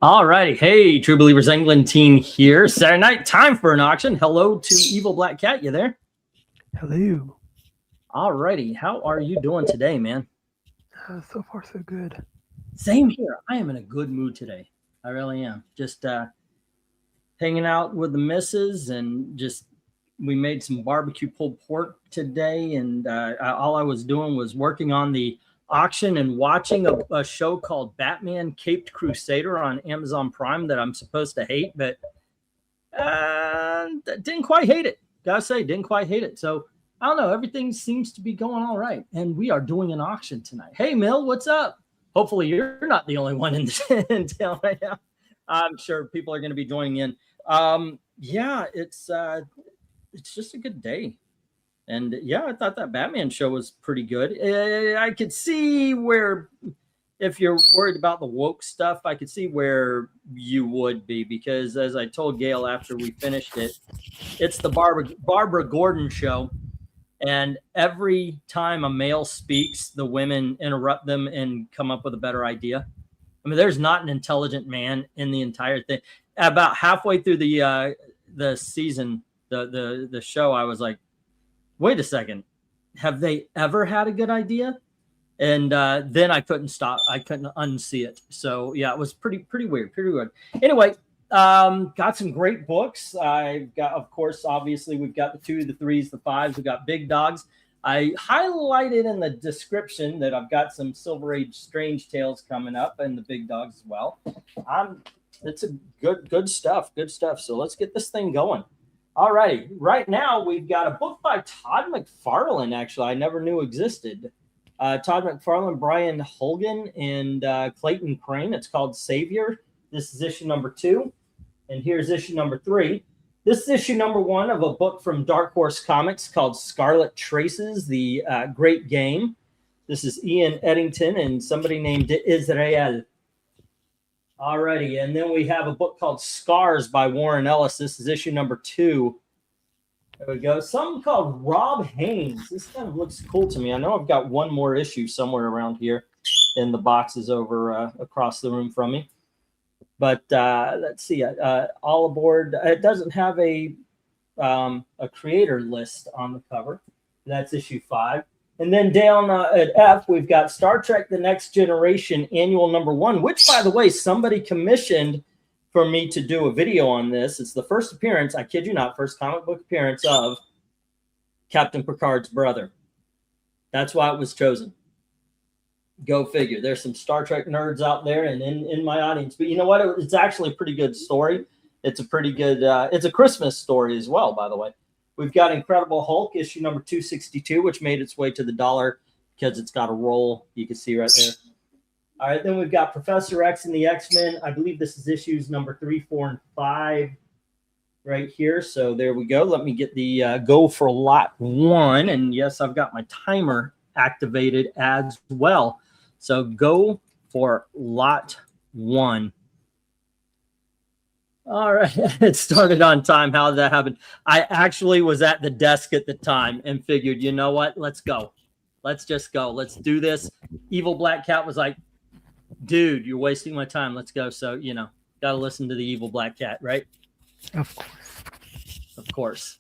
All righty. Hey, True Believers England team here. Saturday night, time for an auction. Hello to Evil Black Cat. You there? Hello. All righty. How are you doing today, man? So far, so good. Same here. I am in a good mood today. I really am. Just hanging out with the missus, and just we made some barbecue pulled pork today, and all I was doing was working on the auction and watching a show called Batman Caped Crusader on Amazon Prime that I'm supposed to hate, but didn't quite hate it. Gotta say, didn't quite hate it. So I don't know. Everything seems to be going all right, and we are doing an auction tonight. Hey, Mill, what's up? Hopefully you're not the only one in town right now. I'm sure people are going to be joining in. Yeah, it's just a good day. And yeah, I thought that Batman show was pretty good. I could see where, if you're worried about the woke stuff, I could see where you would be, because as I told Gail after we finished it, it's the Barbara Gordon show. And every time a male speaks, the women interrupt them and come up with a better idea. I mean, there's not an intelligent man in the entire thing. About halfway through the season, the show, I was like, wait a second, have they ever had a good idea? And then I couldn't stop. I couldn't unsee it. So yeah, it was pretty weird, pretty weird. Anyway, got some great books. I've got, of course, obviously we've got the 2, the 3s, the 5s. We've got big dogs. I highlighted in the description that I've got some Silver Age Strange Tales coming up, and the big dogs as well. It's a good stuff. So let's get this thing going. All righty. Right now, we've got a book by Todd McFarlane, actually, I never knew existed. Todd McFarlane, Brian Holgan, and Clayton Crane. It's called Savior. This is issue number 2. And here's issue number 3. This is issue number 1 of a book from Dark Horse Comics called Scarlet Traces, The Great Game. This is Ian Eddington and somebody named Israel. Alrighty, and then we have a book called Scars by Warren Ellis. This is issue number 2. There we go. Something called Rob Haynes. This kind of looks cool to me. I know I've got one more issue somewhere around here in the boxes over across the room from me. But let's see. All Aboard. It doesn't have a creator list on the cover. That's issue 5. And then down at F, we've got Star Trek The Next Generation Annual number 1, which, by the way, somebody commissioned for me to do a video on this. It's the first appearance, I kid you not, first comic book appearance of Captain Picard's brother. That's why it was chosen. Go figure. There's some Star Trek nerds out there and in my audience. But you know what? It's actually a pretty good story. It's a pretty good, it's a Christmas story as well, by the way. We've got Incredible Hulk, issue number 262, which made its way to the dollar because it's got a roll. You can see right there. All right, then we've got Professor X and the X-Men. I believe this is issues number 3, 4, and 5 right here. So there we go. Let me get the go for lot 1. And yes, I've got my timer activated as well. So go for lot 1. All right, it started on time. How did that happen? I actually was at the desk at the time and figured, you know what? Let's go. Let's just go. Let's do this. Evil Black Cat was like, dude, you're wasting my time. Let's go. So, you know, got to listen to the Evil Black Cat, right? Of course. Of course.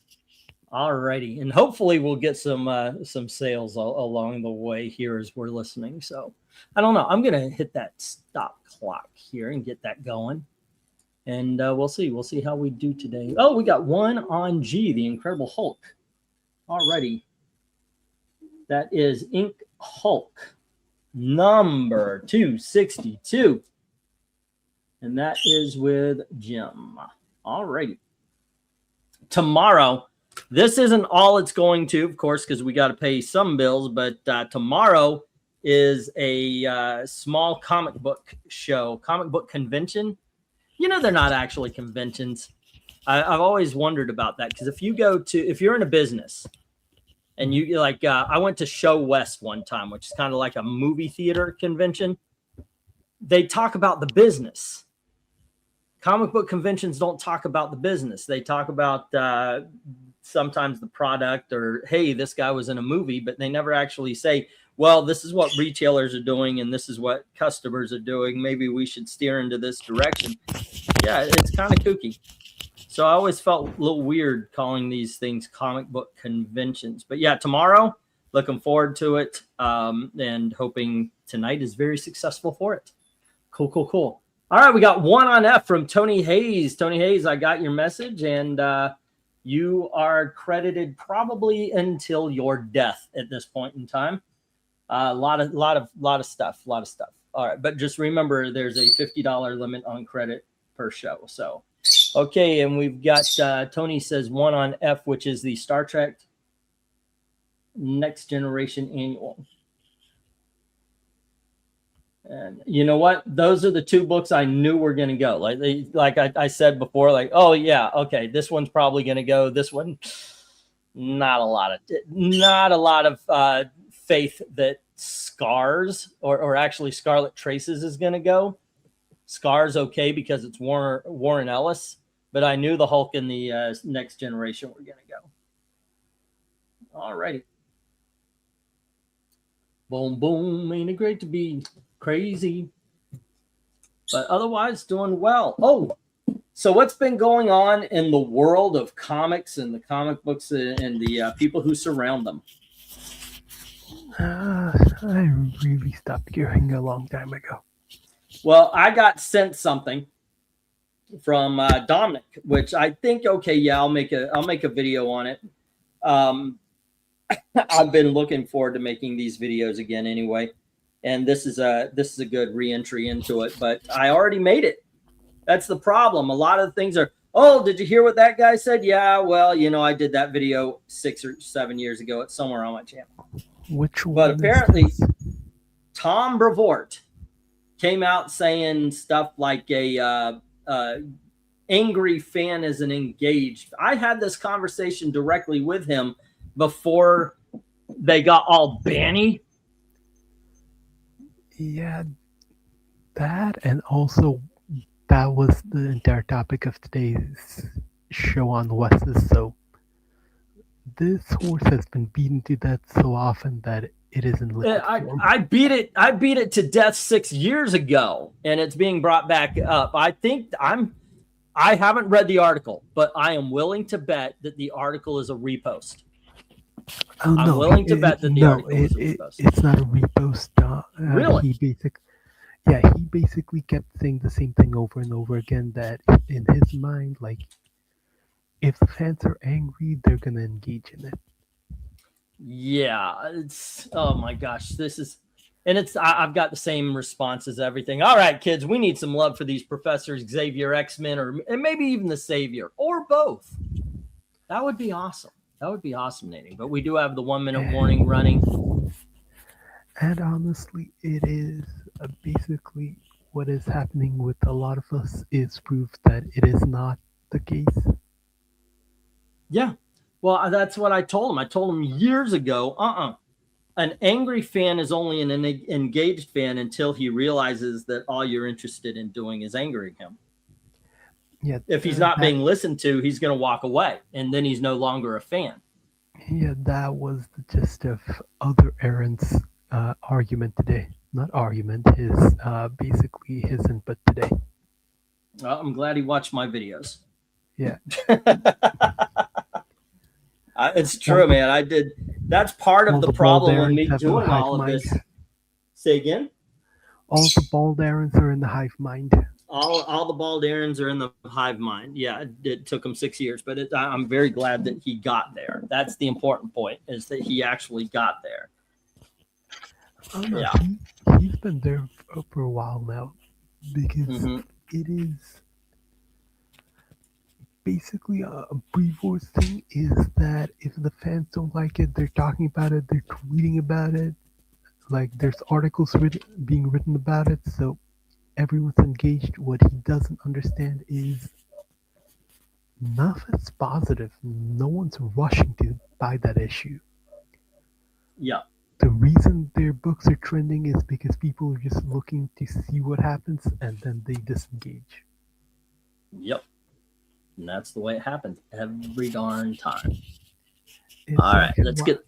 All righty. And hopefully we'll get some sales along the way here as we're listening. So I don't know. I'm going to hit that stop clock here and get that going. And we'll see. We'll see how we do today. Oh, we got one on G, the Incredible Hulk. Alrighty. That is Ink Hulk number 262. And that is with Jim. Alrighty. Tomorrow, this isn't all it's going to, of course, because we got to pay some bills, but tomorrow is a small comic book show, comic book convention. You know, they're not actually conventions. I've always wondered about that, because if you're in a business and you like, I went to Show West one time, which is kind of like a movie theater convention. They talk about the business. Comic book conventions don't talk about the business. They talk about sometimes the product, or hey, this guy was in a movie, but they never actually say, well, this is what retailers are doing and this is what customers are doing. Maybe we should steer into this direction. Yeah, it's kind of kooky. So I always felt a little weird calling these things comic book conventions. But yeah, tomorrow, looking forward to it, and hoping tonight is very successful for it. Cool. All right, we got one on F from Tony Hayes. Tony Hayes, I got your message, and you are credited probably until your death at this point in time. A lot of stuff. All right, but just remember, there's a $50 limit on credit per show. So, okay, and we've got Tony says one on F, which is the Star Trek Next Generation Annual. And you know what? Those are the two books I knew were going to go. Like I said before, like, oh yeah, okay, this one's probably going to go. This one, not a lot of faith that Scars or actually Scarlet Traces is going to go. Scars okay because it's Warren Ellis, but I knew the Hulk and the Next Generation were going to go. All righty. Boom, boom. Ain't it great to be crazy? But otherwise, doing well. Oh, so what's been going on in the world of comics and the comic books and the people who surround them? I really stopped caring a long time ago. Well, I got sent something from Dominic, which I think, okay, yeah, I'll make a video on it. I've been looking forward to making these videos again anyway, and this is a good re-entry into it. But I already made it. That's the problem. A lot of things are, oh, did you hear what that guy said? Yeah, well, I did that video 6 or 7 years ago. It's somewhere on my channel. Which one? But apparently, Tom Brevoort came out saying stuff like a angry fan is an engaged. I had this conversation directly with him before they got all banny. Yeah, that, and also that was the entire topic of today's show on Wes's. So this horse has been beaten to death so often that it is in liquid form. I beat it to death 6 years ago, and it's being brought back up. I haven't read the article, but I am willing to bet that the article is a repost. Oh, I'm willing to bet that the article is a repost. It's not a repost. Really? He basically kept saying the same thing over and over again, that in his mind, like, if the fans are angry, they're going to engage in it. Yeah, it's, oh my gosh, I've got the same response as everything. All right, kids, we need some love for these Professors Xavier, X-Men, and maybe even the Savior, or both. That would be awesome. That would be awesome, Nate. But we do have the 1 minute warning running. And honestly, it is basically what is happening with a lot of us is proof that it is not the case. Yeah. Well, that's what I told him. I told him years ago, an angry fan is only an engaged fan until he realizes that all you're interested in doing is angering him. Yeah. If he's not being listened to, he's going to walk away, and then he's no longer a fan. Yeah, that was the gist of Other Aaron's argument today. Not argument, basically his input today. Well, I'm glad he watched my videos. Yeah. It's true, man. I did. That's part of the problem with me doing all of this. Say again? All the bald Aarons are in the hive mind. All the bald Aarons are in the hive mind. Yeah, it took him 6 years, but I'm very glad that he got there. That's the important point, is that he actually got there. Oh, no, yeah. He's been there for a while now, because it is basically a Brevoort thing, is that if the fans don't like it, they're talking about it, they're tweeting about it, like there's articles being written about it, so everyone's engaged. What he doesn't understand is nothing's positive. No one's rushing to buy that issue. Yeah. The reason their books are trending is because people are just looking to see what happens, and then they disengage. Yep. And that's the way it happens every darn time. It's All right, like let's get.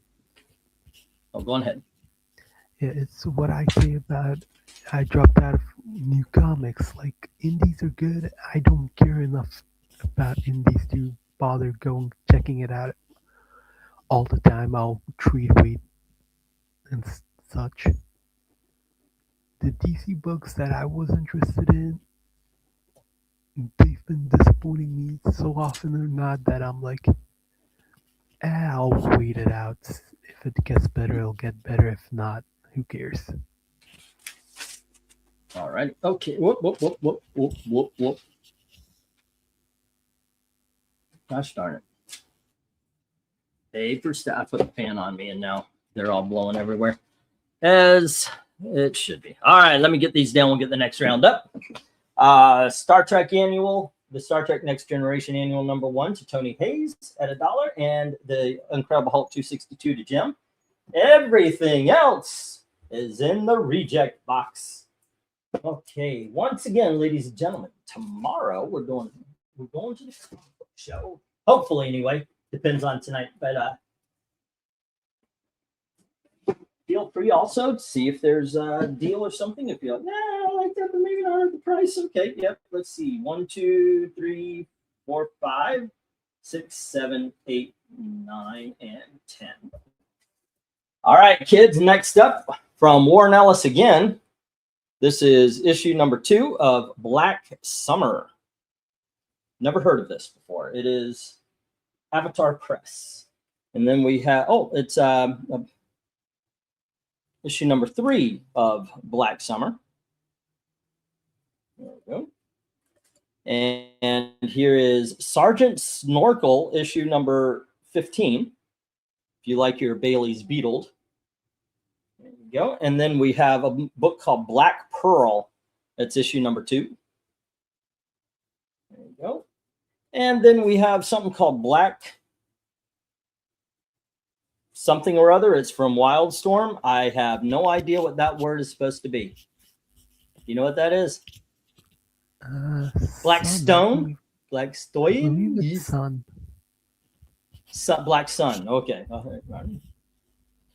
Oh, go ahead. yeah, it's what I say about I dropped out of new comics. Like indies are good. I don't care enough about indies to bother going checking it out all the time. I'll wait and such. The DC books that I was interested in, they've been disappointing me so often or not that I'm like, I'll wait it out. If it gets better, it'll get better. If not, who cares? All right. Okay. Whoop, whoop, whoop, whoop, whoop, whoop, whoop. Gosh darn it. Paper stuff. I put the pan on me and now they're all blowing everywhere. As it should be. All right. Let me get these down. We'll get the next round up. Star Trek Annual, the Star Trek Next Generation Annual #1 to Tony Hayes at $1, and the Incredible Hulk 262 to Jim. Everything else is in the reject box. Okay, once again, ladies and gentlemen, tomorrow we're going to the comic book show. Hopefully, anyway, depends on tonight. But feel free also to see if there's a deal or something. If you're like, nah, I like that, but maybe not at the price. Okay, yep. Let's see. 1, 2, 3, 4, 5, 6, 7, 8, 9, and 10. All right, kids. Next up from Warren Ellis again. This is issue #2 of Black Summer. Never heard of this before. It is Avatar Press. And then we have, it's issue #3 of Black Summer. There we go. And here is Sergeant Snorkel, issue #15. If you like your Bailey's Beetled. There you go. And then we have a book called Black Pearl. That's issue #2. There you go. And then we have something called Black something or other. It's from Wildstorm. I have no idea what that word is supposed to be. You know what that is? Black Stone? Black Stone? Sun. Black Sun. Okay.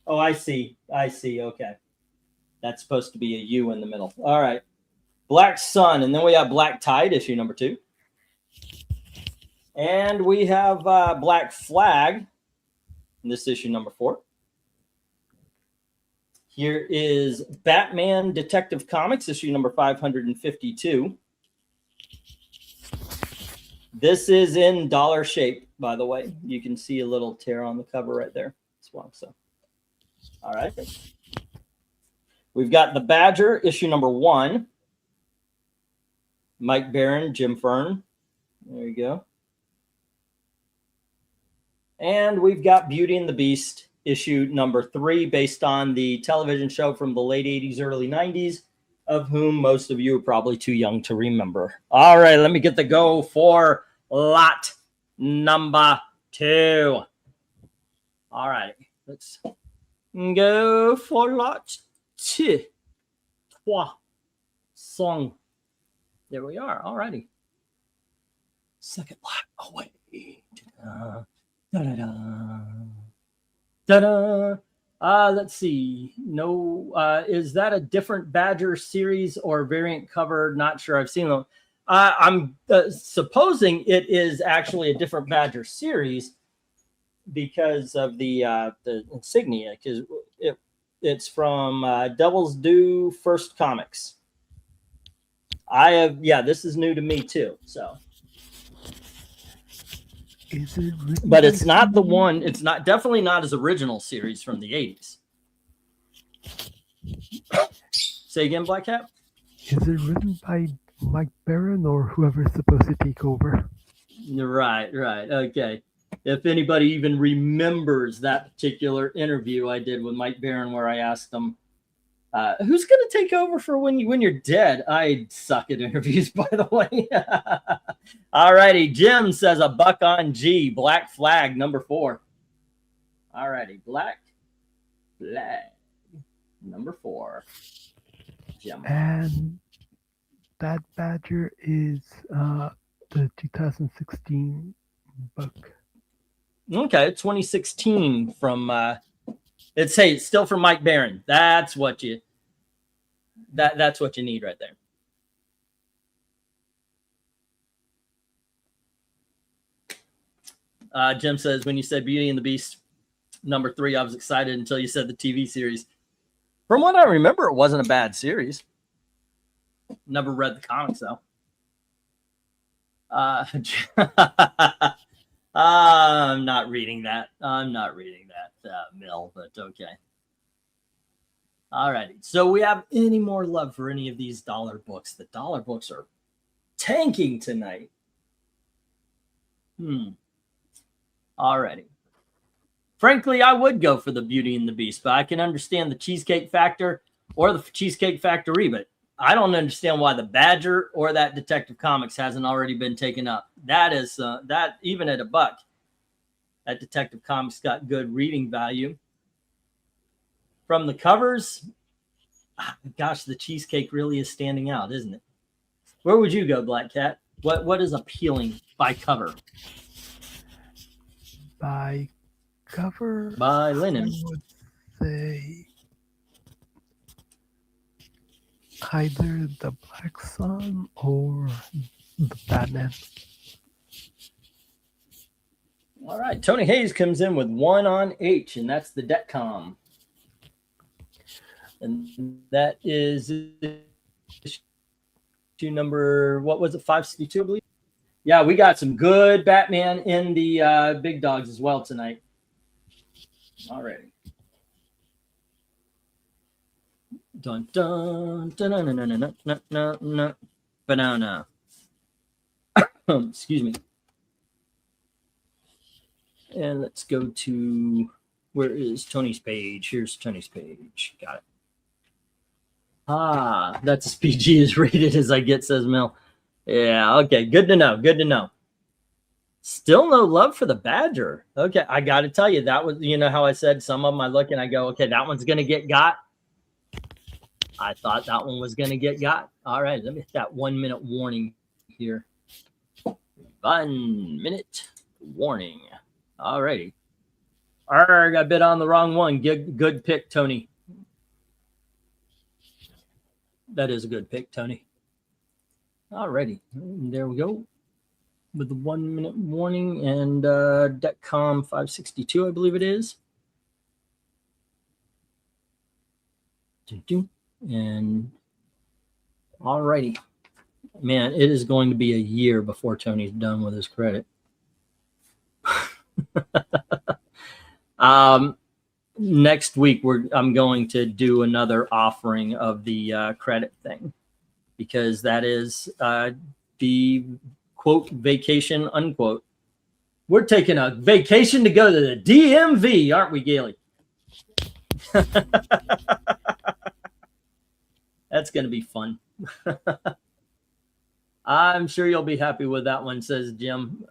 Oh, I see. Okay. That's supposed to be a U in the middle. All right. Black Sun. And then we have Black Tide, issue #2. And we have Black Flag in this issue #4. Here is Batman Detective Comics, issue #552. This is in dollar shape, by the way. You can see a little tear on the cover right there. So, all right. We've got The Badger, issue #1. Mike Barron, Jim Fern. There you go. And we've got Beauty and the Beast, issue #3, based on the television show from the late 80s, early 90s, of whom most of you are probably too young to remember. All right, let me get the go for lot #2. All right, let's go for lot 2. Song. There we are. All righty. Second lot away. Da-da-da. Da-da. Let's see. No, is that a different Badger series or variant cover? Not sure. I've seen them. I'm supposing it is actually a different Badger series because of the insignia, because it's from Devil's Due First Comics. This is new to me too. So. Is it written but it's not the one. It's not definitely not his original series from the 80s. Say again, Black Cap. Is it written by Mike Barron or whoever's supposed to take over? Right. Okay. If anybody even remembers that particular interview I did with Mike Barron, where I asked him, who's going to take over for when you're dead? I suck at interviews, by the way. All righty. Jim says a buck on G. Black Flag #4. All righty. Black Flag #4. Jim. And that Badger is the 2016 book. Okay, 2016 from it's still from Mike Barron. That's what you need right there. Jim says, when you said Beauty and the Beast #3, I was excited until you said the TV series. From what I remember, it wasn't a bad series. Never read the comics, though. I'm not reading that. Mill, but okay. All righty. So we have any more love for any of these dollar books? The dollar books are tanking tonight. All righty. Frankly, I would go for the Beauty and the Beast, but I can understand the Cheesecake Factor or the Cheesecake Factory, but I don't understand why the Badger or that Detective Comics hasn't already been taken up. That is that even at $1, that Detective Comics got good reading value. From the covers, gosh, the Cheesecake really is standing out, isn't it? Where would you go, Black Cat? What is appealing by cover? By cover, by Lennon. I would say either the Black Sun or the Batman. All right, Tony Hayes comes in with 1 on H, and that's the Detcom. And that is issue number, what was it, 562, I believe? Yeah, we got some good Batman in the big dogs as well tonight. All right. Dun dun dun dun dun dun dun dun dun banana. Excuse me. And let's go to, where is Tony's page? Here's Tony's page. Got it. That's as PG as rated as I get, says Mel. Yeah, okay. Good to know. Good to know. Still no love for the Badger. Okay, I got to tell you, that was, you know how I said some of them I look and I go, okay, that one's going to get got. I thought that one was going to get got. All right, let me hit that 1 minute warning here. 1 minute warning. All righty. Arrgh, I bit on the wrong one. Good pick, Tony. That is a good pick, Tony. All righty. There we go. With the 1 minute warning and Detcom 562, I believe it is. And all righty. Man, it is going to be a year before Tony's done with his credit. Next week, I'm going to do another offering of the credit thing, because that is the quote vacation unquote. We're taking a vacation to go to the DMV, aren't we, Gailey? That's going to be fun. I'm sure you'll be happy with that one, says Jim.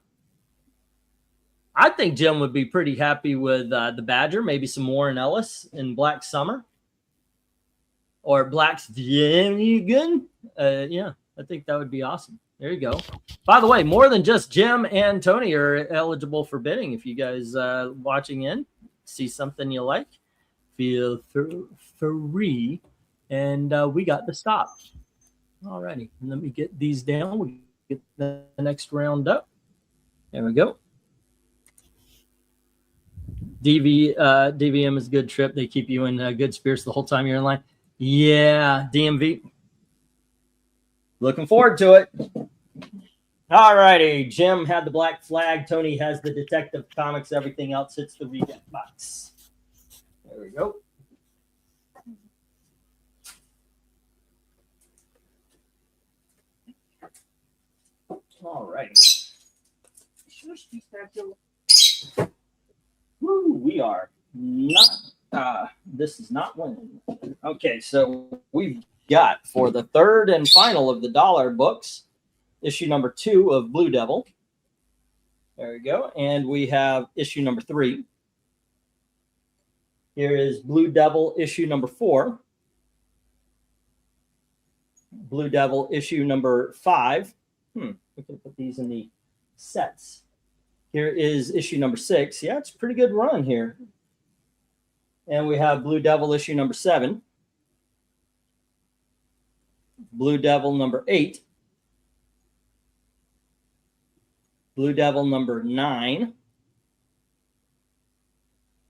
I think Jim would be pretty happy with the Badger, maybe some Warren Ellis in Black Summer. Or Black's Gun. Yeah, I think that would be awesome. There you go. By the way, more than just Jim and Tony are eligible for bidding. If you guys watching in see something you like, feel free. And we got the stop. All righty. Let me get these down. We get the next round up. There we go. DVM is a good trip. They keep you in good spirits the whole time you're in line. Yeah, DMV. Looking forward to it. All righty. Jim had the Black Flag. Tony has the Detective Comics. Everything else hits the reject box. There we go. All right. Woo, we are not, this is not winning. Okay, so we've got for the third and final of the dollar books, issue number 2 of Blue Devil. There we go. And we have issue number 3. Here is Blue Devil issue number 4. Blue Devil issue number 5. We can put these in the sets. Here is issue number 6. Yeah, it's a pretty good run here. And we have Blue Devil issue number 7. Blue Devil number 8. Blue Devil number 9.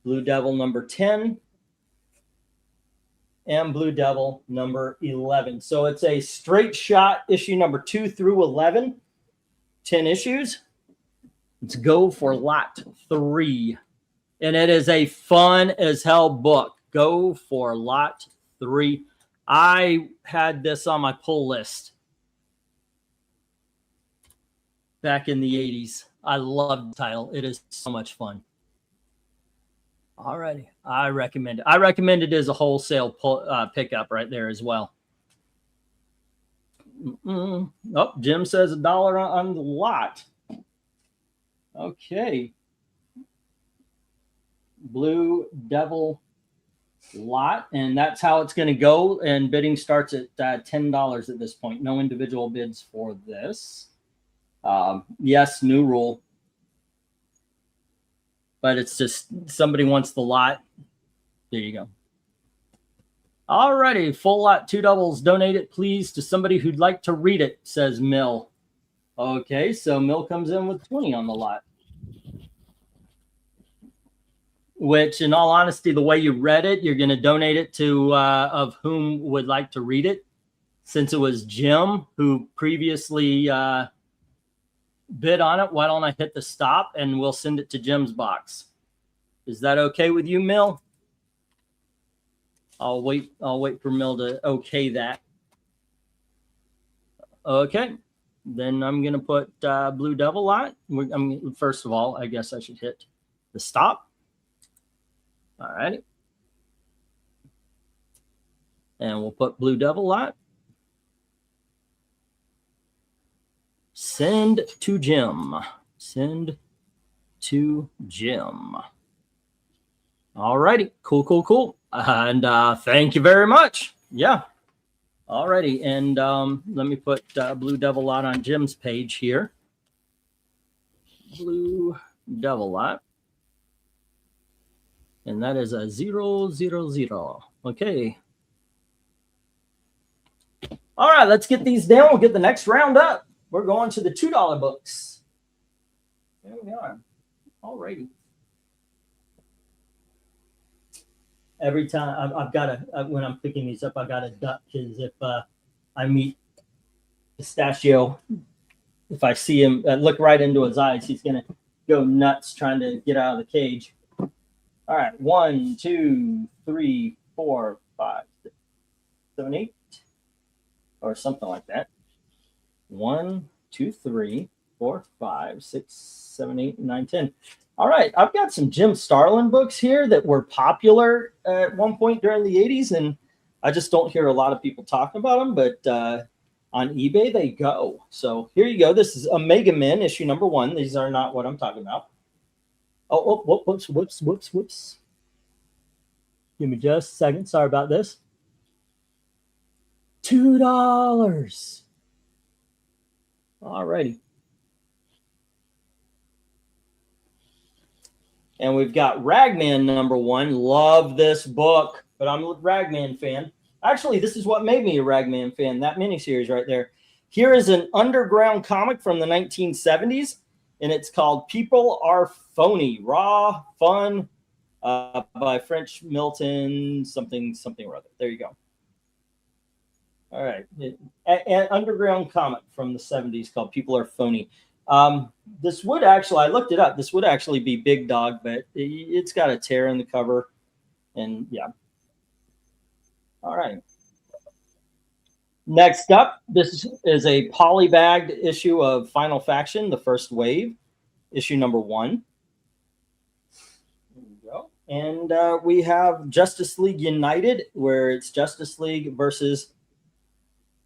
Blue Devil number 10. And Blue Devil number 11. So it's a straight shot issue number 2 through 11. 10 issues. Let's go for lot 3. And it is a fun as hell book. Go for lot 3. I had this on my pull list back in the 80s. I love the title. It is so much fun. Alrighty. I recommend it. I recommend it as a wholesale pickup right there as well. Oh, Jim says $1 on the lot. Okay. Blue Devil lot, and that's how it's going to go. And bidding starts at $10 at this point. No individual bids for this. Yes, new rule. But it's just somebody wants the lot. There you go. Alrighty, full lot, 2 doubles. Donate it, please, to somebody who'd like to read it, says Mill. Okay, so Mill comes in with 20 on the lot. Which, in all honesty, the way you read it, you're going to donate it to of whom would like to read it. Since it was Jim who previously bid on it, why don't I hit the stop and we'll send it to Jim's box? Is that okay with you, Mill? I'll wait for Mill to okay that. Okay, then I'm gonna put Blue Devil lot. First of all, I guess I should hit the stop. All right, and we'll put Blue Devil lot. Send to Jim. Send to Jim. All righty. Cool. And thank you very much. Yeah. All righty. And let me put Blue Devil lot on Jim's page here. Blue Devil lot. And that is a 000. Okay. All right. Let's get these down. We'll get the next round up. We're going to the $2 books. There we are. All righty. Every time I've got to, when I'm picking these up, I got to duck because if I meet Pistachio, if I see him, look right into his eyes, he's going to go nuts trying to get out of the cage. All right. 1, 2, 3, 4, 5, 6, 7, 8, or something like that. 1, 2, 3, 4, 5, 6, 7, 8, 9, 10. All right, I've got some Jim Starlin books here that were popular at one point during the 80s, and I just don't hear a lot of people talking about them, but on eBay they go. So here you go. This is Omega Men, issue number 1. These are not what I'm talking about. Oh, whoops. Give me just a second. Sorry about this. $2. All righty. And we've got Ragman number 1. Love this book, but I'm a Ragman fan. Actually, this is what made me a Ragman fan, that miniseries right there. Here is an underground comic from the 1970s, and it's called People Are Phony, Raw Fun by French Milton, something or other. There you go. All right. An underground comic from the 70s called People Are Phony. This would actually, I looked it up. This would actually be Big Dog, but it's got a tear in the cover. And yeah. All right. Next up, this is a polybagged issue of Final Faction, the first wave, issue number 1. There we go. And we have Justice League United, where it's Justice League versus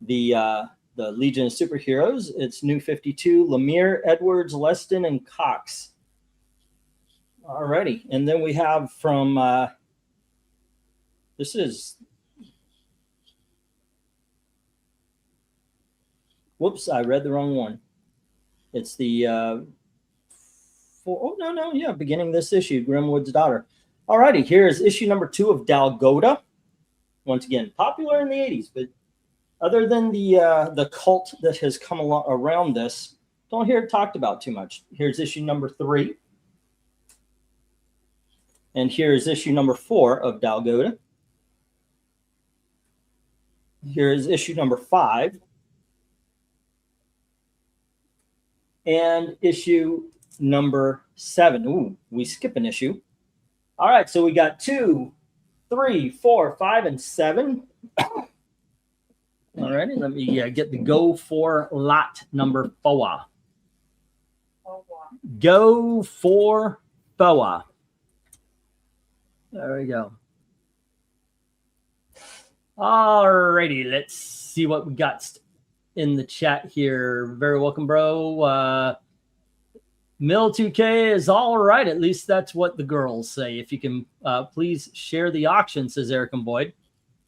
the Legion of Superheroes. It's New 52, Lemire, Edwards, Leston, and Cox. Alrighty. And then we have from, this is, whoops, I read the wrong one. It's the beginning this issue, Grimwood's Daughter. Alrighty, here is issue number 2 of Dalgota. Once again, popular in the 80s, but other than the cult that has come along around this, don't hear it talked about too much. Here's issue number 3. And here's issue number 4 of Dalgota. Here's issue number 5. And issue number 7. Ooh, we skip an issue. All right, so we got 2, 3, 4, 5, and 7. All righty, let me get the go for lot number 4. Go for 4. There we go. All righty, let's see what we got in the chat here. Very welcome, bro. Mill 2K is all right. At least that's what the girls say. If you can please share the auction, says Eric and Boyd.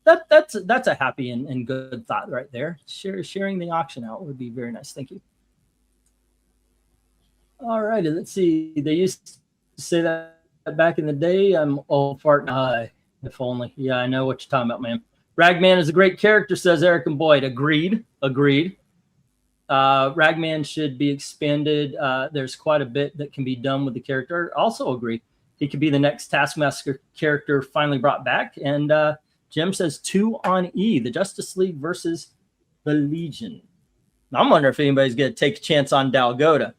That's a happy and good thought right there. Sharing the auction out would be very nice. Thank you. All righty, let's see. They used to say that back in the day. I'm old fart. If only. Yeah, I know what you're talking about, man. Ragman is a great character, says Eric and Boyd. Agreed. Ragman should be expanded. There's quite a bit that can be done with the character. Also agree. He could be the next Taskmaster character finally brought back. And Jim says 2 on E, the Justice League versus the Legion. I'm wondering if anybody's going to take a chance on Dalgota.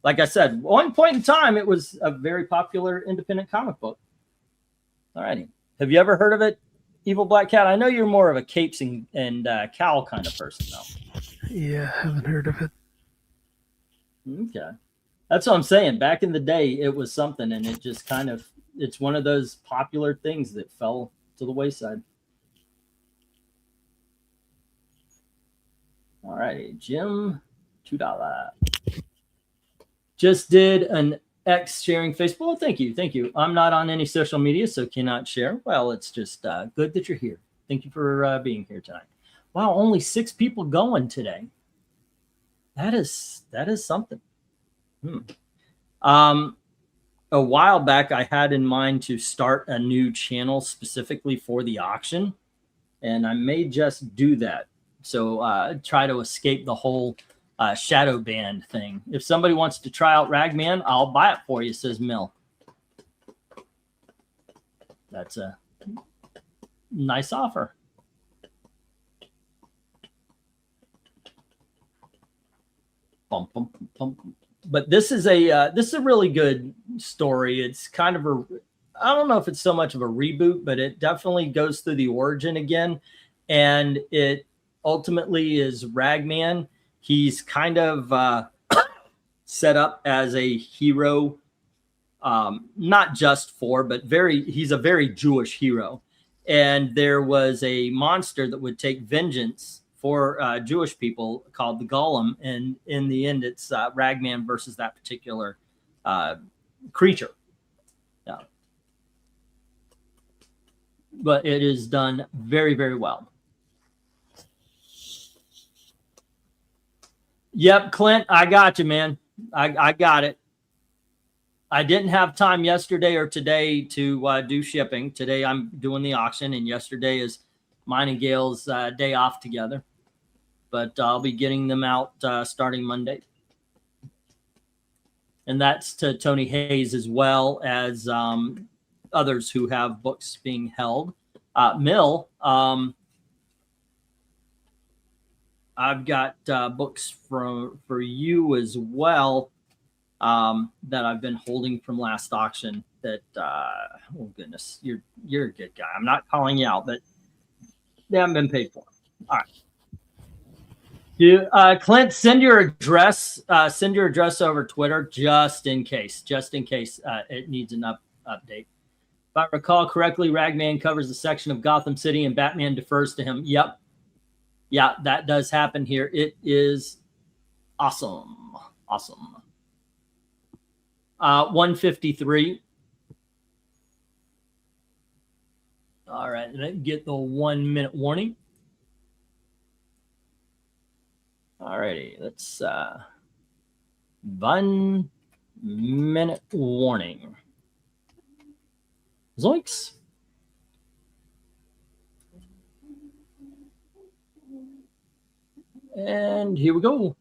Like I said, one point in time, it was a very popular independent comic book. All righty. Have you ever heard of it, Evil Black Cat? I know you're more of a capes and cowl kind of person, though. Yeah, I haven't heard of it. Okay. That's what I'm saying. Back in the day, it was something, and it just kind of, it's one of those popular things that fell to the wayside. All righty. Jim, $2. Just did an X sharing Facebook. Well, thank you. I'm not on any social media, so cannot share. Well, it's just good that you're here. Thank you for being here tonight. Wow, only 6 people going today. That is something. A while back, I had in mind to start a new channel specifically for the auction, and I may just do that. So try to escape the whole shadow band thing. If somebody wants to try out Ragman, I'll buy it for you, says Mill. That's a nice offer. But this is a really good story. It's kind of I don't know if it's so much of a reboot, but it definitely goes through the origin again, and it ultimately is Ragman. He's kind of set up as a hero, not just for, but he's a very Jewish hero. And there was a monster that would take vengeance for Jewish people called the Golem. And in the end, it's Ragman versus that particular creature. Yeah. But it is done very, very well. Yep, Clint, I got you, man. I got it. I didn't have time yesterday or today to do shipping. Today I'm doing the auction, and yesterday is mine and Gail's day off together. But I'll be getting them out starting Monday. And that's to Tony Hayes as well as others who have books being held. Mill, I've got books for you as well that I've been holding from last auction. That oh goodness, you're a good guy. I'm not calling you out, but they haven't been paid for. All right, Clint, send your address. Send your address over Twitter just in case it needs an update. If I recall correctly, Ragman covers a section of Gotham City, and Batman defers to him. Yep. Yeah, that does happen here. It is awesome. 153. All right, let's get the 1 minute warning. All righty, let's 1 minute warning. Zoinks. And here we go.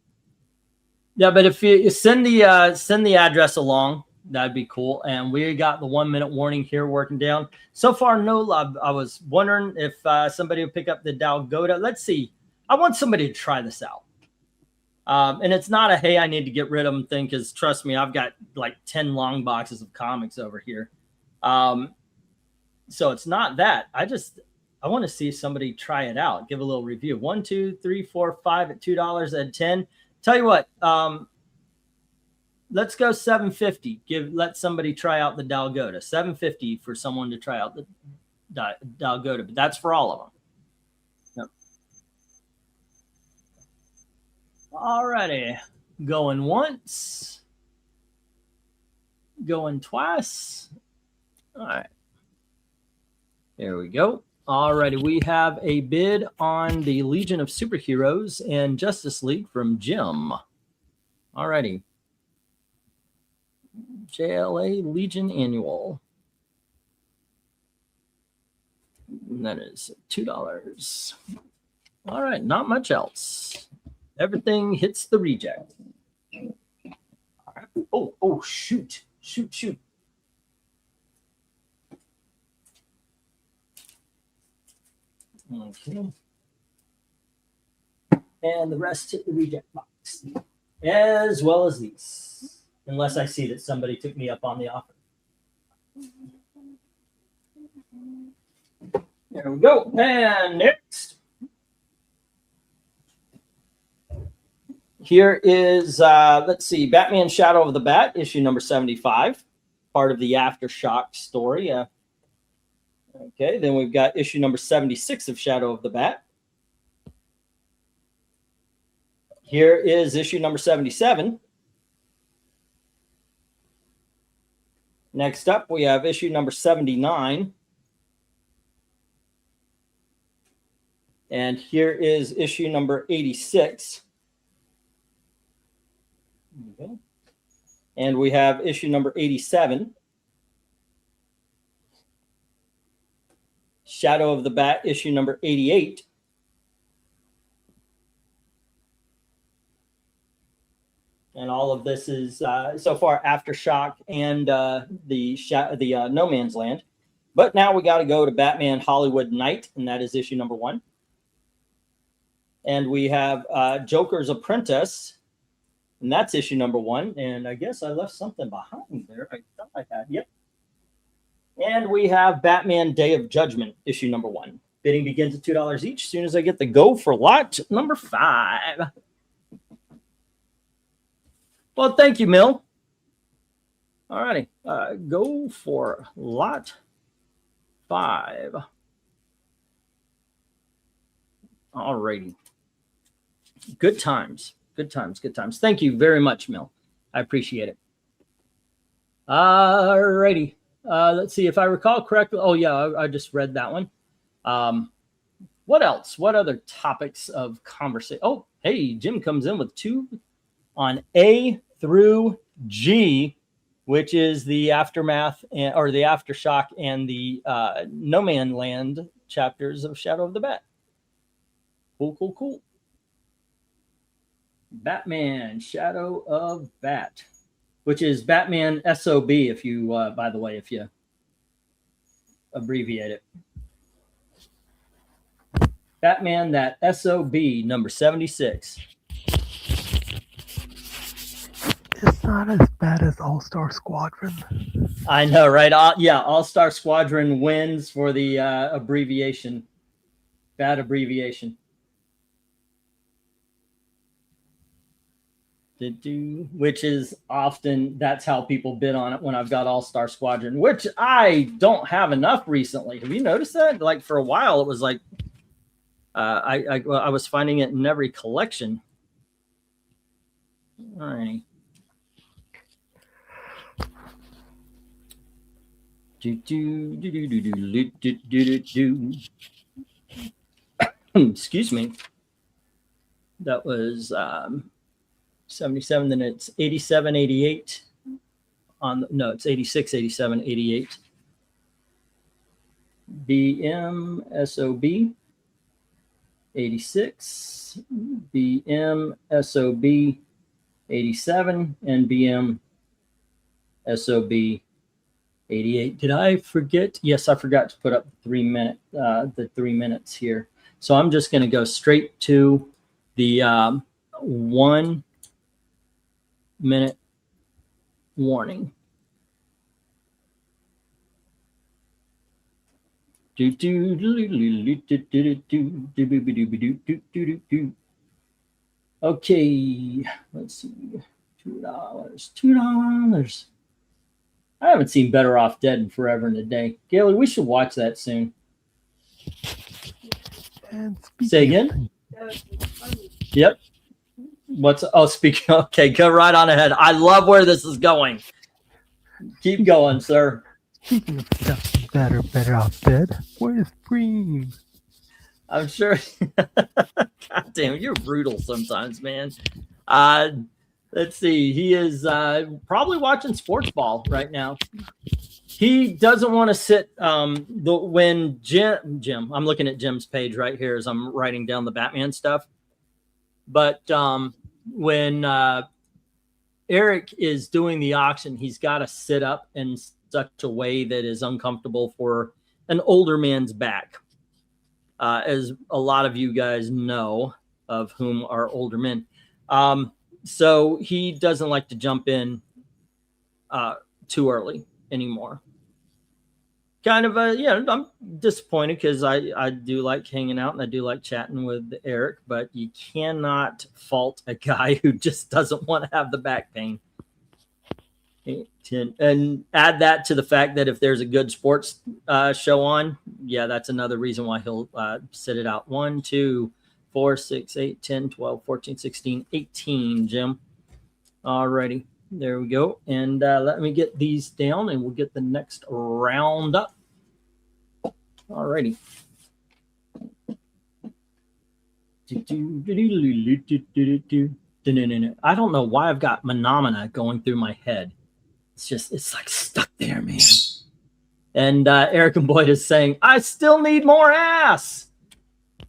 Yeah, but if you send the address along, that'd be cool. And we got the 1 minute warning here working down. So far, no love. I was wondering if somebody would pick up the Dalgota. Let's see. I want somebody to try this out. And it's not a, hey, I need to get rid of them thing, because trust me, I've got like 10 long boxes of comics over here. So it's not that. I want to see somebody try it out. Give a little review. 1, 2, 3, 4, 5 at $2 and 10. Tell you what, let's go $750. Let somebody try out the Dalgota. $750 for someone to try out the Dalgota, but that's for all of them. Yep. Alrighty, going once, going twice. All right, there we go. Alrighty, we have a bid on the Legion of Superheroes and Justice League from Jim. Alrighty. JLA Legion Annual. And that is $2. All right, not much else. Everything hits the reject. All right. Oh, shoot. Okay. And the rest hit the reject box, as well as these, unless I see that somebody took me up on the offer. There we go. And next, here is, let's see, Batman Shadow of the Bat, issue number 75, part of the Aftershock story. Okay, then we've got issue number 76 of Shadow of the Bat. Here is issue number 77. Next up, we have issue number 79. And here is issue number 86. Okay. And we have issue number 87. Shadow of the Bat, issue number 88. And all of this is so far Aftershock and the No Man's Land. But now we got to go to Batman Hollywood Night, and that is issue number 1. And we have Joker's Apprentice, and that's issue number 1. And I guess I left something behind there. I thought I had. Yep. And we have Batman Day of Judgment, issue number 1. Bidding begins at $2 each as soon as I get the go for lot number 5. Well, thank you, Mill. All righty. Go for lot 5. All righty. Good times. Thank you very much, Mill. I appreciate it. All righty. Let's see if I recall correctly. Oh, yeah, I just read that one. What else? What other topics of conversation? Oh, hey, Jim comes in with 2 on A through G, which is the aftermath or the Aftershock and the No Man Land chapters of Shadow of the Bat. Cool. Batman Shadow of Bat, which is Batman SOB, if you, by the way, if you abbreviate it. Batman, that SOB, number 76. It's not as bad as All-Star Squadron. I know, right? All-Star Squadron wins for the abbreviation. Bad abbreviation. Which is often, that's how people bid on it when I've got All-Star Squadron, which I don't have enough recently. Have you noticed that? Like for a while, it was like I was finding it in every collection. All right. Excuse me. That was 77, then it's 87, 88 on, no, it's 86, 87, 88. BM SOB 86, BM SOB 87, and BM SOB 88. Did I forget? Yes, I forgot to put up the 3 minutes here. So I'm just going to go straight to the 1 minute warning. Okay, let's see. $2. I haven't seen Better Off Dead in forever and a day. Gaylor, we should watch that soon. And Say again? Yep. Speaking. Okay, go right on ahead. I love where this is going. Keep going, sir. Speaking of stuff that are better off dead, where's Bream? I'm sure. God damn, you're brutal sometimes, man. Let's see. He is probably watching sports ball right now. He doesn't want to sit. When Jim, I'm looking at Jim's page right here as I'm writing down the Batman stuff. But when Eric is doing the auction, he's got to sit up in such a way that is uncomfortable for an older man's back. As a lot of you guys know, of whom are older men. So he doesn't like to jump in too early anymore. Kind of I'm disappointed because I do like hanging out and I do like chatting with Eric, but you cannot fault a guy who just doesn't want to have the back pain. And add that to the fact that if there's a good sports show on, yeah, that's another reason why he'll sit it out. 1, 2, 4, 6, 8, 10, 12, 14, 16, 18, Jim. Alrighty. There we go. And let me get these down and we'll get the next round up. Alrighty. I don't know why I've got Phenomena going through my head. It's like stuck there, man. And Eric and Boyd is saying, I still need more ass.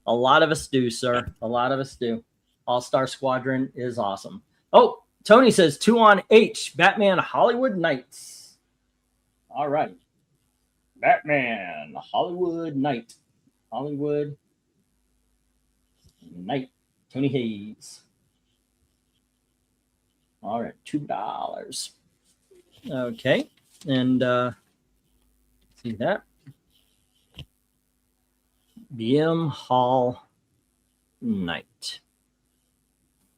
A lot of us do, sir. A lot of us do. All-Star Squadron is awesome. Oh, Tony says 2 on H, Batman Hollywood Nights. All right. Batman Hollywood Night. Hollywood Night. Tony Hayes. All right, $2. Okay. And see that. BM Hall Night.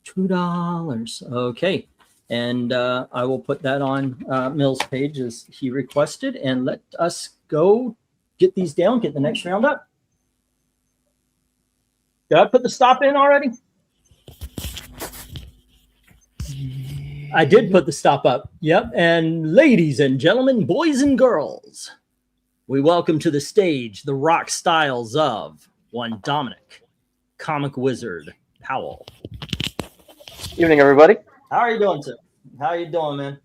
$2. Okay. And I will put that on Mill's page as he requested. And let us go get these down, get the next round up. Did I put the stop in already? I did put the stop up. Yep. And ladies and gentlemen, boys and girls, we welcome to the stage the rock styles of one Dominic, comic wizard Powell. Evening, everybody. How are you doing, sir? How are you doing, man?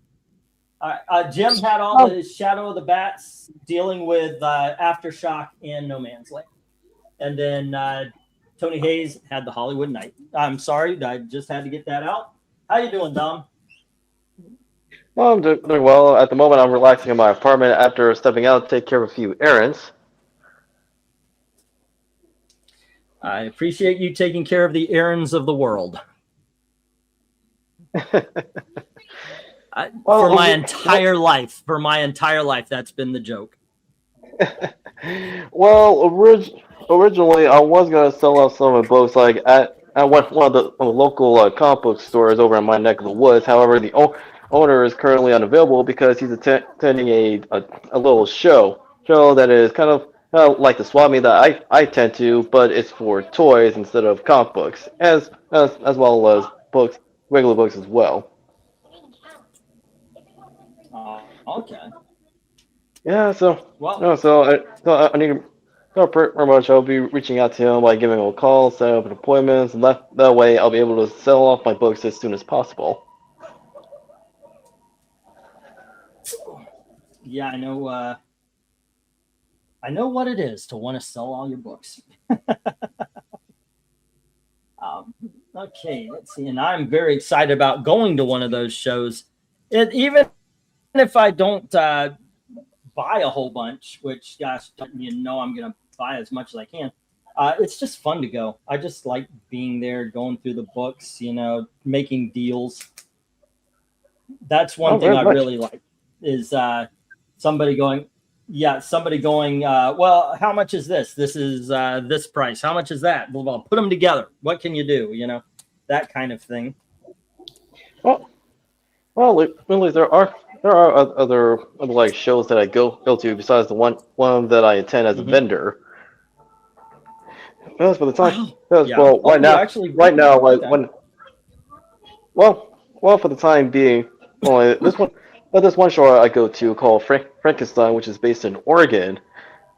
Jim had all the Shadow of the Bats dealing with Aftershock and No Man's Land. And then Tony Hayes had the Hollywood Night. I'm sorry, I just had to get that out. How you doing, Dom? Well, I'm doing well. At the moment, I'm relaxing in my apartment after stepping out to take care of a few errands. I appreciate you taking care of the errands of the world. For my entire life, that's been the joke. Well, originally, I was going to sell out some of my books like at one of the local comic book stores over in my neck of the woods. However, the owner is currently unavailable because he's attending a little show that is kind of like the swap meet that I tend to, but it's for toys instead of comic books, as well as books, regular books as well. Okay. Yeah, so well, no, so I need So pretty much I'll be reaching out to him by giving him a call, setting up an appointment, and that way I'll be able to sell off my books as soon as possible. Yeah, I know what it is to want to sell all your books. Um, okay, let's see. And I'm very excited about going to one of those shows. Even if I don't buy a whole bunch, which, gosh, I'm going to buy as much as I can. It's just fun to go. I just like being there, going through the books, making deals. That's one Oh, thing very I much. really like is somebody going, well, how much is this? This is this price. How much is that? Well, put them together. What can you do? That kind of thing. Well, well, really, there are other like shows that I go to besides the one that I attend as a Mm-hmm. vendor. Because by the time, Oh, because yeah. well, Oh, you actually right went. now, like Okay. when, well, for the time being, only this one show I go to called Frankenstein, which is based in Oregon.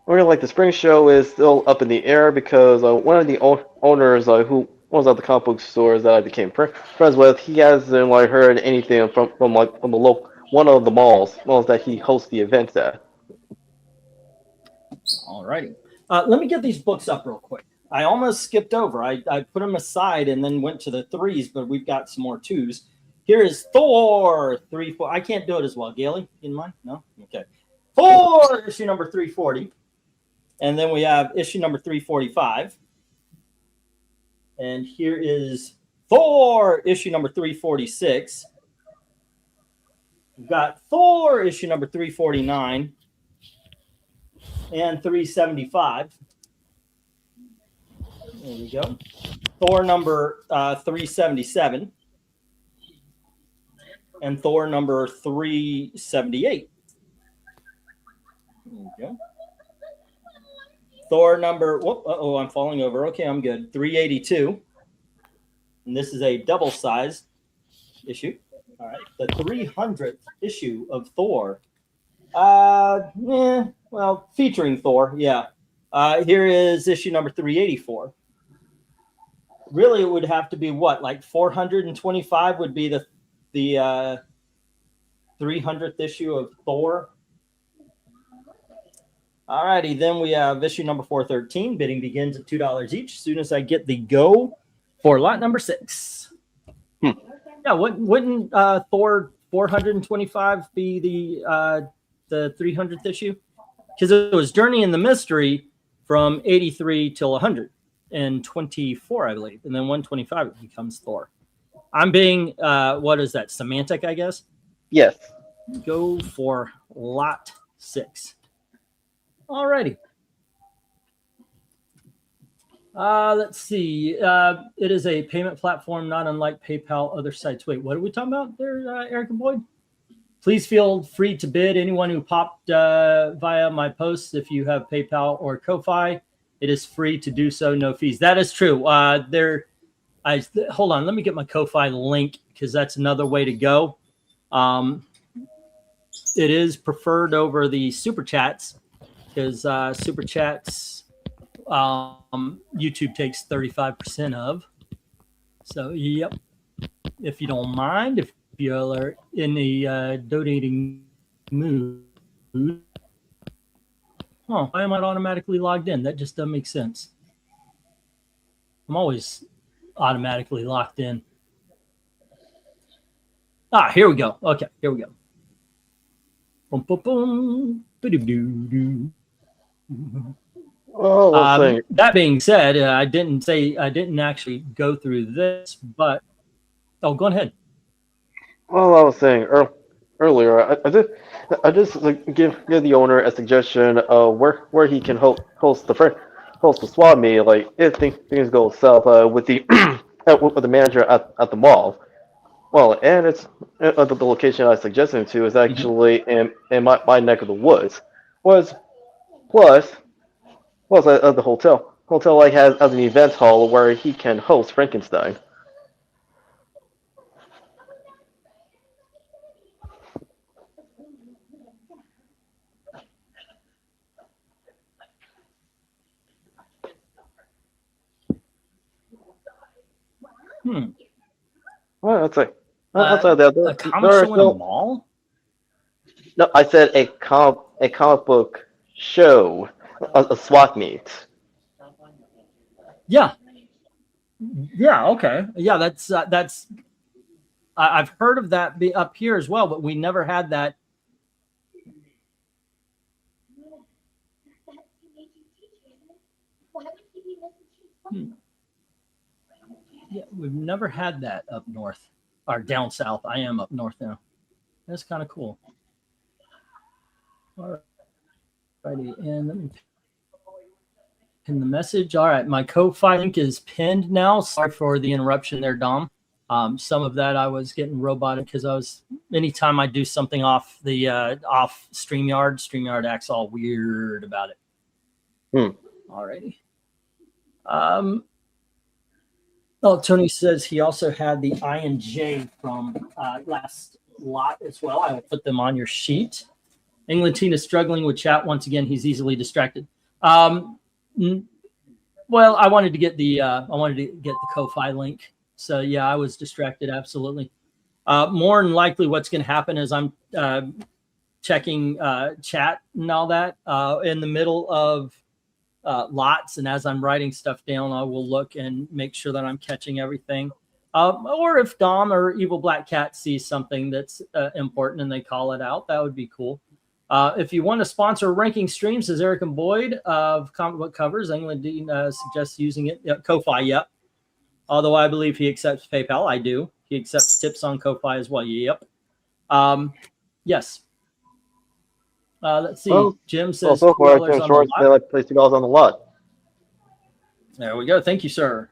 Or like the spring show is still up in the air because one of the owners who owns out the comic book stores that I became friends with, he hasn't like heard anything from the local one of the malls that he hosts the events at. All righty. Let me get these books up real quick. I almost skipped over. I put them aside and then went to the threes, but we've got some more twos. Here is Thor 340. I can't do it as well. Gailey, in mind? No? Okay. Thor, issue number 340. And then we have issue number 345. And here is Thor, issue number 346. We've got Thor, issue number 349 and 375. There we go. Thor number 377 and Thor number 378. There we go. Thor number, I'm falling over. Okay, I'm good. 382. And this is a double-sized issue. All right. The 300th issue of Thor. Featuring Thor, yeah. Here is issue number 384. Really, it would have to be what, like 425 would be the 300th issue of Thor. All righty, then we have issue number 413. Bidding begins at $2 each. As soon as I get the go for lot number 6. Yeah, wouldn't Thor 425 be the 300th issue? Because it was Journey in the Mystery from 83 till 124, I believe, and then 125 it becomes Thor. I'm being what is that? Semantic, I guess. Yes. Go for lot 6. Alrighty. Let's see. It is a payment platform not unlike PayPal, other sites. Wait, what are we talking about there, Eric and Boyd? Please feel free to bid. Anyone who popped via my posts, if you have PayPal or Ko-Fi, it is free to do so, no fees. That is true. Hold on. Let me get my Ko-Fi link because that's another way to go. It is preferred over the Super Chats because Super Chats YouTube takes 35% of. So, yep. If you don't mind, if you are in the donating mood, why am I automatically logged in? That just doesn't make sense. I'm always automatically locked in. Here we go. Okay, here we go. Boom, boom, boom. Well, that being said, I didn't actually go through this, but go ahead. well, I was saying earlier, I just like, give the owner a suggestion of where he can host the swap meet. Like if things go south with the with the manager at the mall. Well, and it's the location I suggested him to is actually in my neck of the woods. Was plus the hotel like has an event hall where he can host Frankenstein. Well, that's like outside that. A comic show in a mall? No, I said a comic book show, a swap meet. Yeah. Yeah. Okay. Yeah. That's. I've heard of that be up here as well, but we never had that. Yeah, we've never had that up north or down south. I am up north now. That's kind of cool. All righty, and let me pin the message. All right, my Ko-Fi link is pinned now. Sorry for the interruption there, Dom. Some of that I was getting robotic because anytime I do something off the off StreamYard acts all weird about it. All righty. Tony says he also had the I and J from last lot as well. I will put them on your sheet. Englandine is struggling with chat once again. He's easily distracted. Well, I wanted to get the Ko-Fi link. So yeah, I was distracted. Absolutely. More than likely, what's going to happen is I'm checking chat and all that in the middle of lots, and as I'm writing stuff down, I will look and make sure that I'm catching everything. Or if Dom or Evil Black Cat sees something that's important and they call it out, that would be cool. If you want to sponsor Ranking Streams, as Eric and Boyd of Comic Book Covers, England suggests using it. Ko-Fi, yep. Although I believe he accepts PayPal, I do. He accepts tips on Ko-Fi as well. Yep. Yes. Let's see. Well, Jim says so far, Tim $2 Shorts, they like place $2 on the lot. There we go. Thank you, sir.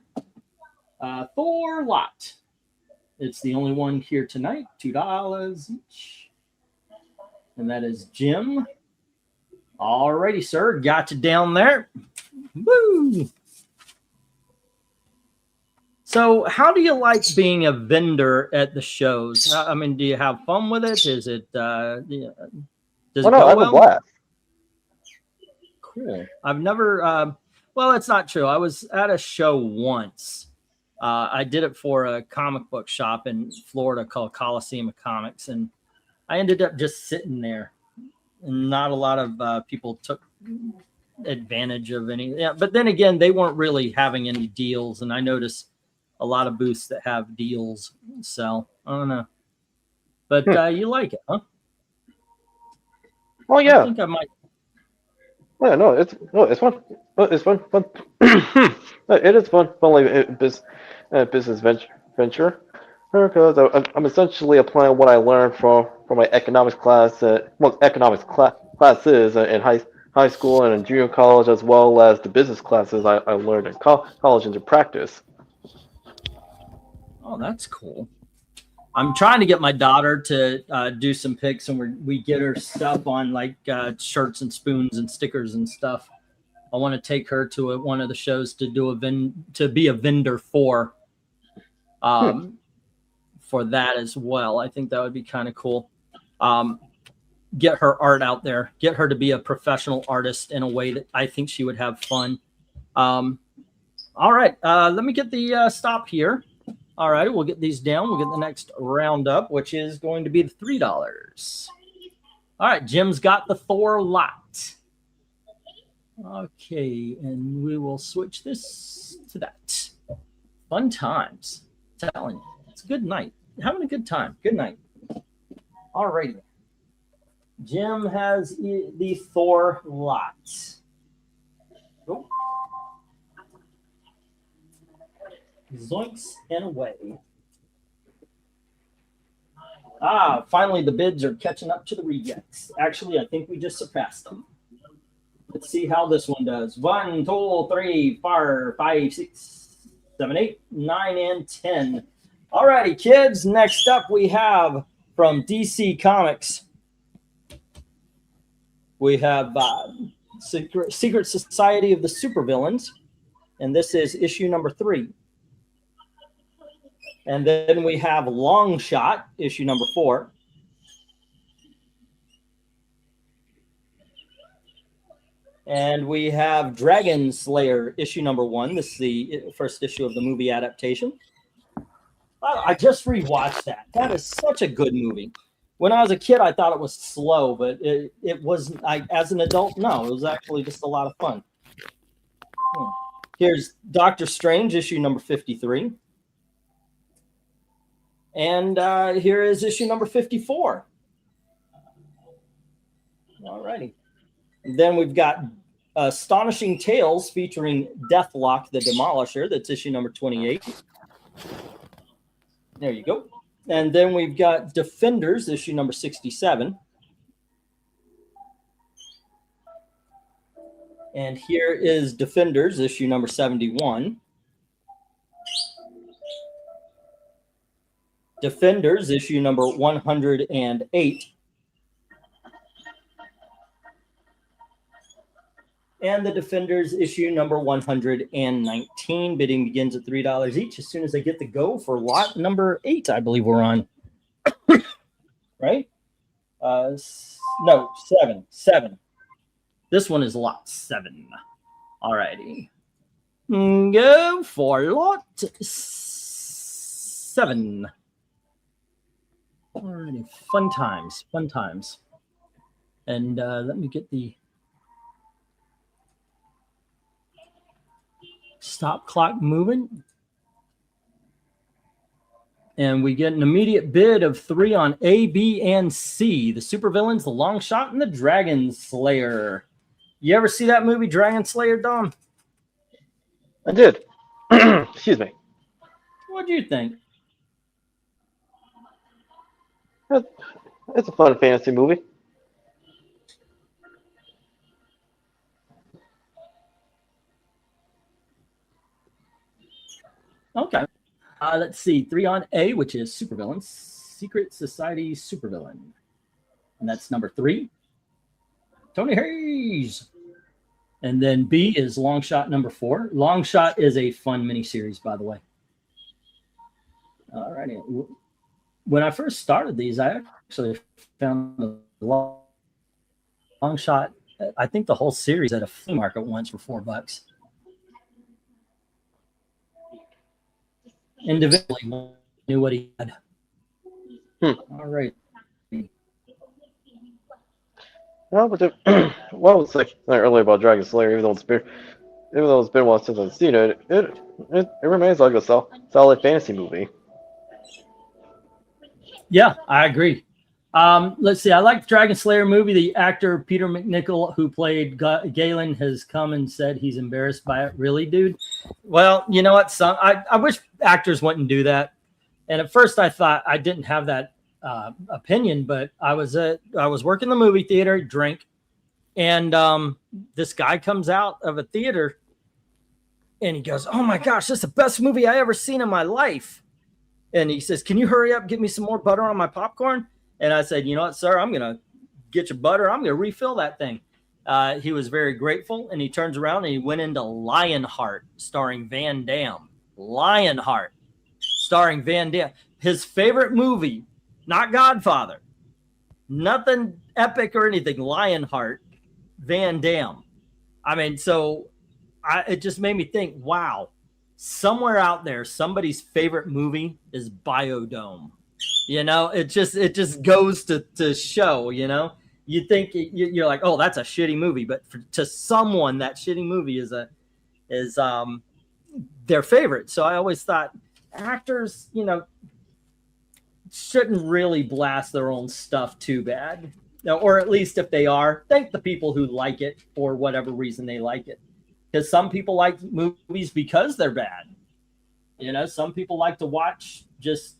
Thor lot. It's the only one here tonight. $2 each. And that is Jim. All righty, sir. Got you down there. Woo! So how do you like being a vendor at the shows? I mean, do you have fun with it? Is it does it go I have a blast. Cool. I've never well, it's not true. I was at a show once. I did it for a comic book shop in Florida called Coliseum of Comics, and I ended up just sitting there. And not a lot of people took advantage of any. Yeah, but then again, they weren't really having any deals, and I noticed a lot of booths that have deals sell. I don't know, but you like it, huh? Oh yeah. I think I might. Yeah, no, it's fun. It's fun. It is fun. Like business venture. Because I'm essentially applying what I learned from my economics class economics classes in high school and in junior college, as well as the business classes I learned in college into practice. Oh, that's cool. I'm trying to get my daughter to do some picks, and we get her stuff on like shirts and spoons and stickers and stuff. I want to take her to one of the shows to be a vendor for that as well. I think that would be kind of cool. Get her art out there. Get her to be a professional artist in a way that I think she would have fun. All right, let me get the stop here. All right, we'll get these down. We'll get the next round up, which is going to be the $3. All right, Jim's got the Thor lot. Okay, and we will switch this to that. Fun times. I'm telling you, it's a good night. Having a good time. Good night. All righty. Jim has the Thor lot. Oh. Zoinks and away. Finally the bids are catching up to the rejects. Actually, I think we just surpassed them. Let's see how this one does. 1, 2, 3, 4, 5, 6, 7, 8, 9, and 10. All righty, kids. Next up we have from DC Comics. We have Secret Society of the Supervillains. And this is issue number 3. And then we have Long Shot, issue number 4. And we have Dragon Slayer, issue number 1. This is the first issue of the movie adaptation. I just rewatched that. That is such a good movie. When I was a kid, I thought it was slow, but it wasn't. As an adult, no, it was actually just a lot of fun. Here's Doctor Strange, issue number 53. And here is issue number 54. All righty. Then we've got Astonishing Tales featuring Deathlock the Demolisher. That's issue number 28. There you go. And then we've got Defenders, issue number 67. And here is Defenders, issue number 71. Defenders, issue number 108. And the Defenders, issue number 119. Bidding begins at $3 each as soon as they get the go for lot number 8, I believe we're on. Right? No, 7. This one is lot 7. All righty. Go for lot 7. All righty. Fun times. And let me get the stop clock moving. And we get an immediate bid of 3 on A, B, and C. The supervillains, the Long Shot, and the Dragon Slayer. You ever see that movie, Dragon Slayer, Dom? I did. Excuse me. What do you think? It's a fun fantasy movie. Okay. Let's see. 3 on A, which is supervillains. Secret Society supervillain. And that's number 3. Tony Hayes. And then B is Long Shot number 4. Long Shot is a fun miniseries, by the way. All righty. When I first started these, I actually found the Long Shot, I think the whole series at a flea market once for $4. Individually knew what he had. All right. Well, but what was like earlier about Dragon Slayer, even though it's been a while since I've seen it, it remains like a solid fantasy movie. Yeah, I agree. Let's see. I like the Dragon Slayer movie. The actor Peter McNichol, who played Galen, has come and said he's embarrassed by it. Really, dude? Well, you know what? I wish actors wouldn't do that. And at first, I thought I didn't have that opinion, but I was working the movie theater, drink, and this guy comes out of a theater, and he goes, "Oh my gosh, this is the best movie I ever seen in my life." And he says, "Can you hurry up, get me some more butter on my popcorn?" And I said, "You know what, sir? I'm going to get your butter. I'm going to refill that thing." He was very grateful, and he turns around and he went into Lionheart, starring Van Damme. Lionheart, starring Van Damme. His favorite movie, not Godfather. Nothing epic or anything. Lionheart, Van Damme. I mean, so it just made me think, wow, somewhere out there, somebody's favorite movie is Biodome. You know, it just goes to show, you know, you think you're like, oh, that's a shitty movie. But to someone, that shitty movie is their favorite. So I always thought actors, you know, shouldn't really blast their own stuff too bad. Or at least if they are, thank the people who like it for whatever reason they like it. Because some people like movies because they're bad. You know, some people like to watch just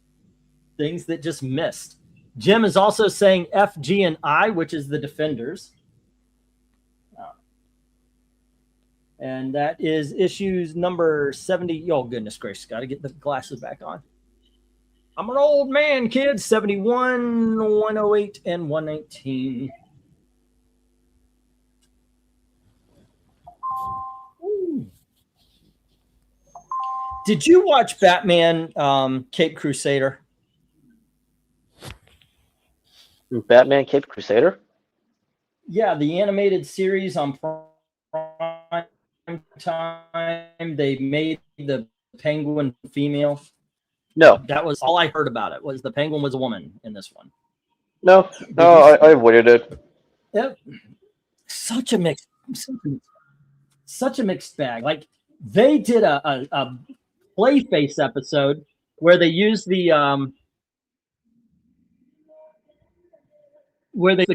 things that just missed. Jim is also saying F, G, and I, which is the Defenders. And that is issues number 70. Oh, goodness gracious. Got to get the glasses back on. I'm an old man, kids. 71, 108, and 119. Ooh. Did you watch Batman Cape Crusader? Batman Cape Crusader? Yeah, the animated series on Prime Time. They made the Penguin female. No, That was all I heard about it. Was the Penguin was a woman in this one? no, Did you? I avoided it. Yep. Such a mix. Such a mixed bag. Like they did a Playface episode where they used the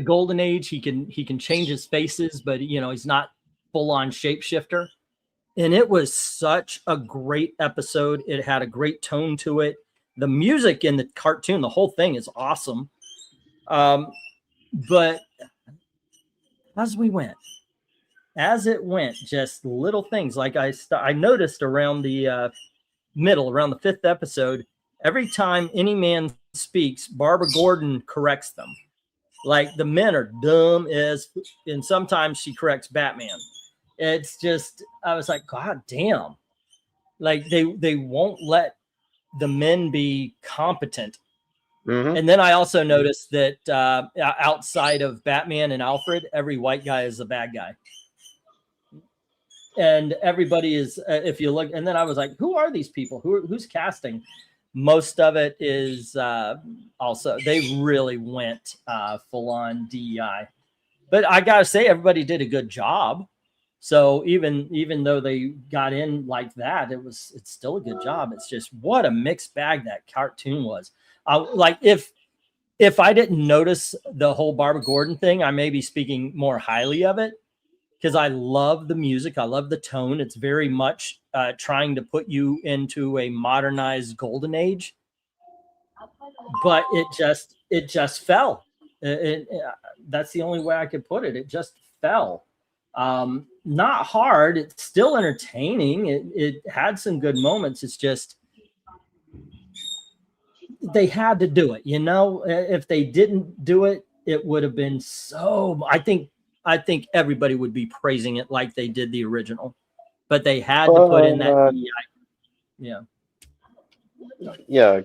golden age. He can change his faces, but he's not full on shapeshifter. And it was such a great episode. It had a great tone to it. The music in the cartoon, the whole thing is awesome. But as it went, just little things like I noticed around the middle, around the 5th episode, every time any man speaks, Barbara Gordon corrects them. Like the men are dumb as, and sometimes she corrects Batman. It's just, I was like, God damn. Like they won't let the men be competent. Mm-hmm. And then I also noticed that outside of Batman and Alfred, every white guy is a bad guy. And everybody is, if you look, and then I was like, who are these people? Who's casting? Most of it is also, they really went full on DEI. But I got to say, everybody did a good job. So even though they got in like that, it's still a good job. It's just what a mixed bag that cartoon was. Like if I didn't notice the whole Barbara Gordon thing, I may be speaking more highly of it because I love the music. I love the tone. It's very much trying to put you into a modernized golden age, but it just fell. That's the only way I could put it. It just fell. Not hard. It's still entertaining. It had some good moments. It's just they had to do it. If they didn't do it, it would have been so. I think everybody would be praising it like they did the original, but they had to put in that. Yeah. Yeah.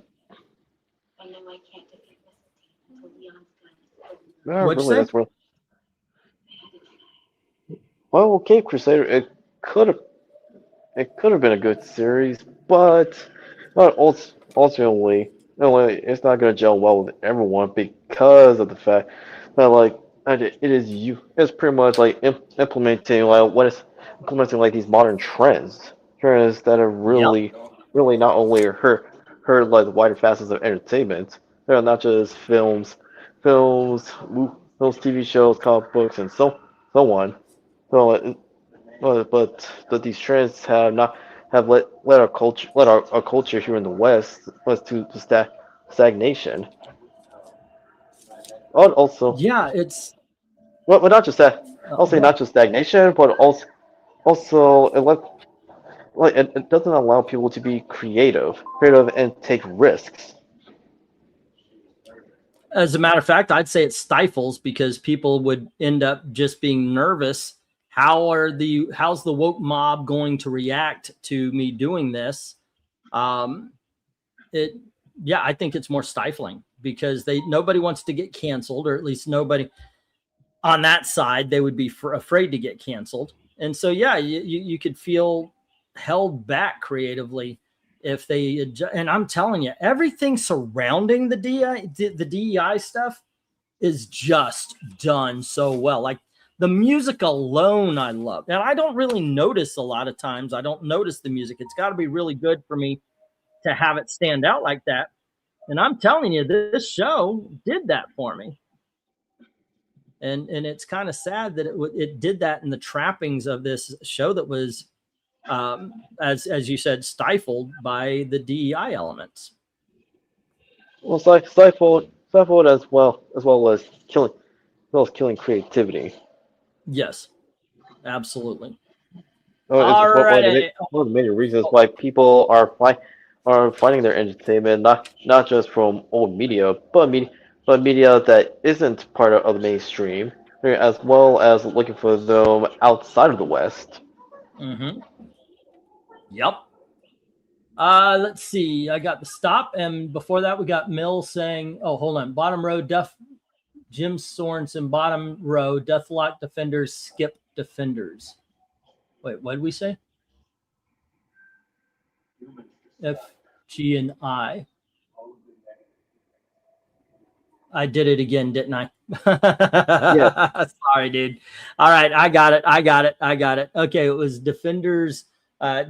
What'd you say? That's well, okay, Crusader. It could have been a good series, but ultimately, it's not going to gel well with everyone because of the fact that it's pretty much like implementing like these modern trends that are really not only hurt like the wider facets of entertainment. They're not just films, TV shows, comic books, and so on. So, but these trends have let our culture here in the West was to stagnation. Also, Yeah, it's well, not just that. I'll say not just stagnation, but also it doesn't allow people to be creative and take risks. as a matter of fact, I'd say it stifles because people would end up just being nervous. How's the woke mob going to react to me doing this? I think it's more stifling because nobody wants to get canceled, or at least nobody on that side. They would be afraid to get canceled. And so, yeah, you could feel held back creatively if they, and I'm telling you, everything surrounding the DEI stuff is just done so well. Like the music alone, I love. And I don't really notice a lot of times. I don't notice the music. It's got to be really good for me to have it stand out like that. And I'm telling you, this show did that for me. And it's kind of sad that it did that in the trappings of this show that was, as you said, stifled by the DEI elements. Well, stifled as well as killing creativity. Yes, absolutely. It's one of the major reasons why people are finding their entertainment not just from old media, but media that isn't part of the mainstream, as well as looking for them outside of the West. Mm-hmm. Yep. Let's see. I got the stop, and before that, we got Mill saying, "Oh, hold on. Bottom row, Jim Sorensen. Bottom row, Deathlock defenders, skip defenders." Wait, what did we say? If G and I. I did it again, didn't I? Yeah. Sorry, dude. All right, I got it. Okay, it was Defenders.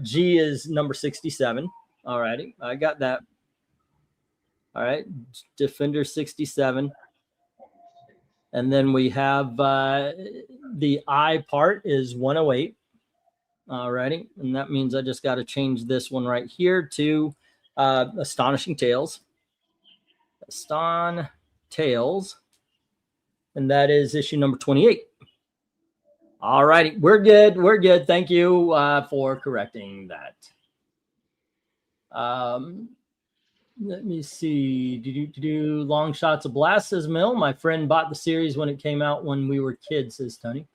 G is number 67. All righty, I got that. All right, Defender 67. And then we have the I part is 108. All righty, and that means I just got to change this one right here to Astonishing Tales. Tales. And that is issue number 28. All righty, we're good. Thank you for correcting that. Let me see. Long Shots of Blast, says Mill. My friend bought the series when it came out when we were kids, says Tony.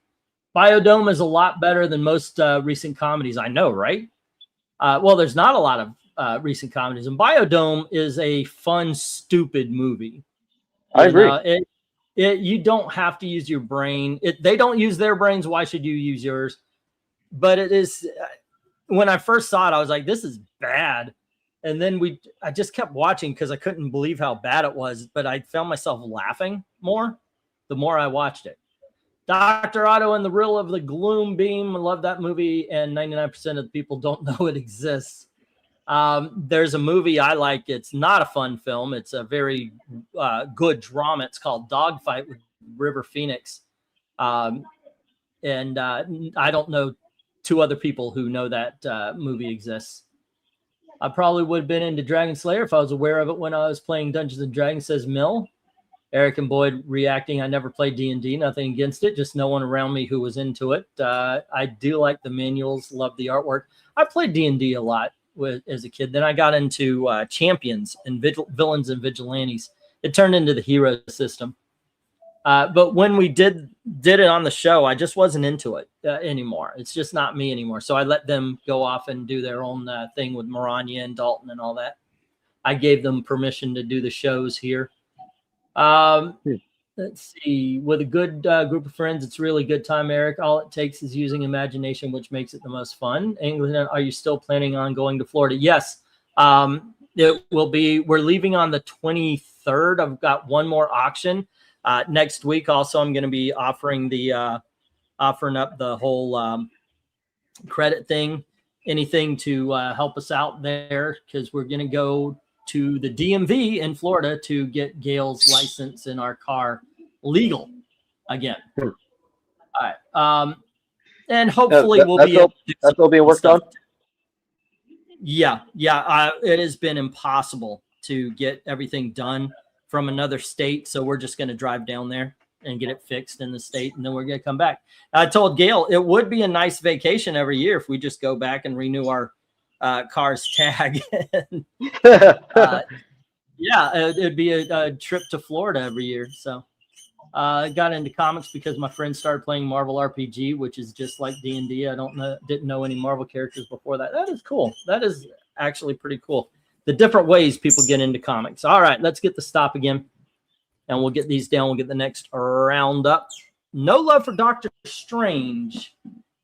Biodome is a lot better than most recent comedies. I know, right? Well, there's not a lot of recent comedies, and Biodome is a fun, stupid movie. I agree. You don't have to use your brain. They don't use their brains. Why should you use yours? But it is. When I first saw it, I was like, "This is bad," and then I just kept watching because I couldn't believe how bad it was. But I found myself laughing more the more I watched it. Dr. Otto and the Riddle of the Gloom Beam. I love that movie, and 99% of the people don't know it exists. There's a movie I like. It's not a fun film. It's a very good drama. It's called Dogfight with River Phoenix. And I don't know two other people who know that movie exists. I probably would have been into Dragon Slayer if I was aware of it when I was playing Dungeons and Dragons, says Mill. Eric and Boyd reacting. I never played D&D. Nothing against it. Just no one around me who was into it. I do like the manuals. Love the artwork. I played D&D a lot as a kid. Then I got into champions and villains and vigilantes. It turned into the hero system. But when we did it on the show, I just wasn't into it anymore. It's just not me anymore. So I let them go off and do their own thing with Maranya and Dalton and all that. I gave them permission to do the shows here. Let's see. With a good group of friends, it's really good time, Eric. All it takes is using imagination, which makes it the most fun. England, are you still planning on going to Florida? Yes. It will be. We're leaving on the 23rd. I've got one more auction next week. Also, I'm going to be offering up the whole credit thing, anything to help us out there, because we're going to go to the DMV in Florida to get Gail's license in our car legal again. All right. And hopefully we'll be able to do that's all being worked on. Yeah. It has been impossible to get everything done from another state. So we're just going to drive down there and get it fixed in the state. And then we're going to come back. I told Gail it would be a nice vacation every year if we just go back and renew our car's tag. It'd be a trip to Florida every year. So I got into comics because my friends started playing Marvel RPG, which is just like D&D. Didn't know any Marvel characters before that. That is cool. That is actually pretty cool. The different ways people get into comics. All right, let's get the stop again, and we'll get these down. We'll get the next round up. No love for Doctor Strange,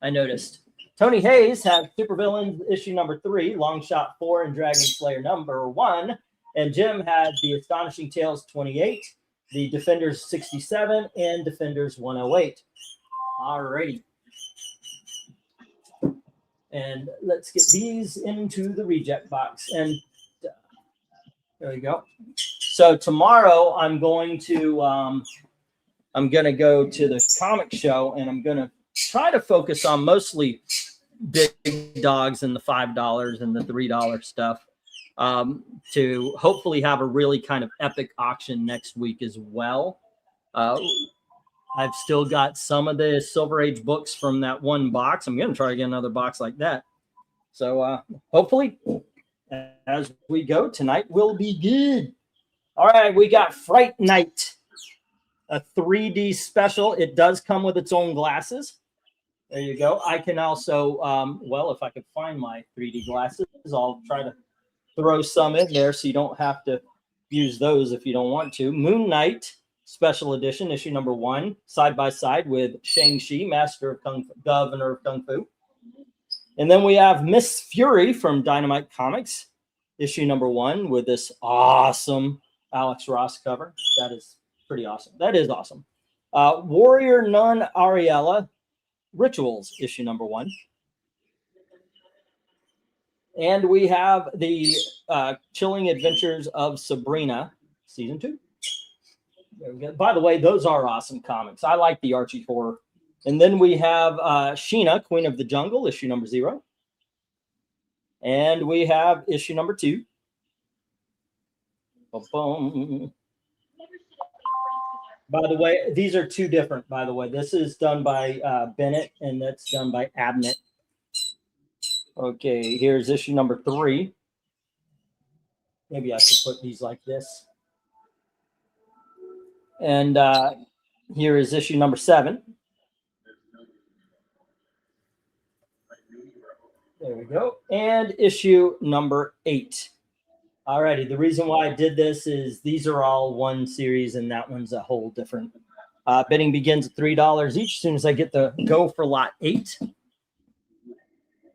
I noticed. Tony Hayes had Supervillains issue number 3, Long Shot 4, and Dragon Slayer number 1. And Jim had the Astonishing Tales 28, the Defenders 67, and Defenders 108. All righty. And let's get these into the reject box. And there we go. So tomorrow I'm going to go to the comic show, and I'm going to try to focus on mostly big dogs and the $5 and the $3 stuff, to hopefully have a really kind of epic auction next week as well. I've still got some of the Silver Age books from that one box. I'm going to try to get another box like that. So hopefully as we go tonight will be good. All right, we got Fright Night, a 3D special. It does come with its own glasses. There you go. I can also, if I could find my 3D glasses, I'll try to throw some in there so you don't have to use those if you don't want to. Moon Knight Special Edition, issue number 1, side by side with Shang-Chi, Governor of Kung Fu. And then we have Miss Fury from Dynamite Comics. issue number 1 with this awesome Alex Ross cover. That is pretty awesome. That is awesome. Warrior Nun Ariella, Rituals, issue number 1. And we have the Chilling Adventures of Sabrina, season 2. There we go. By the way, those are awesome comics. I like the Archie horror. And then we have Sheena, Queen of the Jungle, issue number 0. And we have issue number 2. Ba-boom. By the way, these are 2 different, by the way. This is done by Bennett, and that's done by Abnett. Okay, here's issue number 3. Maybe I should put these like this. And here is issue number 7. There we go. And issue number 8. Alrighty, the reason why I did this is these are all one series and that one's a whole different. Bidding begins at $3 each as soon as I get the go for lot 8.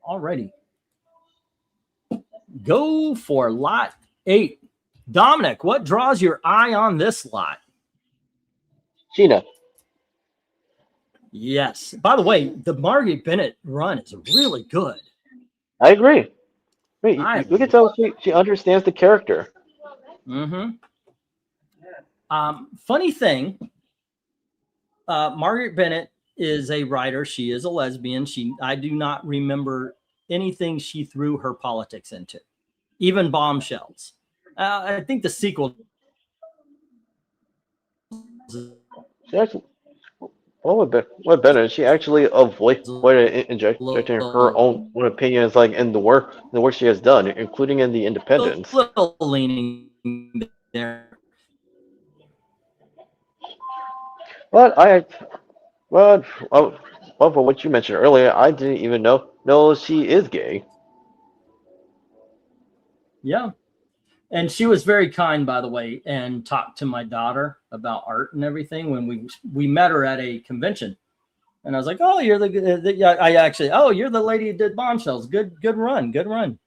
Alrighty. Go for lot 8. Dominic, what draws your eye on this lot? Sheena. Yes. By the way, the Margaret Bennett run is really good. I agree. Wait, we can tell she understands the character. Mm-hmm. Funny thing, Margaret Bennett is a writer. She is a lesbian. I do not remember anything she threw her politics into, even Bombshells. I think the sequel. She actually, what Bennett? She actually avoided injecting her own opinions, like in the work she has done, including in the Independence. A little leaning there. Well, for what you mentioned earlier, I didn't even know she is gay. Yeah. And she was very kind, by the way, and talked to my daughter about art and everything when we met her at a convention. And I was like, "Oh, you're you're the lady who did Bombshells. Good run."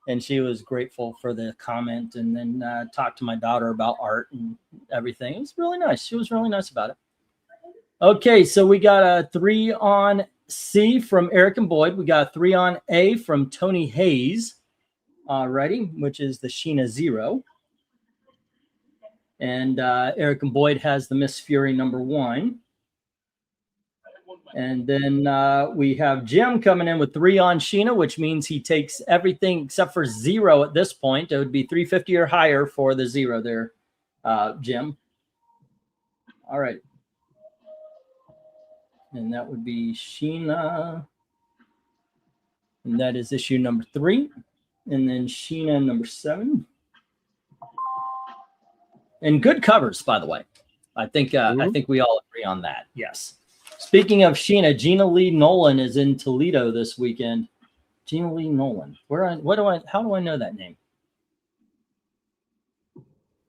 And she was grateful for the comment, and then talked to my daughter about art and everything. It was really nice. She was really nice about it. Okay, so we got a 3 on C from Eric and Boyd. We got a 3 on A from Tony Hayes. Alrighty, which is the Sheena 0. And Eric and Boyd has the Miss Fury number 1. And then we have Jim coming in with 3 on Sheena, which means he takes everything except for 0 at this point. It would be 350 or higher for the 0 there, Jim. All right. And that would be Sheena. And that is issue number 3. And then Sheena number 7. And good covers, by the way. I think we all agree on that. Yes. Speaking of Sheena, Gina Lee Nolan is in Toledo this weekend. Gina Lee Nolan. How do I know that name?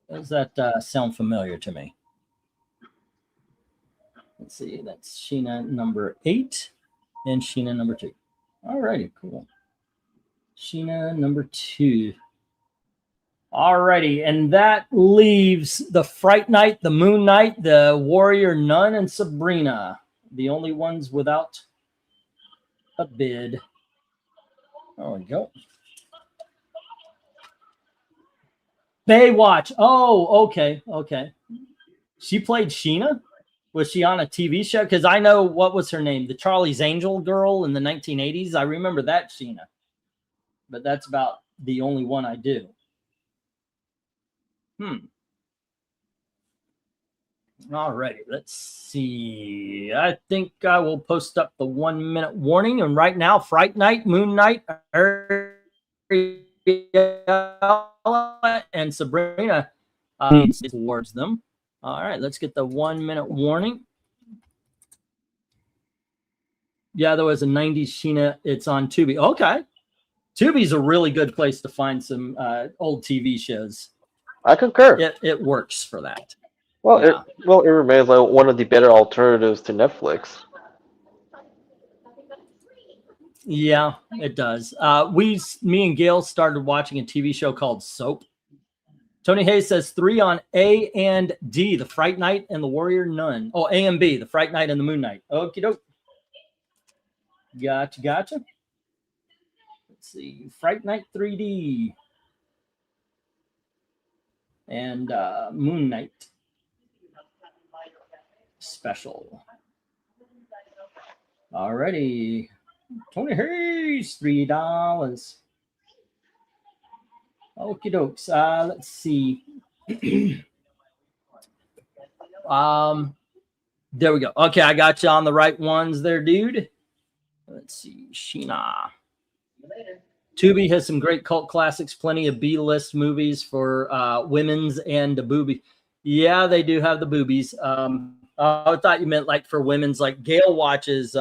Does that sound familiar to me? Let's see. That's Sheena number 8 and Sheena number 2. All righty, cool. Sheena number 2. All righty, and that leaves the Fright Night, the Moon Knight, the Warrior Nun, and Sabrina, the only ones without a bid. There we go. Baywatch. Oh, okay. She played Sheena? Was she on a TV show? Because I know, what was her name? The Charlie's Angel girl in the 1980s. I remember that Sheena. But that's about the only one I do. All righty, let's see. I think I will post up the 1-minute warning. And right now, Fright Night, Moon Knight, and Sabrina needs towards them. All right, let's get the 1-minute warning. Yeah, there was a 90s Sheena. It's on Tubi. Okay. Tubi's a really good place to find some old TV shows. I concur. It works for that. Well, yeah. It remains like one of the better alternatives to Netflix. Yeah, it does. Me and Gail started watching a TV show called Soap. Tony Hayes says 3 on A and D, the Fright Night and the Warrior Nun. Oh, A and B, the Fright Night and the Moon Knight. Okie doke. Gotcha. Let's see. Fright Night 3D. And Moon Knight special. Alrighty. Tony Hayes, $3. Okie dokes. Let's see. There we go. Okay, I got you on the right ones there, dude. Let's see. Sheena. Tubi has some great cult classics, plenty of B-list movies for women's and the booby. Yeah, they do have the boobies. I thought you meant like for women's, like Gail watches,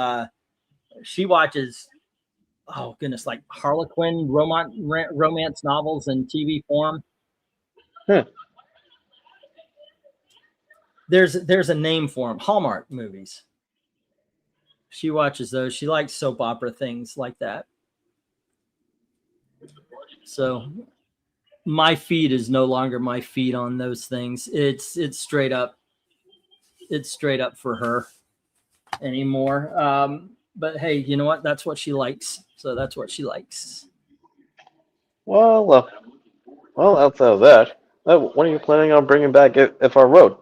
she watches, oh goodness, like Harlequin romance novels in TV form. There's a name for them, Hallmark movies. She watches those. She likes soap opera things like that. So my feed is no longer my feed on those things. It's straight up for her anymore. But hey, you know what? That's what she likes. So that's what she likes. Well, outside of that, when are you planning on bringing back FR Road?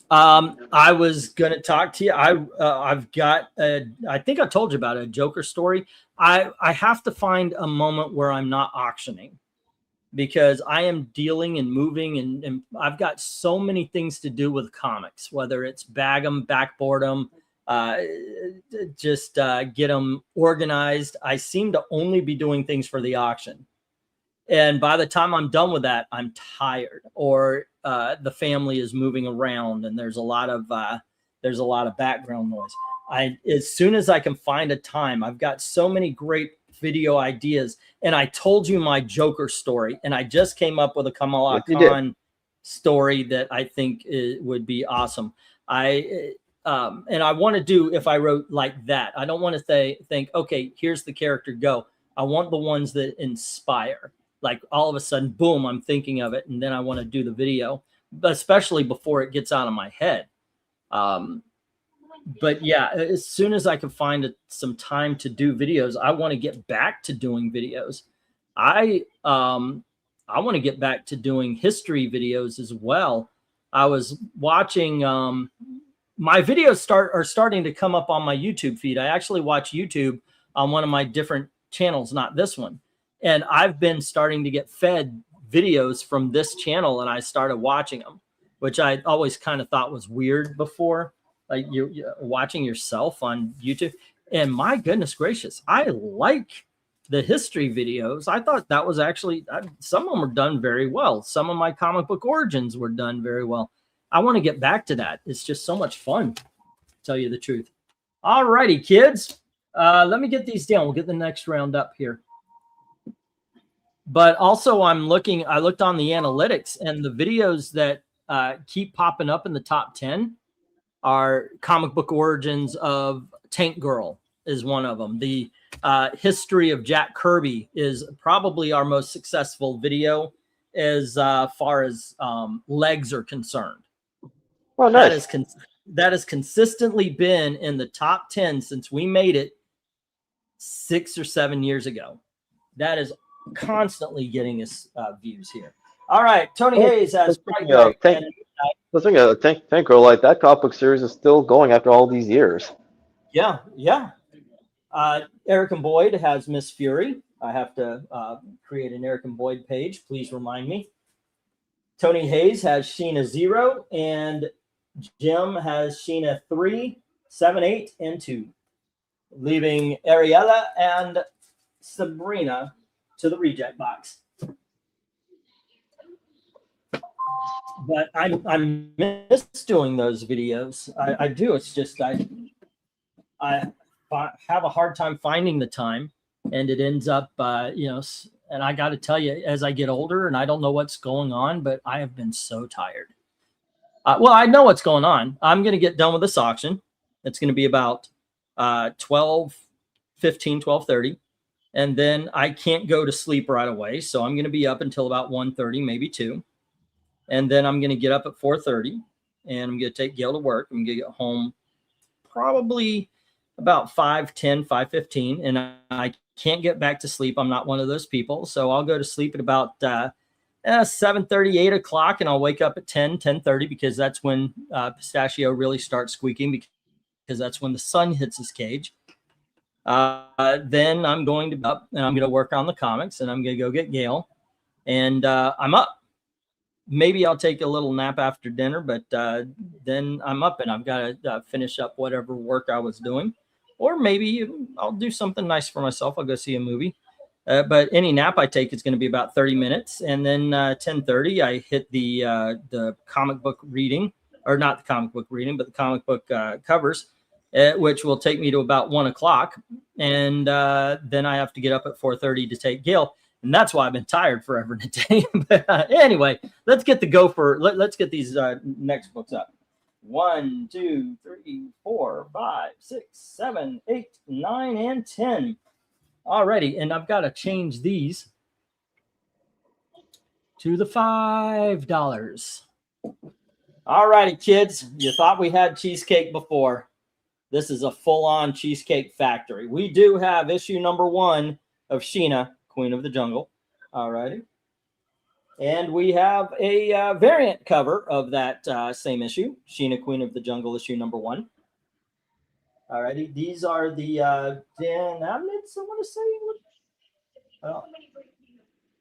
I was gonna talk to you. I've got I think I told you about a Joker story. I have to find a moment where I'm not auctioning, because I am dealing and moving and I've got so many things to do with comics, whether it's bag them, backboard them, just get them organized. I seem to only be doing things for the auction. And by the time I'm done with that, I'm tired, or the family is moving around and there's a lot of background noise. As soon as I can find a time, I've got so many great video ideas. And I told you my Joker story, and I just came up with a Kamala Khan story that I think would be awesome. And I want to do, if I wrote like that, I don't want to think, okay, here's the character, go. I want the ones that inspire. Like all of a sudden, boom, I'm thinking of it, and then I want to do the video, but especially before it gets out of my head. But yeah, as soon as I can find some time to do videos, I want to get back to doing videos. I want to get back to doing history videos as well. I was watching my videos are starting to come up on my YouTube feed. I actually watch YouTube on one of my different channels, not this one. And I've been starting to get fed videos from this channel, and I started watching them, which I always kind of thought was weird before, like you're watching yourself on YouTube. And my goodness gracious, I like the history videos. I thought that was actually, some of them were done very well. Some of my comic book origins were done very well. I want to get back to that. It's just so much fun, to tell you the truth. All righty, kids. Let me get these down. We'll get the next round up here. But also I looked on the analytics, and the videos that keep popping up in the top 10 are comic book origins of Tank Girl is one of them. The history of Jack Kirby is probably our most successful video as far as legs are concerned. Oh, nice. That has consistently been in the top 10 since we made it 6 or 7 years ago. That is constantly getting us views here. All right, Tony Hayes has Tank Girl, like that comic book series is still going after all these years. Yeah. Eric and Boyd has Miss Fury. I have to create an Eric and Boyd page. Please remind me. Tony Hayes has Sheena 0, and Jim has Sheena 3, 7, 8, and 2, leaving Ariella and Sabrina to the reject box. But I miss doing those videos. I do. It's just I have a hard time finding the time, and it ends up and I got to tell you, as I get older and I don't know what's going on, but I have been so tired. Well, I know what's going on. I'm going to get done with this auction. It's going to be about 12 12:15, 12:30. And then I can't go to sleep right away. So I'm going to be up until about 1:30, maybe 2. And then I'm going to get up at 4:30 and I'm going to take Gail to work. I'm going to get home probably about 5:10, 5:15. And I can't get back to sleep. I'm not one of those people. So I'll go to sleep at about 7:30, 8 o'clock, and I'll wake up at 10, 10:30 because that's when Pistachio really starts squeaking because that's when the sun hits his cage. Then I'm going to be up and I'm going to work on the comics and I'm going to go get Gail. And I'm up. Maybe I'll take a little nap after dinner, but then I'm up and I've got to finish up whatever work I was doing. Or maybe I'll do something nice for myself. I'll go see a movie. But any nap I take is going to be about 30 minutes. And then 10:30, I hit the comic book reading, or not the comic book reading, but the comic book covers, which will take me to about 1 o'clock. And then I have to get up at 4:30 to take Gail. And that's why I've been tired forever and a day. But anyway, let's get let's get these next books up. 1, 2, 3, 4, 5, 6, 7, 8, 9, and 10. Alrighty, and I've got to change these to the $5. Alrighty, kids. You thought we had cheesecake before. This is a full-on cheesecake factory. We do have issue number 1 of Sheena, Queen of the Jungle. Alrighty. And we have a variant cover of that same issue, Sheena, Queen of the Jungle, issue number 1. Alrighty. These are the Dan Abnett's, I want to say.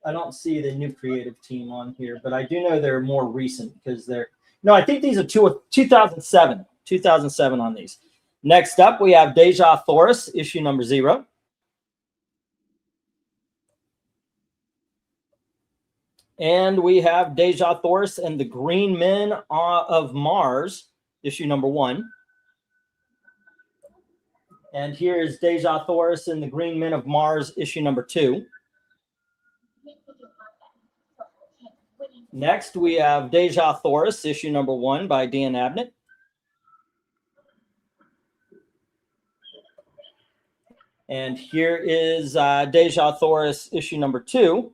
I don't see the new creative team on here, but I do know they're more recent because they're... No, I think these are 2007. 2007 on these. Next up, we have Deja Thoris, issue number 0. And we have Deja Thoris and the Green Men of Mars, issue number 1. And here is Deja Thoris and the Green Men of Mars, issue number 2. Next, we have Deja Thoris, issue number 1 by Dan Abnett. And here is Deja Thoris, issue number 2.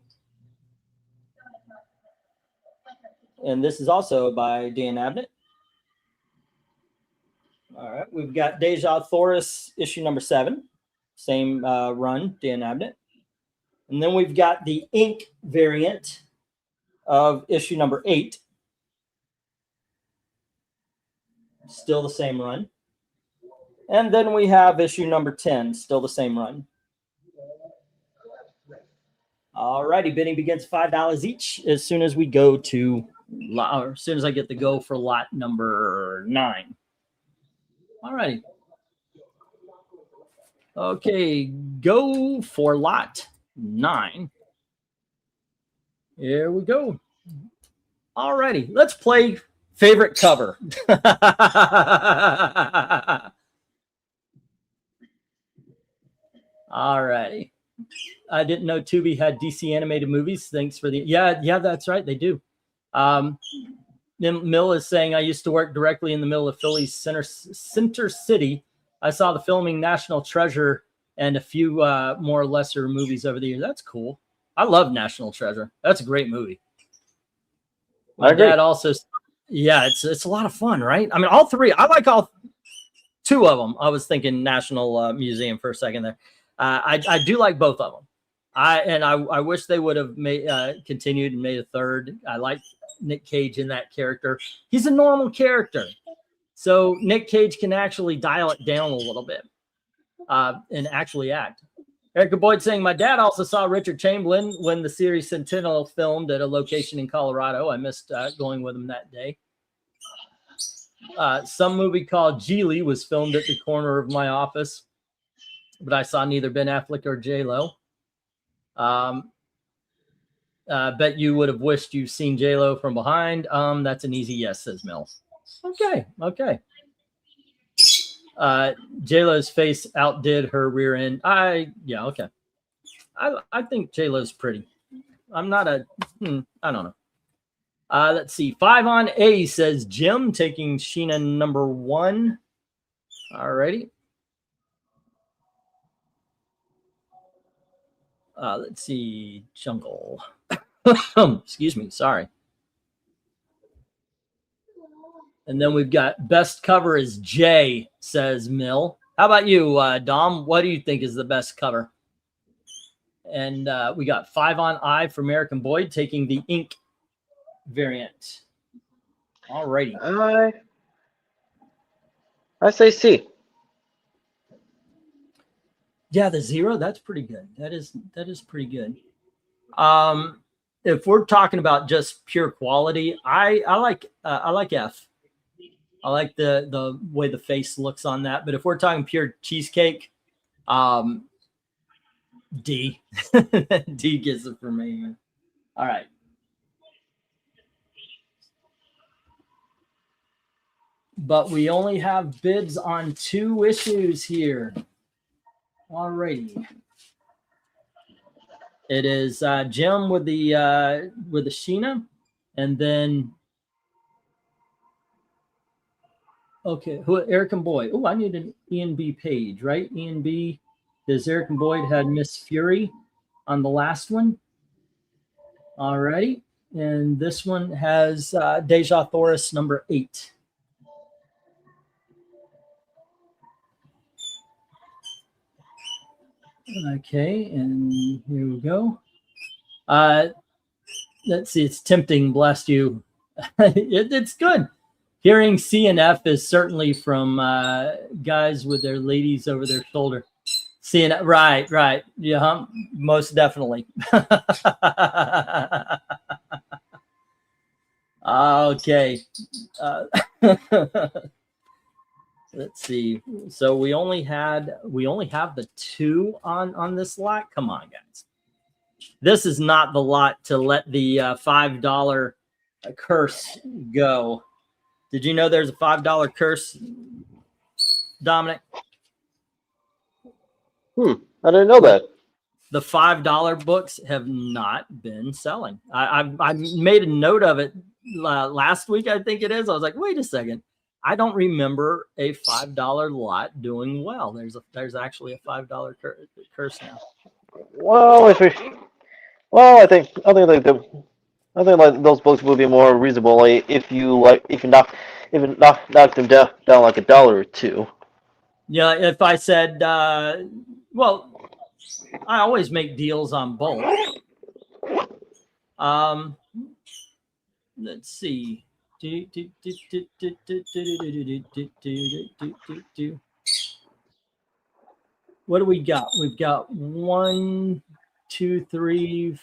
And this is also by Dan Abnett. All right, we've got Deja Thoris, issue number 7. Same run, Dan Abnett. And then we've got the ink variant of issue number 8. Still the same run. And then we have issue number 10, still the same run. All righty, bidding begins $5 each as soon as we go to, or as soon as I get the go for lot number 9. All righty. Okay, go for lot 9. Here we go. All righty, let's play favorite cover. All righty. I didn't know Tubi had DC animated movies. Thanks for the... Yeah, that's right. They do. Mill is saying, I used to work directly in the middle of Philly's center city. I saw the filming National Treasure and a few more lesser movies over the years. That's cool. I love National Treasure. That's a great movie. My dad also... Yeah, it's a lot of fun, right? I mean, all three. I like all 2 of them. I was thinking National Museum for a second there. I do like both of them. I wish they would have made continued and made a third. I like Nick Cage in that character. He's a normal character, so Nick Cage can actually dial it down a little bit and actually act. Erica Boyd saying, my dad also saw Richard Chamberlain when the series Sentinel filmed at a location in Colorado. I missed going with him that day. Some movie called Geely was filmed at the corner of my office, but I saw neither Ben Affleck or J-Lo. Bet you would have wished you've seen J-Lo from behind. That's an easy yes, says Mel. Okay. J-Lo's face outdid her rear end. Okay. I think J-Lo's pretty. I'm not I don't know. Let's see. 5 on A, says Jim, taking Sheena number 1. All righty. Let's see, Jungle. Excuse me, sorry. And then we've got best cover is J, says Mill. How about you, Dom? What do you think is the best cover? And we got 5 on I for American Boyd taking the ink variant. All righty. I say C. Yeah, the 0, that's pretty good. That is pretty good. If we're talking about just pure quality, I like F. I like the way the face looks on that. But if we're talking pure cheesecake, D. D gets it for me. All right. But we only have bids on 2 issues here. All righty. It is Jim with the Sheena, and then okay, Eric and Boyd. Oh, I need an Ian B page, right? Ian B. Does Eric and Boyd had Miss Fury on the last one? All righty, and this one has Deja Thoris number 8. Okay, and here we go. Let's see, it's tempting, bless you. It's good. Hearing C and F is certainly from guys with their ladies over their shoulder. C and F, right. Yeah, most definitely. Okay. Let's see. So we only have the 2 on this lot. Come on, guys. This is not the lot to let the $5 curse go. Did you know there's a $5 curse, Dominic? I didn't know that. The $5 books have not been selling. I made a note of it last week, I think it is. I was like, wait a second. I don't remember a $5 lot doing well. There's actually a $5 curse now. Well, I think like those books will be more reasonable. Like if you knock them down like $1 or $2. Yeah, if I said, well, I always make deals on both. Let's see. What do we got? We've got 1, 2, 3,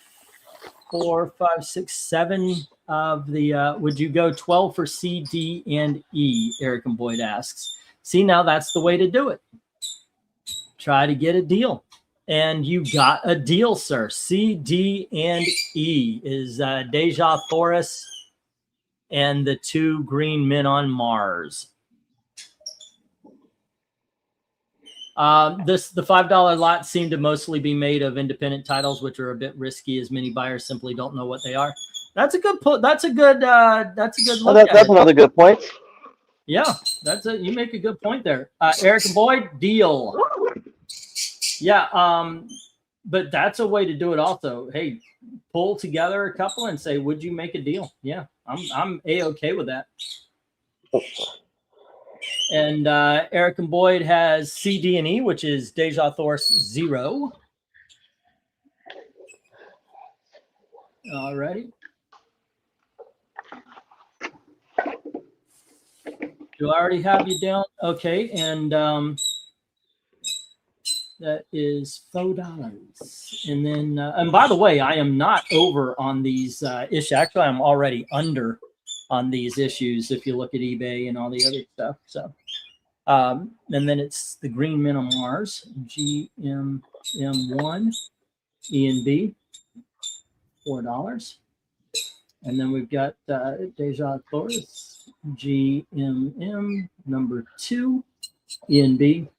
4, 5, 6, 7 of the. Would you go 12 for C, D, and E? Eric and Boyd asks. See, now that's the way to do it. Try to get a deal. And you got a deal, sir. C, D, and E is Deja Thoris and the 2 green men on Mars. The $5 lot seemed to mostly be made of independent titles, which are a bit risky, as many buyers simply don't know what they are. That's a good look. That's another good point. Yeah, you make a good point there. Eric and Boyd, deal. Yeah, but that's a way to do it also. Hey, pull together a couple and say, would you make a deal? Yeah, I'm A-okay with that. And Eric and Boyd has C, D, and E, which is Deja Thoris 0. All righty. Do I already have you down? Okay, and that is $4. And then, and by the way, I am not over on these issues. Actually, I'm already under on these issues if you look at eBay and all the other stuff. So, and then it's the Green Men on Mars, GMM1, E and B, $4. And then we've got Deja Thoris, GMM number 2, E and B,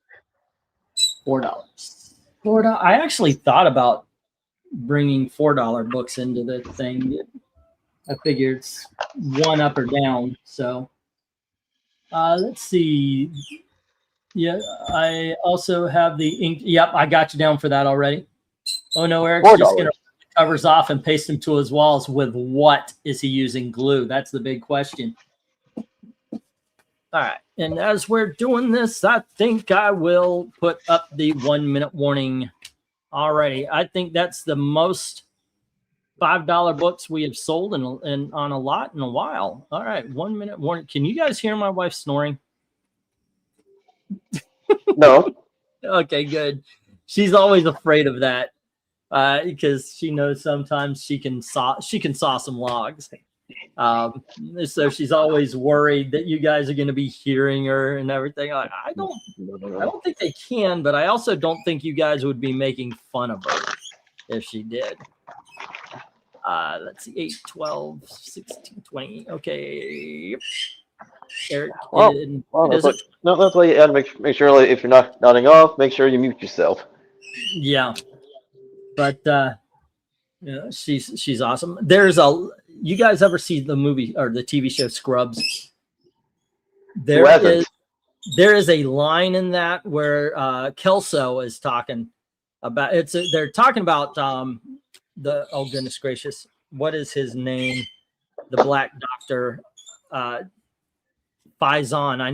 $4. I actually thought about bringing $4 books into the thing. I figure it's one up or down. So let's see. Yeah, I also have the ink. Yep, I got you down for that already. Oh no, Eric's $4. just going to covers off and paste them to his walls. With what is he using glue? That's the big question. All right. And as we're doing this, I think I will put up the 1 minute warning. Alrighty. I think that's the most $5 books we have sold in on a lot in a while. All right. 1 minute warning. Can you guys hear my wife snoring? No. Okay, good. She's always afraid of that because she knows sometimes she can saw some logs. So she's always worried that you guys are going to be hearing her and everything. I don't think they can, but I also don't think you guys would be making fun of her if she did. Let's see, 8, 12, 16, 20. Okay. Eric, that's why you have to make sure, like, if you're not nodding off, make sure you mute yourself. Yeah. But yeah, she's awesome. You guys ever see the movie or the TV show Scrubs? There is a line in that where Kelso is talking about they're talking about the, oh goodness gracious, what is his name? The black doctor, Faison. I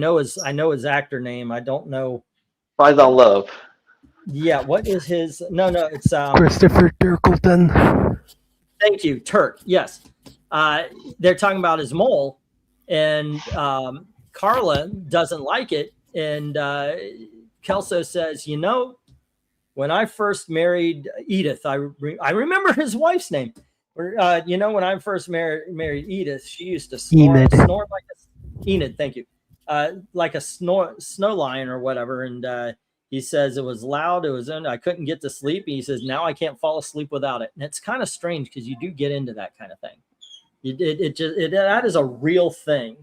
know his actor name. I don't know. Faison Love. Yeah, what is his? No, it's Christopher Turkleton. Thank you, Turk. Yes, they're talking about his mole, and Carla doesn't like it, and Kelso says, when I first married Edith, I remember his wife's name. When I first married Edith, she used to snore like Enid. Thank you, like a snow lion or whatever. And he says it was loud. I couldn't get to sleep. And he says now I can't fall asleep without it. And it's kind of strange because you do get into that kind of thing. That is a real thing.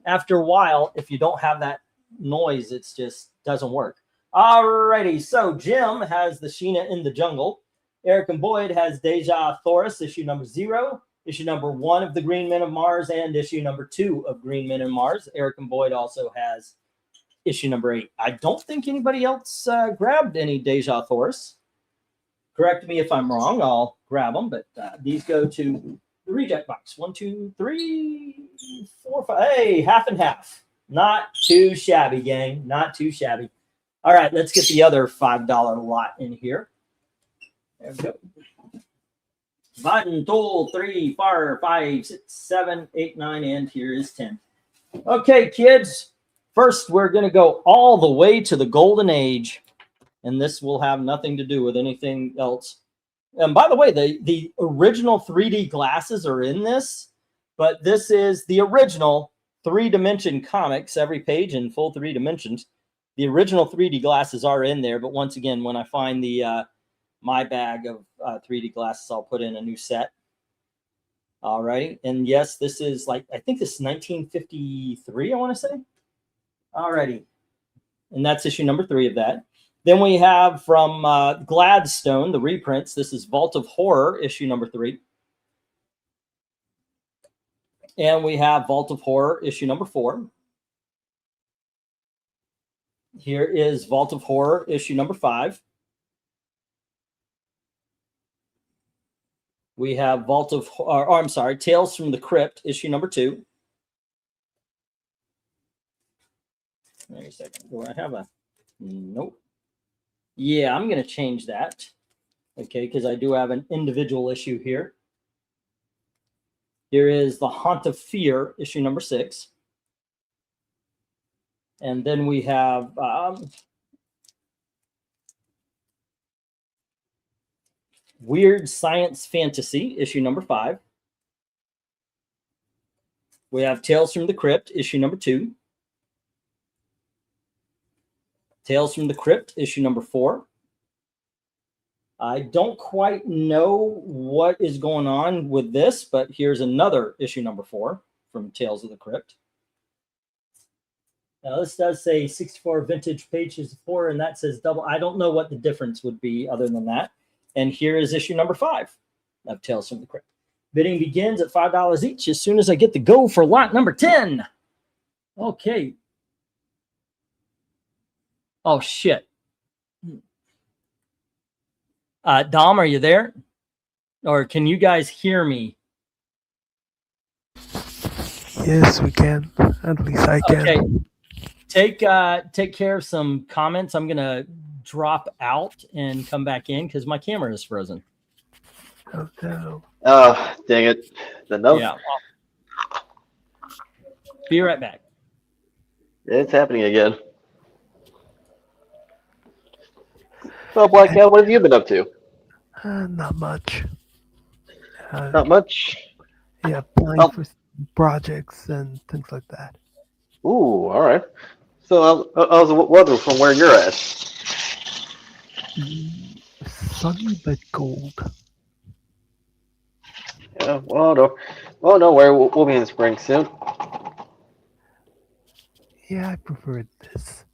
After a while, if you don't have that noise, it just doesn't work. Alrighty, so Jim has the Sheena in the Jungle. Eric and Boyd has Deja Thoris, issue number 0, issue number 1 of the Green Men of Mars, and issue number 2 of Green Men of Mars. Eric and Boyd also has issue number 8. I don't think anybody else grabbed any Deja Thoris. Correct me if I'm wrong. I'll grab them, but these go to the reject box. 1, 2, 3, 4, 5. Hey, half and half. Not too shabby, gang. Not too shabby. All right, let's get the other $5 lot in here. There we go. 1, 2, 3, 4, 5, 6, 7, 8, 9, and here is 10. Okay, kids. First, we're going to go all the way to the Golden Age, and this will have nothing to do with anything else. And by the way, the original 3D glasses are in this, but this is the original 3-dimension comics, every page in full 3 dimensions. The original 3D glasses are in there, but once again, when I find the my bag of 3D glasses, I'll put in a new set. All righty, and yes, this is I think this is 1953, I want to say. All righty, and that's issue number 3 of that. Then we have from Gladstone, the reprints. This is Vault of Horror, issue number 3. And we have Vault of Horror, issue number 4. Here is Vault of Horror, issue number 5. We have Tales from the Crypt, issue number 2. Wait a second. Do I have a... Nope. Yeah, I'm going to change that. Okay, because I do have an individual issue here. Here is The Haunt of Fear, issue number 6. And then we have Weird Science Fantasy, issue number 5. We have Tales from the Crypt, issue number 2. Tales from the Crypt, issue number 4. I don't quite know what is going on with this, but here's another issue number 4 from Tales of the Crypt. Now, this does say 64 vintage pages 4, and that says double. I don't know what the difference would be other than that. And here is issue number 5 of Tales from the Crypt. Bidding begins at $5 each as soon as I get the go for lot number 10. Okay. Oh, shit. Dom, are you there? Or can you guys hear me? Yes, we can. At least I can. Okay. Take care of some comments. I'm gonna drop out and come back in because my camera is frozen. Oh no. Oh, dang it. Enough? Yeah. Be right back. It's happening again. Well, Black Cat, what have you been up to? Not much. Not much. Yeah, applying for projects and things like that. Ooh, all right. So, how's the weather from where you're at? Sunny but cold. Yeah, well, no worry. We'll be in spring soon. Yeah, I prefer this.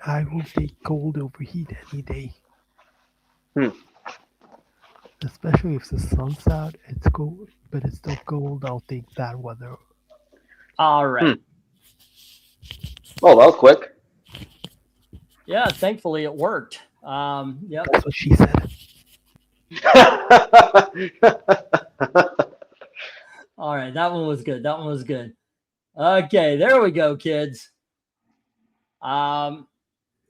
I will take cold over heat any day. Especially if the sun's out, it's cold, but it's still cold. I'll take that weather. All right. Oh, that was quick. Yeah, thankfully it worked. Yeah. That's what she said. All right, that one was good. That one was good. Okay, there we go, kids.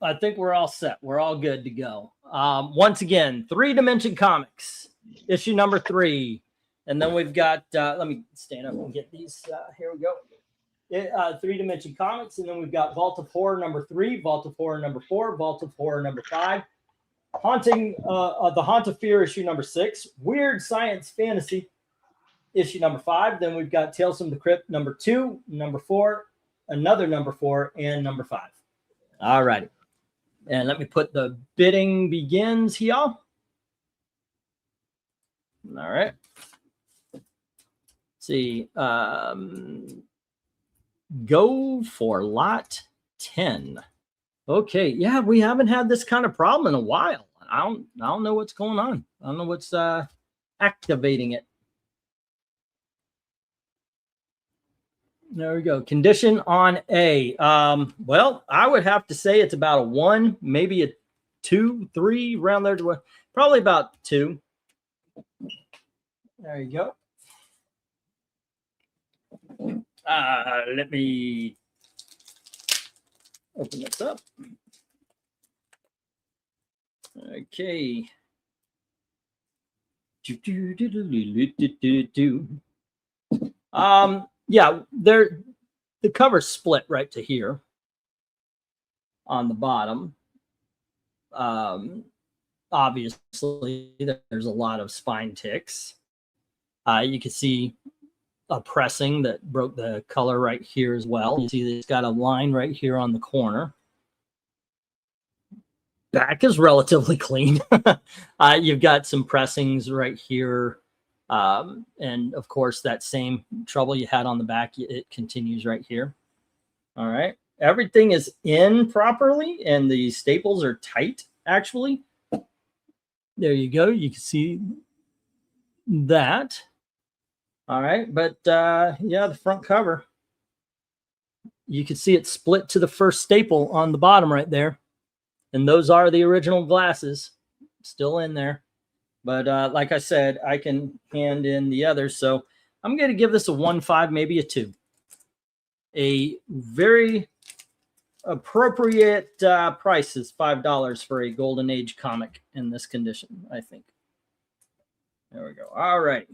I think we're all set. We're all good to go. Once again, 3-Dimension Comics, issue number 3. And then we've got, let me stand up and get these. Here we go. 3-Dimension Comics. And then we've got Vault of Horror number 3, Vault of Horror number 4, Vault of Horror number 5, The Haunt of Fear issue number 6, Weird Science Fantasy issue number 5. Then we've got Tales from the Crypt number 2, number 4, another number 4, and number 5. All righty. And let me put the bidding begins here. All right. Let's see. Go for lot 10. Okay. Yeah, we haven't had this kind of problem in a while. I don't know what's going on. I don't know what's activating it. There we go. Condition on A. Well, I would have to say it's about a 1, maybe a 2, 3, around there. Probably about 2. There you go. Let me open this up. Okay. Yeah, the cover's split right to here on the bottom. Obviously, there's a lot of spine ticks. You can see a pressing that broke the color right here as well. You see it's got a line right here on the corner. Back is relatively clean. You've got some pressings right here. And of course, that same trouble you had on the back, it continues right here. All right. Everything is in properly and the staples are tight, actually. There you go. You can see that. All right. But yeah, the front cover, you can see it split to the first staple on the bottom right there. And those are the original glasses still in there. But like I said, I can hand in the others. So I'm going to give this a 1.5, maybe a 2. A very appropriate price is $5 for a Golden Age comic in this condition, I think. There we go. All right.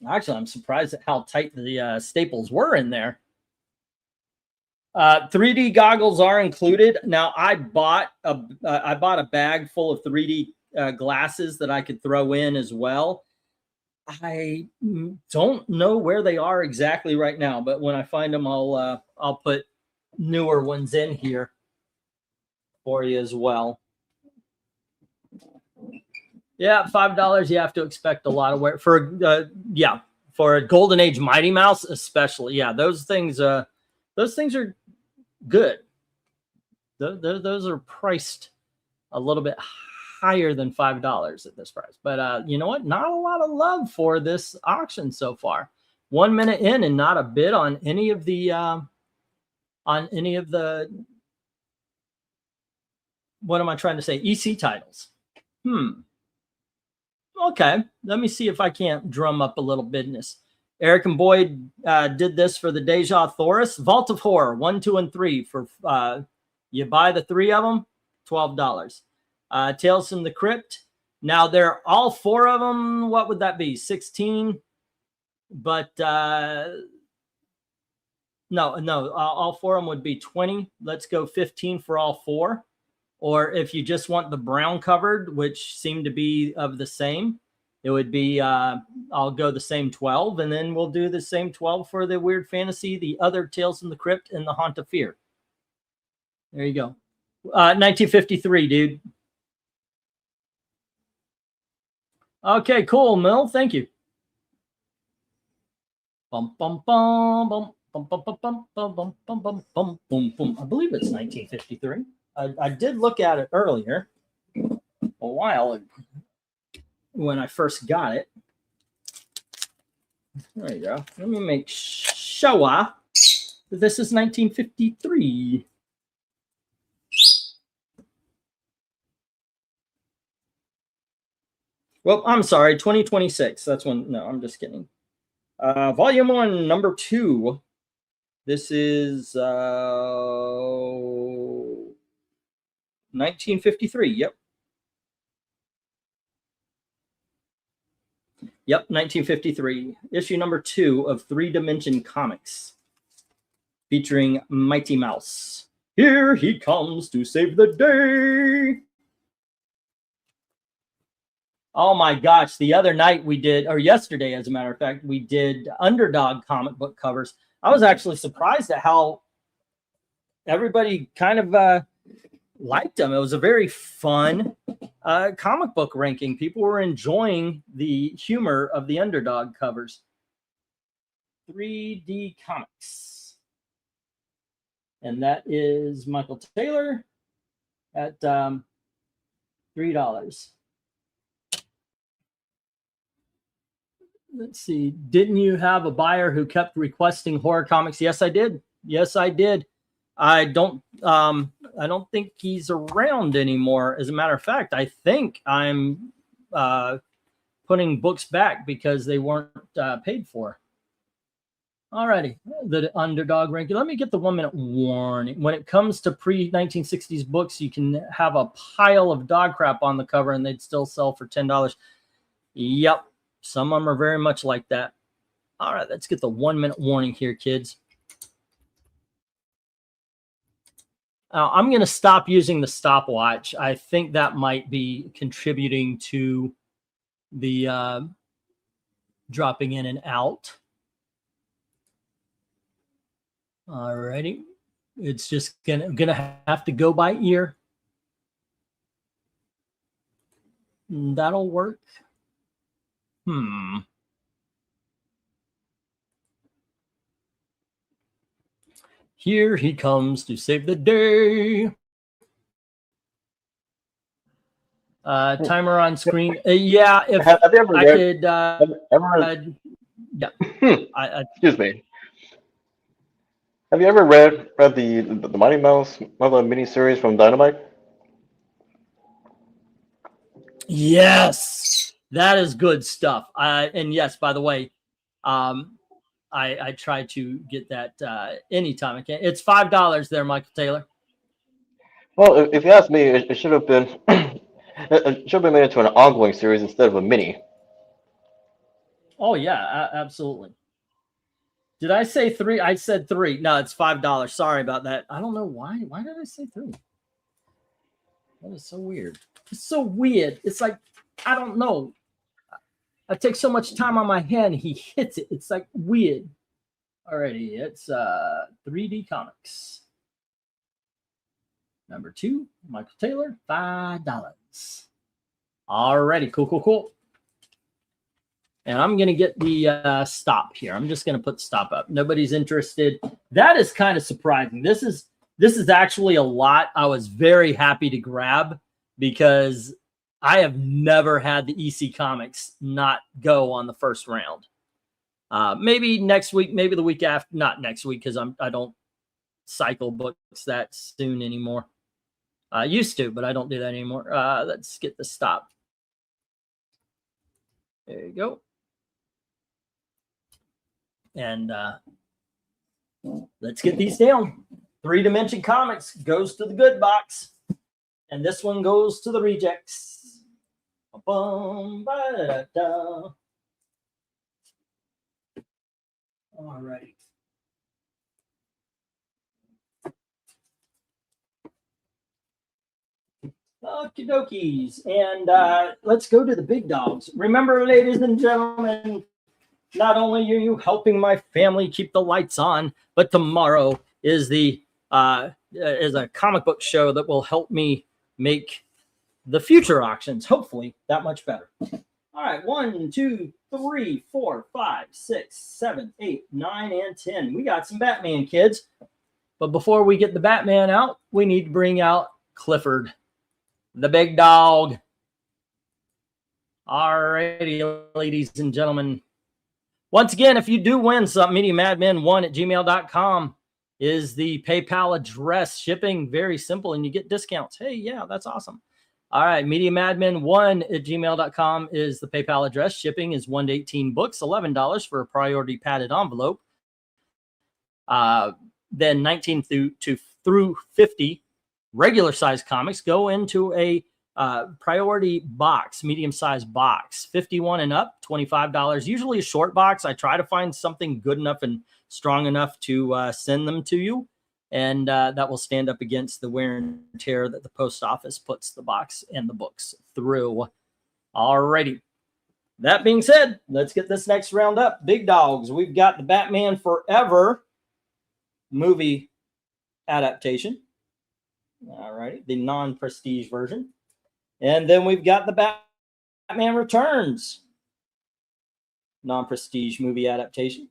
Actually, I'm surprised at how tight the staples were in there. 3D goggles are included. Now, I bought a bag full of 3D glasses that I could throw in as well. I don't know where they are exactly right now, but when I find them, I'll put newer ones in here for you as well. Yeah, $5. You have to expect a lot of wear for for a Golden Age Mighty Mouse, especially. Yeah, those things are good. Those are priced a little bit higher than $5 at this price. But you know what? Not a lot of love for this auction so far. 1 minute in and not a bid on any of the on any of the, what am I trying to say? EC titles. Okay, let me see if I can't drum up a little business. Eric and Boyd did this for the Deja Thoris. Vault of Horror, 1, 2, and 3 for you buy the 3 of them, $12. Tales from the Crypt. Now they're all 4 of them. What would that be? 16. But no, all 4 of them would be 20. Let's go 15 for all 4. Or if you just want the brown covered, which seem to be of the same, it would be, I'll go the same 12, and then we'll do the same 12 for the Weird Fantasy, the other Tales from the Crypt, and the Haunt of Fear. There you go. 1953, dude. Okay, cool, Mill. Thank you. Bum, bum, bum, bum, bum, bum, bum, bum, bum, bum, bum, bum, bum, bum, bum. I believe it's 1953. I did look at it earlier, a while ago, when I first got it. There you go. Let me make sure that this is 1953. Well, I'm sorry, 2026. That's when, no, I'm just kidding. Volume 1, number 2. This is 1953. Yep. Yep, 1953. Issue number 2 of 3 Dimension Comics, featuring Mighty Mouse. Here he comes to save the day. Oh my gosh, the other night we did, or yesterday as a matter of fact, we did Underdog comic book covers. I was actually surprised at how everybody kind of liked them. It was a very fun comic book ranking. People were enjoying the humor of the Underdog covers. 3D Comics. And that is Michael Taylor at $3. Let's see. Didn't you have a buyer who kept requesting horror comics? Yes, I did. Yes, I did. I don't think he's around anymore. As a matter of fact, I think I'm putting books back because they weren't paid for. Alrighty, the Underdog ranking. Let me get the 1-minute warning. When it comes to pre-1960s books, you can have a pile of dog crap on the cover and they'd still sell for $10. Yep. Some of them are very much like that. All right, let's get the 1-minute warning here, kids. I'm going to stop using the stopwatch. I think that might be contributing to the dropping in and out. All righty. It's just gonna have to go by ear. That'll work. Here he comes to save the day. Timer on screen. Yeah, if have you ever I read, could. Yeah. Excuse me. Have you ever read the Mighty Mouse miniseries from Dynamite? Yes, that is good stuff. And yes, by the way, I try to get that anytime I can. It's $5 there, Michael Taylor. Well, if you ask me, it should have been it should have been made into an ongoing series instead of a mini. Oh yeah, absolutely. Did I say 3? I said 3. No, it's $5. Sorry about that. I don't know why. Why did I say 3? That is so weird. It's so weird. It's like, I don't know. I take so much time on my hand. He hits it. It's like weird. Alrighty, it's 3D Comics. Number 2, Michael Taylor, $5. Alrighty, cool. And I'm going to get the stop here. I'm just going to put the stop up. Nobody's interested. That is kind of surprising. This is actually a lot I was very happy to grab because I have never had the EC Comics not go on the first round. Maybe next week, maybe the week after. Not next week because I don't cycle books that soon anymore. I used to, but I don't do that anymore. Let's get the stop. There you go. And let's get these down. 3-Dimension Comics goes to the good box. And this one goes to the rejects. All right. Okie dokies. And let's go to the big dogs. Remember, ladies and gentlemen, not only are you helping my family keep the lights on, but tomorrow is a comic book show that will help me make the future auctions, hopefully, that much better. All right, 1, 2, 3, 4, 5, 6, 7, 8, 9, and 10. We got some Batman, kids. But before we get the Batman out, we need to bring out Clifford, the big dog. All righty, ladies and gentlemen. Once again, if you do win something, MediaMadmen1@gmail.com is the PayPal address. Shipping, very simple, and you get discounts. Hey, yeah, that's awesome. All right, MediaMadmen1@gmail.com is the PayPal address. Shipping is 1 to 18 books, $11 for a priority padded envelope. Then 19 through 50 regular size comics go into a priority box, medium-sized box. 51 and up, $25. Usually a short box. I try to find something good enough and strong enough to send them to you. And that will stand up against the wear and tear that the post office puts the box and the books through. Alrighty. That being said, let's get this next round up. Big dogs. We've got the Batman Forever movie adaptation. Alrighty. The non-prestige version. And then we've got the Batman Returns non-prestige movie adaptation.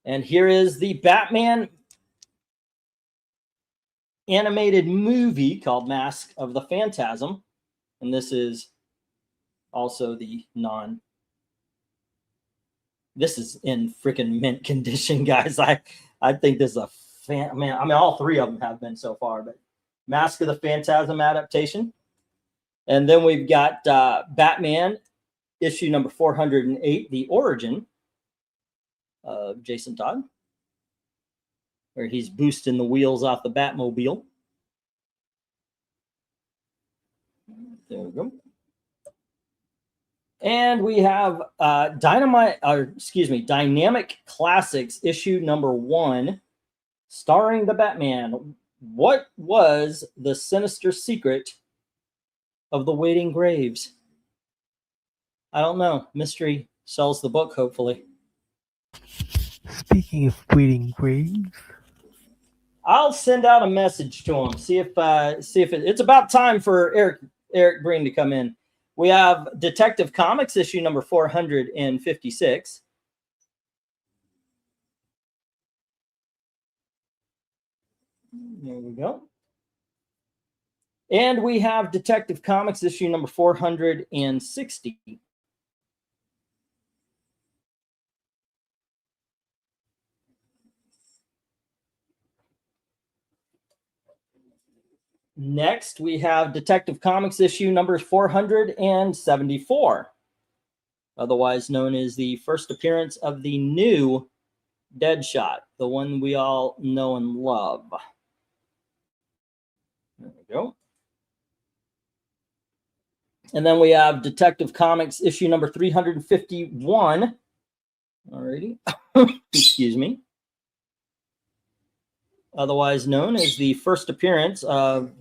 And here is the Batman animated movie called Mask of the Phantasm. And this is also the this is in freaking mint condition, guys. I think this is a man. I mean, all three of them have been so far, but Mask of the Phantasm adaptation. And then we've got Batman issue number 408, The Origin of Jason Todd, where he's boosting the wheels off the Batmobile. There we go. And we have Dynamic Classics issue number 1, starring the Batman. What was the sinister secret of the waiting graves? I don't know. Mystery sells the book, hopefully. Speaking of waiting graves, I'll send out a message to him. See if it's about time for Eric Breen to come in. We have Detective Comics issue number 456. There we go. And we have Detective Comics issue number 460. Next, we have Detective Comics issue number 474, otherwise known as the first appearance of the new Deadshot, the one we all know and love. There we go. And then we have Detective Comics issue number 351. Alrighty. Excuse me. Otherwise known as the first appearance of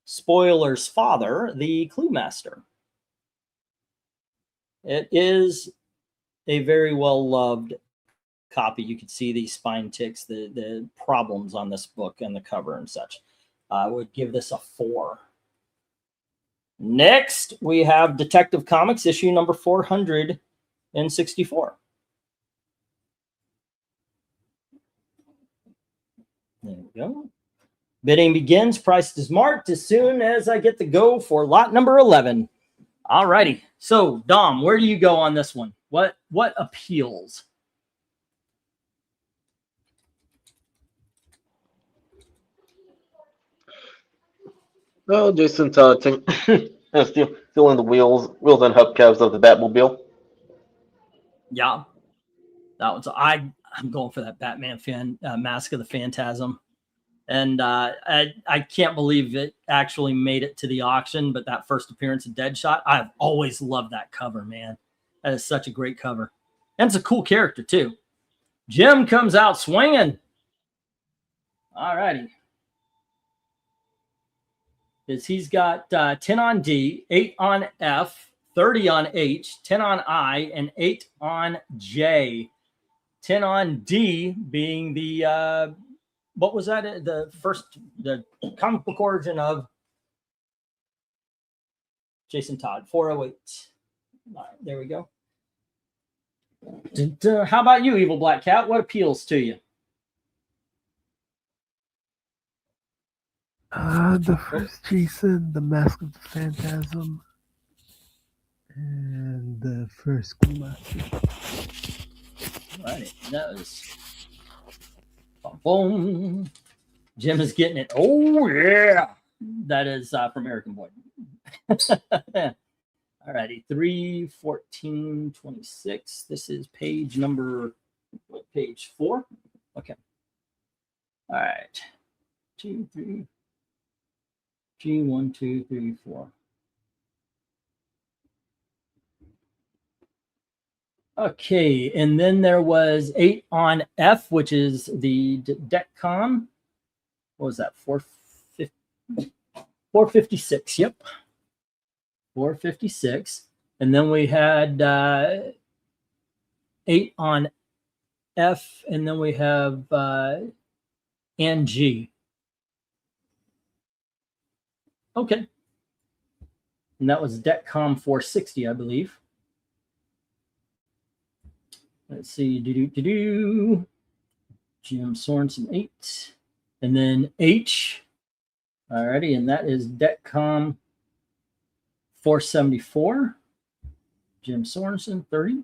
Spoiler's father, the Clue Master. It is a very well-loved copy. You can see the spine ticks, the problems on this book and the cover and such. I would give this a 4. Next, we have Detective Comics issue number 464. There we go. Bidding begins. Price is marked as soon as I get the go for lot number 11. All righty. So, Dom, where do you go on this one? What appeals? Oh, Jason Todd stealing the wheels and hubcaps of the Batmobile. Yeah, that was I'm going for that Batman Mask of the Phantasm. And I can't believe it actually made it to the auction, but that first appearance of Deadshot, I've always loved that cover, man. That is such a great cover. And it's a cool character, too. Jim comes out swinging. All righty. He's got 10 on D, 8 on F, 30 on H, 10 on I, and 8 on J. 10 on D being the... what was that? The comic book origin of Jason Todd, 408. All right, there we go. How about you, Evil Black Cat? What appeals to you? The first Jason, the Mask of the Phantasm, and the first Master. All right, that was... Boom. Jim is getting it. Oh, yeah. That is from American Boy. All righty. 3/14/26. This is page number, page 4? Okay. All right. 2, 3. G, 1, 2, 3, 4. Okay, and then there was 8 on F, which is the DECCOM. What was that? 456. Yep, 456. And then we had 8 on F, and then we have and G. Okay, and that was DECCOM 460, I believe. Let's see, Jim Sorensen 8, and then H. Alrighty, and that is DECCOM 474. Jim Sorensen 30,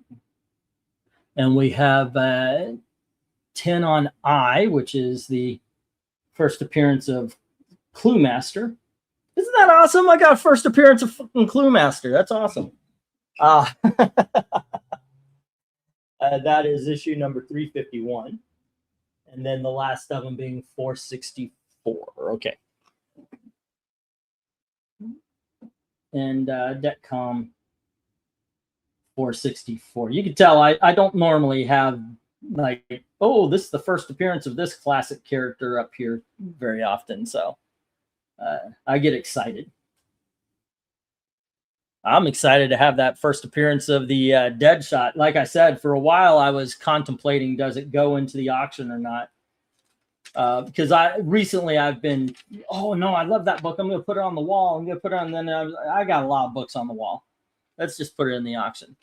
and we have 10 on I, which is the first appearance of Clue Master. Isn't that awesome? I got a first appearance of fucking Clue Master. That's awesome. That is issue number 351. And then the last of them being 464. Okay. And DECCOM 464. You can tell I don't normally have like, oh, this is the first appearance of this classic character up here very often. So I get excited. I'm excited to have that first appearance of the Deadshot. Like I said, for a while I was contemplating, does it go into the auction or not? Because I've been, oh no, I love that book. I'm going to put it on the wall. I'm going to put it on, then I got a lot of books on the wall. Let's just put it in the auction.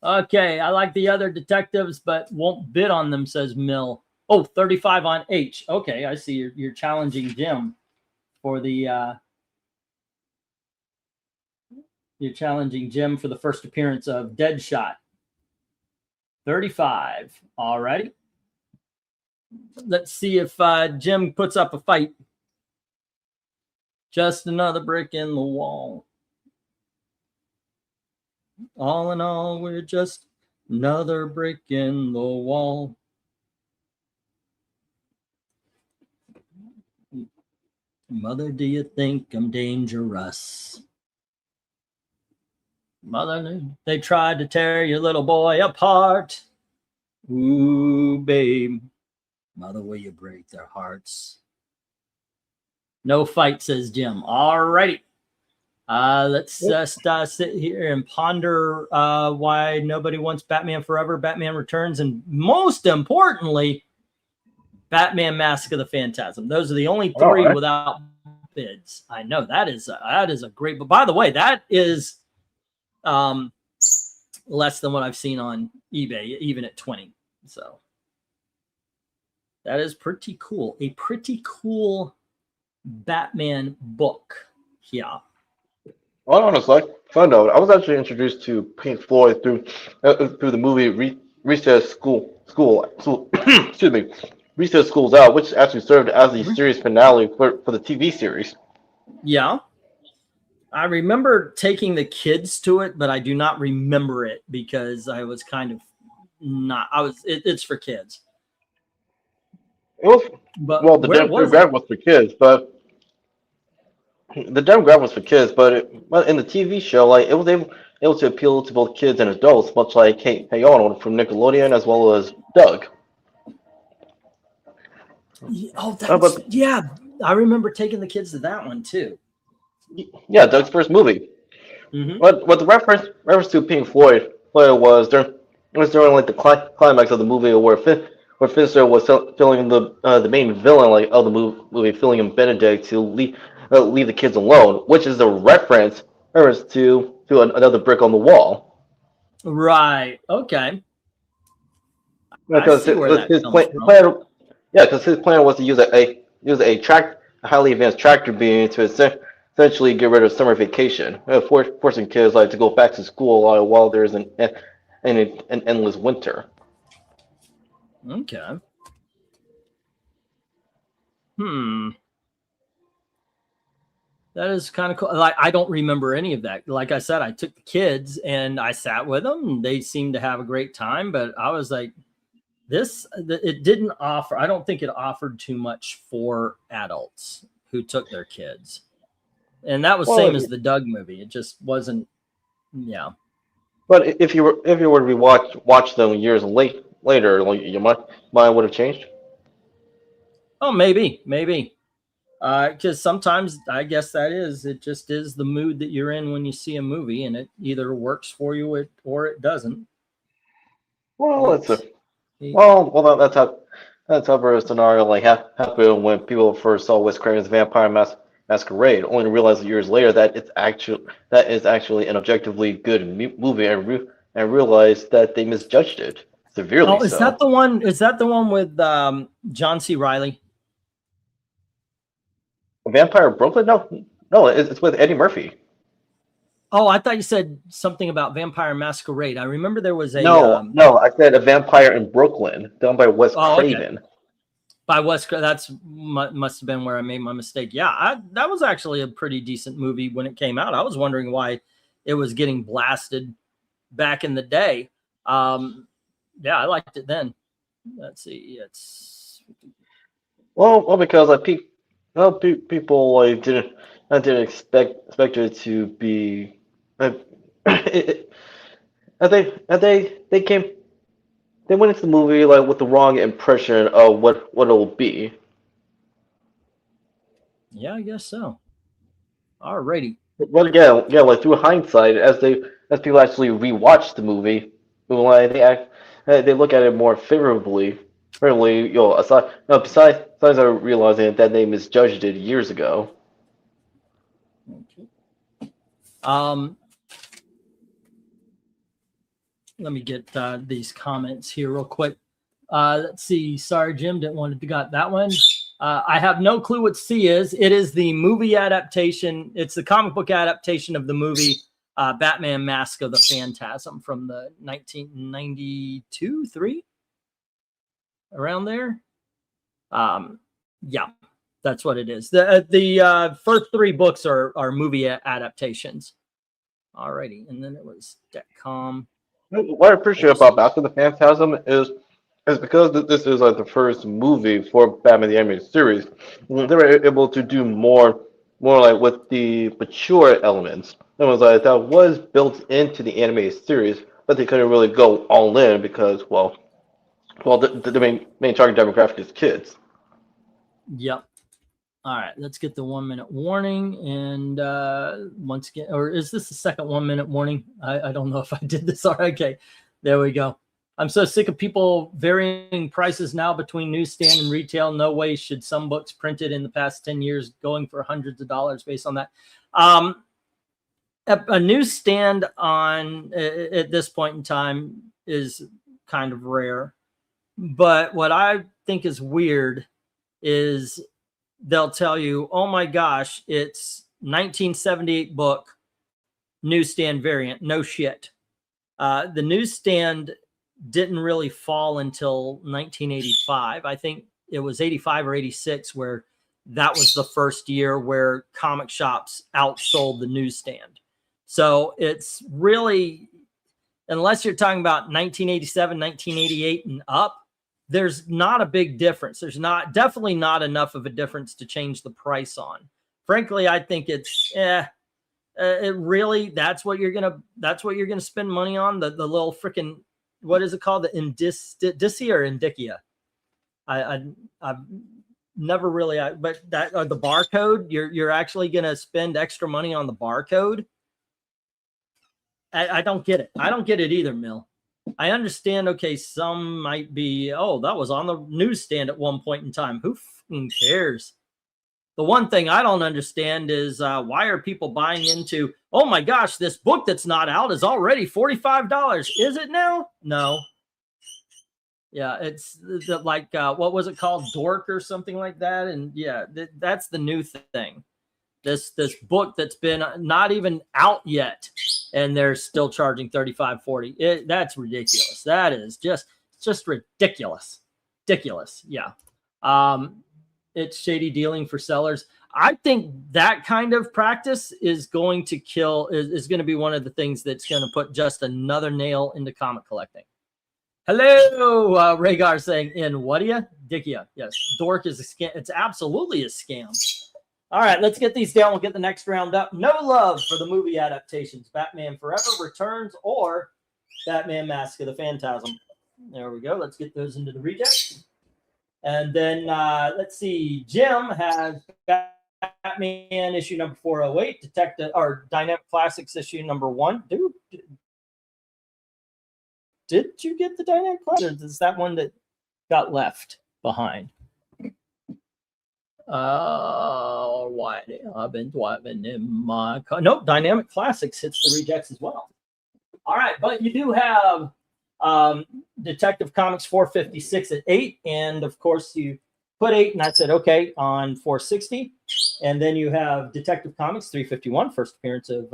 Okay, I like the other detectives, but won't bid on them, says Mill. Oh, 35 on H. Okay, I see you're challenging Jim for the... You're challenging Jim for the first appearance of Deadshot. 35. All righty. Let's see if Jim puts up a fight. Just another brick in the wall. All in all, we're just another brick in the wall. Mother, do you think I'm dangerous? Mother, they tried to tear your little boy apart. Ooh, babe. Mother, will you break their hearts? No fight, says Jim. All righty. Let's just sit here and ponder why nobody wants Batman Forever, Batman Returns, and most importantly, Batman Mask of the Phantasm. Those are the only three without bids. I know that is a great. But by the way, that is less than what I've seen on eBay, even at 20. So that is pretty cool. A pretty cool Batman book. Yeah. Well, honestly, fun note. I was actually introduced to Pink Floyd through the movie Recess School. Excuse me, Recess School's Out, which actually served as the series finale for the TV series. Yeah. I remember taking the kids to it, but I do not remember it because I was kind of not. It's for kids. It was But well, the where was it? demographic was for kids, but in the TV show, like able to appeal to both kids and adults, much like Hey Arnold from Nickelodeon as well as Doug. Oh, But yeah. I remember taking the kids to that one too. yeah, Doug's first movie. Hmm. What the reference to Pink Floyd was during like the climax of the movie where Finster was filling the main villain like of the movie, filling in Benedict to leave the kids alone, which is a reference to another brick on the wall. Right. Okay. I Because see where that his comes plan, from. yeah, because his plan was to use a highly advanced tractor beam to essentially get rid of summer vacation, forcing kids like to go back to school while there's an endless winter. Okay. Hmm. That is kind of cool. Like, I don't remember any of that. Like I said, I took the kids and I sat with them and they seemed to have a great time, but I was like, it didn't offer, I don't think it offered too much for adults who took their kids. And that was same Well, as the Doug movie. It just wasn't, yeah. but if you were to watch them years later, like, your mind would have changed. Oh, maybe. Because sometimes I guess it just is the mood that you're in when you see a movie and it either works for you or it doesn't. Well, it's a It's, it, that's how a scenario like happened when people first saw Wes Craven's Masquerade, only to realize years later that is actually an objectively good movie, and realize that they misjudged it severely. oh, is that So, the one? Is that the one with John C. Riley? Vampire Brooklyn? No, no, it's with Eddie Murphy. Oh, I thought you said something about Vampire Masquerade. I remember there was a No, no, I said A Vampire in Brooklyn, done by Wes oh, okay, Craven. by West. That's must have been where I made my mistake. Yeah, that was actually a pretty decent movie when it came out. I was wondering why it was getting blasted back in the day. Yeah, I liked it then. Let's see, it's Well, because like people like didn't expect it to be. Uh, it, they came they went into the movie like with the wrong impression of what it will be. yeah, I guess so. Alrighty. But again, yeah, like through hindsight, as people actually rewatch the movie, like they look at it more favorably. Favorably, aside no, besides realizing that they misjudged it years ago. Okay. Um, let me get these comments here real quick. Let's see. Sorry, Jim, didn't want to got that one. I have no clue what C is. It is the movie adaptation. It's the comic book adaptation of the movie Batman Mask of the Phantasm from the 1992, 3, around there. Yeah, that's what it is. The first 3 books are movie adaptations. Alrighty, and then it was Detcom. What I appreciate about Mask of the Phantasm is because this is like the first movie for Batman the Animated Series, they were able to do more like with the mature elements. It was like that was built into the animated series, but they couldn't really go all in because the main target demographic is kids. Yep. All right, let's get the 1 minute warning. And once again, or is this the second 1 minute warning? I don't know if I did this. All right, okay, there we go. I'm so sick of people varying prices now between newsstand and retail. No way should some books printed in the past 10 years going for hundreds of dollars based on that. A newsstand at this point in time is kind of rare. But what I think is weird is they'll tell you, oh my gosh, it's 1978 book, newsstand variant. No shit. The newsstand didn't really fall until 1985. I think it was 85 or 86 where that was the first year where comic shops outsold the newsstand. So it's really, unless you're talking about 1987, 1988 and up, there's not a big difference. There's definitely not enough of a difference to change the price on. Frankly, I think it's, it really, that's what you're gonna spend money on. The little freaking, what is it called? The indicia or indicia? I've never really, but that the barcode. You're actually gonna spend extra money on the barcode. I don't get it. I don't get it either, Mill. I understand. Okay, some might be, oh, that was on the newsstand at one point in time. Who fucking cares? The one thing I don't understand is why are people buying into, oh my gosh, this book that's not out is already $45. Is it now? No. Yeah, it's like, what was it called? Dork or something like that. And yeah, that's the new thing. This book that's been not even out yet, and they're still charging $35, $40. That's ridiculous. That is just ridiculous. Ridiculous. Yeah. It's shady dealing for sellers. I think that kind of practice is going to is going to be one of the things that's going to put just another nail into comic collecting. Hello, Rhaegar saying, in what you? Dickia. Yes. Dork is a scam. It's absolutely a scam. All right, let's get these down. We'll get the next round up. No love for the movie adaptations. Batman Forever Returns or Batman Mask of the Phantasm. There we go. Let's get those into the reject. And then let's see. Jim has Batman issue number 408, Detective or Dynamic Classics issue number 1. Dude, did you get the Dynamic Classics? Or is that one that got left behind? Why I've been driving in my car. Nope, Dynamic Classics hits the rejects as well. All right, but you do have Detective Comics 456 at 8, and of course you put 8, and I said okay on 460, and then you have Detective Comics 351, first appearance of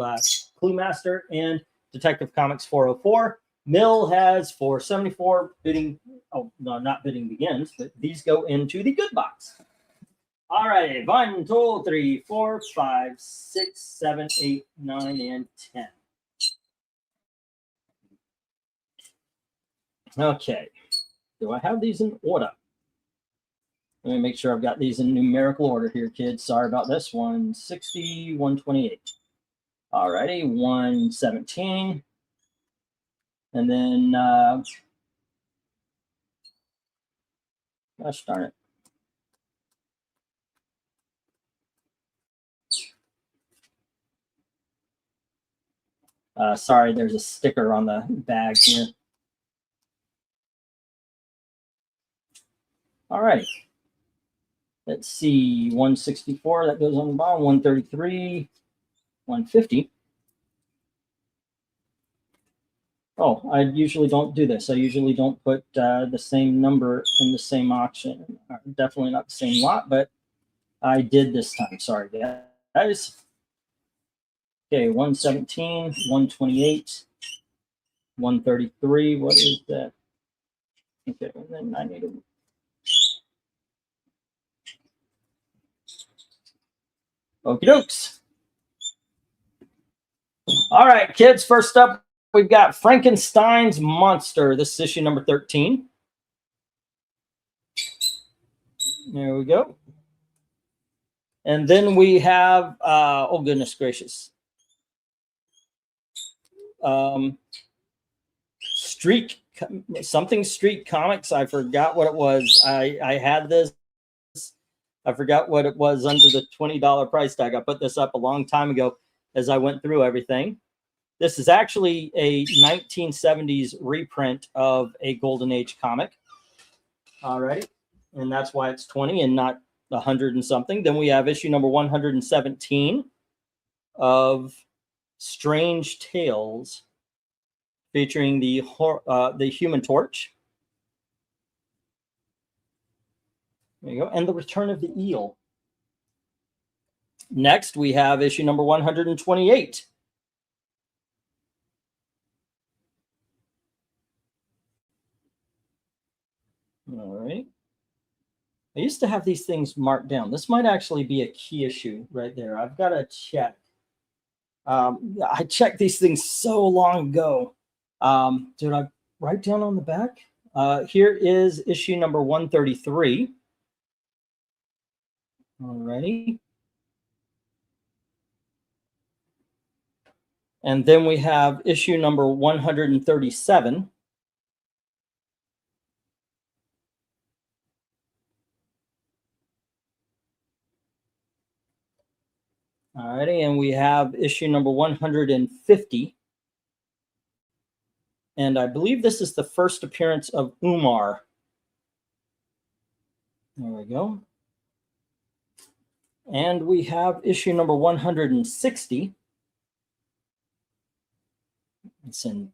Cluemaster, and Detective Comics 404. Mill has 474. Bidding, oh no, not bidding begins, but these go into the good box. All right, 1, 2, 3, 4, 5, 6, 7, 8, 9, and 10. Okay, do I have these in order? Let me make sure I've got these in numerical order here, kids. Sorry about this. 160, 128. All righty, 117. And then, gosh darn it. Sorry, there's a sticker on the bag here. All right. Let's see, 164, that goes on the bottom, 133, 150. Oh, I usually don't do this. I usually don't put the same number in the same auction. Definitely not the same lot, but I did this time. Sorry, guys. Okay, 117, 128, 133. What is that? Okay, and then I need to. Okie dokes. All right, kids. First up, we've got Frankenstein's Monster. This is issue number 13. There we go. And then we have, oh goodness gracious, Street Comics. I forgot what it was. I had this. I forgot what it was under the $20 price tag. I put this up a long time ago as I went through everything. This is actually a 1970s reprint of a Golden Age comic. All right. And that's why it's 20 and not 100 and something. Then we have issue number 117 of Strange Tales, featuring the Human Torch. There you go. And the Return of the Eel. Next, we have issue number 128. All right. I used to have these things marked down. This might actually be a key issue right there. I've got to check. I checked these things so long ago. Did I write down on the back? Here is issue number 133. Alrighty. And then we have issue number 137. Alrighty, and we have issue number 150. And I believe this is the first appearance of Umar. There we go. And we have issue number 160. It's in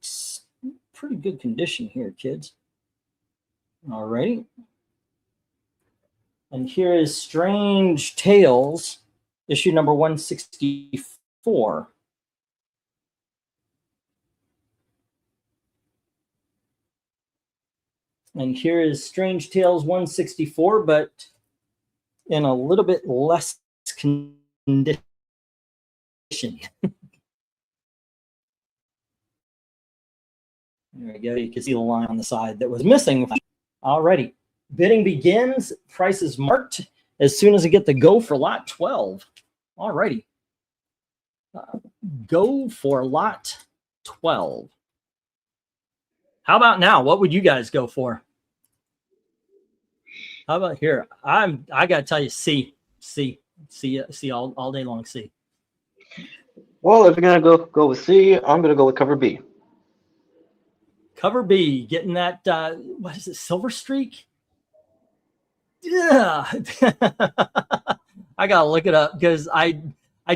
pretty good condition here, kids. Alrighty. And here is Strange Tales, issue number 164. And here is Strange Tales 164, but in a little bit less condition. There we go. You can see the line on the side that was missing. Alrighty. Bidding begins. Price is marked as soon as I get the go for lot 12. Alrighty. Go for lot 12. How about now? What would you guys go for? How about here? I gotta tell you, C all day long. C. Well, if you're gonna go with C, I'm gonna go with cover B. Cover B, getting that what is it, Silver Streak? Yeah. I gotta look it up because I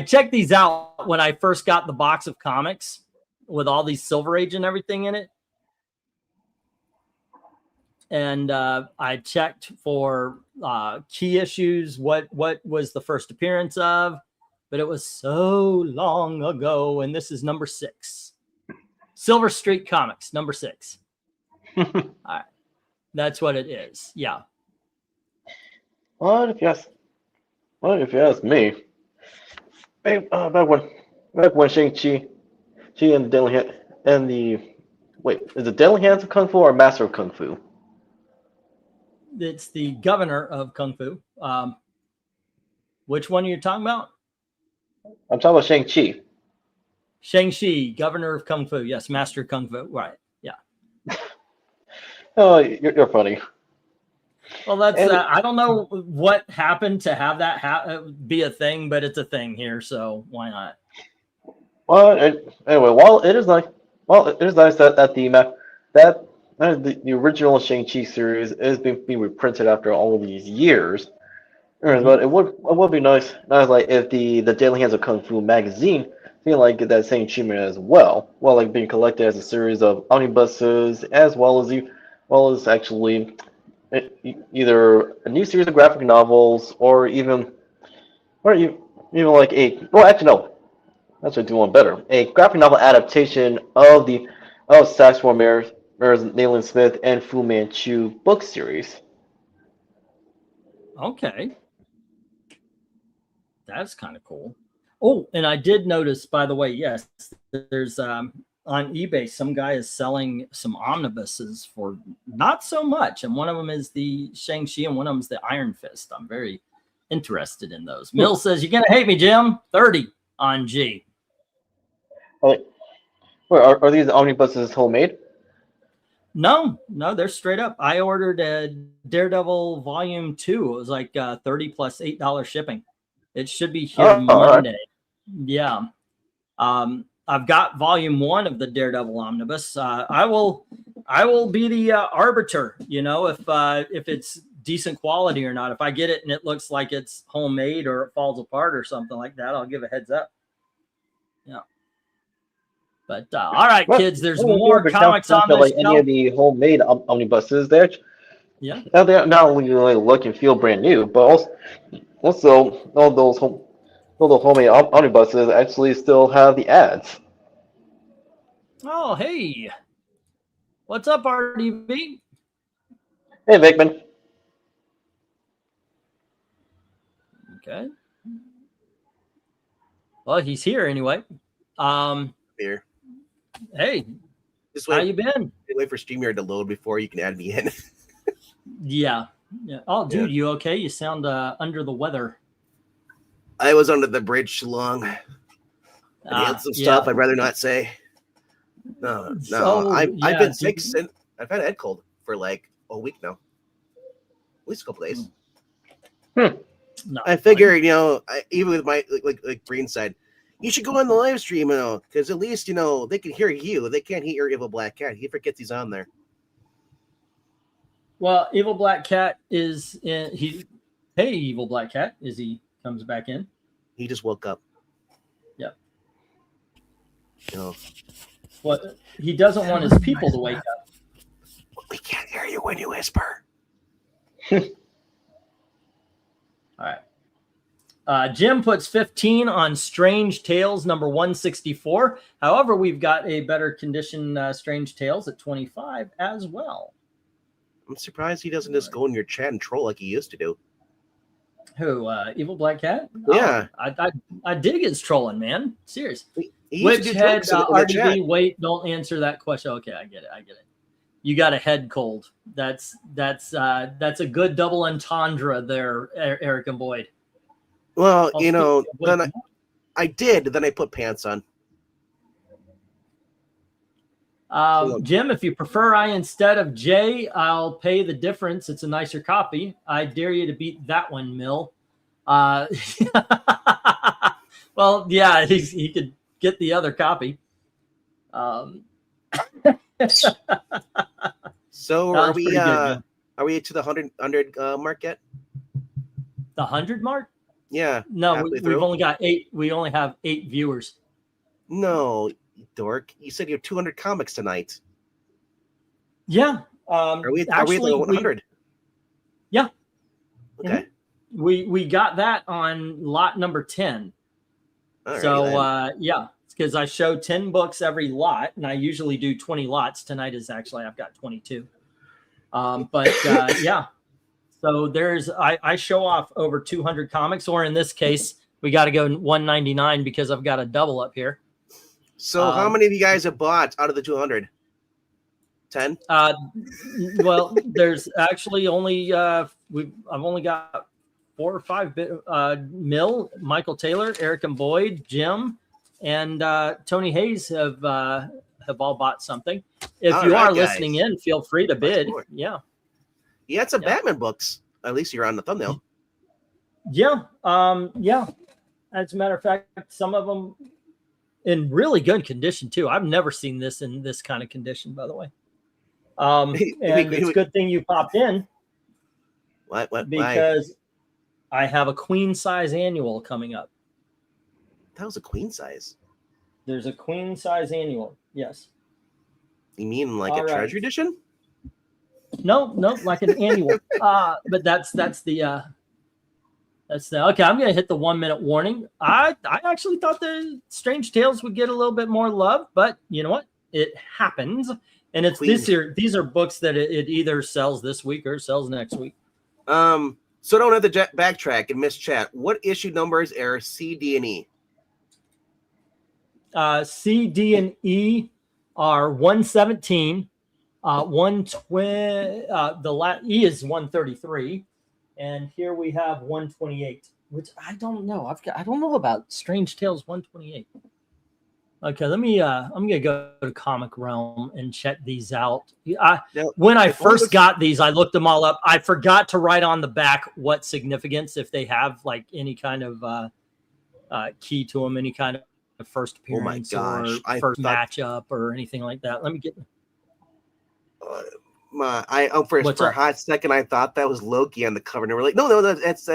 checked these out when I first got the box of comics with all these Silver Age and everything in it. And I checked for key issues, what was the first appearance of, but it was so long ago, and this is number 6. Silver Streak Comics, number 6. All right. That's what it is. Yeah. What if you ask me? Back when Shang-Chi, and is it Deadly Hands of Kung Fu or Master of Kung Fu? It's the governor of Kung Fu. Which one are you talking about? I'm talking about Shang-Chi. Shang-Chi, governor of Kung Fu. Yes, master of Kung Fu. Right. Yeah. Oh, you're funny. Well, that's I don't know what happened to have that be a thing, but it's a thing here, so why not? Well, anyway, it is nice that the original Shang-Chi series is being reprinted after all these years. But it would be nice like if the Daily Hands of Kung Fu magazine feel like get that same treatment as well. Well, like being collected as a series of omnibuses, as well as actually either a new series of graphic novels or even like that's what I do one better. A graphic novel adaptation of Saxon Mayor's Nayland Smith and Fu Manchu book series. Okay. That's kind of cool. Oh, and I did notice, by the way, yes, there's on eBay, some guy is selling some omnibuses for not so much. And one of them is the Shang-Chi and one of them is the Iron Fist. I'm very interested in those. Mill says, you're going to hate me, Jim. 30 on G. Are these omnibuses homemade? No, they're straight up. I ordered a Daredevil Volume 2. It was like 30 plus $8 shipping. It should be here Monday. Right. Yeah. I've got Volume 1 of the Daredevil Omnibus. I will be the arbiter, if it's decent quality or not. If I get it and it looks like it's homemade or it falls apart or something like that, I'll give a heads up. Yeah. But all right, kids, there's more comics on this shelf. Any of the homemade omnibuses there. Yeah. They not only look and feel brand new, but also all those homemade omnibuses actually still have the ads. Oh, hey. What's up, RDB? Hey, Vickman. Okay. Well, he's here anyway. Here. Hey, Just how you been? wait for StreamYard to load before you can add me in. Yeah. Oh, dude, Yeah. you okay? You sound under the weather. I was under the bridge too long. I had some stuff I'd rather not say. No. I've been sick since I've had a head cold for like a week now. At least a couple days. I figured, even with my like Green said, you should go on the live stream, because at least they can hear you. They can't hear Evil Black Cat. He forgets he's on there. Well, Evil Black Cat is in. Hey, Evil Black Cat, he comes back in? He just woke up. Yep. What he doesn't want his people to wake up. We can't hear you when you whisper. All right. Jim puts 15 on Strange Tales number 164. However, we've got a better condition Strange Tales at 25 as well. I'm surprised he doesn't just go in your chat and troll like he used to do. Who? Evil Black Cat? Yeah. Oh, I dig his trolling, man. Serious. Which head? RDB, wait, don't answer that question. Okay, I get it. You got a head cold. That's a good double entendre there, Eric and Boyd. Well, then I did. Then I put pants on. Jim, if you prefer I instead of J, I'll pay the difference. It's a nicer copy. I dare you to beat that one, Mill. Well, yeah, he could get the other copy. So are we to the 100 mark yet? The 100 mark? Yeah. No, we've only got 8. We only have 8 viewers. No, dork. You said you have 200 comics tonight. Yeah. Are we at the 100? Yeah. Okay. We got that on lot number 10. All so right, yeah, because I show 10 books every lot, and I usually do 20 lots. Tonight is actually I've got 22. But yeah. So I show off over 200 comics, or in this case, we got to go 199 because I've got a double up here. So how many of you guys have bought out of the 200? 10? Well, there's actually only I've only got 4 or 5 Mill, Michael Taylor, Eric and Boyd, Jim, and Tony Hayes have all bought something. If you are listening in, feel free to bid. Yeah. You had some Batman books. At least you're on the thumbnail. Yeah. Yeah. As a matter of fact, some of them in really good condition too. I've never seen this in this kind of condition, by the way. And it's a good thing you popped in. What? Because I have a queen size annual coming up. That was a queen size. There's a queen size annual. Yes. You mean like a treasure edition? No, like an annual. But that's the okay. I'm gonna hit the 1 minute warning. I actually thought the Strange Tales would get a little bit more love, but you know what? It happens, and it's this year. These are books that it either sells this week or sells next week. So don't have to backtrack and miss chat. What issue numbers are C, D, and E? C, D, and E are 117. 120. E is 133, and here we have 128, which I don't know. I don't know about Strange Tales 128. Okay, let me. I'm gonna go to Comic Realm and check these out. When I first got these, I looked them all up. I forgot to write on the back what significance, if they have like any kind of key to them, any kind of first appearance or first matchup or anything like that. Let me get. For a hot second, I thought that was Loki on the cover, and we're like, no, that's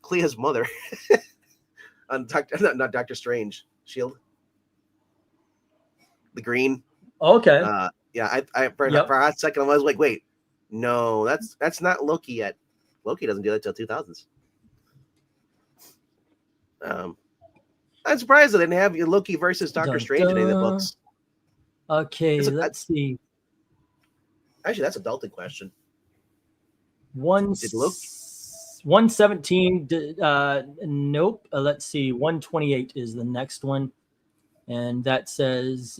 Clea's mother on not Doctor Strange Shield. The green. Okay. Yeah. For a hot second, I was like, wait, no, that's not Loki yet. Loki doesn't do that till 2000s. I'm surprised they didn't have Loki versus Doctor Strange in any of the books. Okay, let's see. Actually, that's a Dalton question. 117. Nope. Let's see. 128 is the next one. And that says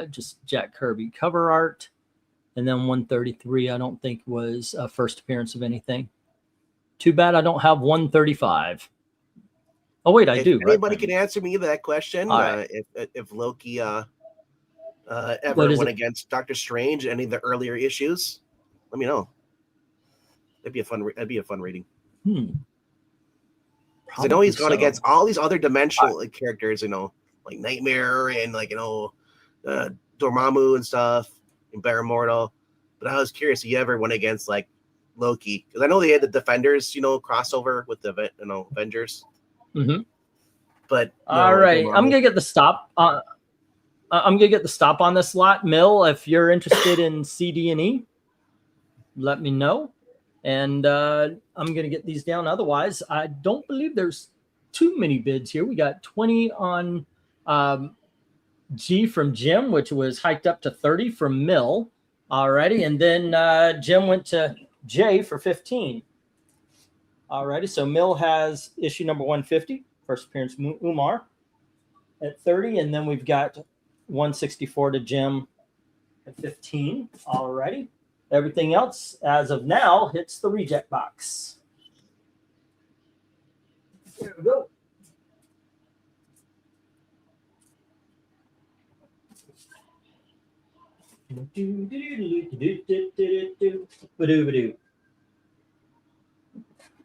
just Jack Kirby cover art. And then 133, I don't think was a first appearance of anything. Too bad I don't have 135. Oh, wait, I do. Anybody right? can answer me that question. Right. If Loki ever went against Doctor Strange, any of the earlier issues, let me know. That'd be a fun reading. Because I know he's gone against all these other dimensional characters, like Nightmare and Dormammu and stuff, and Baramortal. But I was curious if you ever went against like Loki, because I know they had the Defenders, crossover with the Avengers. Mm-hmm. But all right, I'm gonna get the stop. I'm gonna get the stop on this lot, Mill. If you're interested in CD&E, let me know, and I'm gonna get these down. Otherwise, I don't believe there's too many bids here. We got 20 on G from Jim, which was hiked up to 30 from Mill. Alrighty, and then Jim went to J for 15. Alrighty, so Mill has issue number 150, first appearance Umar at 30, and then we've got 164 to Jim at 15. Alrighty, everything else as of now hits the reject box. There we go.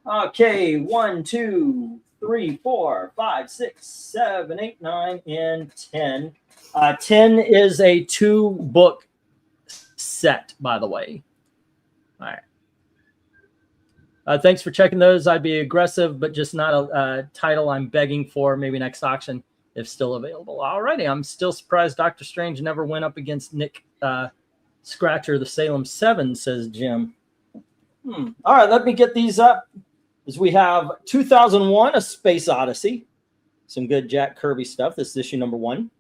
Okay, 1, 2, 3, 4, 5, 6, 7, 8, 9, and 10. 10 is a 2-book set, by the way. All right. Thanks for checking those. I'd be aggressive, but just not a title I'm begging for. Maybe next auction if still available. All righty. I'm still surprised Dr. Strange never went up against Nick Scratcher, the Salem 7, says Jim. All right, let me get these up. As we have 2001, A Space Odyssey. Some good Jack Kirby stuff. This is issue number 1.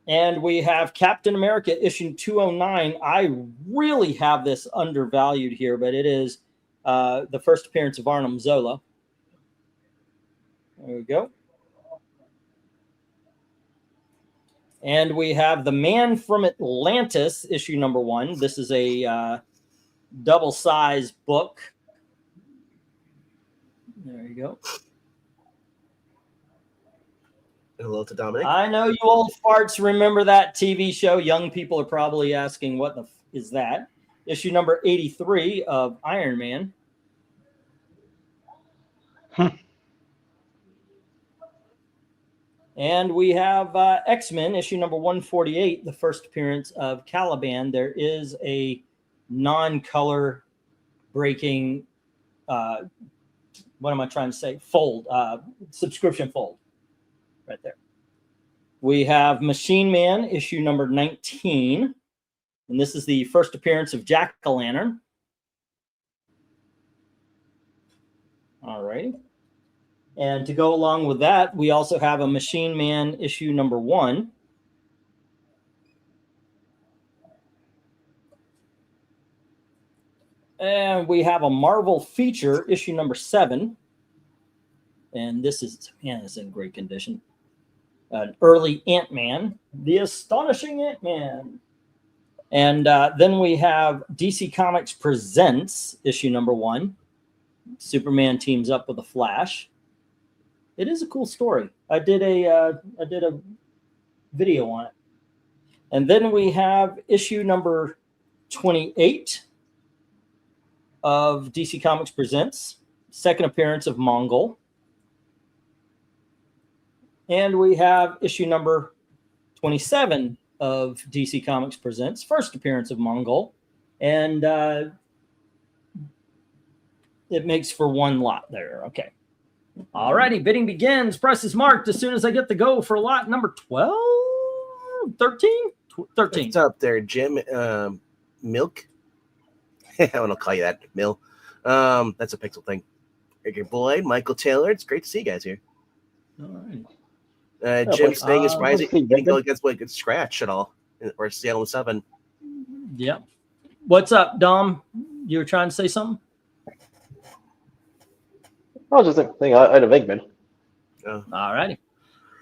And we have Captain America issue 209. I really have this undervalued here, but it is the first appearance of Arnim Zola. There we go. And we have The Man from Atlantis, issue number 1. This is a double-size book. There you go. Hello to Dominic. I know you old farts remember that TV show. Young people are probably asking, what the is that? Issue number 83 of Iron Man. And we have X-Men, issue number 148, the first appearance of Caliban. There is a non-color breaking, what am I trying to say? Fold, subscription fold right there. We have Machine Man, issue number 19. And this is the first appearance of Jack-o'-lantern. All right. And to go along with that, we also have a Machine Man issue number 1. And we have a Marvel feature issue number 7. And this is, man, it's in great condition. An early Ant-Man, The Astonishing Ant-Man. And then we have DC Comics Presents issue number 1. Superman teams up with the Flash. It is a cool story. I did a video on it. And then we have issue number 28 of DC Comics Presents, second appearance of Mongol. And we have issue number 27 of DC Comics Presents, first appearance of Mongol. And it makes for one lot there. Okay. All righty, bidding begins. Price is marked as soon as I get the go for lot number 12, 13? 13. What's up there, Jim? Milk? I want to call you that, Mill. That's a Pixel thing. Your boy, Michael Taylor. It's great to see you guys here. All right. Jim saying is surprising he didn't go against good Scratch at all, or Salem 7. Yep. What's up, Dom? You were trying to say something? I was just thinking I had a Venkman. Oh. All righty.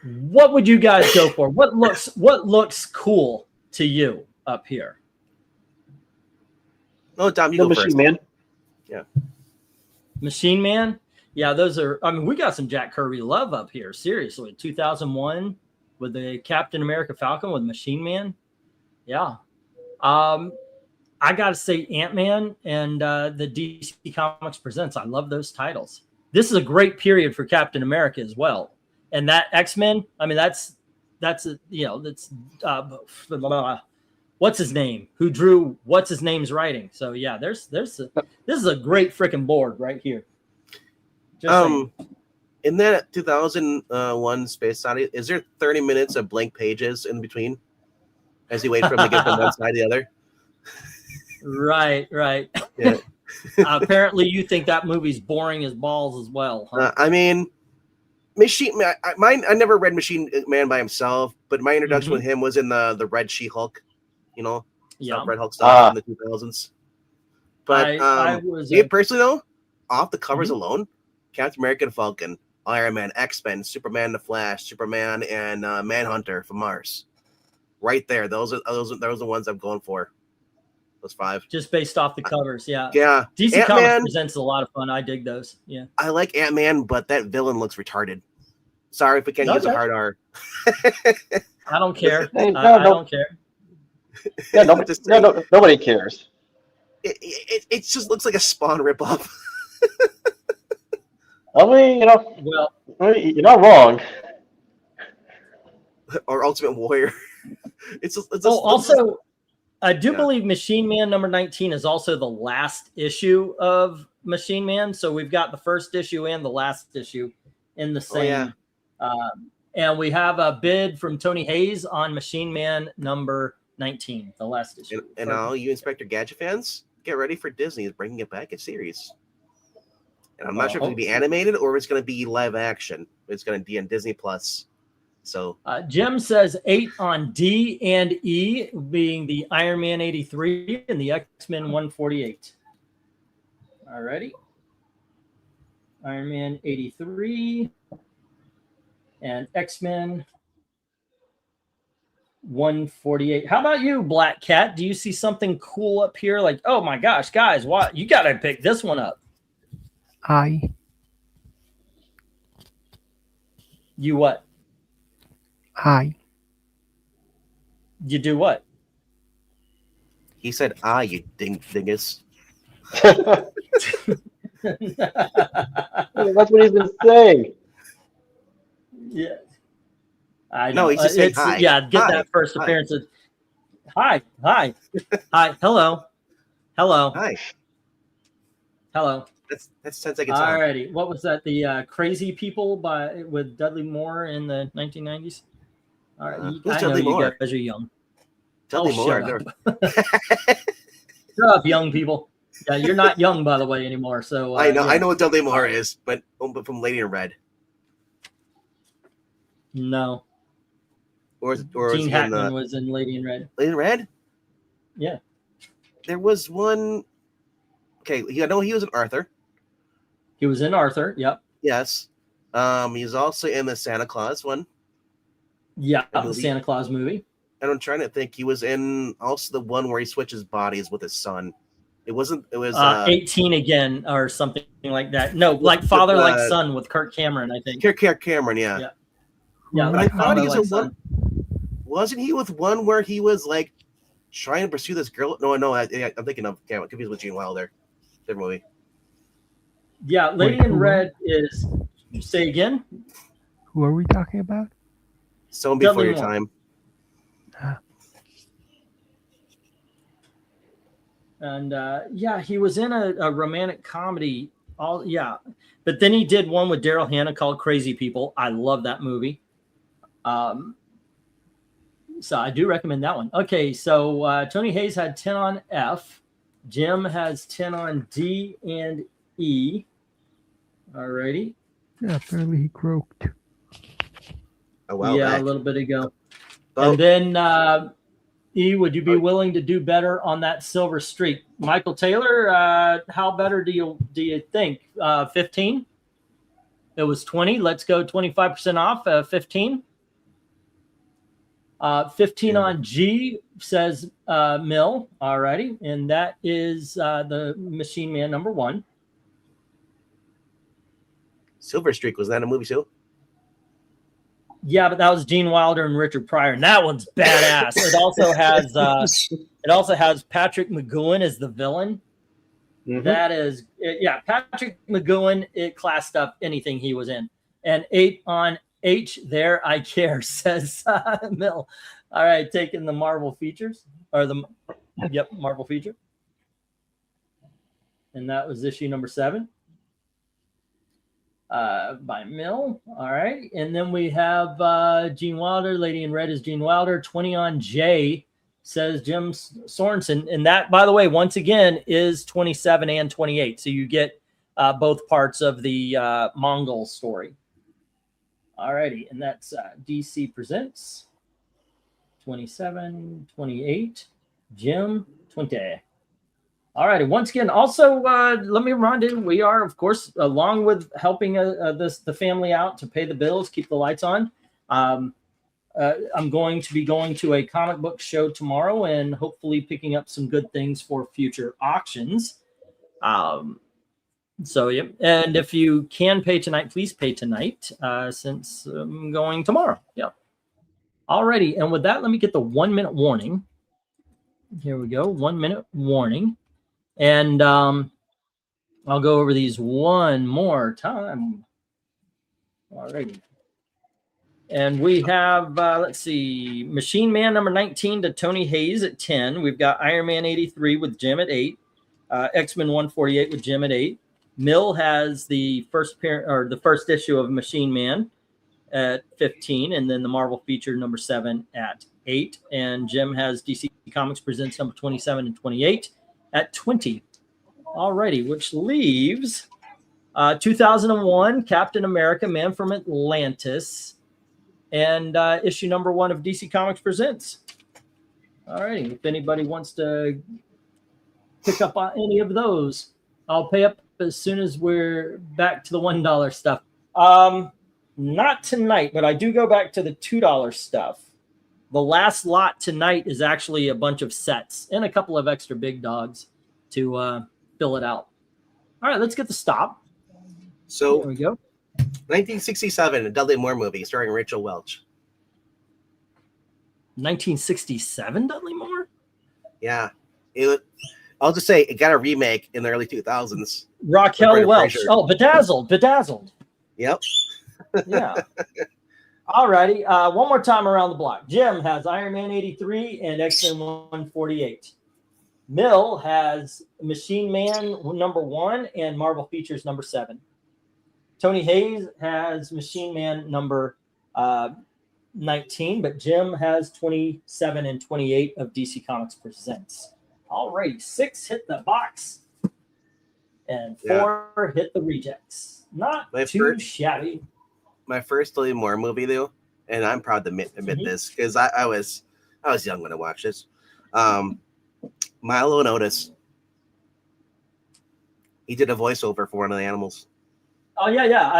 What would you guys go for? What looks cool to you up here? Oh, Dom, you The go Machine first. Man. Yeah. Machine Man? Yeah, those are, I mean, we got some Jack Kirby love up here. Seriously. 2001 with the Captain America Falcon with Machine Man. Yeah. I got to say Ant-Man and the DC Comics Presents. I love those titles. This is a great period for Captain America as well. And that X-Men, I mean, that's what's his name? Who drew what's his name's writing? So yeah, this is a great freaking board right here. Just in that 2001 Space Odyssey, is there 30 minutes of blank pages in between as you wait for him to get from one side to the other? Right. Yeah. Apparently, you think that movie's boring as balls as well, huh? I mean, Machine Man. I never read Machine Man by himself, but my introduction with him was in the Red She-Hulk. Red Hulk stuff in the 2000s. But I was me personally though, off the covers alone, Captain America and Falcon, Iron Man, X-Men, Superman, the Flash, Superman, and Manhunter from Mars. Right there, those are the ones I'm going for. Those 5. Just based off the covers, yeah. Yeah. DC Comics Presents a lot of fun. I dig those. Yeah. I like Ant-Man, but that villain looks retarded. Sorry if we can't use a hard R. I don't care. Hey, I don't care. Yeah, nobody cares. It just looks like a Spawn ripoff. I mean, well, you're not wrong. Or Ultimate Warrior. Also, I do believe Machine Man number 19 is also the last issue of Machine Man. So we've got the first issue and the last issue in the same. And we have a bid from Tony Hayes on Machine Man number 19, the last issue. And all you Inspector Gadget fans, get ready for Disney is bringing it back in series. And I'm not sure if it's going to be animated or if it's going to be live action. It's going to be on Disney Plus. So Jim says 8 on D and E, being the Iron Man 83 and the X-Men 148. All righty. Iron Man 83 and X-Men 148. How about you, Black Cat? Do you see something cool up here? Like, oh my gosh, guys, what? You got to pick this one up. You what? You do what? He said, you dingus. That's what he's been saying. Yeah. I know. No, he's just saying hi. Yeah, get that first appearance. Hi. Hello. Hi. Hello. That's 10 seconds. Alrighty. What was that? The Crazy People with Dudley Moore in the 1990s? All right. Who's I Dudley know Moore? You guys are young. Dudley Moore. Shut up, young people. Yeah, you're not young, by the way, anymore. So I know. Yeah. I know what Dudley Moore is, but from Lady in Red. No. Or Gene Hackman was in Lady in Red. Lady in Red? Yeah. There was one. Okay, I know he was in Arthur. He was in Arthur. Yep. Yes. He's also in the Santa Claus one. Yeah, the Santa Claus movie. And I'm trying to think. He was in also the one where he switches bodies with his son. It was 18 again or something like that. No, like Father Like Son with Kirk Cameron, I think. Kirk Cameron, yeah. Like I thought he was one. Wasn't he with one where he was like trying to pursue this girl? No, I'm thinking of confused with Gene Wilder. Different movie. Yeah, Lady in Red is. Say again. Who are we talking about? Someone Before Your Time. And he was in a romantic comedy. But then he did one with Daryl Hannah called Crazy People. I love that movie. So I do recommend that one. Okay, so Tony Hayes had 10 on F. Jim has 10 on D and E. All righty. Yeah, apparently he croaked. A little bit ago. And then E, would you be willing to do better on that silver streak? Michael Taylor, how better do you think? 15? It was 20. Let's go 25% off. 15. 15 on G, says Mill. All righty. And that is the Machine Man number 1. Silver Streak, was that a movie too? Yeah, but that was Gene Wilder and Richard Pryor, and that one's badass. It also has Patrick McGowan as the villain. Mm-hmm. That is, Patrick McGowan. It classed up anything he was in. And 8 on H, there I care, says Mill. All right, taking the Marvel features or Marvel feature, and that was issue number 7. By Mill. All right. And then we have Gene Wilder. Lady in Red is Gene Wilder. 20 on J, says Jim Sorensen. And that, by the way, once again, is 27 and 28. So you get both parts of the Mongol story. All righty. And that's DC Presents. 27, 28. Jim, 20. All righty. Once again, also, let me remind you, we are, of course, along with helping the family out to pay the bills, keep the lights on. I'm going to be going to a comic book show tomorrow and hopefully picking up some good things for future auctions. So, yeah. And if you can pay tonight, please pay tonight since I'm going tomorrow. Yeah. All righty. And with that, let me get the 1-minute warning. Here we go. 1-minute warning. And I'll go over these one more time. All righty. And we have, let's see, Machine Man number 19 to Tony Hayes at 10. We've got Iron Man 83 with Jim at 8. X-Men 148 with Jim at 8. Mill has the first issue of Machine Man at 15, and then the Marvel feature number 7 at 8. And Jim has DC Comics Presents number 27 and 28 at 20. All righty, which leaves 2001 Captain America, Man from Atlantis, and issue number 1 of DC Comics Presents. All righty, if anybody wants to pick up on any of those, I'll pay up as soon as we're back to the $1 stuff. Not tonight, but I do go back to the $2 stuff. The last lot tonight is actually a bunch of sets and a couple of extra big dogs to fill it out. All right, let's get the stop. So there we go. 1967, a Dudley Moore movie starring Rachel Welch. 1967 Dudley Moore? Yeah. I'll just say it got a remake in the early 2000s. Raquel Welch. Oh, Bedazzled. Yep. Yeah. All righty. One more time around the block. Jim has Iron Man 83 and X-Men 148. Mill has Machine Man number 1 and Marvel Features number 7. Tony Hayes has Machine Man number 19, but Jim has 27 and 28 of DC Comics Presents. All right, 6 hit the box, and 4 hit the rejects. Not too shabby. My first Dudley Moore movie, though, and I'm proud to admit this because I was young when I watched this. Milo and Otis. He did a voiceover for one of the animals. Oh yeah.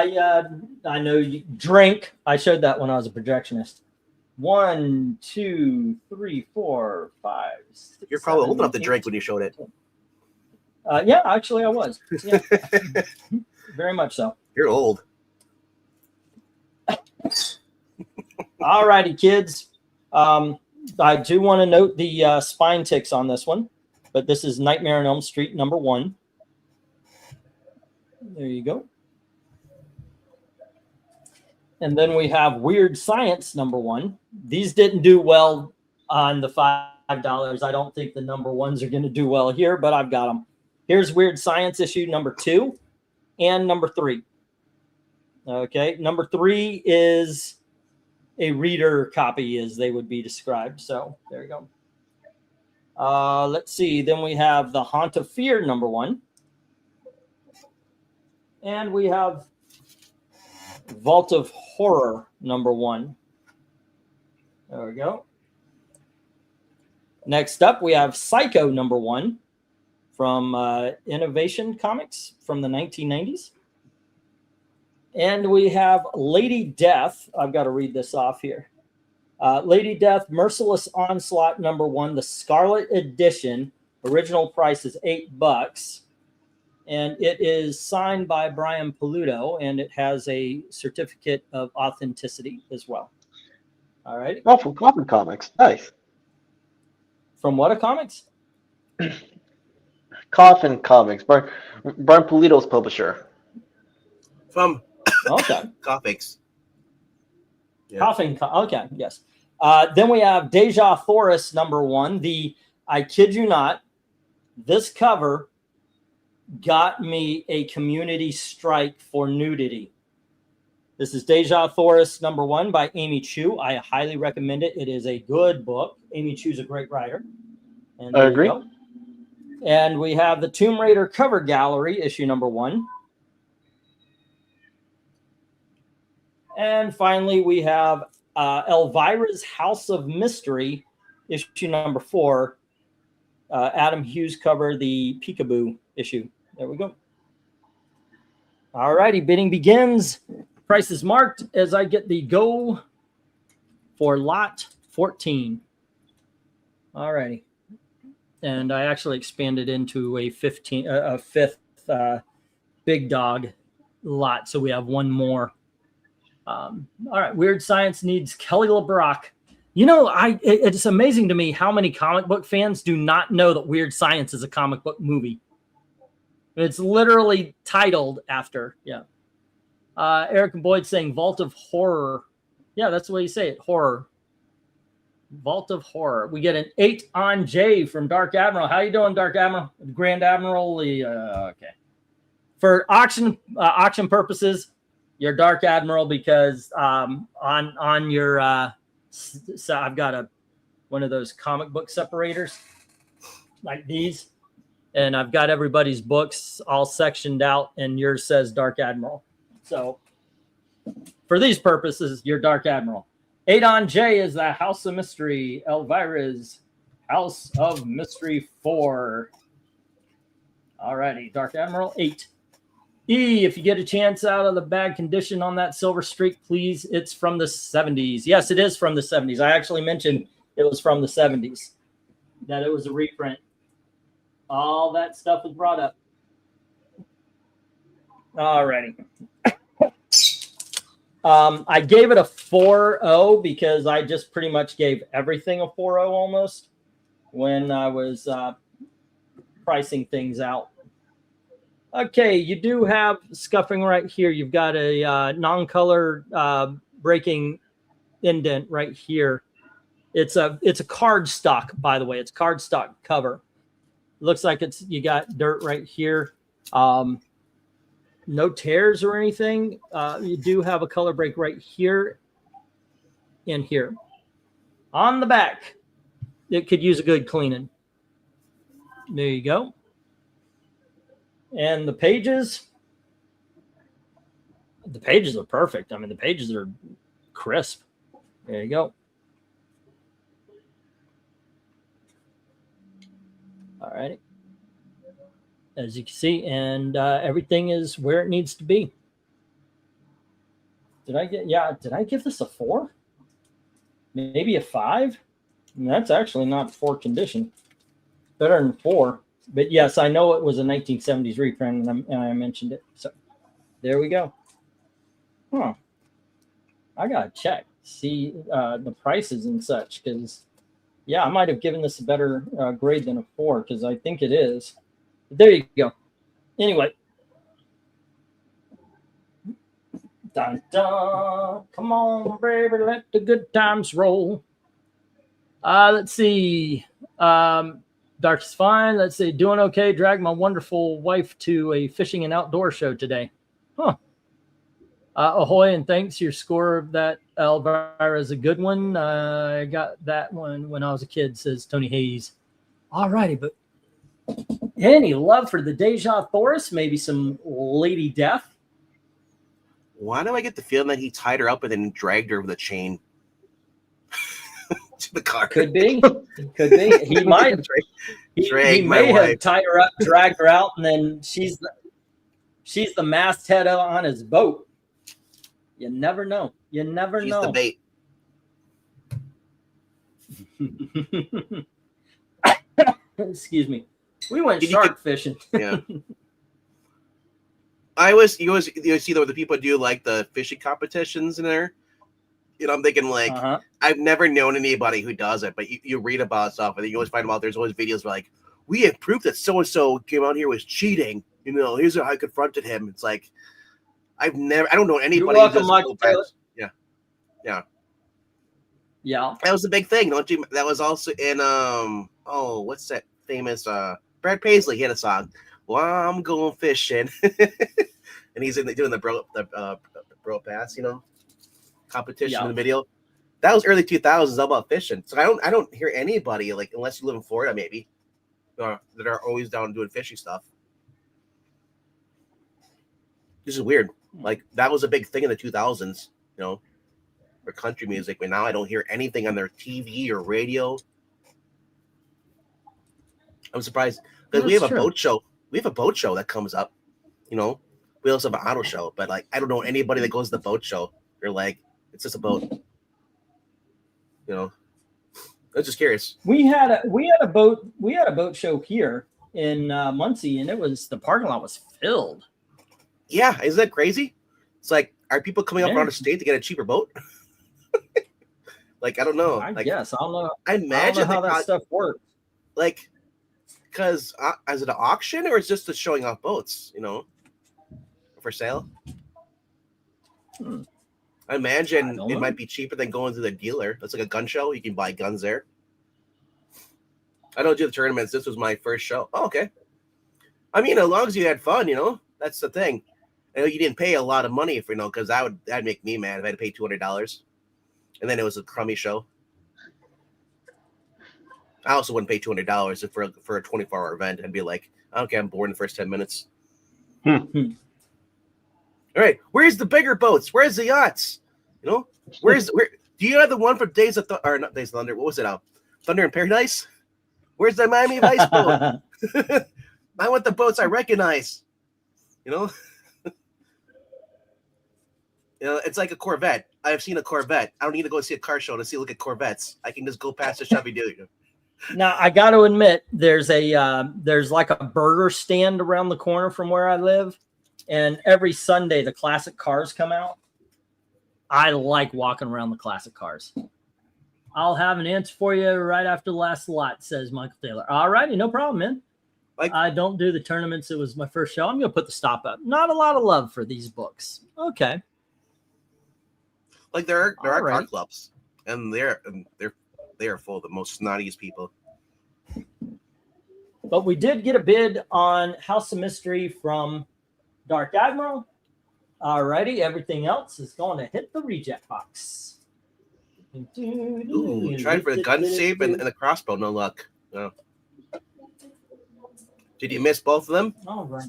I know you drink. I showed that when I was a projectionist. 1, 2, 3, 4, 5, 6, You're probably 7, old enough to 8. drink when you showed it. Yeah, actually I was. Yeah. Very much so. You're old. All righty, kids. I do want to note the spine ticks on this one, but this is Nightmare on Elm Street number 1. There you go. And then we have Weird Science number 1. These didn't do well on the $5. I don't think the number 1s are going to do well here, but I've got them. Here's Weird Science issue number 2 and number 3. Okay, number 3 is a reader copy, as they would be described. So there you go. Let's see. Then we have The Haunt of Fear number 1. And we have Vault of Horror number 1. There we go. Next up, we have Psycho #1 from Innovation Comics from the 1990s. And we have Lady Death. I've got to read this off here. Lady Death, Merciless Onslaught #1, the Scarlet Edition. Original price is $8. And it is signed by Brian Paluto, and it has a certificate of authenticity as well. All right. Oh, from Coffin Comics. Nice. From what a comics? Coffin Comics. Brian Paluto's publisher. From Okay. Comics. Yeah. Okay, yes. Then we have Deja Thoris #1. I kid you not, this cover got me a community strike for nudity. This is Deja Thoris #1 by Amy Chu. I highly recommend it. It is a good book. Amy Chu's a great writer. And I agree. And we have the Tomb Raider cover gallery, issue #1. And finally, we have Elvira's House of Mystery, issue #4. Adam Hughes cover, the Peekaboo issue. There we go. All righty, bidding begins. Price is marked as I get the go for lot 14. All righty. And I actually expanded into a fifth big dog lot, so we have one more. All right, Weird Science needs Kelly LeBrock. You know, it's amazing to me how many comic book fans do not know that Weird Science is a comic book movie. It's literally titled after, yeah. Eric and Boyd saying Vault of Horror. Yeah, that's the way you say it, horror. Vault of Horror. We get an 8 on J from Dark Admiral. How you doing, Dark Admiral? Grand Admiral? Okay. For auction purposes, you're Dark Admiral because on your so I've got one of those comic book separators like these, and I've got everybody's books all sectioned out, and yours says Dark Admiral. So for these purposes, you're Dark Admiral. 8 on J is the House of Mystery, Elvira's House of Mystery 4. All righty, Dark Admiral 8. E, if you get a chance out of the bad condition on that Silver Streak, please. It's from the 70s. Yes, it is from the 70s. I actually mentioned it was from the 70s, that it was a reprint. All that stuff was brought up. All righty. I gave it a 4.0 because I just pretty much gave everything a 4.0 almost when I was pricing things out. Okay, you do have scuffing right here. You've got a non-color breaking indent right here. It's a cardstock, by the way. It's cardstock cover. Looks like you got dirt right here. No tears or anything. You do have a color break right here and here. On the back, it could use a good cleaning. There you go. And the pages are perfect. I mean, the pages are crisp. There you go. All right. As you can see, and everything is where it needs to be. Did I give this a 4? Maybe a 5? And that's actually not 4 condition. Better than 4. But yes, I know it was a 1970s reprint, and I mentioned it. So there we go. Huh. I got to check, see the prices and such, because, yeah, I might have given this a better grade than a 4, because I think it is. But there you go. Anyway. Dun, dun. Come on, baby, let the good times roll. Let's see. Dark is fine. Let's see. Doing okay. Dragged my wonderful wife to a fishing and outdoor show today. Huh. Ahoy, and thanks. Your score of that Elvira is a good one. I got that one when I was a kid, says Tony Hayes. All righty, but any love for the Deja Thoris? Maybe some Lady Death? Why do I get the feeling that he tied her up and then dragged her with a chain? to the car. Could be. Could be. He might. He may have tied her up, dragged her out, and then she's the masthead on his boat. You never know. You never know. She's the bait. Excuse me. We went shark fishing. Yeah. You see the people do like the fishing competitions in there. I'm thinking like I've never known anybody who does it, but you read about stuff and you always find out there's always videos where like we have proof that so and so came out here was cheating. Here's how I confronted him. It's like I don't know anybody. You're welcome, Michael Taylor. Yeah. That was a big thing, don't you? That was also in what's that famous Brad Paisley? He had a song. Well, I'm going fishing, and he's doing the bro pass, competition in the video. That was early 2000s, all about fishing. So I don't hear anybody like unless you live in Florida, maybe, that are always down doing fishing stuff. This is weird. Like that was a big thing in the 2000s, for country music. But now I don't hear anything on their TV or radio. I'm surprised because we have a boat show. We have a boat show that comes up. We also have an auto show, but like I don't know anybody that goes to the boat show. They're like, it's just a boat. I was just curious. We had a boat show here in Muncie, and the parking lot was filled. Yeah, isn't that crazy? It's like, are people coming up around the state to get a cheaper boat? Like, I don't know. I guess I don't know. I imagine how that stuff works. Like, because is it an auction or is it just the showing off boats? For sale. I imagine it might be cheaper than going to the dealer. It's like a gun show. You can buy guns there. I don't do the tournaments. This was my first show. Oh, okay. I mean, as long as you had fun, that's the thing. I know you didn't pay a lot of money for, because that'd make me mad if I had to pay $200. And then it was a crummy show. I also wouldn't pay $200 for a 24-hour event. I'd be like, okay, I'm bored in the first 10 minutes. All right, where's the bigger boats? Where's the yachts? Where do you have the one for Days of Thunder? Or not Days of Thunder? What was it? Thunder in Paradise? Where's the Miami Vice boat? I want the boats I recognize. It's like a Corvette. I've seen a Corvette. I don't need to go see a car show to look at Corvettes. I can just go past the Chevy dealer. Now I got to admit, there's like a burger stand around the corner from where I live, and every Sunday the classic cars come out. I like walking around the classic cars. I'll have an answer for you right after the last lot, says Michael Taylor. All righty, no problem, man. I don't do the tournaments. It was my first show. I'm gonna put the stop up. Not a lot of love for these books. Okay. Like there are car clubs, and they are full of the most snottiest people. But we did get a bid on House of Mystery from Dark Admiral. Alrighty, everything else is going to hit the reject box. Ooh, tried for the gun save and the crossbow, no luck. No. Did you miss both of them? All right.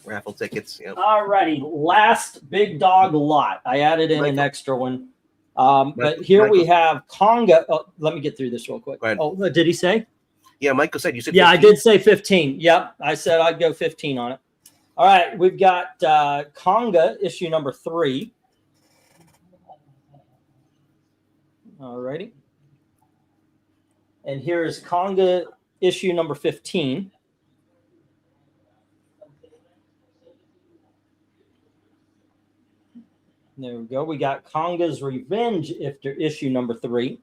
Raffle tickets. Yep. All righty, last big dog lot. I added in an extra one. But here we have Conga. Oh, let me get through this real quick. Oh, did he say? Yeah, Michael said you said 15. Yeah, I did say 15. Yep, I said I'd go 15 on it. All right, we've got Conga issue number 3. All righty. And here's Conga issue number 15. There we go. We got Conga's Revenge issue number 3.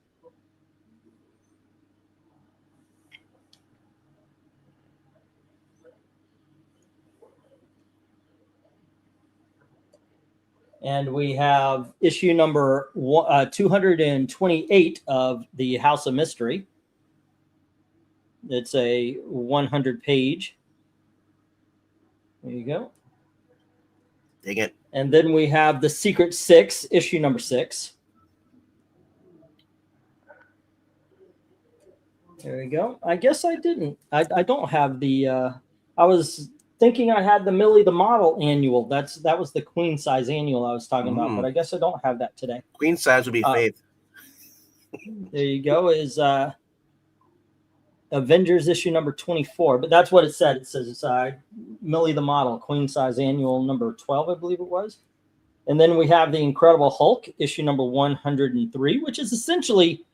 And we have issue number 228 of the House of Mystery. It's a 100-page. There you go. Dang it. And then we have The Secret Six, issue number 6. There we go. I guess I didn't. I don't have the. I was thinking I had the Millie the Model annual. That was the queen size annual I was talking about, but I guess I don't have that today. Queen size would be Faith. There you go. Is Avengers issue number 24, but that's what it said. It says Millie the Model, queen size annual number 12, I believe it was. And then we have the Incredible Hulk issue number 103, which is essentially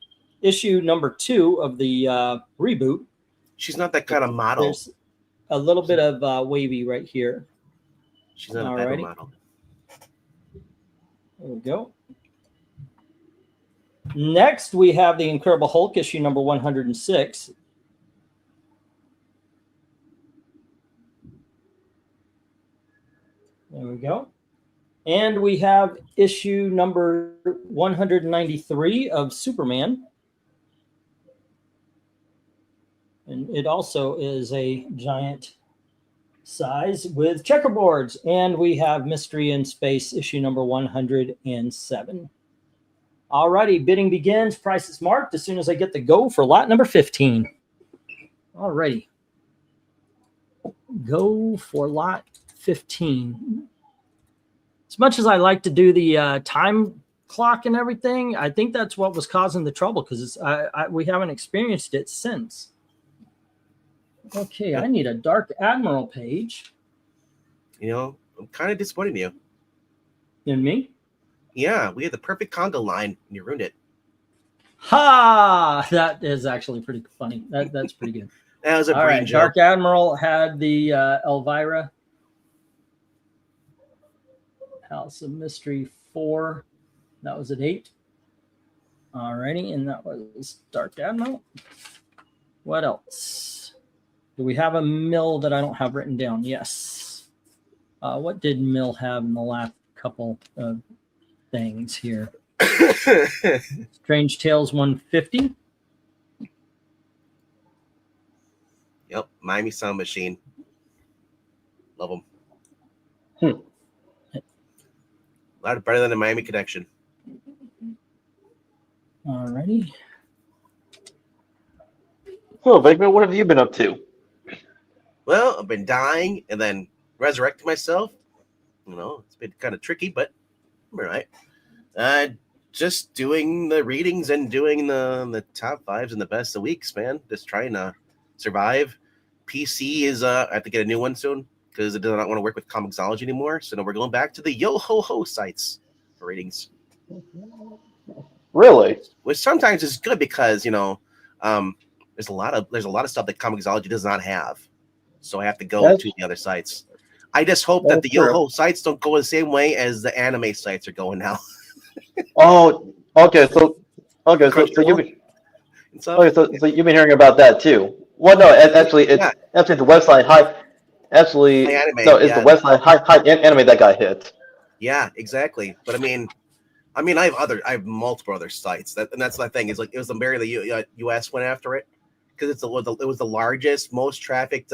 issue number 2 of the reboot. She's not that kind of model. There's a little bit of wavy right here. She's not a type of model. There we go. Next, we have the Incredible Hulk issue number 106. There we go. And we have issue number 193 of Superman. And it also is a giant size with checkerboards. And we have Mystery in Space issue number 107. Alrighty, bidding begins. Price is marked as soon as I get the go for lot number 15. Alrighty. Go for lot 15. As much as I like to do the time clock and everything, I think that's what was causing the trouble because we haven't experienced it since. Okay, I need a Dark Admiral page. You know, I'm kind of disappointed in you. In me? Yeah, we had the perfect conga line and you ruined it. Ha! That is actually pretty funny. That's pretty good. That was a All brain right, joke. Dark Admiral had the Elvira. House of Mystery 4. That was at 8. Alrighty, and that was Dark Admiral. What else? Do we have a mill that I don't have written down? Yes. What did mill have in the last couple of things here? Strange Tales 150. Yep, Miami Sound Machine. Love them. A lot better than the Miami Connection. Alrighty. So, Venkman, what have you been up to? Well, I've been dying and then resurrecting myself. You know, it's been kind of tricky, but I'm all right. Just doing the readings and doing the top 5s and the best of weeks, man. Just trying to survive. PC is I have to get a new one soon because it does not want to work with Comixology anymore. So now we're going back to the Yo-Ho-Ho sites for ratings. Really? Which sometimes is good because, you know, there's a lot of stuff that Comixology does not have. So I have to go to the other sites. I just hope that the Yo-Ho sites don't go the same way as the anime sites are going now. Oh, okay. So you've been hearing about that too. Well, no, actually, it's the website high. Actually, anime, no, it's the website high anime that got hit. Yeah, exactly. But I mean, I have multiple other sites. And that's the thing. Is like it was the U.S. went after it because it was the largest, most trafficked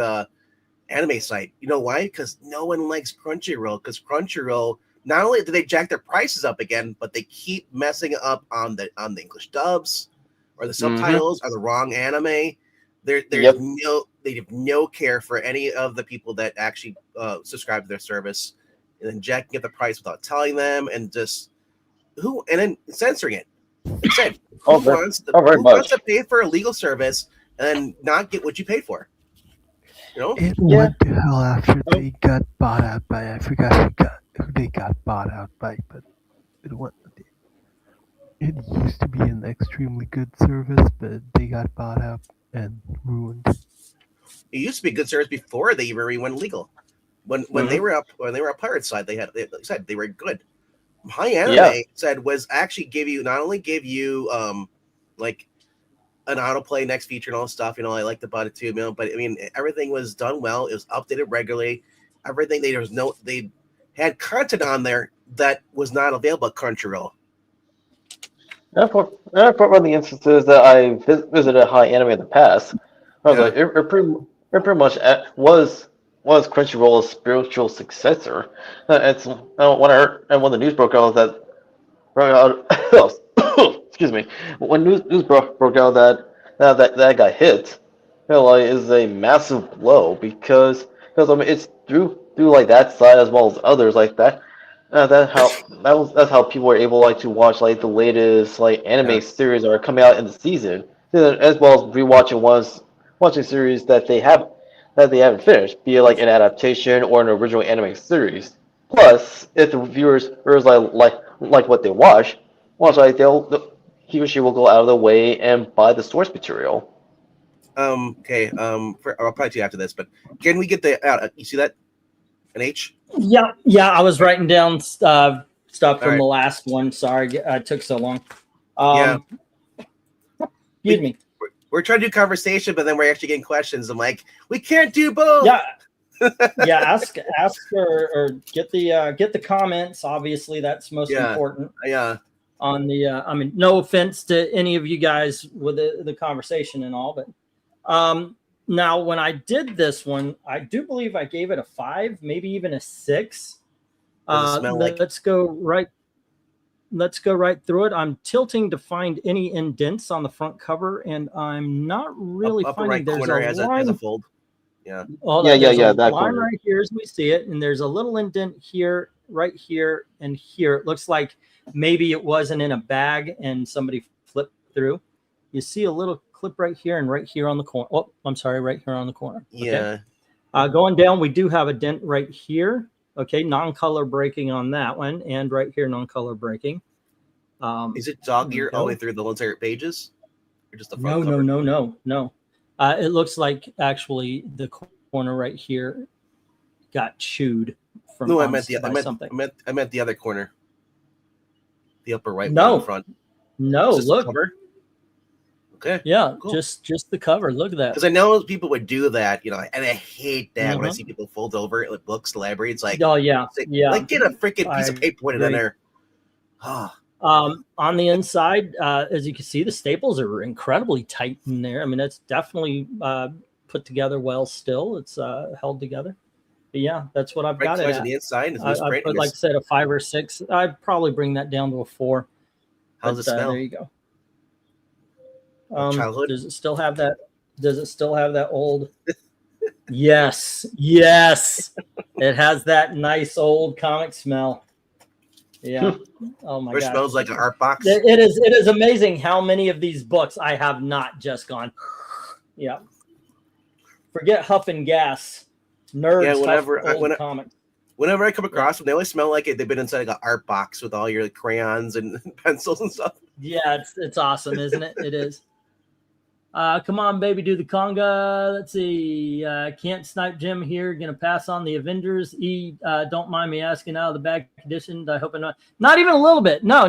anime site. You know why? Because no one likes Crunchyroll. Because Crunchyroll, not only do they jack their prices up again, but they keep messing up on the English dubs or the subtitles are the wrong anime. They have no care for any of the people that actually subscribe to their service, and then jacking up the price without telling them, and then censoring it. Like I said, who wants to pay for a legal service and not get what you paid for? You know? It went to hell after they got bought out by, I forgot who they got bought out by, but it used to be an extremely good service, but they got bought out and ruined. It used to be a good service before they even went legal. When they were up pirate side, they were good. High Anime said was actually not only give you like an autoplay next feature and all this stuff. You know, I liked about it too, but I mean everything was done well. It was updated regularly. Everything they had content on there that was not available at Crunchyroll. For one of the instances that I visited High Anime in the past, I was like, it pretty much was Crunchyroll's spiritual successor. It's when I heard and when the news broke out that excuse me, when news broke out that got hit, is a massive blow because because I mean it's through like that side as well as others like that. That's how people are able like to watch like the latest like anime series that are coming out in the season, as well as rewatching watching series that they haven't finished, be it like an adaptation or an original anime series. Plus, if the viewers like what they watch like he or she will go out of the way and buy the source material. Okay. I'll probably do after this, but can we get the? You see that? An H? Yeah. I was writing down stuff from the last one. Sorry, it took so long. Excuse me. We're trying to do conversation, but then we're actually getting questions. I'm like, we can't do both. Yeah. Ask or get the comments. Obviously, that's most important. Yeah. On the, I mean, no offense to any of you guys with the conversation and all, but now when I did this one, I do believe I gave it a 5, maybe even a 6. Let's go right through it. I'm tilting to find any indents on the front cover, and I'm not really upper finding. right corner has a fold. Yeah. That line corner right here as we see it, and there's a little indent here, right here, and here. It looks like maybe it wasn't in a bag and somebody flipped through. You see a little clip right here and right here on the corner. Oh, I'm sorry, right here on the corner. Okay. Yeah. Going down, we do have a dent right here. Okay, non-color breaking on that one, and right here, non-color breaking. Is it dog ear all the way through the entire pages, or just the front cover? No. It looks like actually the corner right here got chewed from. No, I meant the other corner, the upper right. No, in front. No, look. Okay. Yeah, cool. just the cover. Look at that. Because I know people would do that, and I hate that when I see people fold over it like books, the library. It's like, like get a freaking piece of paper, put it in there. On the inside, as you can see, the staples are incredibly tight in there. I mean, it's definitely put together well. Still, it's held together. But yeah, that's what I've got it at. On the inside, I put, like I said, a 5 or 6. I'd probably bring that down to a 4. How's it smell? There you go. Childhood? Does it still have that? Does it still have that old? Yes. It has that nice old comic smell. Yeah. Oh my god. It smells like an art box. It is amazing how many of these books I have not just gone. Yeah. Forget huff and gas. Nerds. Whenever I come across them, they always smell like they've been inside like an art box with all your crayons and pencils and stuff. Yeah, it's awesome, isn't it? It is. Come on, baby, do the conga. Let's see. Can't snipe Jim here. Gonna pass on the Avengers. Don't mind me asking, out of the bag conditioned. I hope I'm not even a little bit. No.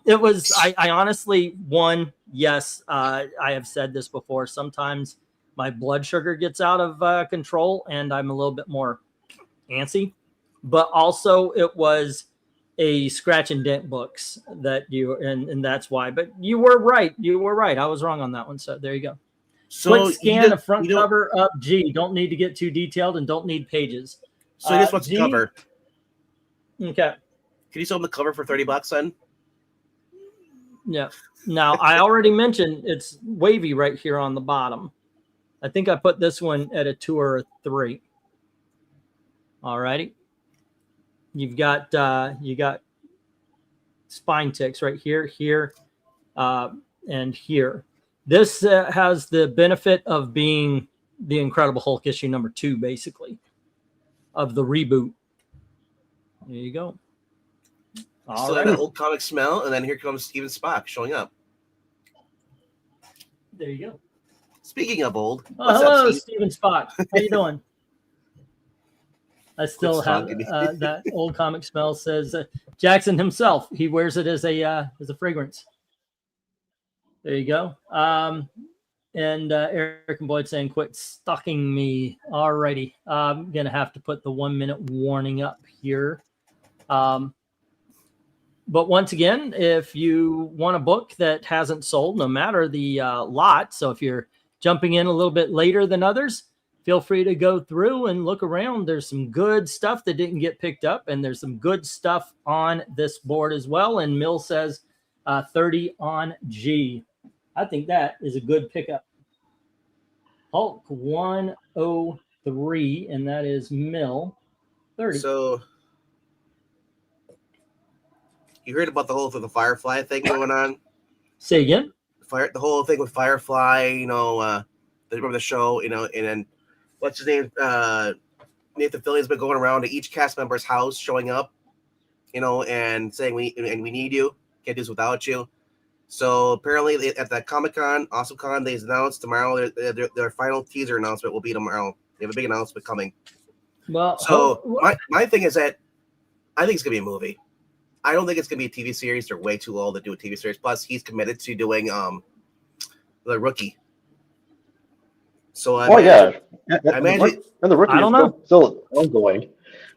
It was. I honestly won. Yes, I have said this before. Sometimes my blood sugar gets out of control, and I'm a little bit more antsy. But also, it was a scratch and dent books that and that's why. But you were right. I was wrong on that one. So there you go. So quick scan of front cover up G. Don't need to get too detailed and don't need pages. So this one's cover. Okay. Can you sell them the cover for $30 then? Yeah. Now I already mentioned it's wavy right here on the bottom. I think I put this one at a 2 or a 3. All righty. You got spine ticks right here, and here. This has the benefit of being the Incredible Hulk issue number 2, basically, of the reboot. There you go. Still have that old comic smell, and then here comes Steven Spock showing up. There you go. Speaking of old, hello, Steven Spock. How you doing? I still have that old comic smell. Says Jackson himself. He wears it as a fragrance. There you go. And Eric and Boyd saying, "Quit stalking me." Alrighty, I'm gonna have to put the 1-minute warning up here. But once again, if you want a book that hasn't sold, no matter the lot, so if you're jumping in a little bit later than others, feel free to go through and look around. There's some good stuff that didn't get picked up, and there's some good stuff on this board as well. And Mill says 30 on G. I think that is a good pickup. Hulk 103. 3, and that is Mill 30. So you heard about the whole the Firefly thing going on? Say again? The whole thing with Firefly, remember the show, and then what's his name? Nathan Fillion's been going around to each cast member's house, showing up, and saying we need you, can't do this without you. So apparently at that Comic-Con, AwesomeCon, they announced tomorrow their final teaser announcement will be tomorrow. They have a big announcement coming. Well, so my thing is that I think it's gonna be a movie. I don't think it's gonna be a TV series. They're way too old to do a TV series. Plus, he's committed to doing the Rookie. So I imagine and the Rookie I don't know. Still ongoing.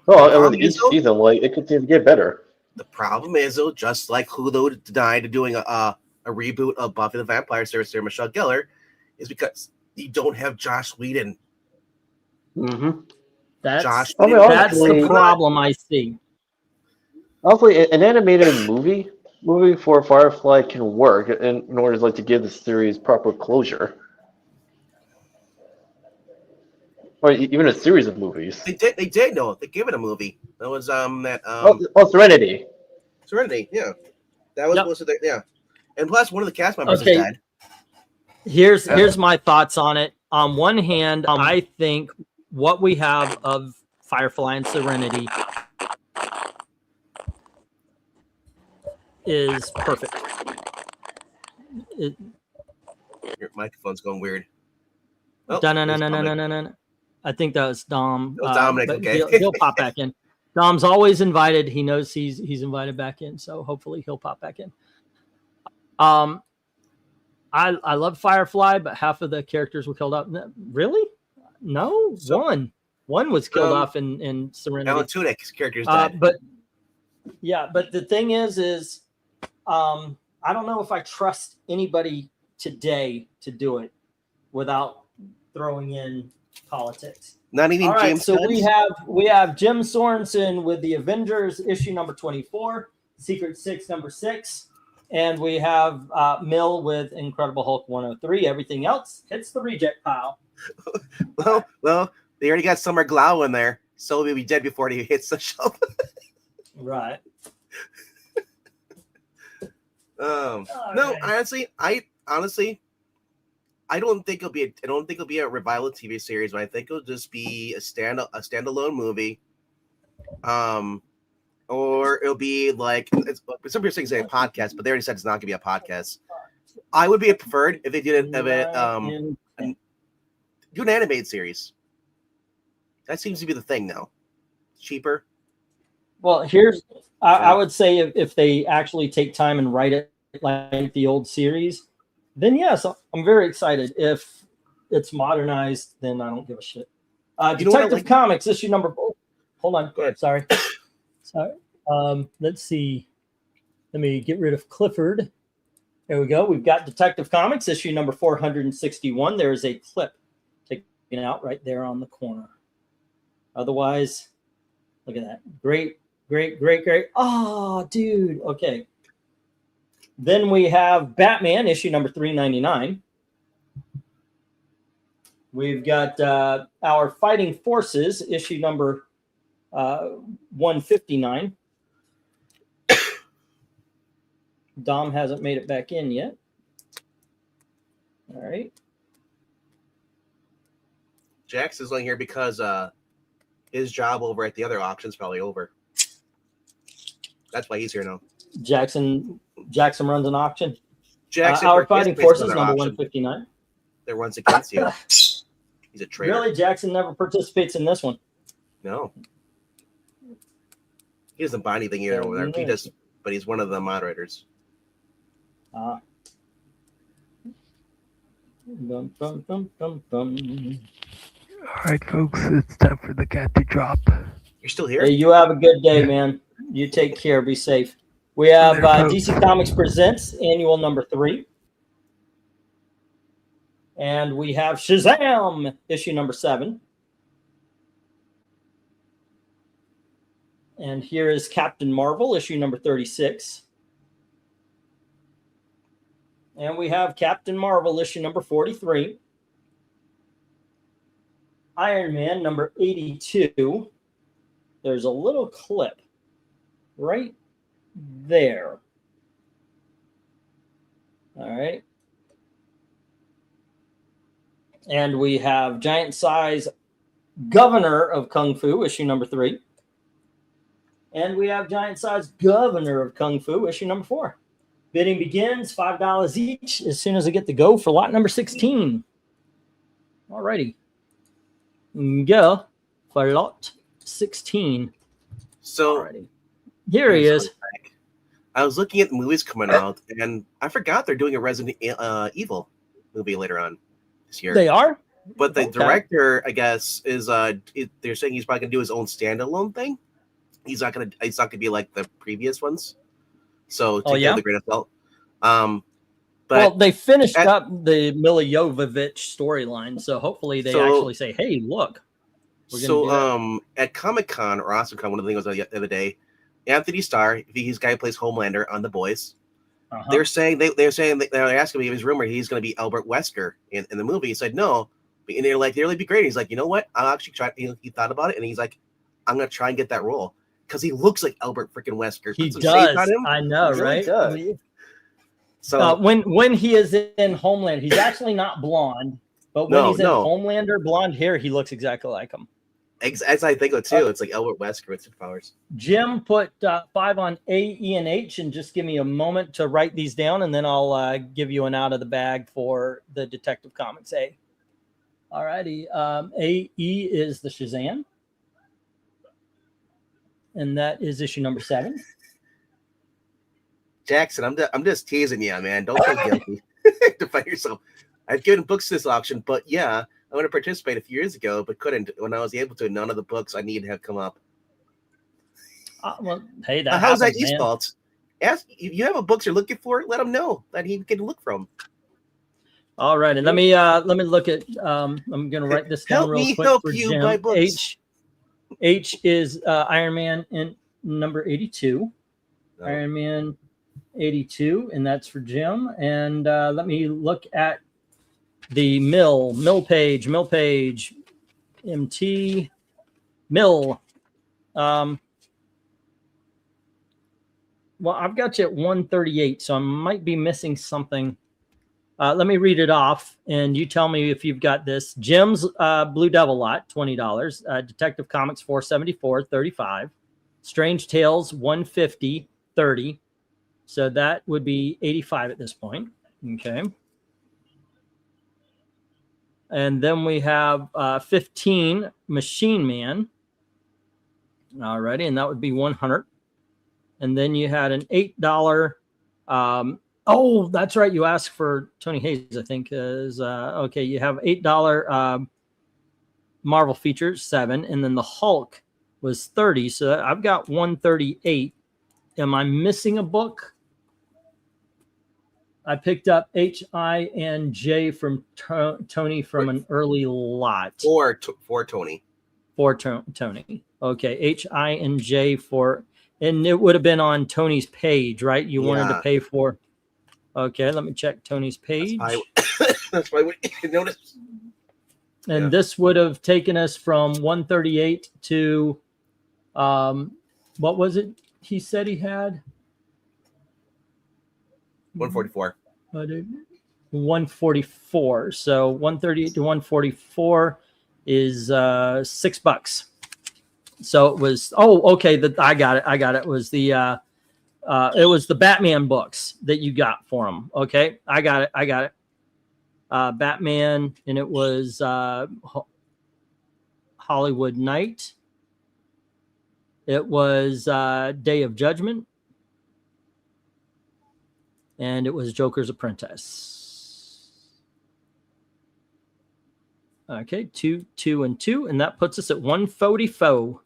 Well, each season, it continues to get better. The problem is, though, just like Hulu denied doing a reboot of Buffy the Vampire Slayer, Sarah Michelle Gellar, is because you don't have Joss Whedon. Mm-hmm. That's the problem I see. Honestly, an animated movie for Firefly can work in order to give the series proper closure. Or even a series of movies. They did no. They gave it a movie. That was Serenity. Serenity, yeah. That was supposed to yeah. And plus one of the cast members is dead. Here's my thoughts on it. On one hand, I think what we have of Firefly and Serenity is perfect. Your microphone's going weird. Oh, no. I think that was Dom. Dominic, but okay. He'll pop back in. Dom's always invited. He knows he's invited back in, so hopefully he'll pop back in. I love Firefly, but half of the characters were killed off. Really? No, one was killed off in Serenity. Alan Tudyk's character's dead. But the thing is I don't know if I trust anybody today to do it without throwing in politics. Not even James. So we have Jim Sorensen with the Avengers issue number 24, Secret Six number 6, and we have Mill with Incredible Hulk 103. Everything else hits the reject pile. well, they already got Summer Glau in there, so he'll be dead before he hits the shelf. Right. No, honestly, I don't think it'll be a revival TV series, but I think it'll just be a standalone movie. Or it'll be like some people say a podcast, but they already said it's not gonna be a podcast. I would be preferred if they did do an animated series. That seems to be the thing now. Cheaper. Well, I would say if they actually take time and write it like the old series, then yes, I'm very excited. If it's modernized, then I don't give a shit. Detective Comics issue number. Hold on. Go ahead. Sorry. Let's see. Let me get rid of Clifford. There we go. We've got Detective Comics issue number 461. There is a clip taken out right there on the corner. Otherwise, look at that. Great. Oh, dude. Okay. Then we have Batman issue number 399. We've got our Fighting Forces issue number 159. Dom hasn't made it back in yet. All right. Jax is only here because his job over at the other auction is probably over. That's why he's here now. Jackson runs an auction. Jackson, our Fighting Forces number 159. That runs against you. He's a traitor. Really, Jackson never participates in this one. No. He doesn't buy anything either over there. He does, but he's one of the moderators. All right, folks, it's time for the cat to drop. You're still here? Hey, you have a good day, man. You take care. Be safe. We have DC Comics Presents Annual number 3. And we have Shazam issue number 7. And here is Captain Marvel issue number 36. And we have Captain Marvel issue number 43. Iron Man number 82. There's a little clip right there. All right. And we have giant size Governor of Kung Fu, issue number 3. And we have giant size Governor of Kung Fu, issue number 4. Bidding begins, $5 each as soon as I get the go for lot number 16. All righty. Go for lot 16. So alrighty. Here he is. I was looking at movies coming out, and I forgot they're doing a Resident Evil movie later on this year. They are? But the director, I guess, is they're saying he's probably gonna do his own standalone thing. He's not gonna be like the previous ones. So take the grain of salt. But they finished up the Milla Jovovich storyline, so hopefully they actually say, "Hey, look." At Comic-Con or AwesomeCon, one of the things was the other day, Anthony Starr, he's the guy who plays Homelander on The Boys. They're saying they're asking me if his rumor he's going to be Albert Wesker in the movie. He said no, and they're like, "It'll be great." He's like, "You know what? I'll actually try." He thought about it, and he's like, "I'm going to try and get that role because he looks like Albert freaking Wesker." He does. I know, right? Does. So when he is in Homelander, he's actually not blonde, but when he's in Homelander, blonde hair, he looks exactly like him. As I think of too, it's like Albert Wesker with superpowers. Jim put 5 on A, E, and H, and just give me a moment to write these down, and then I'll give you an out of the bag for the Detective Comics A. All righty. A, E is the Shazam, and that is issue number 7. Jackson, I'm just teasing you, man. Don't feel guilty to find yourself. I've given books to this auction, but yeah, I want to participate a few years ago, but couldn't. When I was able to, none of the books I needed have come up. Well, hey, how's that his fault? Ask if you have a books you're looking for. Let him know that he can look from. All right, and let me look at. I'm going to write this down real quick help for you Jim. Buy books. H is Iron Man in number 82. Oh. Iron Man 82, and that's for Jim. And let me look at the mill page, MT mill. Well, I've got you at 138, so I might be missing something. Let me read it off, and you tell me if you've got this. Jim's Blue Devil lot, $20. Detective Comics, $474, $35. Strange Tales, $150, $30. So that would be $85 at this point. Okay. And then we have 15 Machine Man. Alrighty, and that would be $100. And then you had an $8. Oh, that's right. You asked for Tony Hayes, I think. Okay, you have $8 Marvel features, 7, and then the Hulk was 30. So I've got 138. Am I missing a book? I picked up H, I, and J from Tony from an early lot. For Tony. For Tony. Okay, H, I, and J for, and it would have been on Tony's page, right? You wanted to pay for. Okay, let me check Tony's page. That's why we noticed. And this would have taken us from 138 to, what was it he said he had? 144. 144. So 138 to 144 is $6. So it was. Oh, okay. I got it. It was the it was the Batman books that you got for him. Okay, I got it. Batman, and it was Hollywood Night. It was Day of Judgment. And it was Joker's Apprentice. Okay, 2, 2, and 2. And that puts us at 144.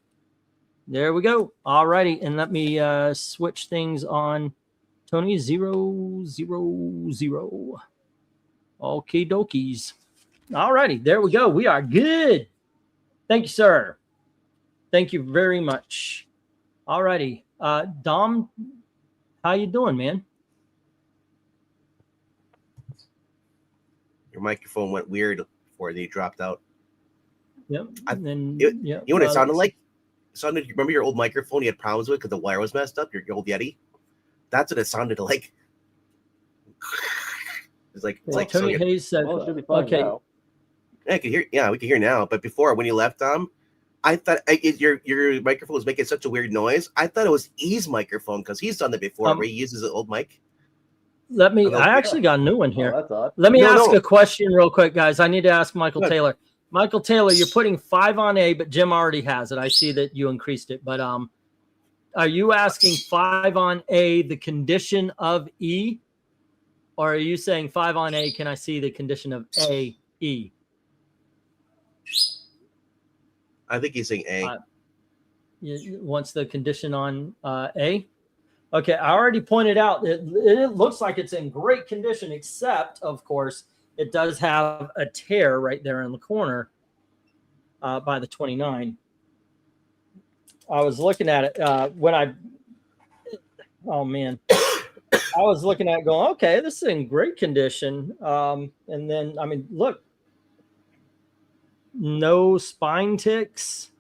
There we go. All righty. And let me switch things on. Tony, 0, 0, 0. Okay, dokies. All righty. There we go. We are good. Thank you, sir. Thank you very much. All righty. Dom, how you doing, man? Your microphone went weird before they dropped out. Yep. And then You know what it sounded like? It sounded. Remember your old microphone you had problems with because the wire was messed up. Your old Yeti. That's what it sounded like. It's like Tony Hayes said. Well, it should be fine Okay. now. Yeah, I can hear. Yeah, we can hear now. But before, when you left, I thought your microphone was making such a weird noise. I thought it was E's microphone because he's done it before, where he uses an old mic. I actually got a new one here. Oh, that's odd. Let me ask a question real quick, guys. I need to ask Michael Good. Taylor. Michael Taylor, you're putting 5 on A, but Jim already has it. I see that you increased it, but are you asking 5 on A, the condition of E, or are you saying 5 on A? Can I see the condition of A, E? I think he's saying A. Wants the condition on A? Okay, I already pointed out it looks like it's in great condition, except, of course, it does have a tear right there in the corner by the 29. I was looking at it oh man, I was looking at it going, okay, this is in great condition. And then, I mean, look, no spine ticks.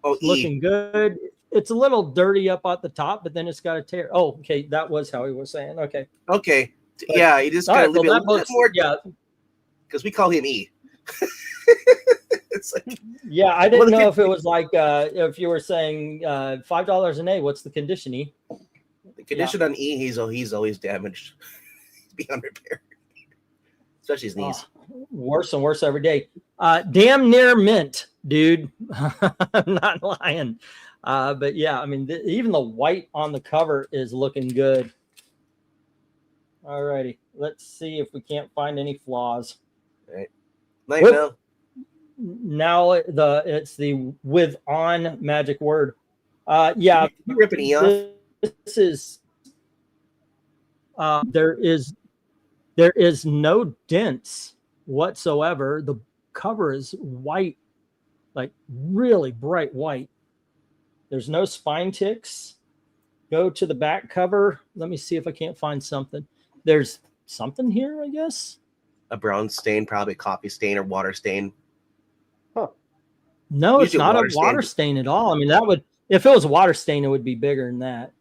Oh, It's looking good. It's a little dirty up at the top, but then it's got a tear. Oh, okay, that was how he was saying. Okay. Okay. Yeah, you just gotta leave it a little bit more. Yeah, because we call him E. It's like, yeah, I didn't know if it was like if you were saying $5 an A. What's the condition, E? the condition on E, he's always damaged. He's beyond repair, especially his knees. Worse and worse every day. Damn near mint, dude. I'm not lying. But yeah, I mean, even the white on the cover is looking good. All righty, let's see if we can't find any flaws. All right. Night, Mel. Now it's the with on magic word. Yeah, you ripping E off. This is there is no dents whatsoever. The cover is white, like really bright white. There's no spine ticks. Go to the back cover. Let me see if I can't find something. There's something here, I guess. A brown stain, probably coffee stain or water stain. Huh. No, it's not a water stain at all. I mean, that would, if it was a water stain, it would be bigger than that.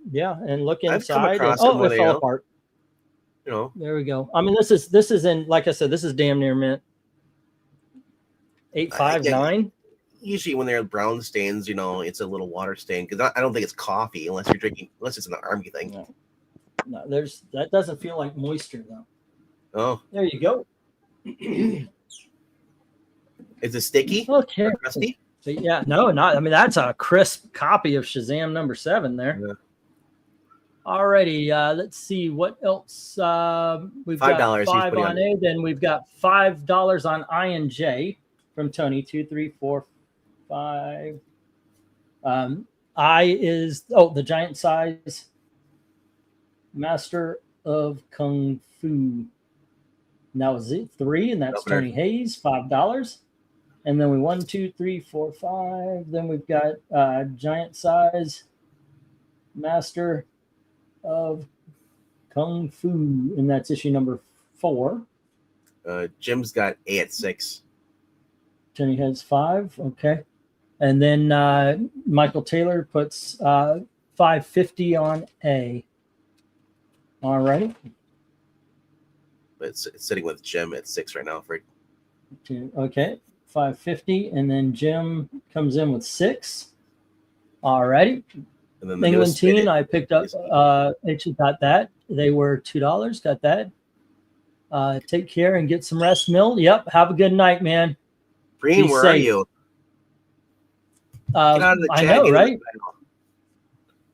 Yeah, and look inside. And, oh, it fell apart. You know. There we go. I mean, this is in, like I said, this is damn near mint. 859. Usually when they're brown stains, you know, it's a little water stain because I don't think it's coffee unless it's an army thing. No, that doesn't feel like moisture though. Oh, there you go. Is it sticky? Okay. Crusty? Yeah, no, not. I mean, that's a crisp copy of Shazam #7 there. Yeah. Alrighty, let's see what else. We've got $5 on A. Then we've got $5 on I and J from Tony. 2, 3, 4, 5. I is the giant size master of kung fu. Now is it 3, and that's Tony Hayes, $5. And then we 1, 2, 3, 4, 5. Then we've got giant size master of kung fu, and that's issue number 4. Jim's got A at 6. Jenny has 5. Okay, and then Michael Taylor puts $5.50 on A. All righty. But it's sitting with Jim at 6 right now. Okay, $5.50, and then Jim comes in with 6. All righty. And then the England team, I picked up. Actually got that. They were $2. Got that. Take care and get some rest, Mill. Yep. Have a good night, man. Breen, where are you? I know, right?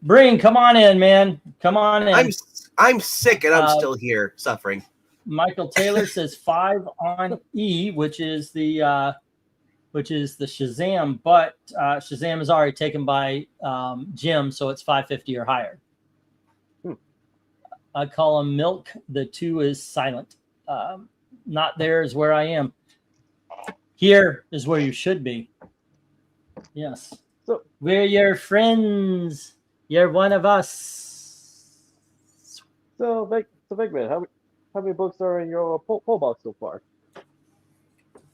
Breen, come on in, man. Come on in. I'm sick and I'm still here suffering. Michael Taylor says 5 on E, which is the Shazam, but Shazam is already taken by Jim, so it's $5.50 or higher. I call him Milk. The 2 is silent. Not there is where I am. Here is where you should be. Yes. So we're your friends. You're one of us. So Big Man, how many books are in your pull box so far?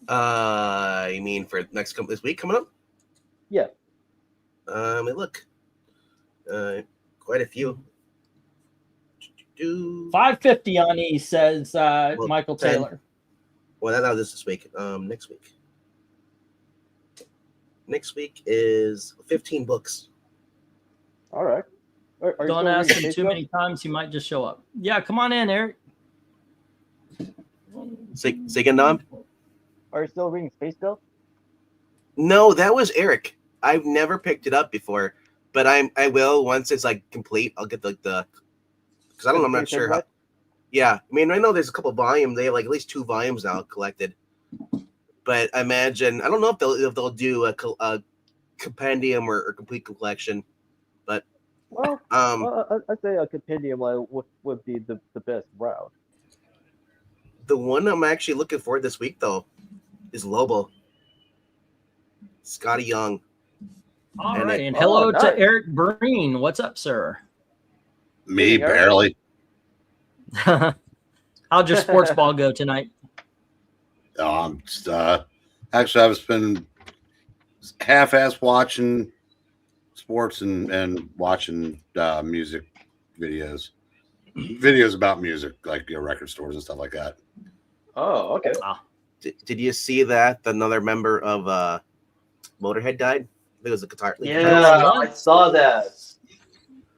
You mean for this week coming up? Yeah. Look, quite a few. 550 on E says Michael 10. Taylor. Well, that was this week. Next week is 15 books. All right. Are you Don't still ask reading him Space too Ghost? many times; he might just show up. Yeah, come on in, Eric. Say again, Dom? Are you still reading Space Ghost? No, that was Eric. I've never picked it up before, but I will once it's like complete. I'll get the because I don't know. I'm not sure how. Yeah, I mean, I know there's a couple volumes. They have like at least 2 volumes now collected. But I imagine I don't know if they'll do a compendium or complete collection. But Well, I'd say a compendium would be the best route. the one I'm actually looking for this week though is Lobo. Scotty Young. All right, and hello to Eric Breen. What's up, sir? Me, barely. How'd your sports ball go tonight? Actually, I've been half-ass watching sports and watching music videos about music, like record stores and stuff like that. Oh, okay. Did you see that another member of Motorhead died? I think it was a guitar. Yeah, I saw that.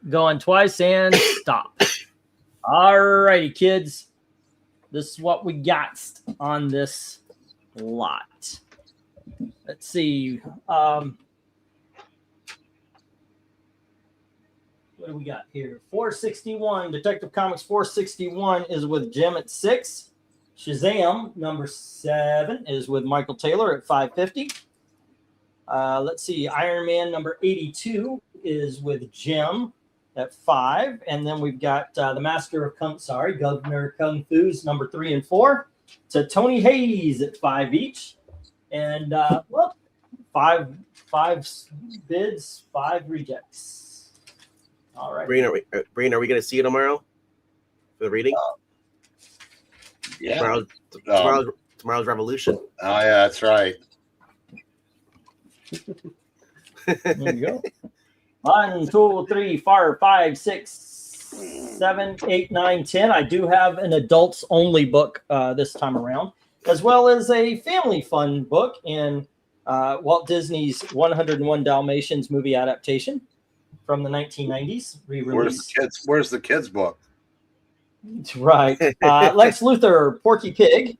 Going twice and stop. All righty, kids. This is what we got on this lot. Let's see. What do we got here? 461. Detective Comics 461 is with Jim at 6. Shazam number 7 is with Michael Taylor at 550. Let's see. Iron Man number 82 is with Jim at 5. And then we've got the Master of Governor Kung Fu's number 3 and 4 to Tony Hayes at 5 each. And well, five bids, 5 rejects. All right. Breen, are we going to see you tomorrow for the reading? Yeah. Tomorrow's Revolution. Oh yeah, that's right. There you go. 1, 2, 3, 4, 5, 6, 7, 8, 9, 10. I do have an adults only book this time around, as well as a family fun book in Walt Disney's 101 Dalmatians movie adaptation from the 1990s re-release. Where's the kids book? That's right. Lex Luthor, Porky Pig.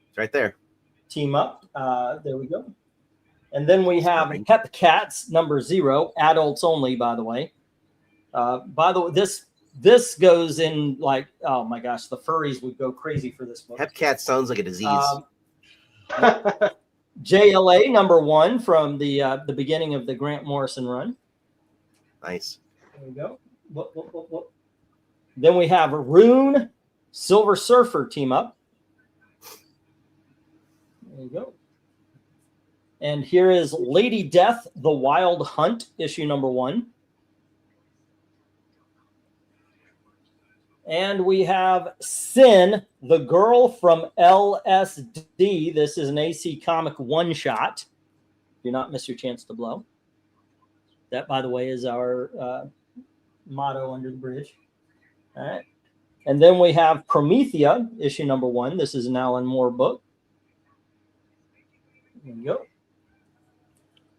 It's right there. Team up. There we go. And then we have Hep Cats number 0, adults only, by the way. By the way, this goes in like, oh my gosh, the furries would go crazy for this book. Hep Cat sounds like a disease. JLA number 1 from the beginning of the Grant Morrison run. Nice. There we go. Whoop. Then we have Rune, Silver Surfer team up. There you go. And here is Lady Death, The Wild Hunt, issue number 1. And we have Sin, the Girl from LSD. This is an AC Comic one-shot. Do not miss your chance to blow. That, by the way, is our motto under the bridge. All right. And then we have Promethea, issue number 1. This is an Alan Moore book. There you go.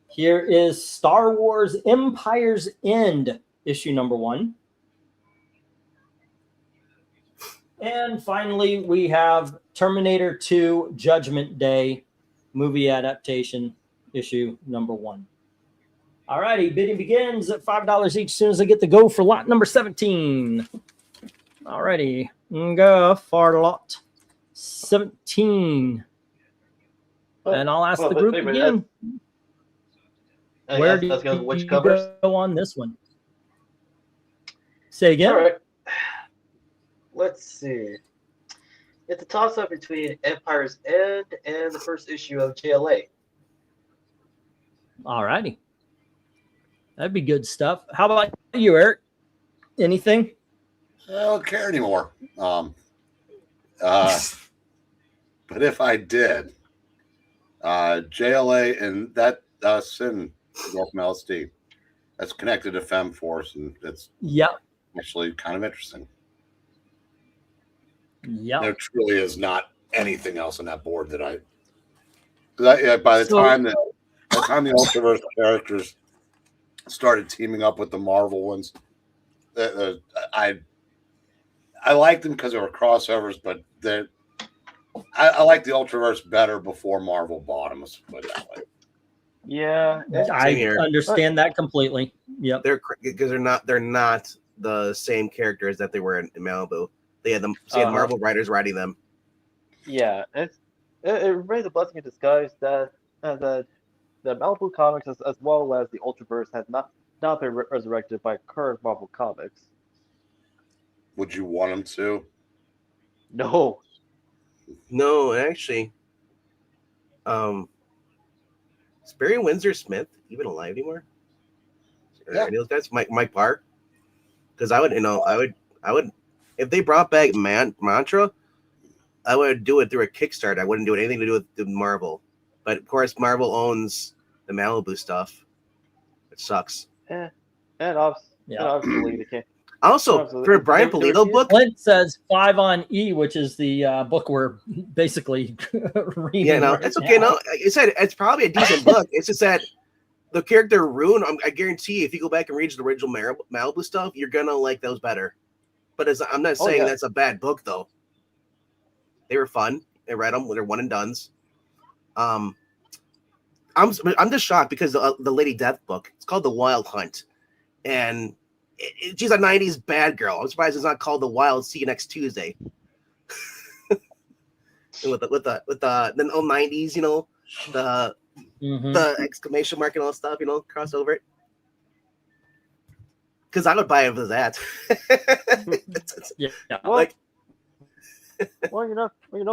Here is Star Wars Empire's End, issue number 1. And finally, we have Terminator 2 Judgment Day movie adaptation, issue number 1. All righty, bidding begins at $5 each as soon as I get the go for lot number 17. All righty, go for lot 17. And I'll ask the group again. Where do you go on this one? Say again. All right. Let's see. It's a toss-up between Empire's End and the first issue of JLA. All righty. That'd be good stuff. How about you, Eric? Anything? I don't care anymore. But if I did, JLA and that Sin North LSD. That's connected to FemForce, and that's actually kind of interesting. Yeah, there truly is not anything else on that board that by the time the Ultraverse characters started teaming up with the Marvel ones, I liked them because they were crossovers, but I like the Ultraverse better before Marvel bought them. Put it that way. Yeah, I understand that completely. Yep, because they're not the same characters that they were in Malibu. They had Marvel writers writing them. Yeah, it remains a blessing in disguise that the Malibu comics as well as the Ultraverse has not been resurrected by current Marvel comics. Would you want them to? No, actually. Is Barry Windsor Smith even alive anymore? Yeah. Those guys, Mike Parr. Because I would if they brought back Mantra, I would do it through a Kickstarter. I wouldn't do anything to do with Marvel. But of course, Marvel owns the Malibu stuff. It sucks. And obviously they can't. Also, for a Brian Pulido book, Clint says 5 on E, which is the book we're basically reading. Yeah, no, it's okay. No, I said it's probably a decent book. It's just that the character Rune, I guarantee if you go back and read the original Malibu stuff, you're gonna like those better. But I'm not saying that's a bad book though. They were fun. I read them. They're one and dones. I'm just shocked because the Lady Death book, it's called The Wild Hunt, and she's a 90s bad girl. I'm surprised it's not called The Wild. See you next Tuesday. with the old 90s, the exclamation mark and all that stuff, cross over it. Because I would buy it for that. Yeah. Well,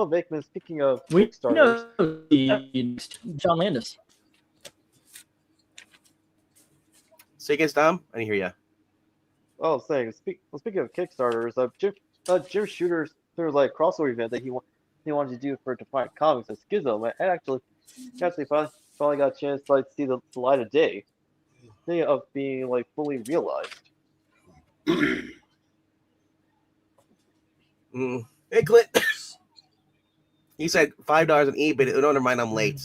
Vickman, speaking of Kickstarters, John Landis. Say again, Tom? I didn't hear you. Oh, speaking of Kickstarters, Jim Shooter's there's like crossover event that he wanted to do for Defiant Comics at Schism. I actually finally got a chance to see the light of day. Thing of being fully realized. Hey, Clint. He said $5 on eBay. But never mind, I'm late.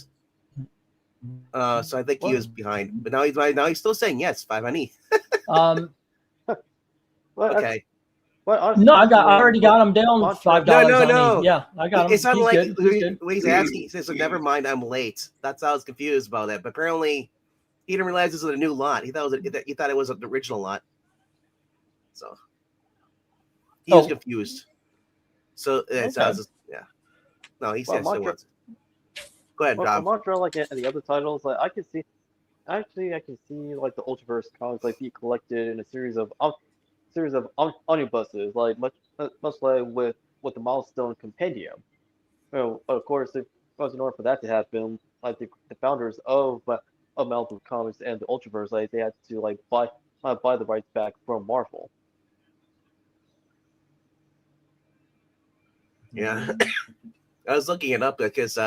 So I think he was behind, but now he's still saying yes. 5 on E. Okay. I already got him down $5. No. Yeah, I got him. It's not like good. When he's asking, he says, "Never mind, I'm late." That's how I was confused about that. But apparently, he didn't realize this was a new lot. He thought it was an original lot. So he was confused. So no, he said so. Go ahead, John. Mantra, like the other titles, I can see the Ultraverse comics be collected in a series of omnibuses, much like with the Milestone Compendium. Of course, in order for that to happen, the founders of Malibu Comics and the Ultraverse, they had to buy the rights back from Marvel. Yeah, I was looking it up because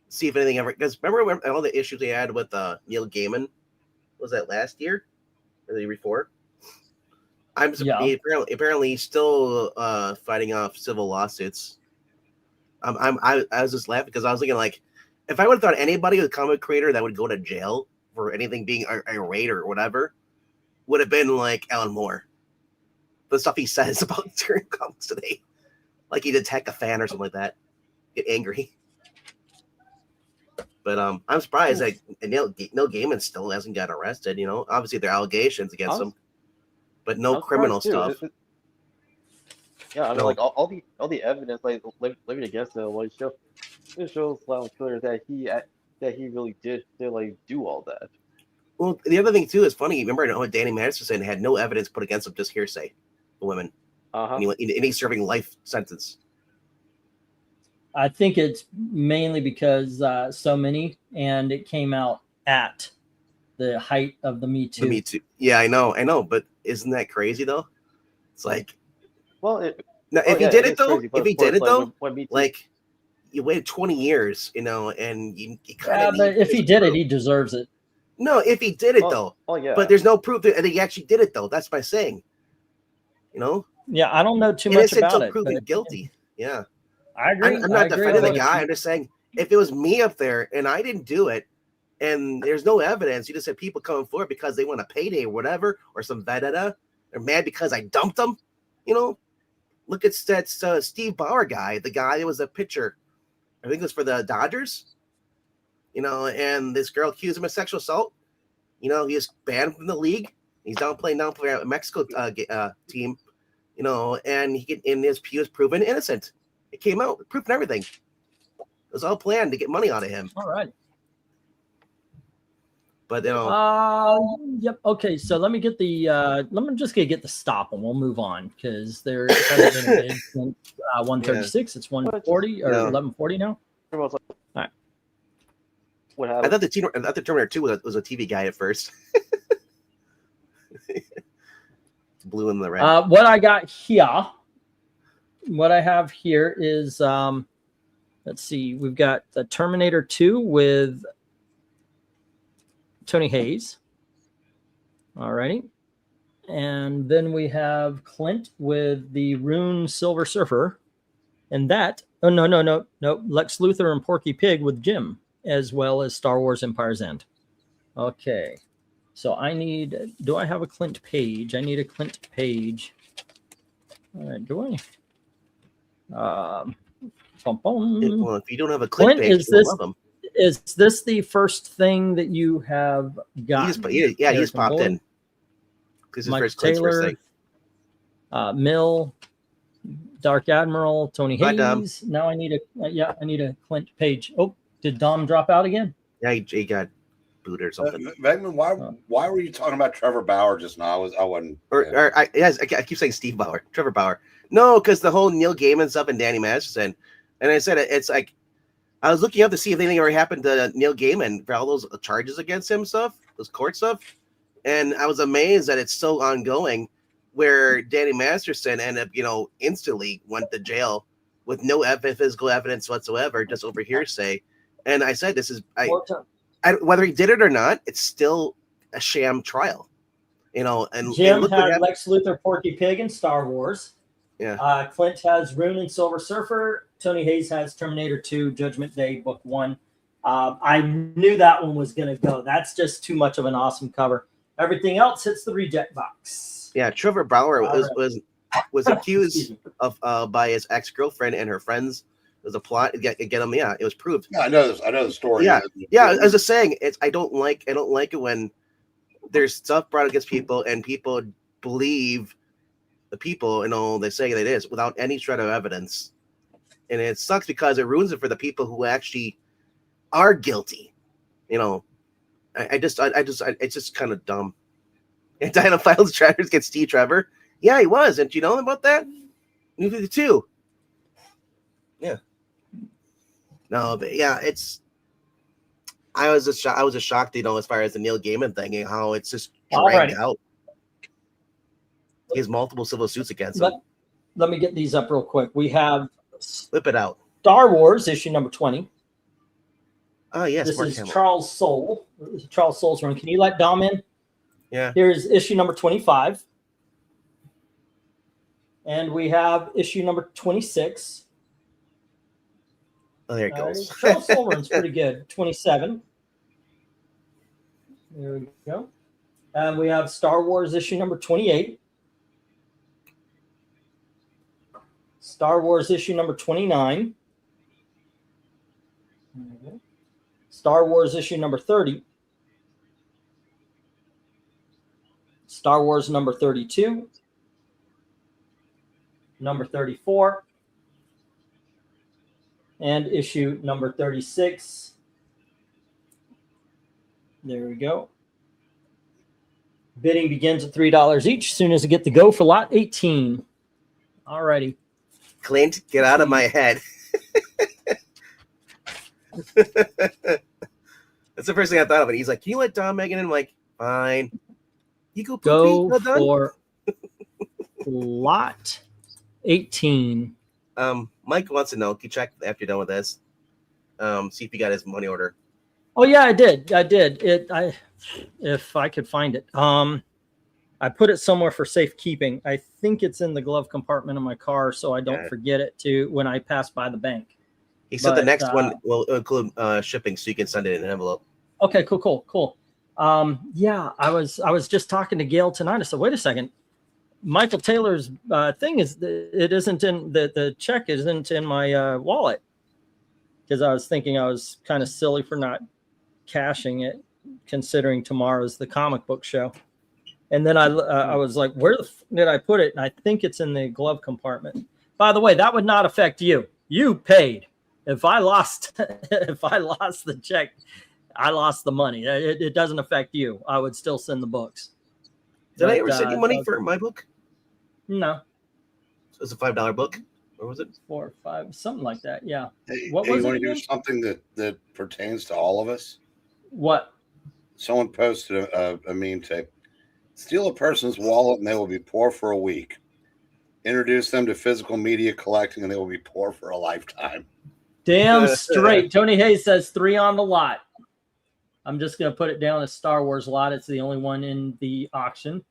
see if anything ever. Because remember all the issues they had with Neil Gaiman? Was that last year or the year before? Apparently he's still fighting off civil lawsuits. I was just laughing because I was thinking if I would have thought anybody with a comic creator that would go to jail for anything being irate or whatever would have been Alan Moore. The stuff he says about certain comics today, he'd attack a fan or something like that, get angry. But I'm surprised that Neil Gaiman still hasn't got arrested. Obviously there are allegations against him, but no criminal stuff. Yeah, I mean, all the evidence living against him, it shows loud and clear that he really did do all that. Well, the other thing too is funny. Remember, Danny Masterson had no evidence put against him, just hearsay. The women, and he's serving life sentence. I think it's mainly because so many, and it came out at the height of the Me Too. Me Too. Yeah, I know, but isn't that crazy though? It's well, if he did it though, you waited 20 years, and you kind of. But if he did it, he deserves it. No, if he did it though. Oh yeah. But there's no proof that he actually did it though. That's my saying. Yeah, I don't know too much about it. Proven guilty. Yeah. I agree. I'm not defending the guy. I'm just saying if it was me up there and I didn't do it, and there's no evidence, you just had people coming forward because they want a payday or whatever, or some vendetta. They're mad because I dumped them. Look at that Steve Bauer guy, the guy that was a pitcher. I think it was for the Dodgers. And this girl accused him of sexual assault. He was banned from the league. He's playing for a Mexico team. And he was proven innocent. It came out, proof and everything. It was all planned to get money out of him. All right. But yep. Okay, so let me get the just get the stop and we'll move on because they're 136. It's 140 or 1140 now. All right. What happened? I thought the Terminator 2 was a TV guy at first. It's blue and the red. What I got here, what I have here is let's see, we've got the Terminator 2 with Tony Hayes. All righty. And then we have Clint with the Rune Silver Surfer. And that, no. Lex Luthor and Porky Pig with Jim, as well as Star Wars Empire's End. Okay. So do I have a Clint page? I need a Clint page. All right, do I? Well, if you don't have a Clint page, is this, love him. Is this the first thing that you have got? He just popped in. This is Clint's first thing. Mill, Dark Admiral, Tony Hayes. Now I need a Clint page. Oh, did Dom drop out again? Yeah, he got booted or something. Vegman, why were you talking about Trevor Bauer just now? I wasn't. I keep saying Steve Bauer, Trevor Bauer. No, because the whole Neil Gaiman stuff and Danny Masterson, and I said it's like. I was looking up to see if anything ever happened to Neil Gaiman for all those charges against him stuff, those court stuff. And I was amazed that it's still ongoing where Danny Masterson ended up, instantly went to jail with no physical evidence whatsoever, just over hearsay. And I said, whether he did it or not, it's still a sham trial, and Jim had Lex Luthor, Porky Pig, and Star Wars. Yeah. Clint has Rune and Silver Surfer. Tony Hayes has Terminator 2, Judgment Day, Book 1. I knew that one was going to go. That's just too much of an awesome cover. Everything else hits the reject box. Yeah, Trevor Bauer was accused of by his ex-girlfriend and her friends. It was a plot to get him. Yeah, it was proved. Yeah, I know the story. Yeah. I was just saying, I don't like it when there's stuff brought against people and people believe the people, they say it is without any shred of evidence. And it sucks because it ruins it for the people who actually are guilty. It's just kind of dumb. And Diana Files Tratters gets Steve Trevor. Yeah, he was. And you know about that? You did too. Yeah. No, but yeah, I was just shocked, as far as the Neil Gaiman thing and how it's just dragged out. He has multiple civil suits against him. Let me get these up real quick. We have Flip it out. Star Wars issue number 20. Oh yes, this is Charles Soule. Charles Soule's run. Can you let Dom in? Yeah. Here's issue number 25. And we have issue number 26. Oh, there it goes. Charles Soule run's pretty good. 27. There we go. And we have Star Wars issue number 28. Star Wars issue number 29. Star Wars issue number 30. Star Wars number 32. Number 34. And issue number 36. There we go. Bidding begins at $3 each. As soon as I get the go for lot 18. All righty. Clint, get out of my head. That's the first thing I thought of. It. He's like, "Can you let Don Megan in?" I'm like, "Fine." You go for lot 18. Mike wants to know. Can you check after you're done with this? See if you got his money order. Oh yeah, I did. If I could find it. I put it somewhere for safekeeping. I think it's in the glove compartment of my car, so I don't forget it when I pass by the bank. He said the next one will include shipping, so you can send it in an envelope. Okay, cool. Yeah, I was just talking to Gail tonight. I said, wait a second, Michael Taylor's thing is it isn't in the check isn't in my wallet, because I was thinking I was kind of silly for not cashing it, considering tomorrow's the comic book show. And then I was like, where did I put it? And I think it's in the glove compartment. By the way, that would not affect you. You paid. If I lost the check, I lost the money. It doesn't affect you. I would still send the books. Did I ever send you money for my book? No. So it's a $5 book. Or was it 4 or 5, something like that? Yeah. Hey, What was you it want to again? do something that pertains to all of us? What? Someone posted a meme tape. Steal a person's wallet and they will be poor for a week. Introduce them to physical media collecting and they will be poor for a lifetime. Damn straight. Tony Hayes says 3 on the lot. I'm just going to put it down as Star Wars lot. It's the only one in the auction.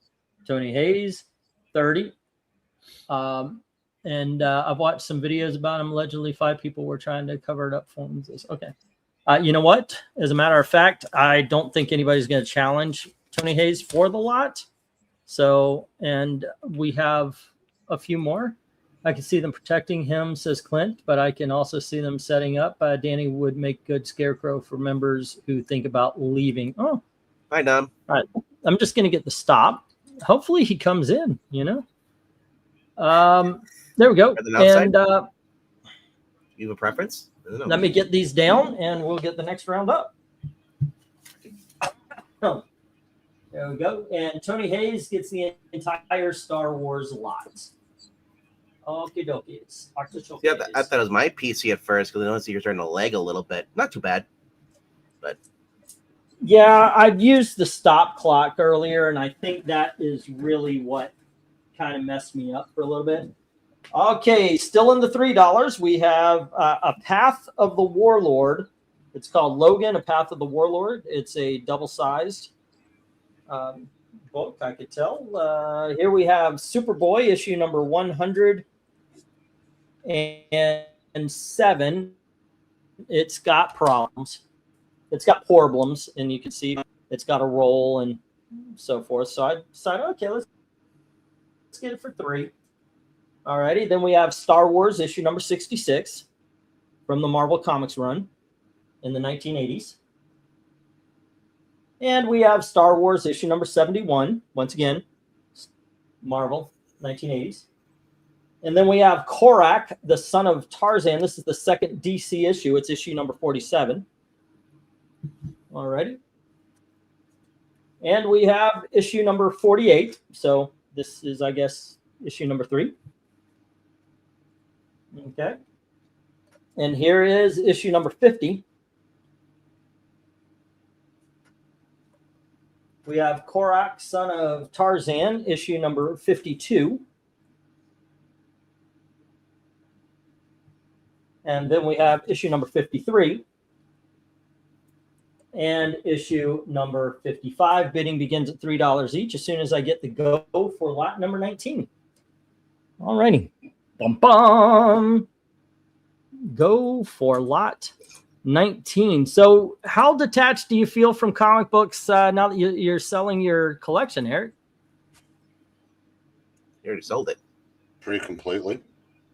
Tony Hayes, 30. And I've watched some videos about him. Allegedly, 5 people were trying to cover it up for him. Okay. You know what? As a matter of fact, I don't think anybody's going to challenge Tony Hayes for the lot. So, and we have a few more. I can see them protecting him, says Clint, but I can also see them setting up. Danny would make good scarecrow for members who think about leaving. Oh, hi, Dom. All right. I'm just going to get the stop. Hopefully he comes in, you know. There we go. And you have a preference? Let me get these down and we'll get the next round up. Oh, there we go. And Tony Hayes gets the entire Star Wars lot. Okie dokies. Yeah, I thought it was my PC at first because I noticed you're starting to lag a little bit. Not too bad, but yeah, I've used the stop clock earlier, and I think that is really what kind of messed me up for a little bit. Okay, still in the $3. We have a Path of the Warlord. It's called Logan, A Path of the Warlord. It's a double-sized book, I could tell. Here we have Superboy, issue number 107. It's got problems. It's got problems, and you can see it's got a roll and so forth. So I decided, okay, let's get it for $3. Alrighty, then we have Star Wars issue number 66 from the Marvel Comics run in the 1980s. And we have Star Wars issue number 71, once again, Marvel, 1980s. And then we have Korak, the son of Tarzan. This is the second DC issue. It's issue number 47. Alrighty. And we have issue number 48. So this is, I guess, issue number 3. Okay. And here is issue number 50. We have Korak, son of Tarzan, issue number 52. And then we have issue number 53. And issue number 55. Bidding begins at $3 each as soon as I get the go for lot number 19. All righty. Bum, bum. Go for lot 19. So how detached do you feel from comic books now that you're selling your collection, Eric? You already sold it. Pretty completely.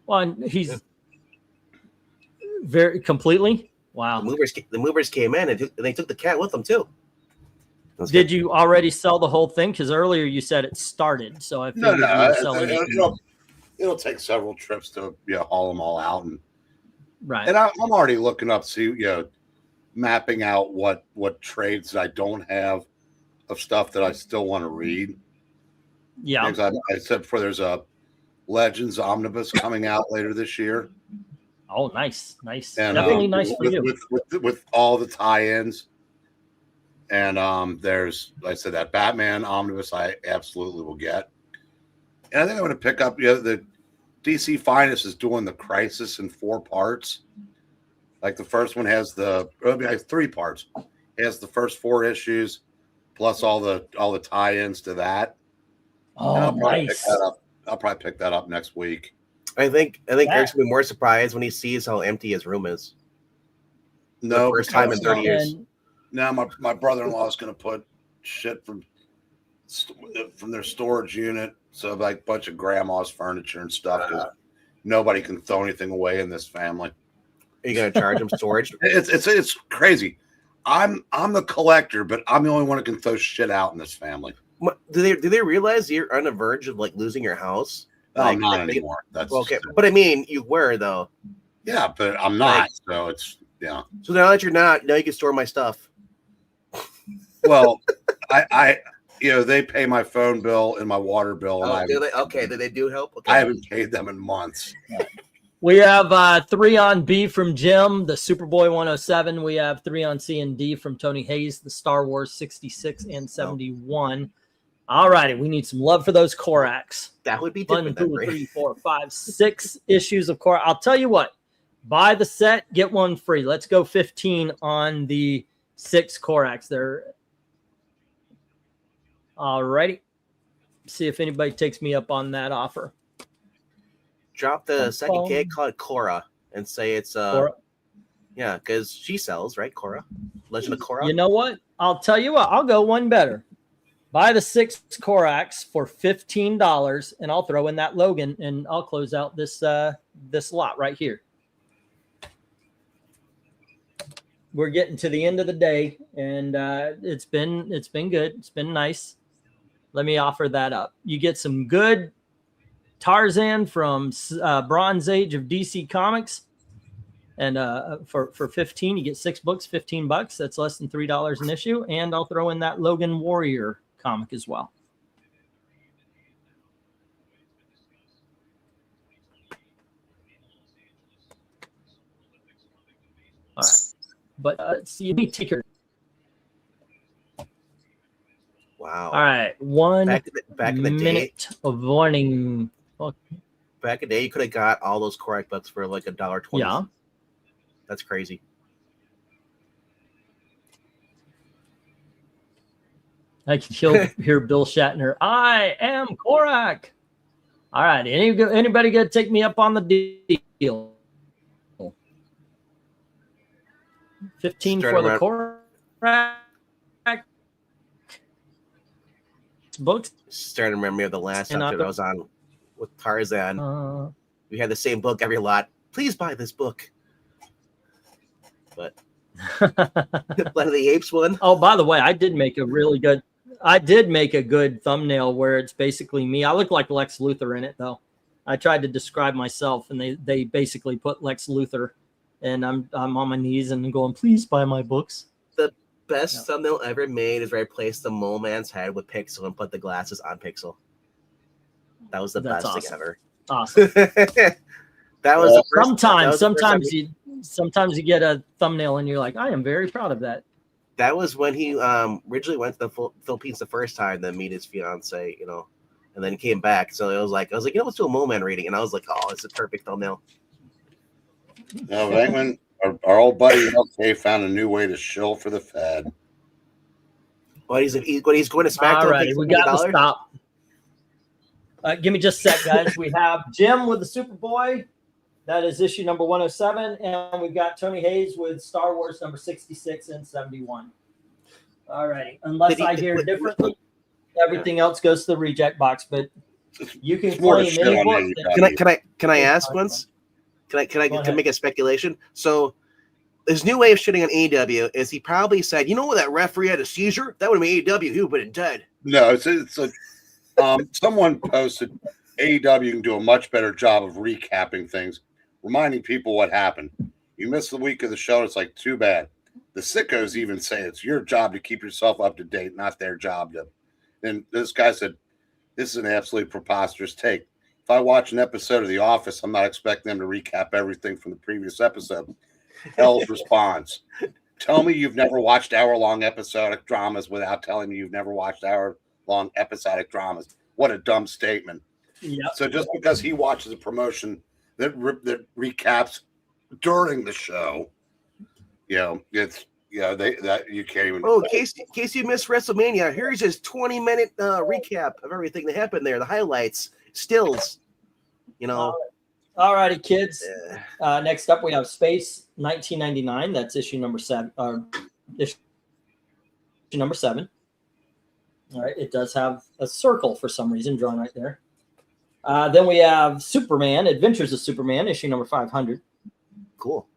Well, he's very completely. Wow. The movers came in and they took the cat with them too. Did you already sell the whole thing? Because earlier you said it started. So I figured you were selling it. It'll take several trips to haul them all out, and right. And I'm already looking up, mapping out what trades I don't have of stuff that I still want to read. Yeah, I said before, there's a Legends omnibus coming out later this year. Oh, nice. And, definitely nice for you. With all the tie-ins. And there's, like I said, that Batman omnibus I absolutely will get. And I think I'm going to pick up, the DC Finest is doing the Crisis in 4 parts. Like the first one has it has 3 parts. It has the first 4 issues plus all the tie-ins to that. Oh, nice. I'll probably pick that up next week. I think Eric's gonna be more surprised when he sees how empty his room is. No, the first time in 30 years. Now my brother-in-law is going to put shit from their storage unit, so like a bunch of grandma's furniture and stuff. Nobody can throw anything away in this family. Are you going to charge him storage? It's crazy. I'm the collector, but I'm the only one who can throw shit out in this family. Do they realize you're on the verge of like losing your house? Like, not anymore. That's okay, but I mean, you were though. Yeah, but I'm not. So it's So now that you're not, now you can store my stuff. Well, I they pay my phone bill and my water bill. And do they? Okay, they do help. Okay. I haven't paid them in months. We have 3 on B from Jim, the Superboy 107. We have 3 on C and D from Tony Hayes, the Star Wars 66 and 71. All righty, we need some love for those Koraks. That would be 1, 2, 3, 4, 5, 6 issues of Korak. I'll tell you what, buy the set, get one free. Let's go 15 on the 6 Koraks there. All righty. See if anybody takes me up on that offer. Drop the second kid, call it Korra, and say it's Korra? Yeah, because she sells, right? Korra, Legend of Korra. You know what? I'll tell you what. I'll go one better. Buy the 6 Koraks for $15, and I'll throw in that Logan, and I'll close out this lot right here. We're getting to the end of the day, and it's been good. It's been nice. Let me offer that up. You get some good Tarzan from Bronze Age of DC Comics, and for 15, you get 6 books, $15. That's less than $3 an issue, and I'll throw in that Logan Warrior comic as well. All right, but see, you need ticker. Wow. All right, back in the minute day, of warning. Back in the day, you could have got all those Korak books for like $1.20. Yeah, that's crazy. I can hear Bill Shatner. I am Korak. All right, anybody gonna take me up on the deal? 15 for the Korak books. Starting to remember the last episode I was on with Tarzan. We had the same book every lot. Please buy this book. But Planet of the Apes one. Oh, by the way, I did make a good thumbnail where it's basically me. I look like Lex Luthor in it, though. I tried to describe myself, and they basically put Lex Luthor, and I'm on my knees and going, please buy my books. The best thumbnail ever made is where I placed the mole man's head with Pixel and put the glasses on Pixel. That was the best thing ever. Awesome. That was the first, sometimes you get a thumbnail and you're like, I am very proud of that. That was when he originally went to the Philippines the first time to meet his fiance, and then he came back. So I was like, let's do a Mole Man reading, and I was like, oh, it's a perfect thumbnail. No, Venkman, our old buddy LK found a new way to shill for the Fed. What he's going to SmackDown. All right, we got to stop. Give me just a sec, guys. We have Jim with the Superboy. That is issue number 107. And we've got Tony Hayes with Star Wars number 66 and 71. All right. Unless I hear differently, everything else goes to the reject box. But you can claim any book. Can I ask once? Can I make a speculation? So his new way of shitting on AEW is he probably said, that referee had a seizure? That would have been AEW. He would have been dead. No, someone posted AEW can do a much better job of recapping things, reminding people what happened. You missed the week of the show. It's like, too bad. The sickos even say it's your job to keep yourself up to date, not their job to. And this guy said, this is an absolutely preposterous take. If I watch an episode of The Office, I'm not expecting them to recap everything from the previous episode. Hell's response. Tell me you've never watched hour-long episodic dramas without telling me you've never watched hour-long episodic dramas. What a dumb statement. Yep. So just because he watches a promotion that recaps during the show it's that you can't even. Oh, in case you missed WrestleMania, here's his 20-minute recap of everything that happened there. The highlights, stills. All righty, kids. Next up, we have Space 1999. That's issue number 7. Issue number 7. All right, it does have a circle for some reason drawn right there. Then we have Superman, Adventures of Superman, issue number 500. Cool.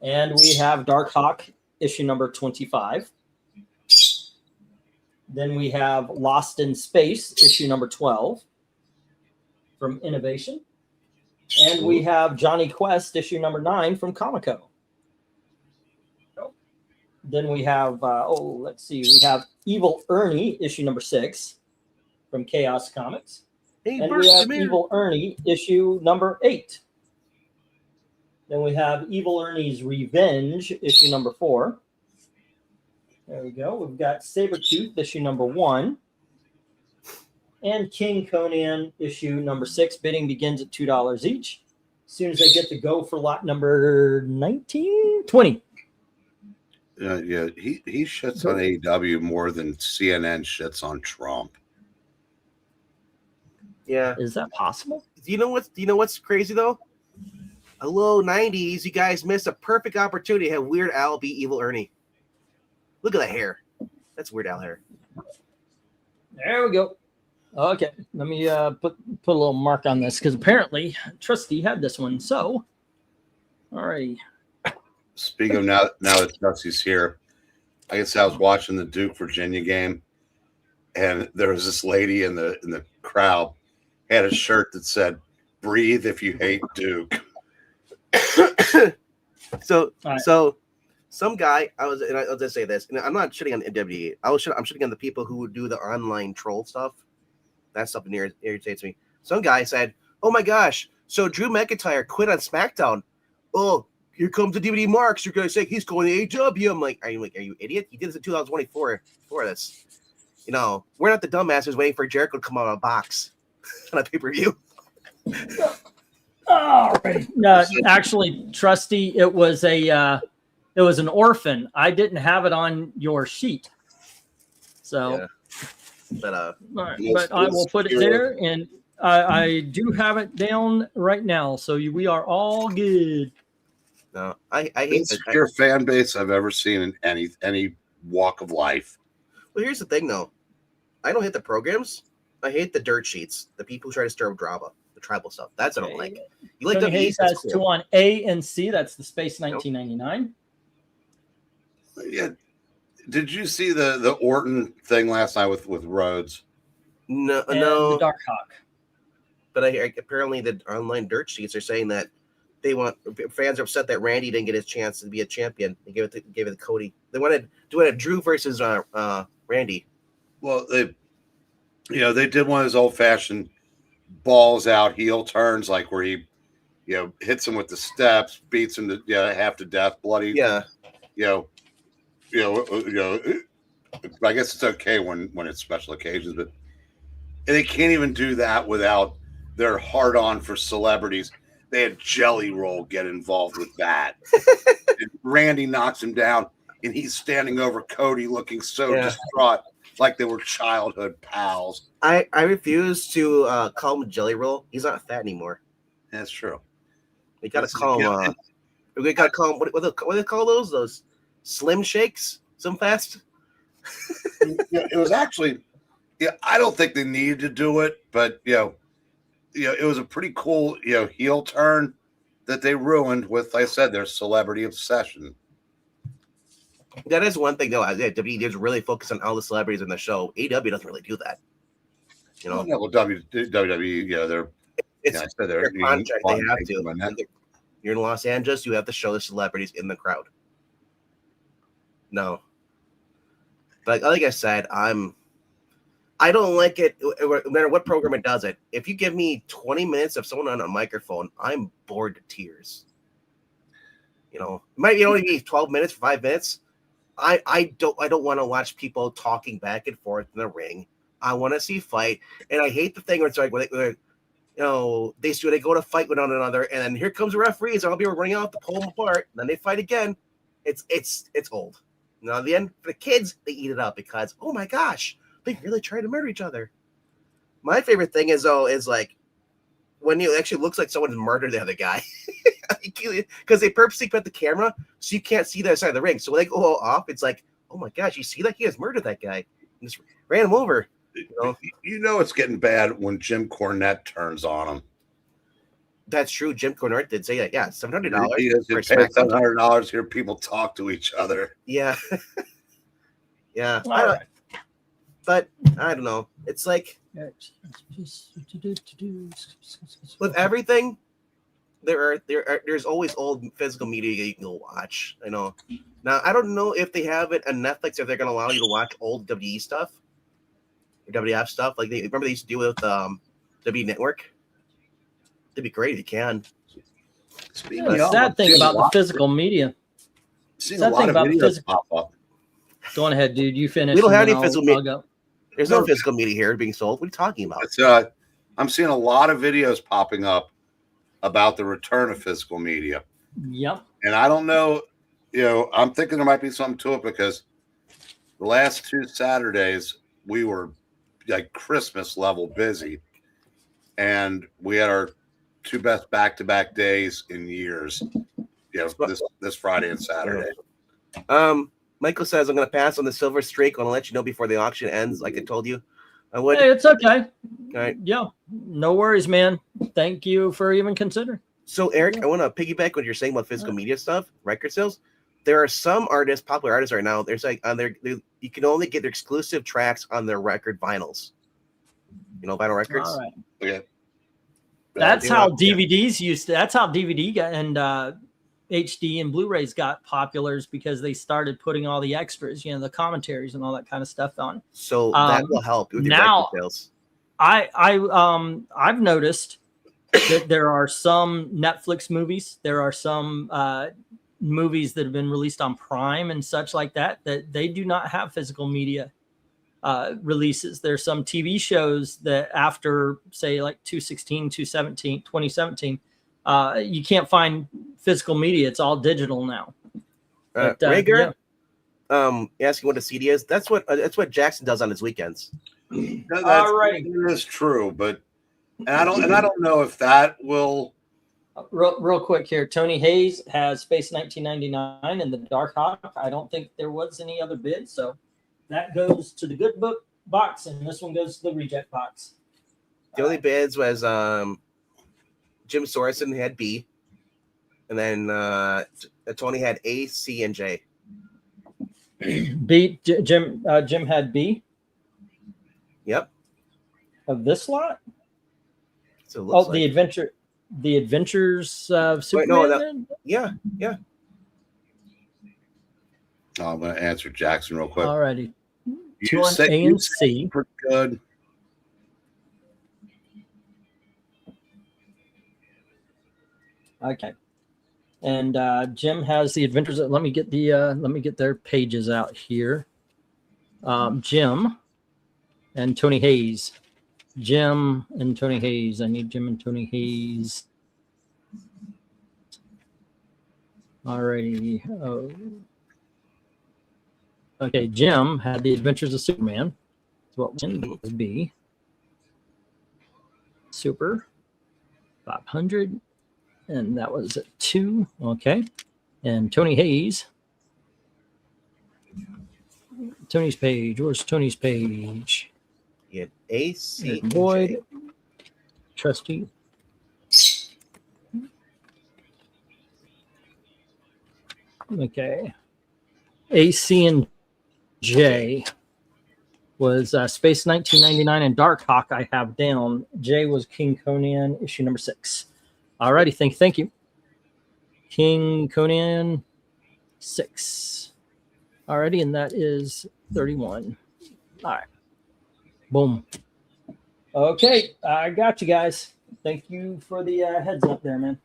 And we have Dark Hawk, issue number 25. Then we have Lost in Space, issue number 12 from Innovation. And we have Johnny Quest, issue number 9 from Comico. Then we have, let's see, we have Evil Ernie, issue number 6 from Chaos Comics. And we have Evil Ernie, issue number 8. Then we have Evil Ernie's Revenge, issue number 4. There we go. We've got Sabretooth, issue number 1. And King Conan, issue number 6. Bidding begins at $2 each. As soon as they get to go for lot number 20. Yeah, he shits on AEW more than CNN shits on Trump. Yeah. Is that possible? Do you know what's crazy though? Hello, 90s, you guys missed a perfect opportunity to have Weird Al be Evil Ernie. Look at that hair. That's Weird Al hair. There we go. Okay, let me put a little mark on this because apparently Trusty had this one. So, all right. Speaking of now that Trusty's here, I guess I was watching the Duke Virginia game, and there was this lady in the crowd had a shirt that said "Breathe if you hate Duke." So some guy, I'll just say this, and I'm not shitting on WWE. I'm shitting on the people who would do the online troll stuff. That stuff irritates me. Some guy said, "Oh my gosh, so Drew McIntyre quit on SmackDown. Oh, here comes the DVD marks. You're gonna say he's going to AEW." I'm like, are you idiot? He did this in 2024 for this. We're not the dumbasses waiting for Jericho to come out of a box on a pay-per-view. All right. Actually, Trusty, it was an orphan. I didn't have it on your sheet. So, yeah. But all right, but I will put it there, and I do have it down right now. So we are all good. No, I hate the insecure fan base I've ever seen in any walk of life. Well, here's the thing, though. I don't hate the programs. I hate the dirt sheets. The people who try to stir up drama, the tribal stuff. That's what I don't like. You like Tony the Hayes has 2 on A and C. That's the Space 1999. Yeah. Did you see the Orton thing last night with Rhodes? No. The Dark Hawk. But apparently the online dirt sheets are saying that fans are upset that Randy didn't get his chance to be a champion. They gave it to Cody. They wanted to do a Drew versus Randy. Well, they did one of those old fashioned balls out heel turns, like where he, hits him with the steps, beats him to half to death, bloody. Yeah. I guess it's okay when it's special occasions, but they can't even do that without their hard on for celebrities. They had Jelly Roll get involved with that. And Randy knocks him down, and he's standing over Cody looking so distraught, like they were childhood pals. I refuse to call him Jelly Roll. He's not fat anymore. That's true. We gotta call him. We gotta call him. What do they call those? Those Slim Shakes? Some fast. It was actually. I don't think they needed to do it, but it was a pretty cool heel turn that they ruined with, like I said, their celebrity obsession. That is one thing, though. WWE is really focused on all the celebrities in the show. AEW doesn't really do that. Well, WWE, they're. It's their contract. They have to. You're in Los Angeles. You have to show the celebrities in the crowd. No. But like I said, I don't like it no matter what program it does it. If you give me 20 minutes of someone on a microphone, I'm bored to tears. It might only be 12 minutes, 5 minutes. I don't want to watch people talking back and forth in the ring. I want to see fight, and I hate the thing where it's like they go to fight with one another, and then here comes the referees, and I'll be running out to pull them apart. And then they fight again. it's old. Now, at the end, for the kids, they eat it up because, oh my gosh, they really tried to murder each other. My favorite thing is like when it actually looks like someone murdered the other guy, because they purposely put the camera so you can't see the other side of the ring. So when they go off, it's like, oh my gosh, you see that he has murdered that guy, and just ran him over. You know it's getting bad when Jim Cornette turns on him. That's true. Jim Cornette did say that. Yeah, $700. He doesn't pay $700 to hear people talk to each other. Yeah, yeah. But I don't know. It's like with everything, there's always old physical media you can go watch. I know. Now I don't know if they have it on Netflix, if they're going to allow you to watch old WWE stuff or WWF stuff. Like they used to do with WWE Network. It'd be great if you can. The sad thing about the physical media. Sad thing about the physical. Pop up. Go on ahead, dude. You finish. We don't have any physical media. There's no physical media here being sold. What are you talking about? I'm seeing a lot of videos popping up about the return of physical media. Yep. And I don't know, I'm thinking there might be something to it because the last 2 Saturdays we were like Christmas level busy, and we had our 2 best back-to-back days in years. This Friday and Saturday. Michael says, I'm going to pass on the silver streak. I'm going to let you know before the auction ends, like I told you I would. Hey, it's okay. All right. Yeah. No worries, man. Thank you for even considering. So, Eric, I want to piggyback what you're saying about physical media stuff, record sales. There are some artists, popular artists right now, there's like you can only get their exclusive tracks on their record vinyls. Vinyl records. All right. Okay. That's how DVDs used to. That's how DVD got and HD and Blu-rays got popular, because they started putting all the extras, the commentaries and all that kind of stuff on. So that will help with your now. Sales. I've noticed that there are some Netflix movies, there are some movies that have been released on Prime and such like that they do not have physical media releases. There's some TV shows that after, say, like 2017, you can't find physical media. It's all digital now. Rager, asking what a CD is. That's what Jackson does on his weekends. That is true, but I don't know if that will. Real quick here, Tony Hayes has Space 1999 and the Dark Hawk. I don't think there was any other bid, so that goes to the good book box, and this one goes to the reject box. The only bids was Jim Sorensen had B, and then Tony had A, C, and J. B. Jim had B. Yep. Of this lot. So the Adventures of Superman. Yeah. I'm going to answer Jackson real quick. Alrighty. You said A and C. Pretty good. Okay. And Jim has the Adventures. Let me get their pages out here. Jim and Tony Hayes. Jim and Tony Hayes. I need Jim and Tony Hayes. Alrighty. Oh. Okay, Jim had the Adventures of Superman. That's what would be. Super 500. And that was at 2. Okay. And Tony Hayes. Tony's page. Where's Tony's page? He had A, C, Boyd. Trusty. Okay. A, C, and J was Space 1999 and Dark Hawk I have down. J was King Conan, issue number 6. Alrighty, thank you. King Conan 6. Alrighty, and that is 31. All right. Boom. Okay, I got you guys. Thank you for the heads up there, man.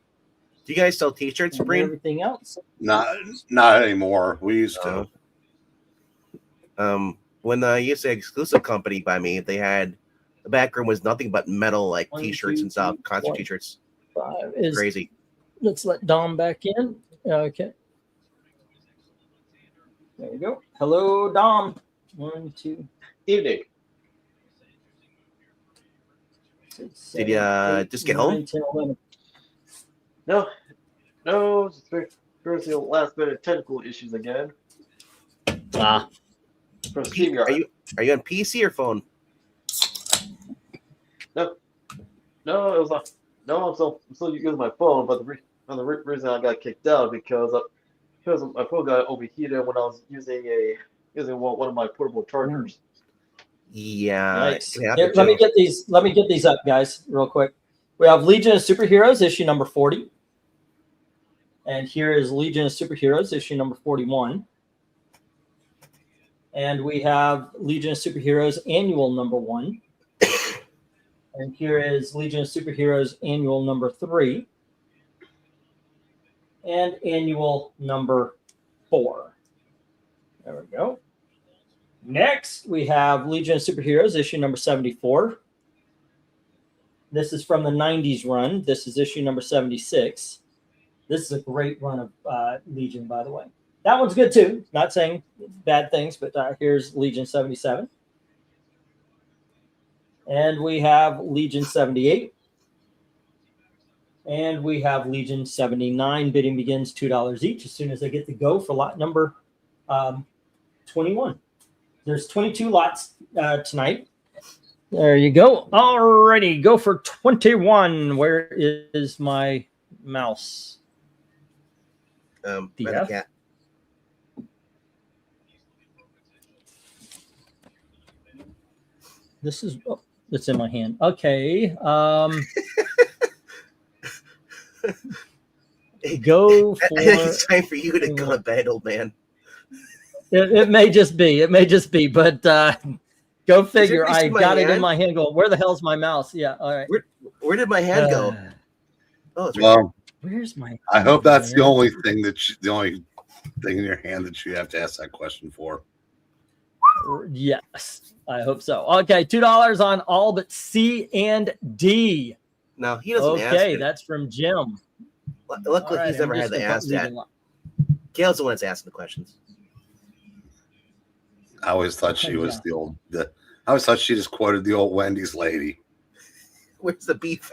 Do you guys sell T-shirts, Breen? Everything else? Not anymore. We used to. When I used to exclusive company by me, they had the back room was nothing but metal, like T-shirts and stuff, concert T-shirts. Crazy. Let's let Dom back in. Okay. There you go. Hello, Dom. 1, 2. Evening. 6, 7, Did you 8, just get 9, home? 10, 11. No, just experiencing last minute technical issues again. Ah. From StreamYard. Are you on PC or phone? No, it was not. No, I'm still using my phone, but the reason I got kicked out because my phone got overheated when I was using one of my portable chargers. Yeah. Nice. Here, let me get these up, guys, real quick. We have Legion of Superheroes, issue number 40. And here is Legion of Superheroes, issue number 41. And we have Legion of Superheroes annual number 1. And here is Legion of Superheroes annual number 3. And annual number 4. There we go. Next, we have Legion of Superheroes, issue number 74. This is from the 90s run. This is issue number 76. This is a great run of Legion, by the way. That one's good, too. Not saying bad things, but here's Legion 77. And we have Legion 78. And we have Legion 79. Bidding begins $2 each as soon as I get to go for lot number 21. There's 22 lots tonight. There you go. Alrighty, go for 21. Where is my mouse? By the cat. This is it's in my hand. Okay. Go for. I think it's time for you to go to bed, old man. It may just be, but go figure. I got it in my hand going, where the hell's my mouse? Yeah, all right. Where did my hand go? Oh, it's well, where's my I hope that's the only thing in your hand that you have to ask that question for. Yes, I hope so. Okay, $2 on all but C and D. No, he doesn't ask. Okay, that's from Jim. Luckily, he's never had to ask that. Gail's the one that's asking the questions. I always thought she was I always thought she just quoted the old Wendy's lady. Where's the beef?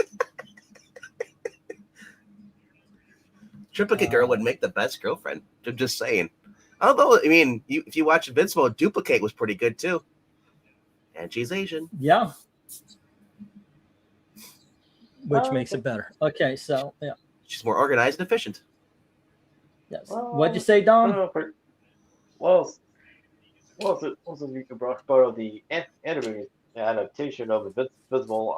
Triplicate Girl would make the best girlfriend. I'm just saying. Although, I mean, if you watch Invincible, Duplicate was pretty good too. And she's Asian. Yeah. Which makes it better. Okay, so yeah. She's more organized and efficient. Yes. What'd you say, Don? Well, since we brought up the anime adaptation of Invincible,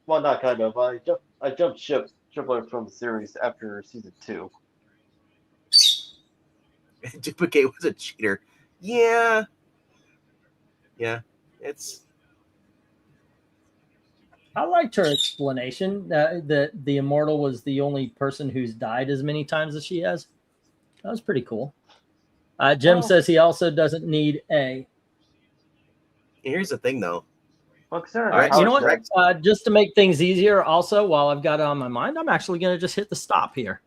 not kind of. I jumped ship from the series after season 2. Duplicate was a cheater. Yeah. It's. I liked her explanation that the Immortal was the only person who's died as many times as she has. That was pretty cool. Jim says he also doesn't need A. Here's the thing, though. All right, you know what? Just to make things easier, also, while I've got it on my mind, I'm actually going to just hit the stop here.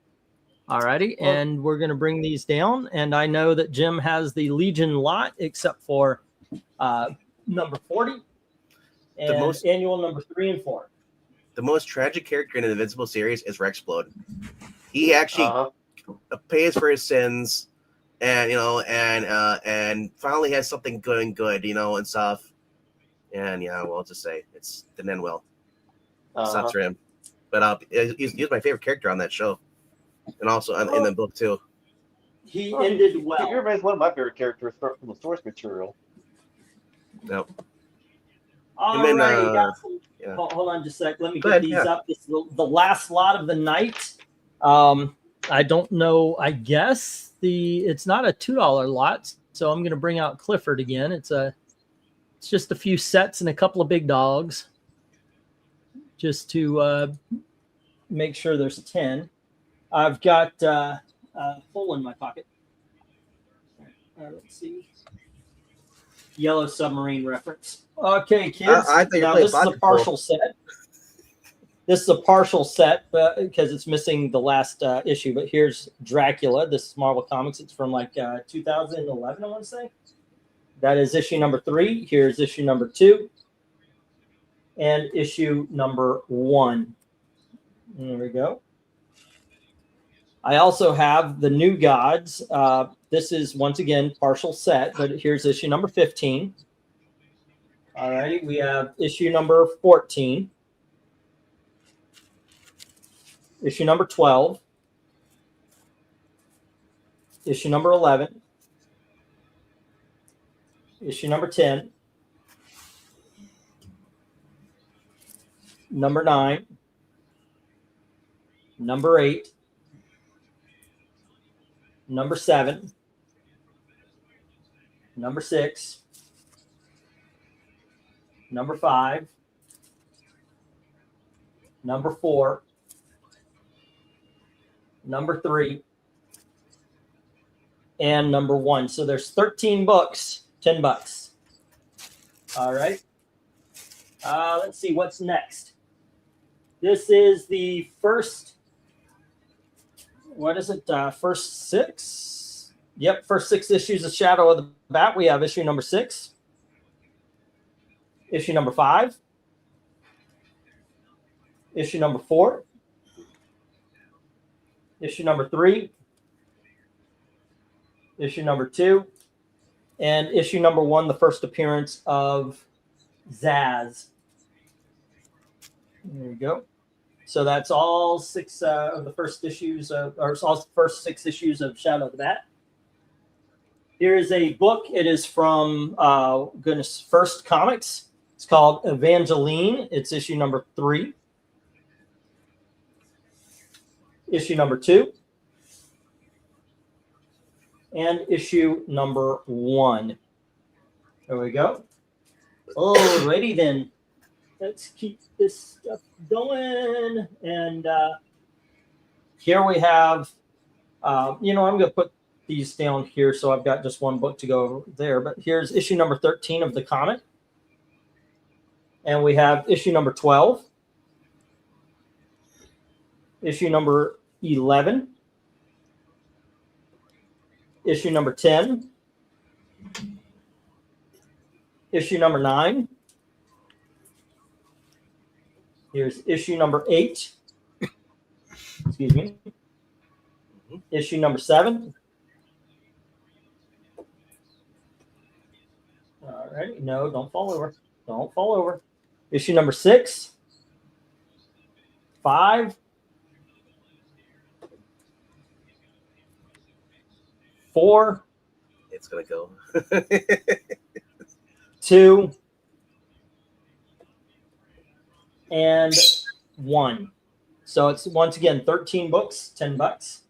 All righty, and we're going to bring these down. And I know that Jim has the Legion lot, except for number 40 and annual number 3 and 4. The most tragic character in the Invincible series is Rexplode. He actually pays for his sins, and and finally has something going good, and stuff. And well, I'll just say it didn't end well. Sucks for him. But he's my favorite character on that show, and also in the book too. He ended well. He remains one of my favorite characters from the source material. Nope. All right, hold on just a sec. Let me get these up. This is the last lot of the night. I don't know. I guess it's not a $2 lot, so I'm going to bring out Clifford again. It's just a few sets and a couple of big dogs, just to make sure there's 10. I've got a hole in my pocket. Let's see. Yellow Submarine reference. Okay, kids. I think now this is a partial set. This is a partial set because it's missing the last issue. But here's Dracula. This is Marvel Comics. It's from like 2011, I want to say. That is issue number 3. Here's issue number 2. And issue number 1. There we go. I also have the New Gods. This is, once again, partial set, but here's issue number 15. All right, we have issue number 14. Issue number 12. Issue number 11. Issue number 10. Number 9. Number 8. Number 7. Number 6. Number 5. Number 4. Number 3. And number 1. So there's 13 books, $10. All right. Let's see what's next. This is the first. What is it? First 6? Yep, first 6 issues of Shadow of the Bat. We have issue number 6. Issue number 5. Issue number 4. Issue number 3. Issue number 2. And issue number 1, the first appearance of Zaz. There you go. So that's all 6 of the first issues, or all the first 6 issues of Shadow of the Bat. Here is a book. It is from First Comics. It's called Evangeline. It's issue number 3. Issue number 2. And issue number 1. There we go. Alrighty then. Let's keep this stuff going. And here we have, I'm going to put these down here. So I've got just one book to go there. But here's issue number 13 of the comic. And we have issue number 12. Issue number 11. Issue number 10. Issue number 9. Here's issue number 8. Excuse me. Issue number 7. All right. No, don't fall over. Don't fall over. Issue number 6. 5. 4. It's going to go. 2. And 1. So it's once again 13 books, $10.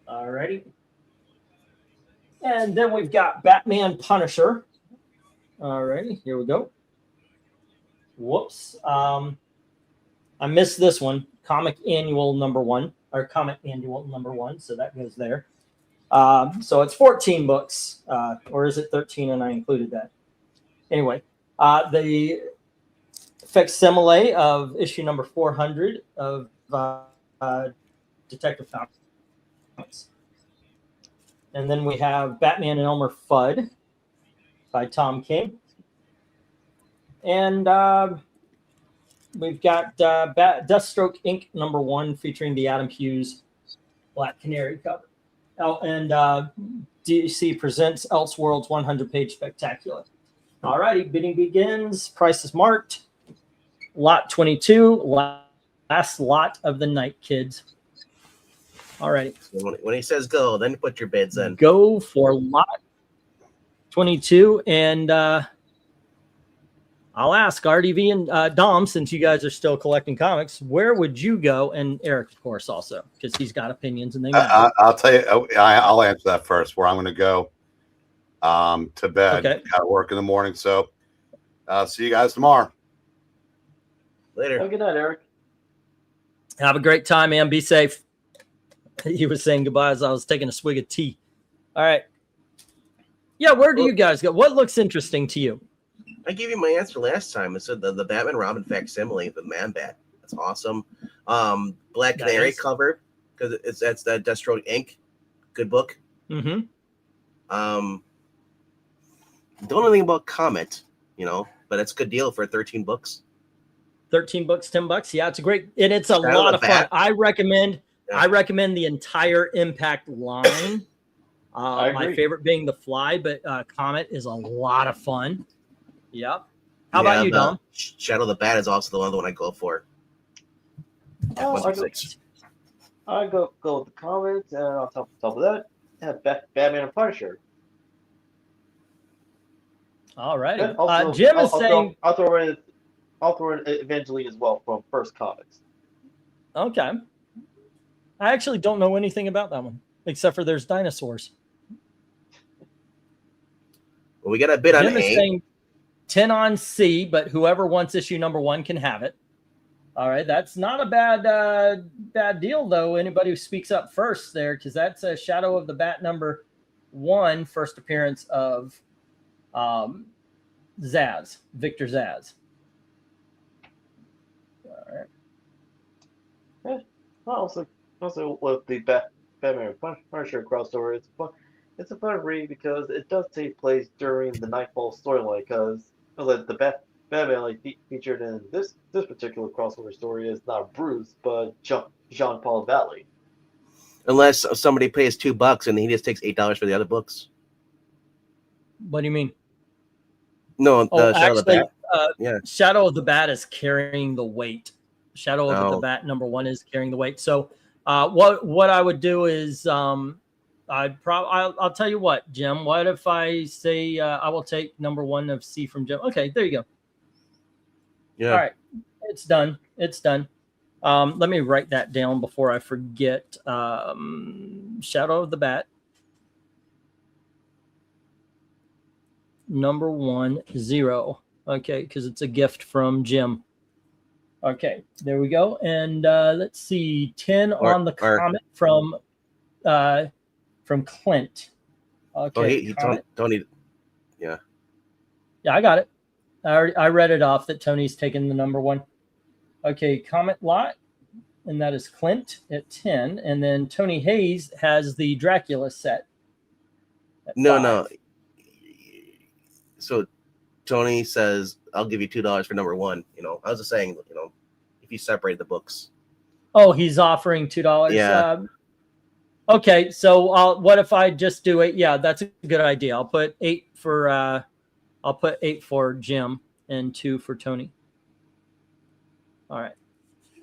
All righty. And then we've got Batman Punisher. All righty, here we go. Whoops. I missed this one. Comic Annual number 1, or Comic Annual number 1. So that goes there. So it's 14 books, or is it 13? And I included that. Anyway, the facsimile of issue number 400 of Detective Comics. And then we have Batman and Elmer Fudd by Tom King. And we've got Deathstroke Inc. number 1 featuring the Adam Hughes Black Canary cover. And DC presents Elseworlds 100-page spectacular. All righty, bidding begins. Price is marked. Lot 22, last lot of the night, kids. All right. When he says go, then put your bids in. Go for lot 22. And I'll ask RDV and Dom, since you guys are still collecting comics, where would you go? And Eric, of course, also, because he's got opinions. And I'll tell you, I'll answer that first, where I'm going to go to bed. Okay. Got to work in the morning. So see you guys tomorrow. Later. Have a good night, Eric. Have a great time, man. Be safe. He was saying goodbye as I was taking a swig of tea. All right. Yeah, where do you guys go? What looks interesting to you? I gave you my answer last time. I said the Batman Robin facsimile, the Man Bat. It's awesome. Black Canary cover because that's that Deathstroke Inc. Good book. Mm-hmm. Don't know anything about Comet, but it's a good deal for 13 books. 13 books, $10. Yeah, it's a great, and it's a lot of fun. I recommend the entire Impact line. My favorite being the Fly, but Comet is a lot of fun. Yep. How about you, Dom? Shadow the Bat is also the one I go for. I go with the Comet, and on top of that, Batman and Punisher. All right. Jim is saying I'll throw in Evangeline as well from First Comics. Okay. I actually don't know anything about that one except for there's dinosaurs. Well, we got a bid on Jim is A. saying 10 on C, but whoever wants issue number 1 can have it. All right, that's not a bad deal though. Anybody who speaks up first there, because that's a Shadow of the Bat number 1, first appearance of Zaz, Victor Zaz. All right. Yeah. Also with the Batman Punisher crossover, it's a fun read because it does take place during the Nightfall storyline. Because the Batman featured in this particular crossover story is not Bruce, but Jean-Paul Valley. Unless somebody pays $2 and he just takes $8 for the other books. What do you mean? No, Shadow of the Bat. Shadow of the Bat is carrying the weight. Shadow of the Bat number 1 is carrying the weight. So what I would do is I'll tell you what, Jim. What if I say I will take number 1 of C from Jim? Okay, there you go. Yeah. All right, it's done. It's done. Let me write that down before I forget. Shadow of the Bat. Number 1, 0. Okay, because it's a gift from Jim. Okay, there we go. And let's see, 10 on the Comet from Clint. Okay, Tony. Yeah, I got it. I read it off that Tony's taken the number 1. Okay, Comet Lot, and that is Clint at 10. And then Tony Hayes has the Dracula set. No. So Tony says, I'll give you $2 for number 1. I was just saying, if you separate the books. Oh, he's offering $2. Yeah. Okay, so what if I just do it? Yeah, that's a good idea. I'll put 8 for Jim and 2 for Tony. All right,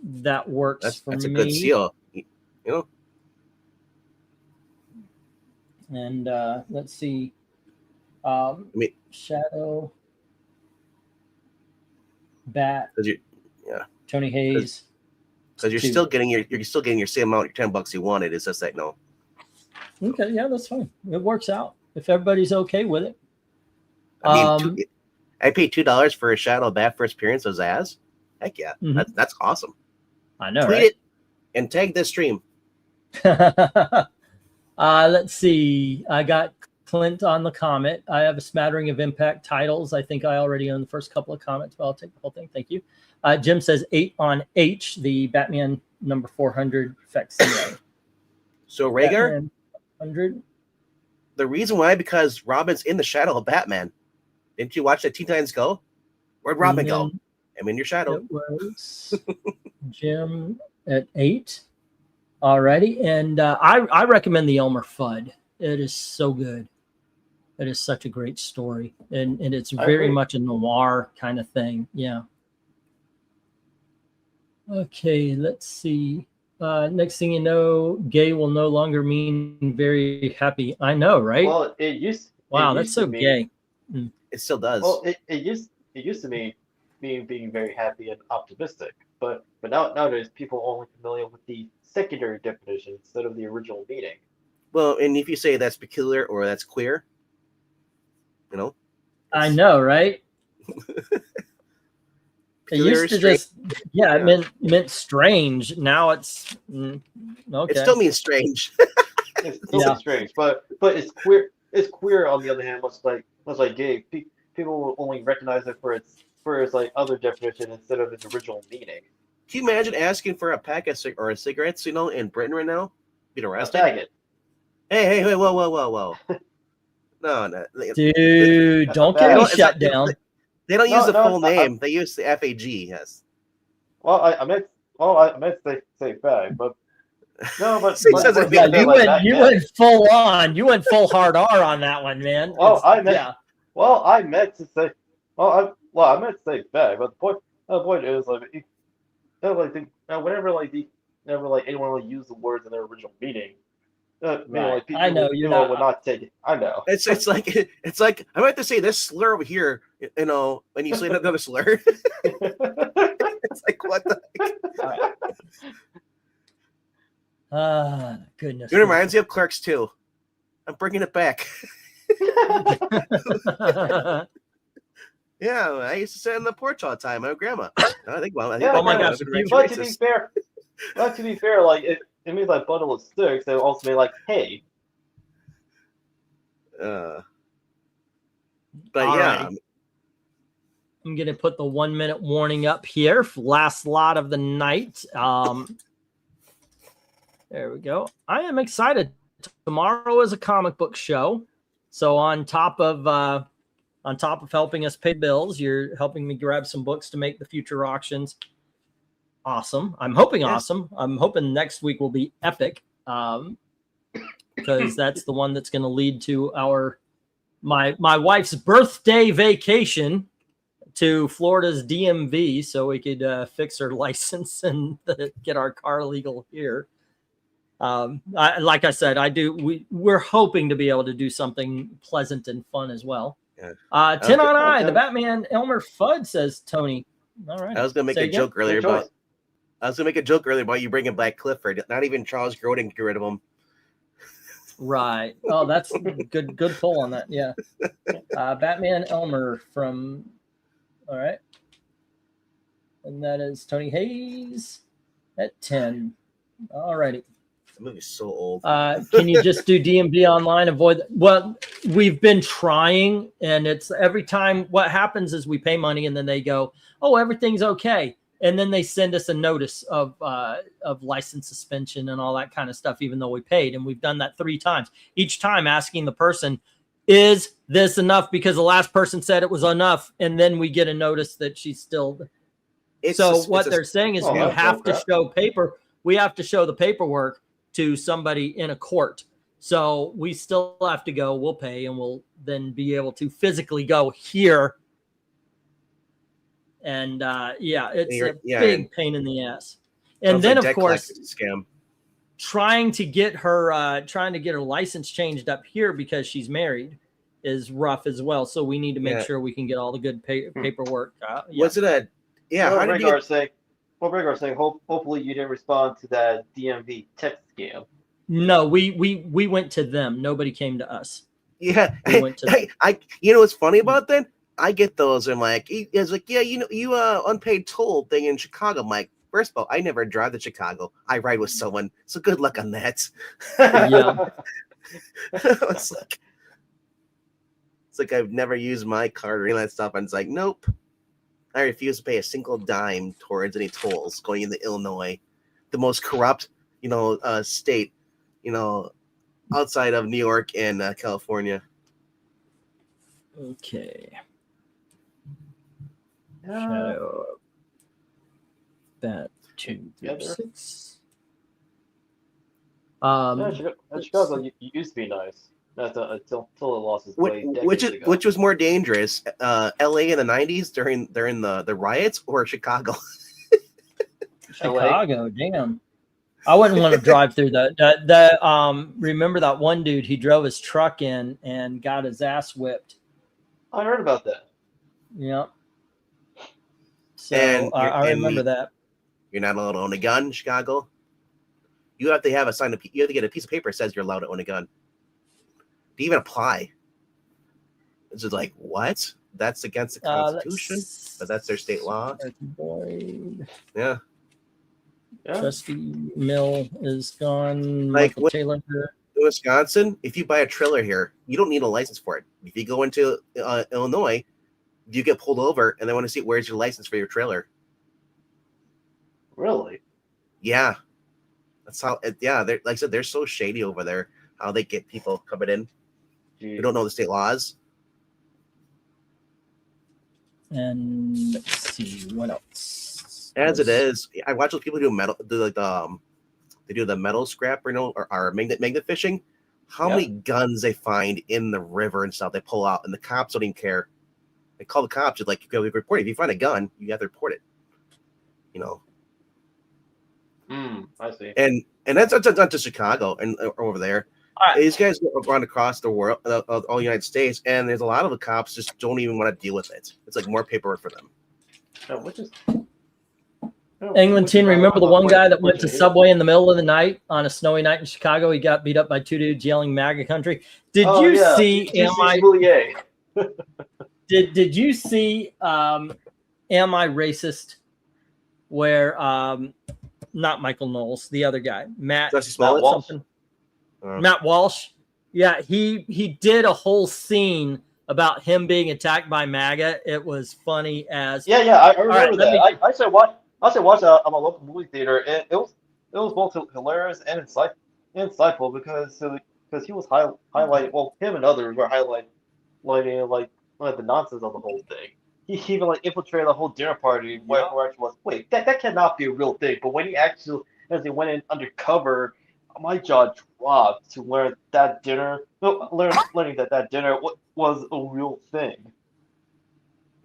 that works for me. That's a good seal. And let's see. Shadow, Bat, Tony Hayes. Because you're still getting your same amount, your $10 you wanted. It's just like no. Okay, yeah, that's fine. It works out if everybody's okay with it. I paid $2 for a Shadow Bat first appearance of Zaz. Heck yeah, that's awesome. I know, Tweet right? it and tag this stream. Let's see. I got Clint on the Comet. I have a smattering of Impact titles. I think I already own the first couple of comments, but I'll take the whole thing. Thank you. Jim says 8 on H, the Batman number 400 facsimile. So Rhaegar, 100. The reason why, because Robin's in the shadow of Batman. Didn't you watch that Teen Titans Go? Where'd Robin go? I'm in your shadow. It was Jim at 8. Alrighty, and I recommend the Elmer Fudd. It is so good. It is such a great story, and it's very much a noir kind of thing. Yeah. Okay, let's see. Next thing you know, gay will no longer mean very happy. I know, right? Well, it used. Wow, it that's used so to mean, gay. It still does. Well, it used to mean being very happy and optimistic, but nowadays people are only familiar with the secondary definition instead of the original meaning. Well, and if you say that's peculiar or that's queer, you know. I know, right? It used to just, it meant strange. Now it's okay. It still means strange. It's still strange, but it's queer. It's queer on the other hand, much like gay. People will only recognize it for its like other definition instead of its original meaning. Can you imagine asking for a pack of cigarettes, in Britain right now? Being arrested? Faggot. Hey, whoa. No. Dude, don't get me shut down. They don't use the full name. They use the FAG, yes. Well, I meant to say fag, but no, but you went full on. You went full hard R on that one, man. I meant to say fag, but the point is whenever anyone use the words in their original meaning, people, I know people would not take it. I know. It's like I meant to say this slur over here, and you say another slur. It's like, what the heck? Goodness. It reminds me of Clerks 2. I'm bringing it back. Yeah, I used to sit on the porch all the time. My grandma. I think. Well, oh my gosh! But to be fair, like it means like bundle of sticks. They also mean like hey. But all yeah. Right. I'm going to put the 1 minute warning up here. Last lot of the night. There we go. I am excited. Tomorrow is a comic book show. So on top of helping us pay bills, you're helping me grab some books to make the future auctions awesome. I'm hoping awesome. I'm hoping next week will be epic. Because that's the one that's going to lead to my wife's birthday vacation to Florida's DMV, so we could fix her license and get our car legal here. Like I said, we're hoping to be able to do something pleasant and fun as well. Yeah. 10 on I, the Batman Elmer Fudd, says Tony. All right. I was gonna make a joke earlier about you bringing back Clifford. Not even Charles Grodin can get rid of him. Right. Oh, that's good pull on that. Yeah. Batman Elmer from. All right. And that is Tony Hayes at 10. All righty. The movie's so old. Can you just do DMV online? Well, we've been trying, and it's every time what happens is we pay money and then they go, oh, everything's okay. And then they send us a notice of license suspension and all that kind of stuff, even though we paid. And we've done that 3 times. Each time asking the person, is this enough? Because the last person said it was enough. And then we get a notice that she's still. What they're saying is we have to show paper. We have to show the paperwork to somebody in a court. So we still have to go. We'll pay, and we'll then be able to physically go here. And it's a big pain in the ass. And then, of course, scam. Trying to get her license changed up here because she's married is rough as well. So we need to make sure we can get all the good paperwork. Was it a Rigor saying, hopefully you didn't respond to that DMV text scam. No, we went to them. Nobody came to us. Yeah. You know what's funny about that? I get those. And it's like, yeah, you unpaid toll thing in Chicago. I'm like, first of all, I never drive to Chicago. I ride with someone. So good luck on that. Yeah. It's like I've never used my card or any of that stuff. And it's like, nope. I refuse to pay a single dime towards any tolls going into Illinois, the most corrupt, state, outside of New York and California. Okay. Shadow. That 2-6. Chicago used to be nice. Until it lost its way. Which was more dangerous, L.A. in the 90s during the riots, or Chicago? Chicago, damn. I wouldn't want to drive through that. Remember that one dude? He drove his truck in and got his ass whipped. I heard about that. Yeah. So I remember that. You're not allowed to own a gun in Chicago. You have to have you have to get a piece of paper that says you're allowed to own a gun. To even apply. It's just like, what? That's against the Constitution, but that's their state law. Yeah. Trustee Mill is gone. Like Taylor. In Wisconsin, if you buy a trailer here, you don't need a license for it. If you go into Illinois, you get pulled over and they want to see where's your license for your trailer. Really? Yeah, that's how. Yeah, they're like I said, they're so shady over there. How they get people coming in. Jeez. We don't know the state laws. And let's see what else. As it is, I watch those people do metal, they do the metal scrap, or magnet fishing. How many guns they find in the river and stuff they pull out, and the cops don't even care. They call the cops, just like you go report it. If you find a gun, you have to report it. I see. And that's not just Chicago and over there. These guys run across the world, all the United States, and there's a lot of the cops just don't even want to deal with it. It's like more paperwork for them. England team, remember the one guy that went to Subway in the middle of the night on a snowy night in Chicago? He got beat up by two dudes yelling MAGA country. Did you see Did you see Am I Racist? Where not Michael Knowles, the other guy, Matt Walsh. Matt Walsh. Yeah, he did a whole scene about him being attacked by MAGA. It was funny as I remember that. I said watch that on a local movie theater, and it was both hilarious and insightful because he was highlighting, him and others were highlighting like the nonsense of the whole thing. He even infiltrated the whole dinner party where it was. Wait, that cannot be a real thing. But when he went in undercover, my jaw dropped to learning that dinner was a real thing.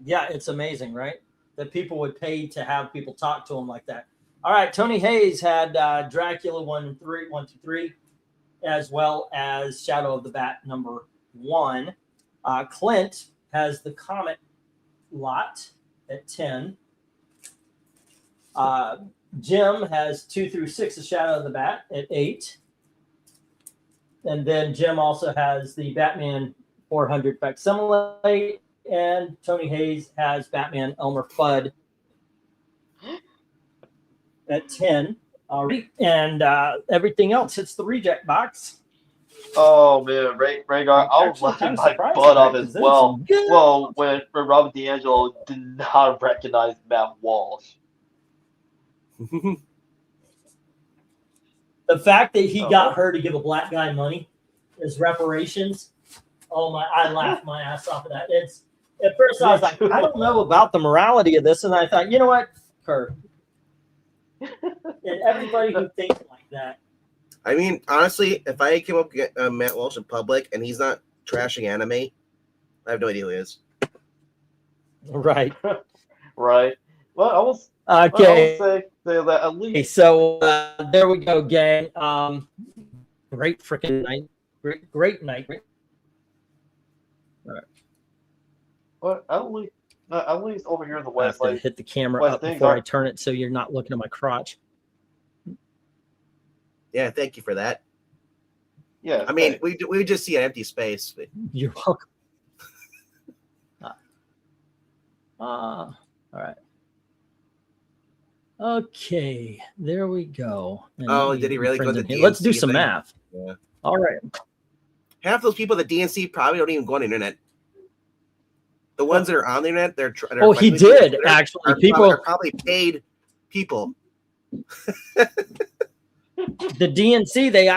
Yeah, it's amazing, right? That people would pay to have people talk to him like that. All right, Tony Hayes had Dracula 1, 2, 3, as well as Shadow of the Bat number 1. Clint has the Comet lot at 10. Jim has 2 through 6 of Shadow of the Bat at 8. And then Jim also has the Batman 400 facsimile, and Tony Hayes has Batman Elmer Fudd at 10. And everything else hits the reject box. Oh man, Rhaegar, I was laughing my butt off as well. Well, when Robert D'Angelo did not recognize Matt Walsh. The fact that he got her to give a black guy money as reparations. Oh my! I laughed my ass off of that. At first I was like, I don't know about the morality of this, and I thought, you know what, Kurt, and everybody who thinks like that. I mean, honestly, if I came up with Matt Walsh in public and he's not trashing anime, I have no idea who he is. Right. Right. Well, I was okay. Say that at least. Okay, so there we go, gang. Great freaking night. Great night. All right. Well, at least over here in the West, I have to hit the camera up before I turn it, so you're not looking at my crotch. Yeah, thank you for that. Yeah, I mean, we just see an empty space. But... You're welcome. All right. Okay, there we go. And did he really go to the DNC? Let's do some math. Yeah. All right. Half those people at the DNC probably don't even go on the internet. The ones that are on the internet, they're he did actually. People are probably paid people. The DNC, they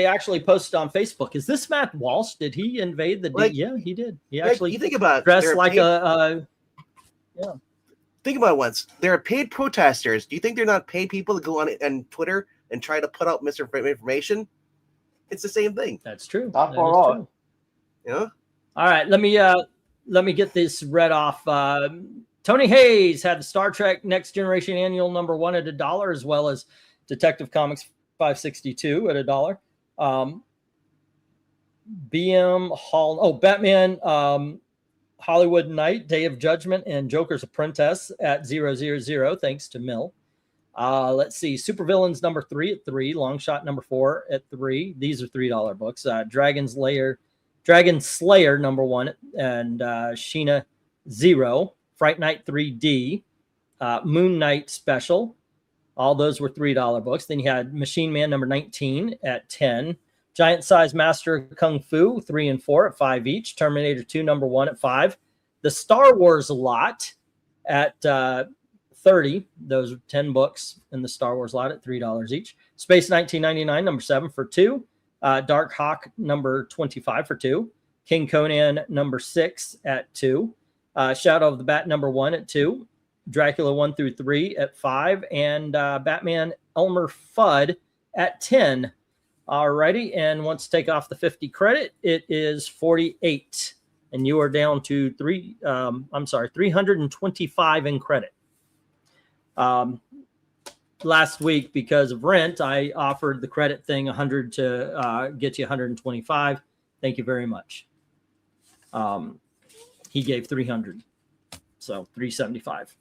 actually posted on Facebook. Is this Matt Walsh? Did he invade the? Yeah, he did. He actually you think about dressed like yeah. Think about it once. They're paid protesters. Do you think they're not paid people to go on Twitter and try to put out misinformation? It's the same thing. That's true. Not far off. Yeah. All right. Let me get this read off. Tony Hayes had the Star Trek Next Generation Annual number 1 at $1, as well as Detective Comics 562 at $1. BM Hall. Batman. Hollywood Night, Day of Judgment, and Joker's Apprentice at 000. Thanks to Mill. Let's see. Supervillains number 3 at 3. Longshot number 4 at 3. These are $3 books. Dragon Slayer number 1 and Sheena 0. Fright Night 3D. Moon Knight Special. All those were $3 books. Then you had Machine Man number 19 at 10. Giant Size Master of Kung Fu 3 and 4 at 5 each. Terminator 2 number 1 at 5. The Star Wars lot at $30. 30. Those are 10 books in the Star Wars lot at $3 each. Space 1999, number 7 for 2. Dark Hawk, number 25 for 2. King Conan, number 6 at 2. Shadow of the Bat, number 1 at 2. Dracula 1 through 3 at 5. And Batman Elmer Fudd at 10. Alrighty, and once to take off the 50 credit, it is 48. And you are down to 325 in credit. Last week, because of rent, I offered the credit thing 100 to get you 125. Thank you very much. He gave 300, so 375.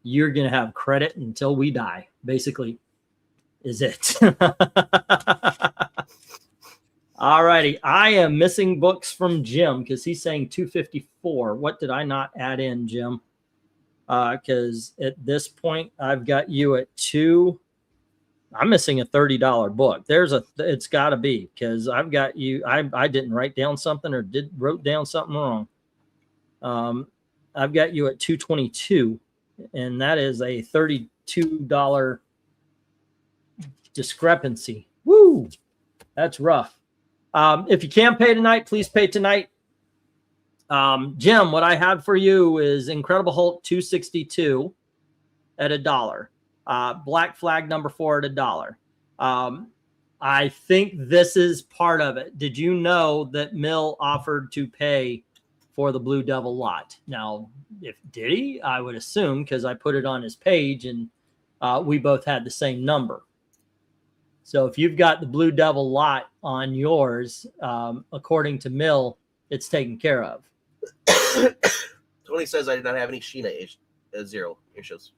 You're gonna have credit until we die, basically, is it? All righty, I am missing books from Jim because he's saying 254. What did I not add in, Jim? Because at this point, I've got you at 2. I'm missing a $30 book. It's got to be, because I've got you. I didn't write down something or wrote down something wrong. I've got you at 222, and that is a $32 discrepancy. Woo, that's rough. If you can't pay tonight, please pay tonight. Jim, what I have for you is Incredible Hulk 262 at $1. Black Flag number 4 at $1. I think this is part of it. Did you know that Mill offered to pay for the Blue Devil lot? Now, did he? I would assume, because I put it on his page and we both had the same number. So if you've got the Blue Devil lot on yours, according to Mill, it's taken care of. Tony says I did not have any Sheena 0 issues.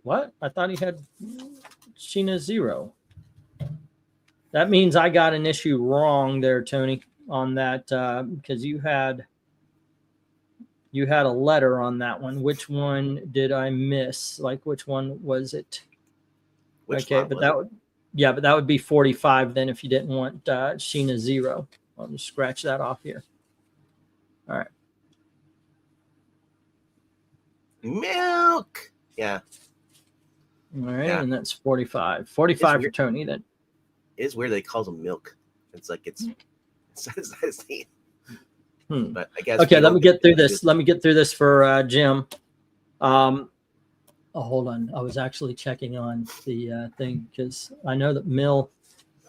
What? I thought he had Sheena 0. That means I got an issue wrong there, Tony, on that, because you had a letter on that one. Which one did I miss? Like, which one was it? Okay, but that would. Yeah, but that would be 45 then if you didn't want Sheena 0. I'll just scratch that off here. All right. Milk. Yeah. All right, yeah. And that's 45. 45 for Tony then. It is weird they calls them milk. It's like it's his name. But I guess. Okay, let me get through this. Let me get through this for Jim. Oh, hold on. I was actually checking on the thing because I know that Mill,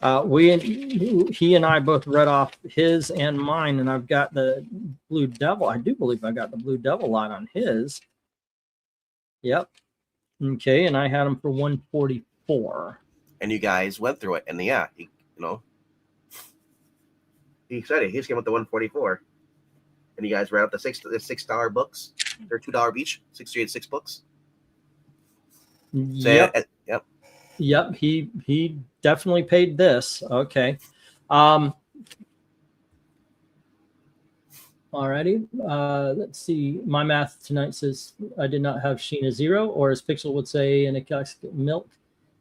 he and I both read off his and mine, and I've got the Blue Devil. I do believe I got the Blue Devil lot on his. Yep. Okay, and I had him for 144. And you guys went through it, and he said it. He just came with the 144, and you guys read out the $6 books. They're $2 each. 6 books. Yep. Yep. He definitely paid this. Okay. Alrighty. Let's see. My math tonight says I did not have Sheena 0, or as Pixel would say in a milk.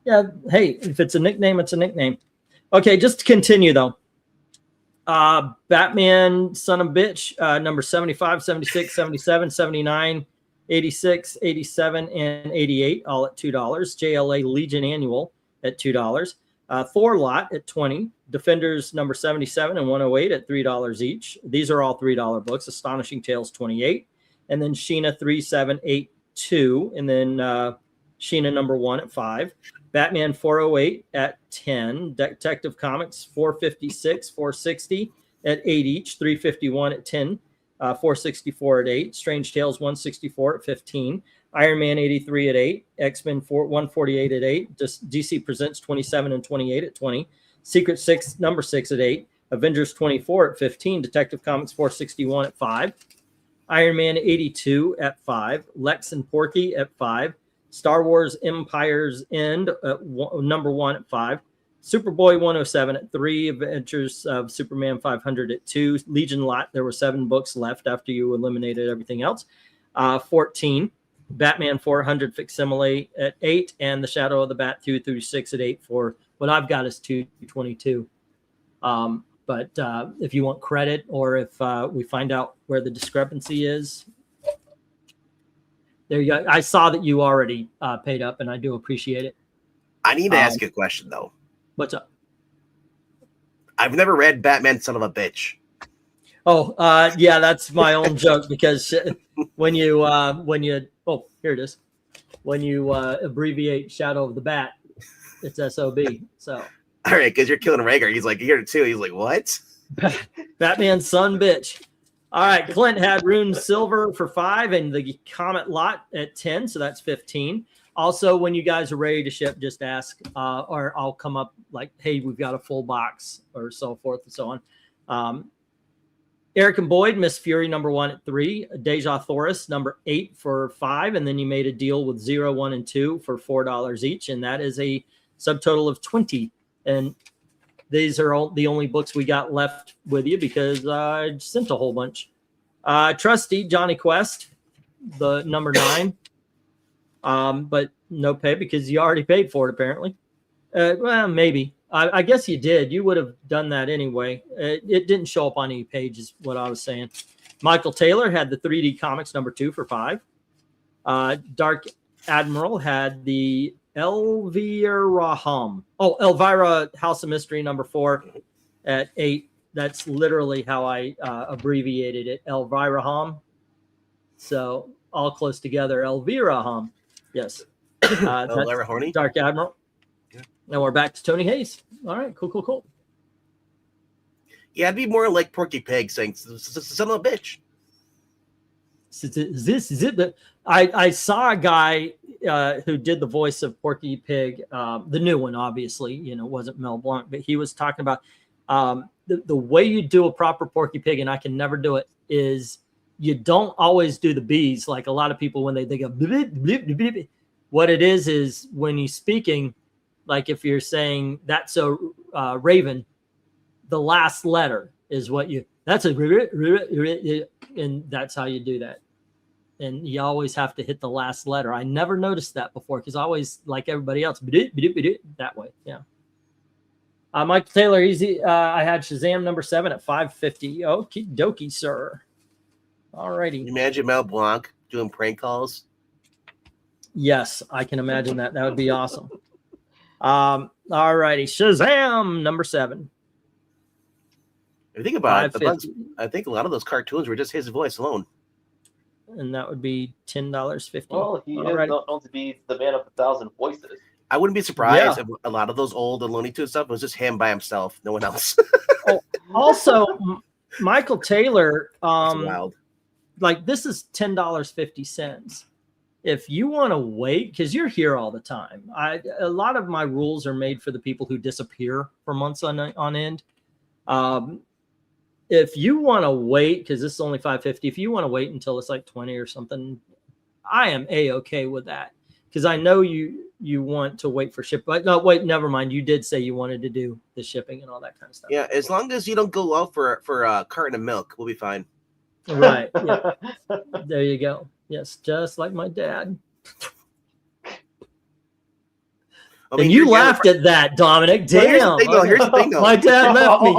Yeah. Hey, if it's a nickname, it's a nickname. Okay. Just to continue though. Batman Son of Bitch, number 75, 76, 77, 79. 86, 87, and 88, all at $2. JLA Legion Annual at $2. Thor lot at 20. Defenders number 77 and 108 at $3 each. These are all $3 books. Astonishing Tales 28. And then Sheena 3782. And then Sheena number 1 at 5. Batman 408 at 10. Detective Comics 456, 460 at 8 each. 351 at 10. 464 at 8, Strange Tales 164 at 15, Iron Man 83 at 8, X-Men 148 at 8, DC Presents 27 and 28 at 20, Secret 6 number 6 at 8, Avengers 24 at 15, Detective Comics 461 at 5, Iron Man 82 at 5, Lex and Porky at 5, Star Wars Empire's End at number 1 at 5, Superboy 107 at 3, Adventures of Superman 500 at 2, Legion lot, there were 7 books left after you eliminated everything else. 14, Batman 400 Facsimile at 8, and The Shadow of the Bat 2 through 6 at 8 for what I've got is 222. But if you want credit or if we find out where the discrepancy is, There you go. I saw that you already paid up, and I do appreciate it. I need to ask you a question, though. What's up? I've never read Batman Son of a Bitch. Oh, yeah, that's my own joke because when you oh, here it is. When you abbreviate Shadow of the Bat, it's SOB. So all right, because you're killing Rager. He's like, here too. He's like, what? Batman's son, bitch. All right, Clint had Rune Silver for 5 and the Comet Lot at 10, so that's 15. Also, when you guys are ready to ship, just ask, or I'll come up like, hey, we've got a full box, or so forth and so on. Eric and Boyd, Miss Fury number 1 at 3, Deja Thoris number 8 for 5, and then you made a deal with 0, 1, and 2 for $4 each, and that is a subtotal of 20. And these are all the only books we got left with you because I sent a whole bunch. Trusty Johnny Quest, the number 9, but no pay because you already paid for it apparently. Well, maybe. I guess you did. You would have done that anyway. It didn't show up on any page is what I was saying. Michael Taylor had the 3D Comics number 2 for 5. Dark Admiral had the Elvira House of Mystery number 4 at 8. That's literally how I abbreviated it, Elvira Ham. So all close together, Elvira Ham. Yes. Elvira Horny. Dark Admiral. Yeah. Now we're back to Tony Hayes. All right, cool. Yeah, it'd be more like Porky Pig saying, son of a bitch. This is it. But I saw a guy who did the voice of Porky Pig, the new one, obviously, it wasn't Mel Blanc, but he was talking about the way you do a proper Porky Pig, and I can never do it, is you don't always do the B's like a lot of people when they go blip, blip, blip, blip. What it is when you're speaking, like if you're saying that's a raven, the last letter is what that's a, and that's how you do that. And you always have to hit the last letter. I never noticed that before because I always, like everybody else, that way. Yeah. Mike Taylor, easy. I had Shazam number 7 at 550. Okie dokie, sir. All righty. Imagine Mel Blanc doing prank calls. Yes, I can imagine that. That would be awesome. All righty. Shazam number 7. If you think about it, I think a lot of those cartoons were just his voice alone. And that would be $10.50. Well, he is known to be the man of 1,000 voices. I wouldn't be surprised if a lot of those old Looney Tunes stuff was just him by himself, no one else. Also, Michael Taylor, wild. Like this is $10.50. If you want to wait, because you're here all the time, a lot of my rules are made for the people who disappear for months on end. If you want to wait, because this is only $5.50, if you want to wait until it's like 20 or something, I am A-okay with that. Because I know you want to wait for ship. But no, wait, never mind. You did say you wanted to do the shipping and all that kind of stuff. Yeah, as long as you don't go out for a carton of milk, we'll be fine. Right. Yeah. There you go. Yes, just like my dad. I mean, and you laughed at that, Dominic. Damn. Here's the thing, though. My dad left me.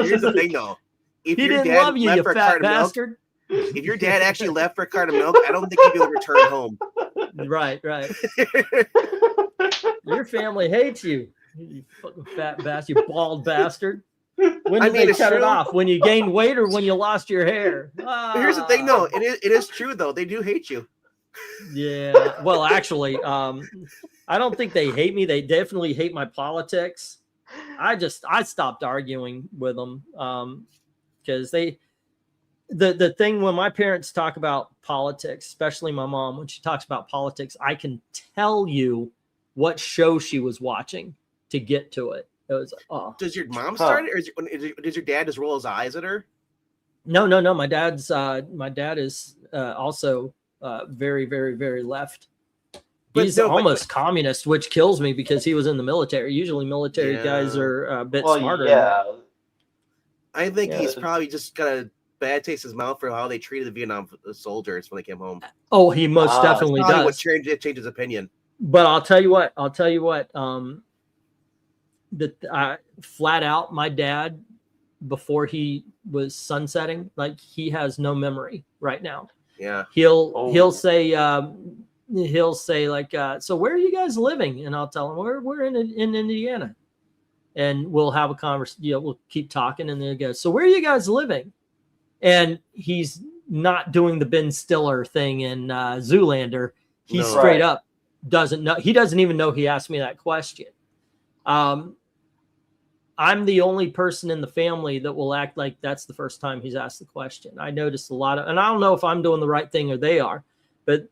Here's the thing, though. If he didn't love you, you fat bastard. If your dad actually left for a carton of milk, I don't think he'd be able to return home. Right. Your family hates you. You fucking fat bastard, you bald bastard. When did they cut it off? When you gained weight or when you lost your hair? Here's the thing, though. It is true, though. They do hate you. Yeah. Well, actually, I don't think they hate me. They definitely hate my politics. I stopped arguing with them because the thing when my parents talk about politics, especially my mom, when she talks about politics, I can tell you what show she was watching to get to it. It was Does your mom start it, or does your dad just roll his eyes at her? No. My dad is also very, very, very left. He's almost communist, which kills me because he was in the military. Usually military guys are a bit smarter. Yeah. I think he's probably just got a bad taste in his mouth for how they treated the Vietnam soldiers when they came home. Oh, he most definitely does. What changed his opinion. But I'll tell you what. Flat out, my dad before he was sunsetting, like he has no memory right now. Yeah. He'll say like, so where are you guys living? And I'll tell him we're in Indiana, and we'll have a conversation. You know, we'll keep talking, and then he goes, so where are you guys living? And he's not doing the Ben Stiller thing in Zoolander. He straight up doesn't know. He doesn't even know he asked me that question. I'm the only person in the family that will act like that's the first time he's asked the question. I noticed a lot of, and I don't know if I'm doing the right thing or they are, but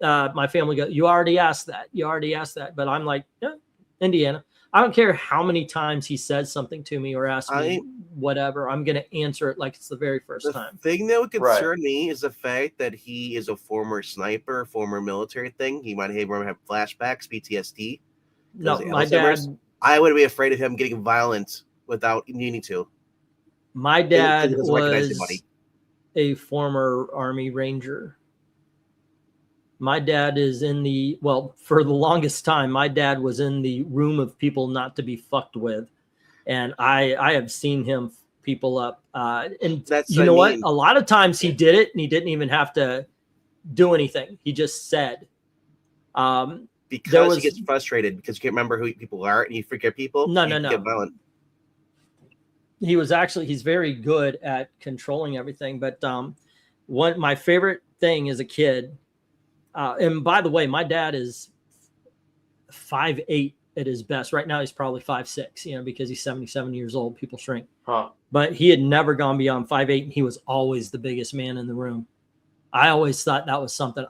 my family goes, you already asked that. You already asked that. But I'm like, yeah, Indiana. I don't care how many times he says something to me or asks me whatever. I'm going to answer it like it's the very first time. The thing that would concern me is the fact that he is a former sniper, former military thing. He might have flashbacks, PTSD. No, my dad. I would be afraid of him getting violent without needing to. My dad was a former Army Ranger. My dad is for the longest time, my dad was in the room of people not to be fucked with. And I have seen him people up. And you know what? A lot of times he did it and he didn't even have to do anything. He just said. Because he gets frustrated because you can't remember who people are and you forget people. No. Get violent. He's very good at controlling everything. But my favorite thing as a kid, and by the way, my dad is 5'8" at his best. Right now, he's probably 5'6", because he's 77 years old. People shrink. But he had never gone beyond 5'8", and he was always the biggest man in the room. I always thought that was something.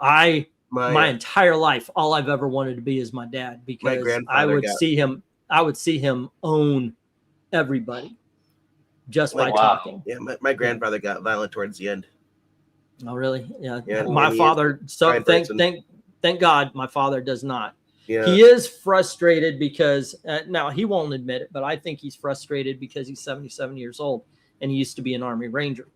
My entire life, all I've ever wanted to be is my dad, because I would see him own everybody just by talking. Yeah, my grandfather got violent towards the end. Oh, really? Yeah. My father. So thank God, my father does not. Yeah. He is frustrated because now he won't admit it, but I think he's frustrated because he's 77 years old and he used to be an Army Ranger.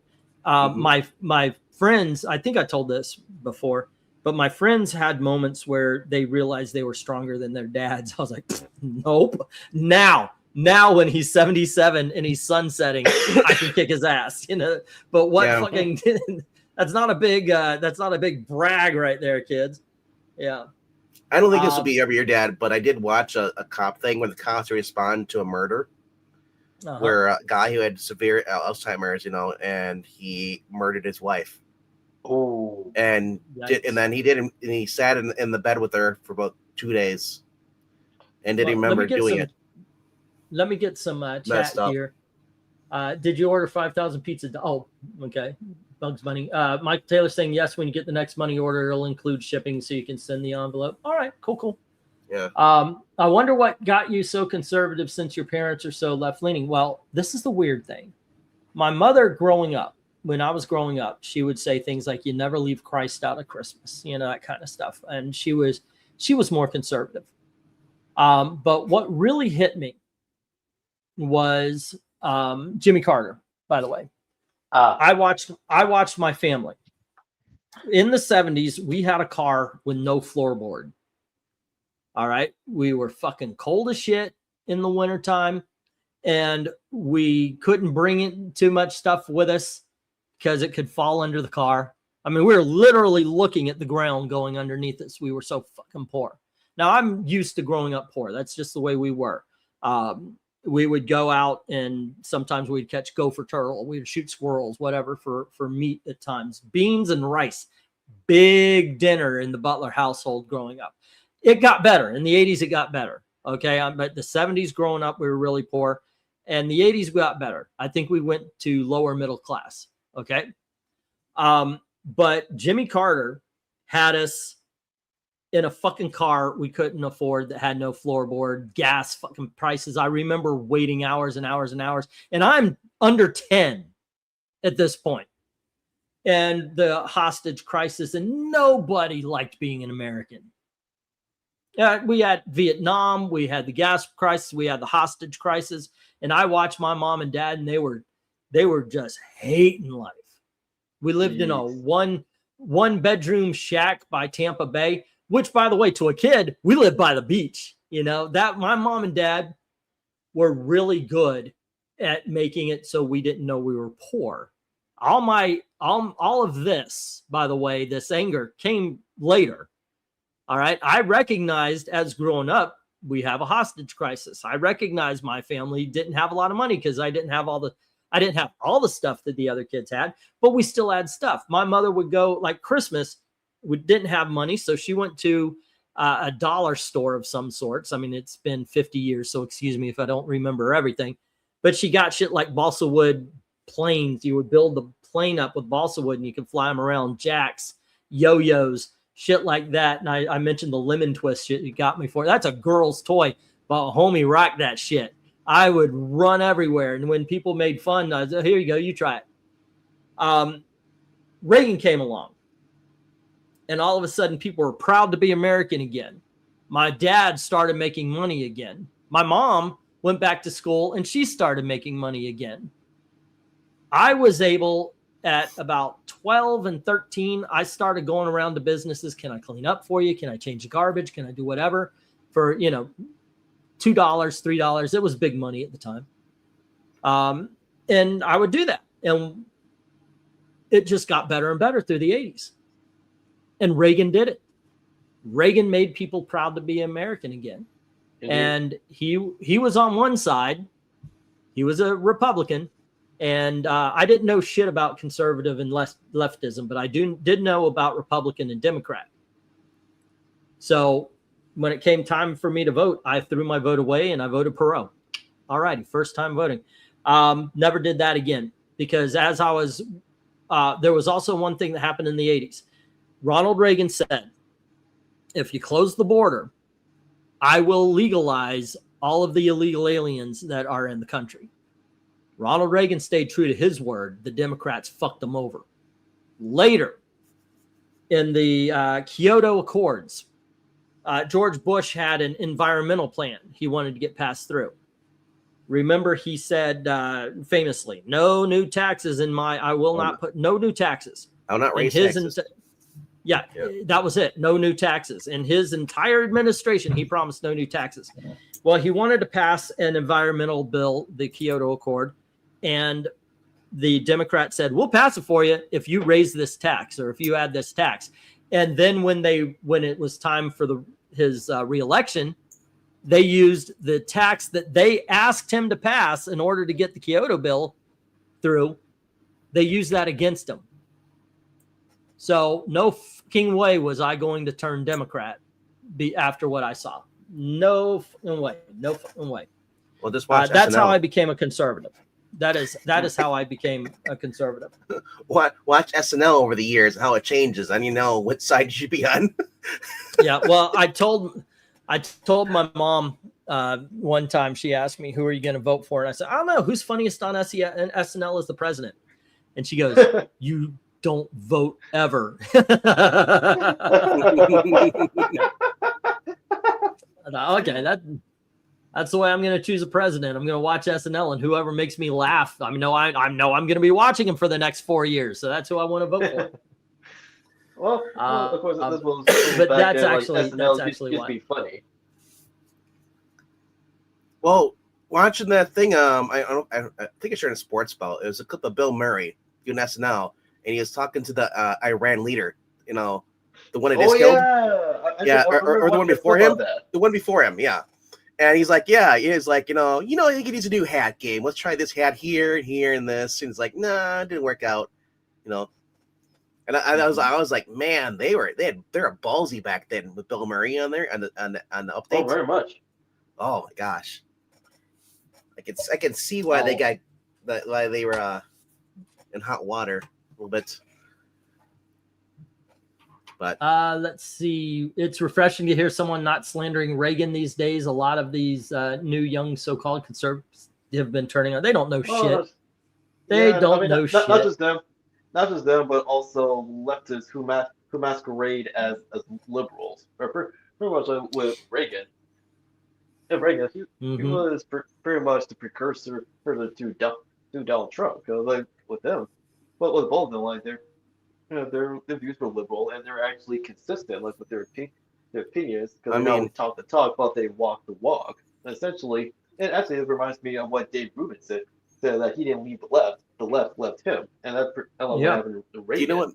My friends, I think I told this before, but my friends had moments where they realized they were stronger than their dads. I was like, nope. Now when he's 77 and he's sunsetting, I can kick his ass, But what fucking that's not a big brag right there, kids. Yeah. I don't think this will be ever your dad, but I did watch a cop thing where the cops respond to a murder where a guy who had severe Alzheimer's, and he murdered his wife. Oh, and he sat in the bed with her for about 2 days and didn't remember doing it. Let me get some chat here. Did you order 5,000 pizza? Oh, okay. Bugs Bunny. Mike Taylor saying yes. When you get the next money order, it'll include shipping, so you can send the envelope. All right, cool. Yeah. I wonder what got you so conservative since your parents are so left leaning. Well, this is the weird thing. My mother, when I was growing up, she would say things like, "You never leave Christ out of Christmas," that kind of stuff, and she was more conservative. But what really hit me was Jimmy Carter. By the way. I watched my family. In the 70s, we had a car with no floorboard. All right. We were fucking cold as shit in the wintertime, and we couldn't bring in too much stuff with us because it could fall under the car. I mean, we were literally looking at the ground going underneath us. We were so fucking poor. Now, I'm used to growing up poor. That's just the way we were. We would go out and sometimes we'd catch gopher turtle. We'd shoot squirrels, whatever, for meat at times. Beans and rice. Big dinner in the Butler household growing up. It got better. In the 80s, it got better. Okay. But the 70s growing up, we were really poor. And the 80s got better. I think we went to lower middle class. Okay. But Jimmy Carter had us in a fucking car we couldn't afford that had no floorboard, gas fucking prices. I remember waiting hours and hours and hours, and I'm under 10 at this point. And the hostage crisis, and nobody liked being an American. We had Vietnam, we had the gas crisis, we had the hostage crisis, and I watched my mom and dad, and they were just hating life. We lived in a one bedroom shack by Tampa Bay, which, by the way, to a kid, we lived by the beach. That my mom and dad were really good at making it so we didn't know we were poor. All of this, by the way, this anger came later. All right. I recognized as growing up, we have a hostage crisis. I recognized my family didn't have a lot of money because I didn't have all the stuff that the other kids had, but we still had stuff. My mother would go, like Christmas, we didn't have money. So she went to a dollar store of some sorts. I mean, it's been 50 years. So excuse me if I don't remember everything, but she got shit like balsa wood planes. You would build the plane up with balsa wood and you could fly them around, jacks, yo-yos, shit like that. And I mentioned the lemon twist shit you got me for. That's a girl's toy, but homie rocked that shit. I would run everywhere. And when people made fun, I said, here you go, you try it. Reagan came along. And all of a sudden, people were proud to be American again. My dad started making money again. My mom went back to school and she started making money again. I was able, at about 12 and 13, I started going around to businesses. Can I clean up for you? Can I change the garbage? Can I do whatever for, $2, $3? It was big money at the time. And I would do that. And it just got better and better through the 80s. And Reagan did it. Reagan made people proud to be American again. And he was on one side. He was a Republican. And I didn't know shit about conservative and leftism, but I did know about Republican and Democrat. So when it came time for me to vote, I threw my vote away and I voted Perot. All righty, first time voting. Never did that again because as I was, there was also one thing that happened in the 80s. Ronald Reagan said, if you close the border, I will legalize all of the illegal aliens that are in the country. Ronald Reagan stayed true to his word. The Democrats fucked him over. Later, in the Kyoto Accords, George Bush had an environmental plan he wanted to get passed through. Remember, he said famously, no new taxes I will not put no new taxes. I'll not raise taxes. Yeah, that was it. No new taxes. In his entire administration, he promised no new taxes. Well, he wanted to pass an environmental bill, the Kyoto Accord, and the Democrats said, we'll pass it for you if you raise this tax or if you add this tax. And then when it was time for his reelection, they used the tax that they asked him to pass in order to get the Kyoto bill through. They used that against him. So no fucking way was I going to turn Democrat after what I saw. No fucking way. No fucking way. Well, just watch that's SNL. how I became a conservative. That is how I became a conservative. Watch SNL over the years, how it changes, and you know what side you should be on. Yeah, well, I told my mom one time. She asked me, "Who are you going to vote for?" And I said, "I don't know. Who's funniest on SNL is the president." And she goes, "You don't vote ever." Okay, that's the way I'm going to choose a president. I'm going to watch SNL, and whoever makes me laugh, I know I'm going to be watching him for the next 4 years. So that's who I want to vote for. Well, of course, this was but back that's then, actually SNL that's actually used why. to be funny. Well, watching that thing, I think I shared in Sports Ball. It was a clip of Bill Murray doing SNL, and he was talking to the Iran leader. You know, the one that just killed. Or the one before him. The one before him, yeah. And he's like, he's like, you can use a new hat game. Let's try this hat here and here and this. And he's like, nah, it didn't work out, And I was like, man, they're ballsy back then with Bill Murray on there on the updates. Oh, very much. Oh my gosh, I can see why why they were in hot water a little bit. But let's see. It's refreshing to hear someone not slandering Reagan these days. A lot of these new young so-called conservatives have been turning on. They don't know shit. They don't know shit. Not just them, but also leftists who masquerade as liberals. Pretty much with Reagan. Yeah, Reagan, he was pretty much the precursor to Donald Trump. Because with them, but with both of them, like their views were liberal and they're actually consistent, like with their opinions. Because they don't talk the talk, but they walk the walk. Essentially, and actually, it reminds me of what Dave Rubin said. said that he didn't leave the left left him, and that's what happened to Reagan.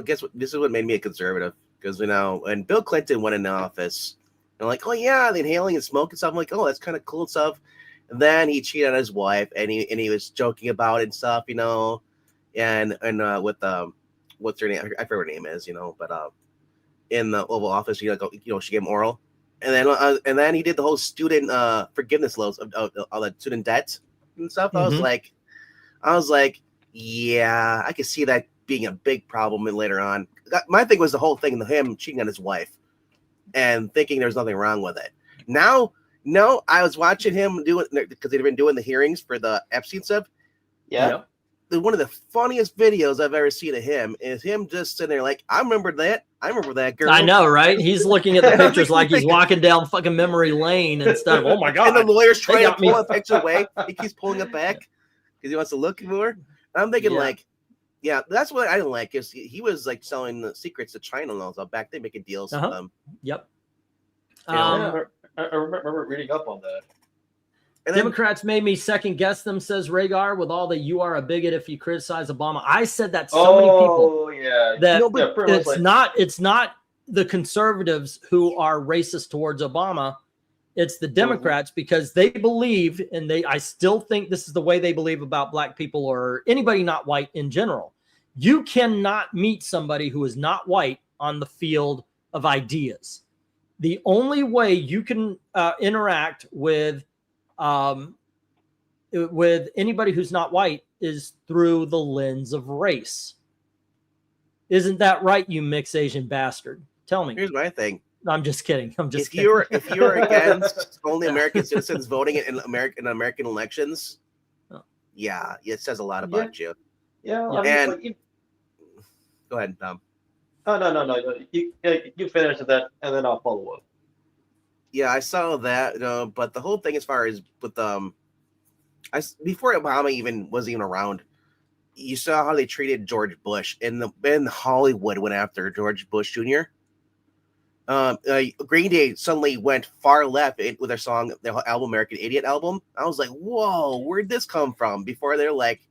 Guess what? This is what made me a conservative, because when Bill Clinton went into office, they're like, oh yeah, the inhaling and smoke and stuff. I'm like, oh, that's kind of cool stuff. And then he cheated on his wife, and he was joking about it and stuff, and with what's her name? I forget what her name is, but in the Oval Office, she gave him oral, and then he did the whole student forgiveness loans of the student debt and stuff. Mm-hmm. I was like, yeah, I could see that being a big problem later on. My thing was the whole thing, him cheating on his wife and thinking there's nothing wrong with it. Now, no, I was watching him because they've been doing the hearings for the Epstein stuff. Yeah. One of the funniest videos I've ever seen of him is him just sitting there like, I remember that girl. I know, right? He's looking at the pictures like he's walking down fucking memory lane and stuff. Oh my God. And the lawyer's trying to pull a picture away. He keeps pulling it back because he wants to look more. And I'm thinking yeah, that's what I didn't like. Is he was like selling the secrets to China and all that back then, making deals with them. Yep. I remember reading up on that. And Democrats made me second guess them, says Rhaegar, with all that you are a bigot if you criticize Obama. I said that many people. Yeah. That it's not the conservatives who are racist towards Obama. It's the Democrats because they believe, and I still think this is the way they believe about black people or anybody not white in general. You cannot meet somebody who is not white on the field of ideas. The only way you can interact with anybody who's not white is through the lens of race. Isn't that right, you mixed Asian bastard? Tell me. Here's my thing. I'm just kidding. If you're against only American citizens voting in American elections, yeah, it says a lot about you. Yeah. Go ahead, Tom. Oh, no. You finish that, and then I'll follow up. Yeah, I saw that, but the whole thing as far as with before Obama wasn't even around, you saw how they treated George Bush, and Hollywood went after George Bush Jr. Green Day suddenly went far left with their song, their album American Idiot album. I was like, whoa, where'd this come from? Before they're like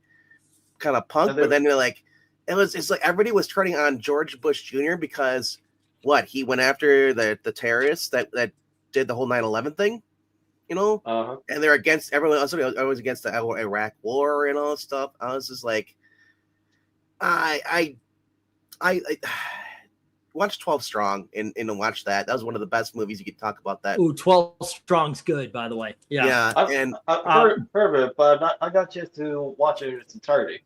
kind of punk, but then they're like, it's like everybody was turning on George Bush Jr. because he went after the terrorists that did the whole 9/11 thing, and they're against everyone else. I was against the Iraq war and all that stuff. I was just like, I watch 12 Strong and watch that. That was one of the best movies you could talk about that. Ooh, 12 Strong's good, by the way. Yeah. I've heard of it, but I got a chance to watch it in its entirety.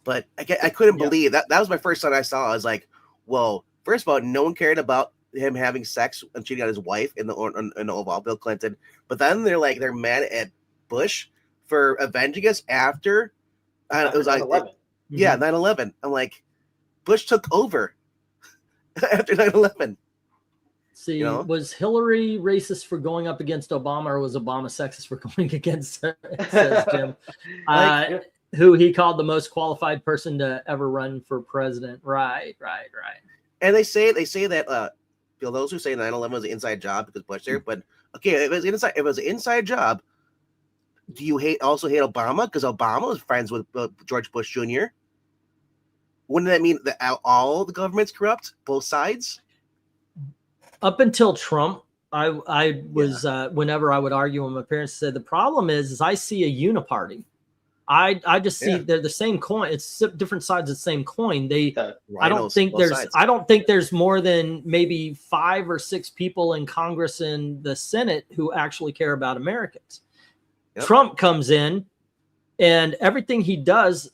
But I couldn't believe that. That was my first time I saw it. I was like, well, first of all, no one cared about him having sex and cheating on his wife in the Oval, Bill Clinton. But then they're mad at Bush for avenging us after it was 9/11. Yeah, 9/11. I'm like, Bush took over after 9/11. See, was Hillary racist for going up against Obama, or was Obama sexist for going against her? Says Jim. Who he called the most qualified person to ever run for president. Right. And they say that those who say 9/11 was an inside job because Bush there, but okay, if it was an inside job, do you also hate Obama because Obama was friends with George Bush Jr.? Wouldn't that mean that all the government's corrupt, both sides? Up until Trump, I was whenever I would argue with my parents, said the problem is I see a uniparty. I just see they're the same coin. It's different sides of the same coin. I don't think there's more than maybe 5 or 6 people in Congress and the Senate who actually care about Americans. Yep. Trump comes in, and everything he does,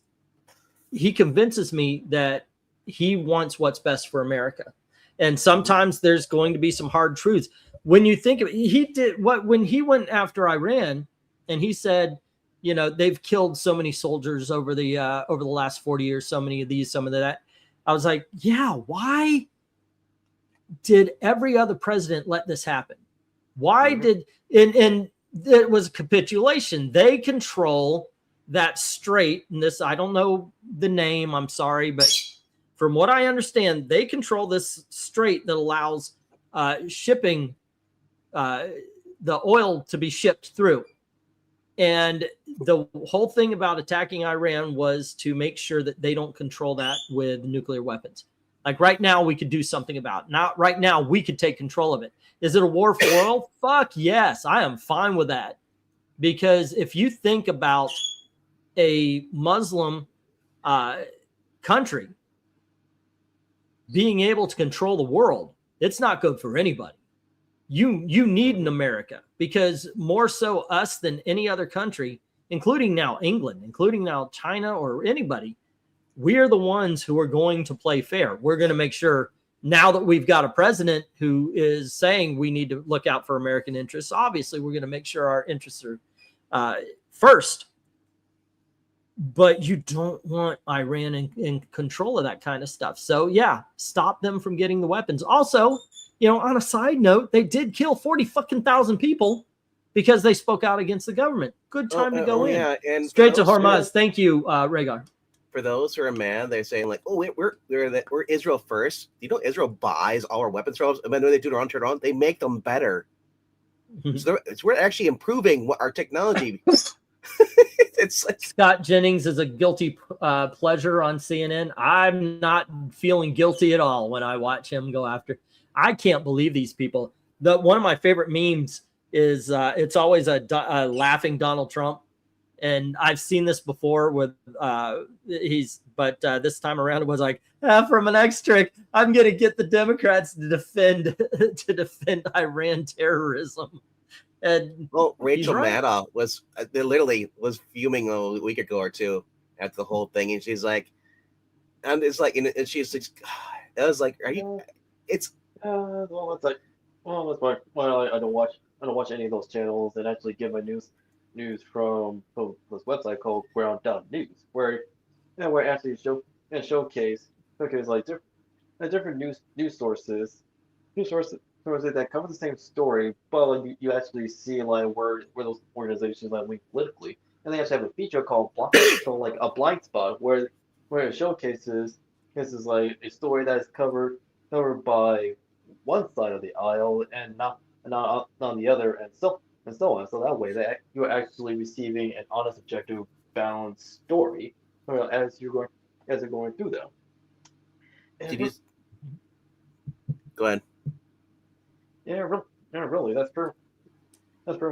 he convinces me that he wants what's best for America. And sometimes there's going to be some hard truths. When you think of it, when he went after Iran and he said, they've killed so many soldiers over the last 40 years, so many of these, some of that. I was like, yeah, why did every other president let this happen? Why did, and it was a capitulation. They control that strait. And this, I don't know the name, I'm sorry, but from what I understand, they control this strait that allows shipping the oil to be shipped through. And the whole thing about attacking Iran was to make sure that they don't control that with nuclear weapons. Like right now, we could do something about it. Now, right now, we could take control of it. Is it a war for oil? Fuck yes, I am fine with that. Because if you think about a Muslim country being able to control the world, it's not good for anybody. You need an America, because more so us than any other country, including now England, including now China or anybody, we're the ones who are going to play fair. We're going to make sure, now that we've got a president who is saying we need to look out for American interests, obviously we're going to make sure our interests are first. But you don't want Iran in control of that kind of stuff. So yeah, stop them from getting the weapons. Also, on a side note, they did kill 40,000 people because they spoke out against the government. Good time to go in. Yeah, and straight to Hormuz. Thank you, Rhaegar. For those who are mad, they're saying like, "Oh, wait, we're Israel first." You know, Israel buys all our weapons from us, and then when they do their own turn on, they make them better. So we're actually improving what our technology. It's like Scott Jennings is a guilty pleasure on CNN. I'm not feeling guilty at all when I watch him go after. I can't believe these people. One of my favorite memes is it's always a laughing Donald Trump, and I've seen this before with this time around it was like, from an extra, I'm gonna get the Democrats to defend Iran terrorism. And Rachel Maddow was literally fuming a week ago or two at the whole thing, and she's like, and it's like, and she's like, I was like, are you? It's it's like, I don't watch any of those channels, and actually get my news from this website called Ground Down News, where actually showcase like different news sources that cover the same story, but like you actually see like where those organizations like link politically, and they actually have a feature called like a blind spot where it showcases like a story that is covered by one side of the aisle and not on the other, and so on. So that way you're actually receiving an honest, objective, balanced story as you're going through them. Go ahead. Yeah, really. That's pretty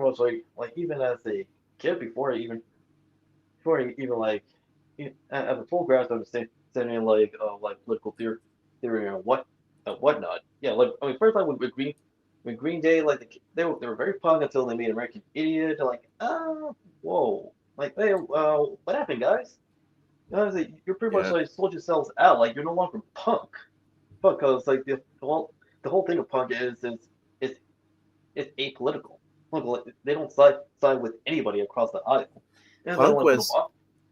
much like even as a kid before I even like have a full grasp of understanding like political theory and whatnot. Yeah, like I mean, first time with Green Day, like they were very punk until they made American Idiot. They're like, whoa, like hey, what happened, guys? You're pretty much like sold yourselves out. Like you're no longer punk, because like the whole thing of punk is it's apolitical. They don't side with anybody across the aisle.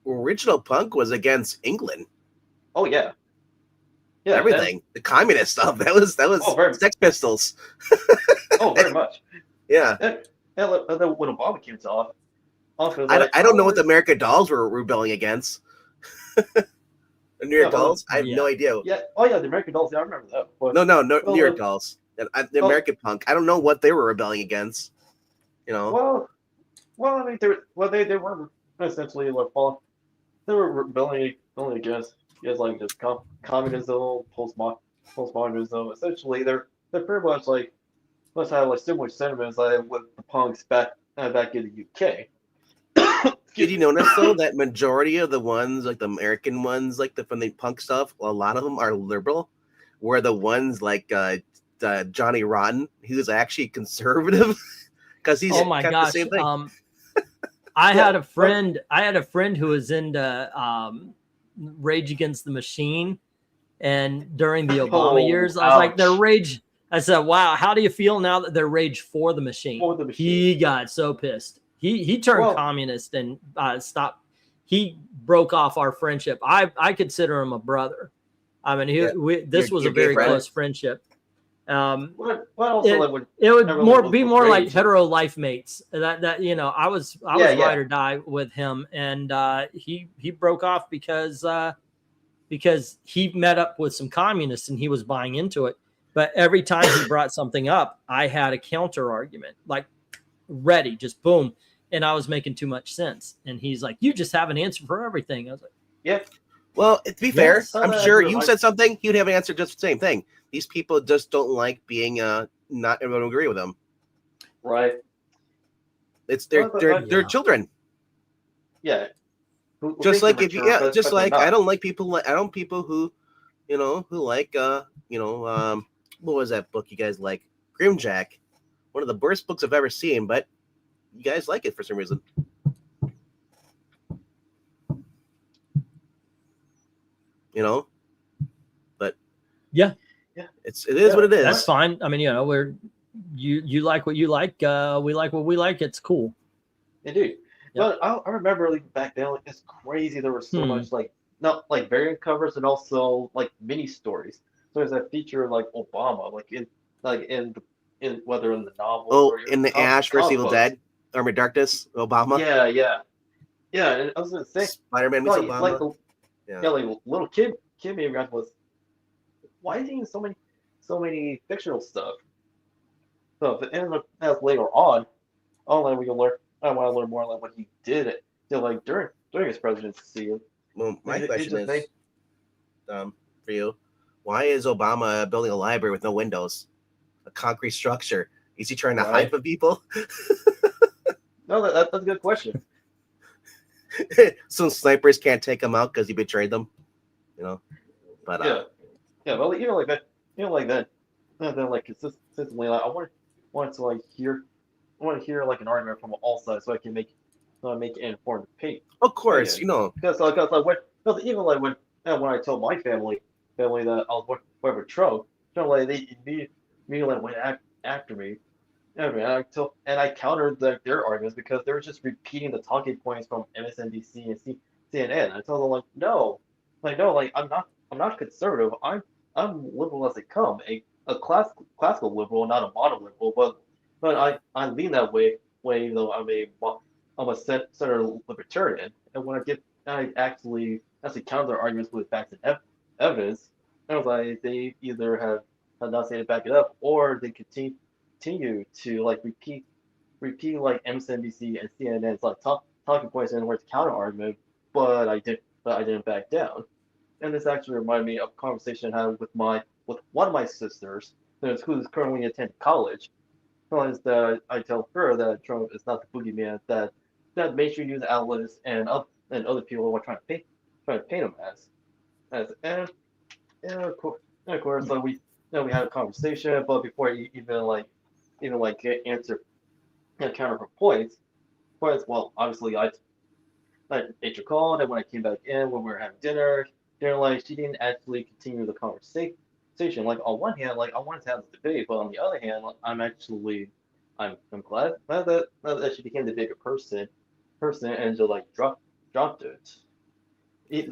Original punk was against England. Oh yeah. Yeah, everything. The communist stuff. That was Sex Pistols. Very much. Yeah. And then when Obama came to office, I don't know what the American Dolls were rebelling against. The New York Dolls? I have no idea. Yeah. Oh yeah, the American Dolls. Yeah, I remember that. But, no, New York Dolls. The American punk. I don't know what they were rebelling against. Well, I mean, they were essentially like they were rebelling against like just communism, postmodernism. Essentially, they're pretty much like must have like similar sentiments like with the punks back in the UK. Did you notice though that majority of the ones, like the American ones, like from the punk stuff, a lot of them are liberal, where the ones like Johnny Rotten, he was actually conservative because he's the same thing. I had a friend who was into Rage Against the Machine, and during the Obama years, I was like, they're Rage. I said, wow, how do you feel now that they're Rage for the Machine? He got so pissed. He turned communist and stopped. He broke off our friendship. I consider him a brother. I mean, this was a very close friendship. It would be more like hetero life mates. That I was ride or die with him, and he broke off because he met up with some communists and he was buying into it. But every time he brought something up, I had a counter argument, like ready, just boom. and I was making too much sense. And he's like, you just have an answer for everything. I was like, Yeah. Well, to be fair, Yes, I'm sure you said something, you'd have an answer just the same thing. These people just don't like being not everyone will agree with them. Right. It's they're children. Yeah. Just like if you I don't like people who who like what was that book you guys like? Grimjack. One of the worst books I've ever seen, but you guys like it for some reason. But yeah, it is what it is. That's fine. I mean, you like what you like. We like what we like. It's cool. Indeed. But I remember like back then, like it's crazy. There was so much like not like variant covers and also like mini stories. So there's that feature of like Obama, in whether in the novel or in the Ash vs. Evil Dead, Army of Darkness, Obama. Yeah. And I was gonna say Spider-Man meets Obama. Like little kid maybe was, why is he in so many fictional stuff? So and as later on, we can learn. I want to learn more like what he did like during his presidency. Well, my question is, for you, why is Obama building a library with no windows, a concrete structure? Is he trying to hide from people? No, that's a good question. Some snipers can't take him out because he betrayed them, But well, like that, and then like consistently, like I want to hear like an argument from all sides so I can make an informed opinion. Of course, because even like when I told my family that I was whatever Trump, like they immediately went after me. And I countered their arguments because they were just repeating the talking points from MSNBC and CNN. I told them no, I'm not conservative. I'm liberal as they come, a classical liberal, not a modern liberal, but I lean that way even though I'm a center libertarian. And when I actually counter their arguments with facts and evidence, I was like they either have not saying to back it up or they continue to like repeat like MSNBC and CNN's like talking points and where it's counter argument, but I didn't back down. And this actually reminded me of a conversation I had with one of my sisters who's currently attending college. That I tell her that Trump is not the boogeyman that mainstream news outlets and other people are trying to paint him as. And of course, so we had a conversation, but before he even answer counter her points, well, obviously I nature called, and when I came back in when we were having dinner, she didn't actually continue the conversation. Like on one hand, like I wanted to have the debate, but on the other hand, I'm glad that she became the bigger person and just like dropped it.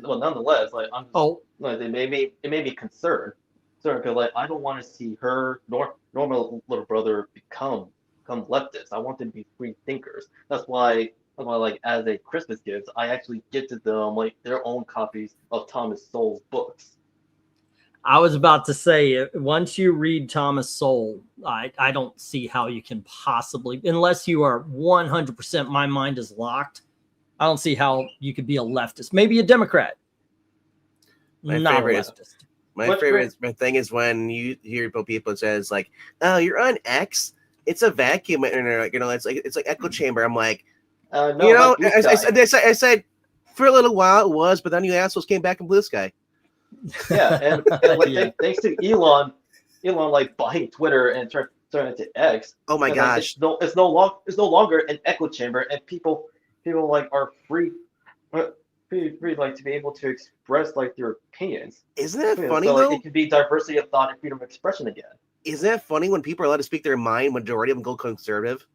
Well, nonetheless, like I'm just, like it made me concerned. Sorry, because like I don't want to see her normal little brother become leftists. I want them to be free thinkers. That's why like as a Christmas gift, I actually gifted them like their own copies of Thomas Sowell's books. I was about to say, once you read Thomas Sowell, I don't see how you can possibly, unless you are 100%, my mind is locked. I don't see how you could be a leftist. Maybe a Democrat. My favorite thing is when you hear people says like, "Oh, you're on X. It's a vacuum," and it's like echo chamber. I'm like, no, I said for a little while it was, but then you assholes came back in blue sky. Yeah, and like thanks to Elon like buying Twitter and turning it to X. Oh my gosh! Like, it's no longer an echo chamber, and people like are free like to be able to express like their opinions. Isn't that funny so, though? Like, it can be diversity of thought and freedom of expression again. Isn't that funny when people are allowed to speak their mind? Majority of them go conservative.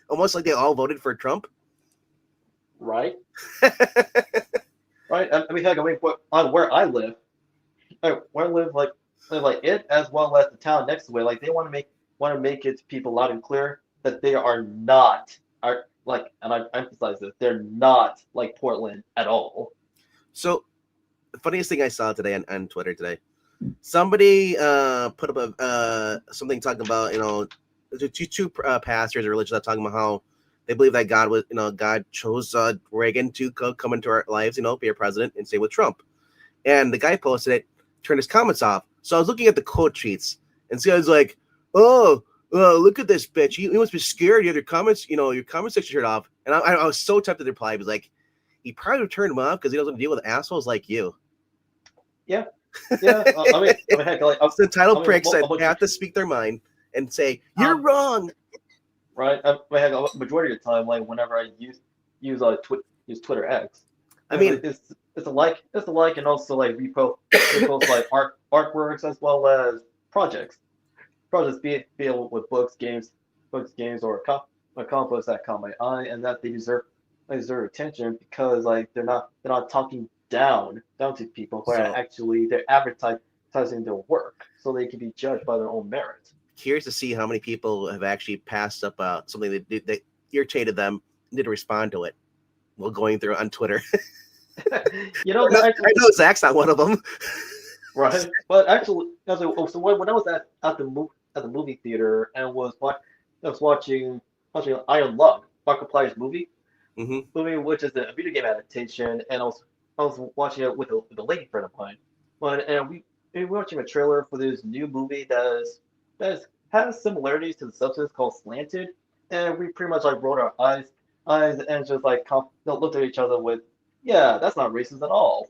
Almost like they all voted for Trump. Right. Right. I mean, heck, on where I live, like it as well as the town next to it, like they want to make it to people loud and clear that they are not and I emphasize this, they're not like Portland at all. So, the funniest thing I saw today on Twitter today, somebody put up something talking about two pastors or religious talking about how They believe that God chose Reagan to come into our lives, be a president, and stay with Trump. And the guy posted it, turned his comments off. So I was looking at the quote tweets, and this guy's like, "Oh, look at this bitch. You must be scared. You have your comments, your comment section turned off." And I was so tempted to reply. He was like, he probably turned him off because he doesn't deal with assholes like you. Yeah. Yeah. Heck, like, it's the entitled pricks that have to speak their mind and say, "You're wrong." Right. Heck, majority of the time, like whenever I use Twitter X, I mean, it's a like, and also like repost like artworks as well as projects, be it with books, games, or comic books that caught my eye and that they deserve attention because like they're not talking down to people, but actually they're advertising their work so they can be judged by their own merit. Curious to see how many people have actually passed up something that irritated them and didn't respond to it while going through on Twitter. I know Zach's not one of them. Right, but actually, so when I was at the movie theater and was watching Iron Lung, Markiplier's movie, which is a video game adaptation, and I was watching it with a lady friend of mine, and we were watching a trailer for this new movie that has similarities to the substance called Slanted, and we pretty much like rolled our eyes and just like looked at each other with, yeah, that's not racist at all.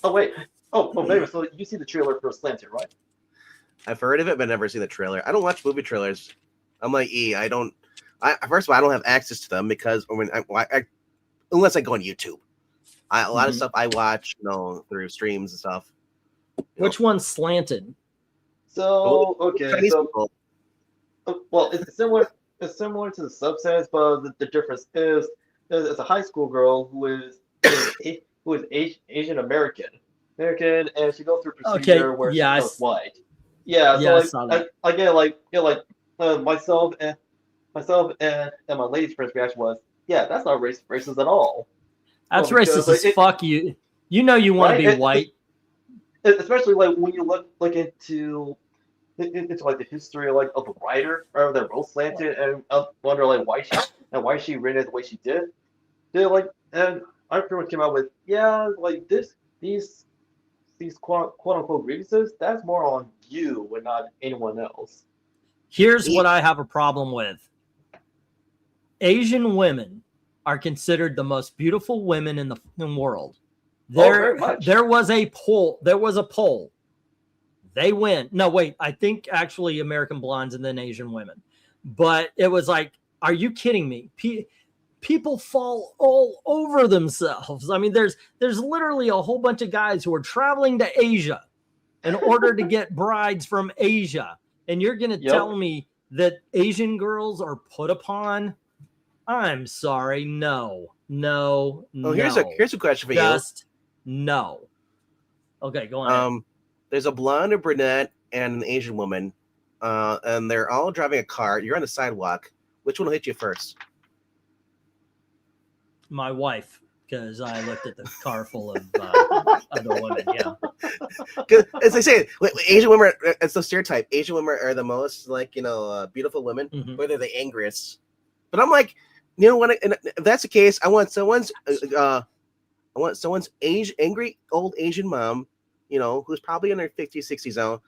Oh wait. Maybe so you see the trailer for Slanted, right? I've heard of it, but never seen the trailer. I don't watch movie trailers. I'm like first of all, I don't have access to them because unless I go on YouTube. A lot of stuff I watch, through streams and stuff. Which one's Slanted? So okay, well, it's similar. It's similar to the substance, but the difference is it's a high school girl who is Asian American, and she goes through a procedure where she goes white. Yeah, so myself and my lady's first reaction was, yeah, that's not racist at all. That's racist as fuck. You you want to be white, especially like when you look into like the history of the writer or that wrote Slanted, and I wonder like why she written it the way she did. And I pretty much came out with, yeah, like these quote unquote grievances, that's more on you and not anyone else. Here's what I have a problem with. Asian women are considered the most beautiful women in the world. There was a poll. They win. No, wait. I think actually American blondes and then Asian women. But it was like, are you kidding me? People fall all over themselves. I mean, there's literally a whole bunch of guys who are traveling to Asia in order to get brides from Asia. And you're going to tell me that Asian girls are put upon? I'm sorry. No. Oh, here's a question for you. Just no. Okay, go on. There's a blonde, a brunette, and an Asian woman, and they're all driving a car. You're on the sidewalk. Which one will hit you first? My wife, because I looked at the car full of other women. Yeah. As I say, Asian women, it's the stereotype. Asian women are the most beautiful women, but they're the angriest. But I'm like, if that's the case, I want someone's angry old Asian mom, who's probably in their 50s, 60s now,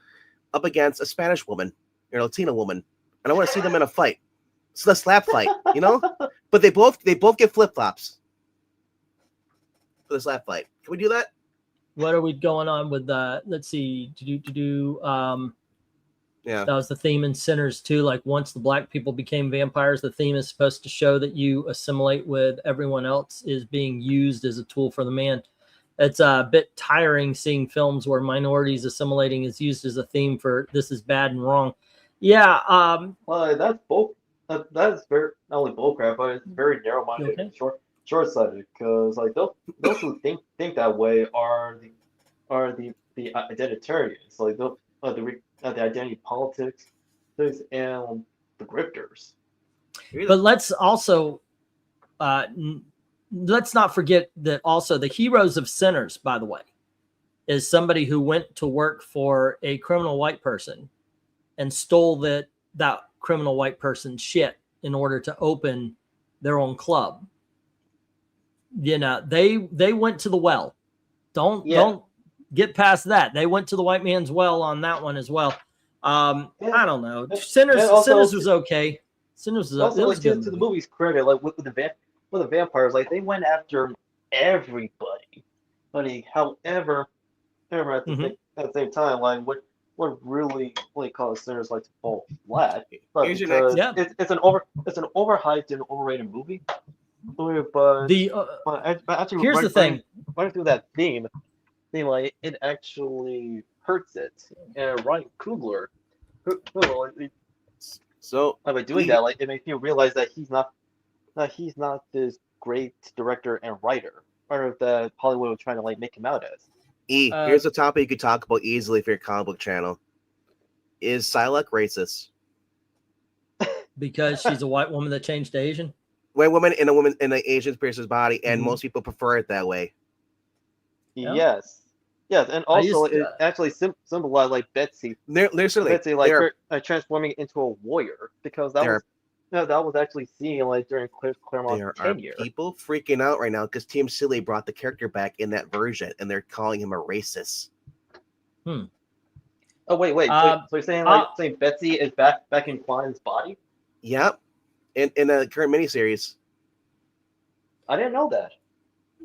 up against a Spanish woman or Latina woman, and I want to see them in a fight. It's the slap fight, But they both get flip flops for the slap fight. Can we do that? What are we going on with that? Let's see. Yeah, that was the theme in Sinners too. Like once the black people became vampires, the theme is supposed to show that you assimilate with everyone else is being used as a tool for the man. It's a bit tiring seeing films where minorities assimilating is used as a theme for this is bad and wrong. Yeah. Well, that's both. That's very not only bullcrap, but it's very narrow-minded and short-sighted. Because like those who think that way are the identitarians, like the identity politics, and the grifters. But let's also let's not forget that also the heroes of Sinners, by the way, is somebody who went to work for a criminal white person and stole that criminal white person shit in order to open their own club. You know, they went to the well. Don't get past that. They went to the white man's well on that one as well. I don't know. Sinners was okay. Sinners was also, it was like, good to the movie's credit, like with the vampires, like they went after everybody. However, at the same time, like what really caused Sinners like to fall flat, but because it's an overhyped and overrated movie. But actually, here's the thing. Running through that theme, like it actually hurts it. And Ryan Coogler, so by doing that, like it makes you realize that he's not this great director and writer that Hollywood was trying to like make him out as. Here's a topic you could talk about easily for your comic book channel. Is Psylocke racist? Because she's a white woman that changed to Asian? White woman in an Asian person's body, and most people prefer it that way. Yeah. Yes, and also it actually symbolized like Betsy. Betsy like transforming into a warrior, because that was actually seen like during Claremont's tenure. There are people freaking out right now because Team Silly brought the character back in that version, and they're calling him a racist. Oh wait. So you're saying Betsy is back in Klein's body? Yep. In the current miniseries. I didn't know that.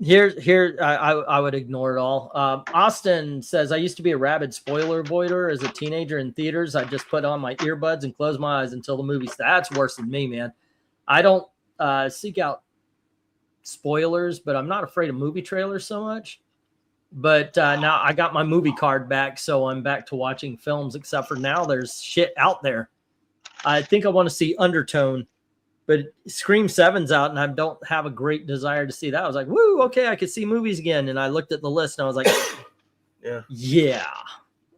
Here, I would ignore it all. Austin says, I used to be a rabid spoiler avoider as a teenager in theaters. I just put on my earbuds and close my eyes until the movie starts. That's worse than me, man. I don't seek out spoilers, but I'm not afraid of movie trailers so much. But now I got my movie card back, so I'm back to watching films, except for now there's shit out there. I think I want to see Undertone, but Scream 7's out, and I don't have a great desire to see that. I was like, woo, okay, I could see movies again. And I looked at the list, and I was like, yeah.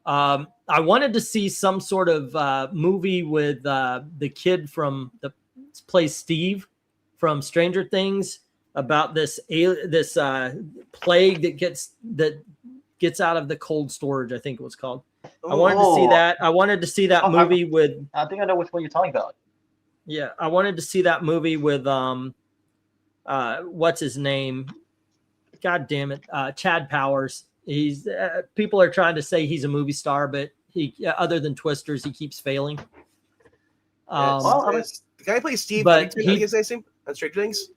I wanted to see some sort of movie with the kid from plays Steve from Stranger Things about this plague that gets out of the cold storage, I think it was called. I wanted to see that. I wanted to see that movie with. I think I know which one you're talking about. Yeah, I wanted to see that movie with what's his name? God damn it, Chad Powers. He's people are trying to say he's a movie star, but he other than Twisters, he keeps failing. The guy plays Steve. But he says him on Stranger Things.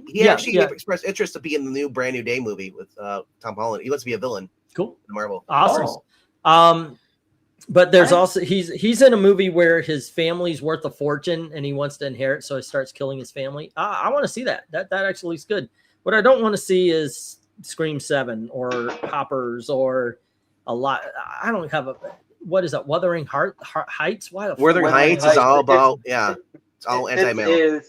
He actually expressed interest to be in the Brand New Day movie with Tom Holland. He wants to be a villain. Cool, in Marvel. Awesome. But there's also he's in a movie where his family's worth a fortune and he wants to inherit, so he starts killing his family. I want to see that. That actually looks good. What I don't want to see is Scream 7 or Hoppers or a lot. I don't have what is that? Wuthering Heights? Why the Wuthering Heights is all about it's all anti-male.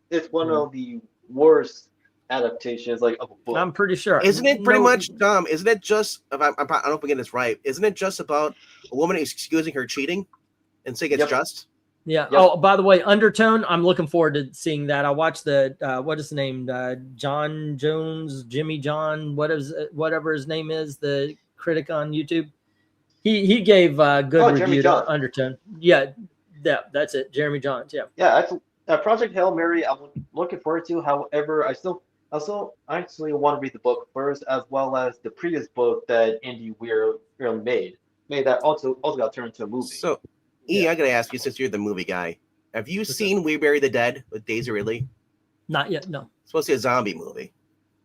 It's one of the worst adaptations of a book. I'm pretty sure. Isn't it pretty much isn't it just I don't know if I'm getting this right, isn't it just about a woman excusing her cheating and saying it's just? Yeah. Yep. Oh, by the way, Undertone, I'm looking forward to seeing that. I watched the what is the name? John Jones, Jimmy John, whatever his name is, the critic on YouTube. He gave good review to Undertone. Yeah, that's it. Jeremy Johns. Yeah. Yeah, Project Hail Mary, I'm looking forward to. However, I actually want to read the book first, as well as the previous book that Andy Weir made that also got turned into a movie. So, I gotta ask you, since you're the movie guy, have you seen We Bury the Dead with Daisy Ridley? Not yet. No. It's supposed to be a zombie movie.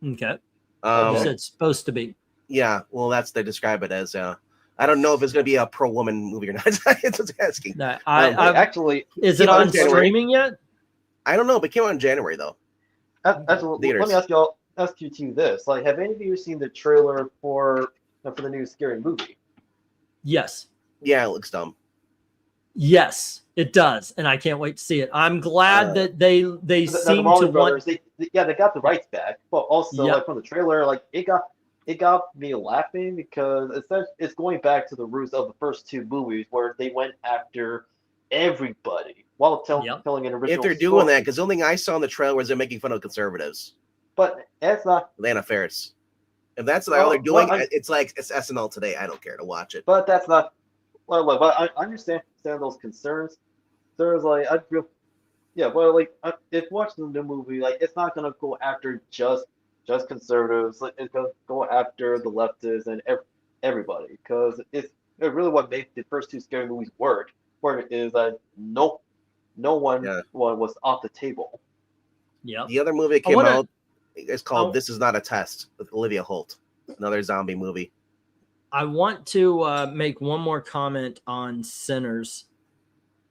Okay. You said it's supposed to be. Yeah. Well, they describe it as. I don't know if it's going to be a pro-woman movie or not. That's what I'm asking. No, actually, is it on streaming yet? I don't know, but it came out in January though. Let me ask you two this: have any of you seen the trailer for the new Scary Movie? Yes. Yeah, it looks dumb. Yes, it does, and I can't wait to see it. I'm glad that they seem to want. They got the rights back, but also from the trailer, it got me laughing because it's going back to the roots of the first two movies where they went after everybody while telling an original. If they're doing that, because the only thing I saw in the trailer was they're making fun of conservatives. But that's not Atlanta Ferris. If that's all they're doing, it's SNL today. I don't care to watch it. But that's not. But I understand those concerns. there's like I feel yeah, but like if watching the movie, like it's not gonna go after just conservatives. Like it's gonna go after the leftists and everybody because it really what made the first two scary movies work. Work is that no one Yeah. one was off the table. Yeah. The other movie that came out is called This Is Not a Test with Olivia Holt, another zombie movie. I want to make one more comment on Sinners.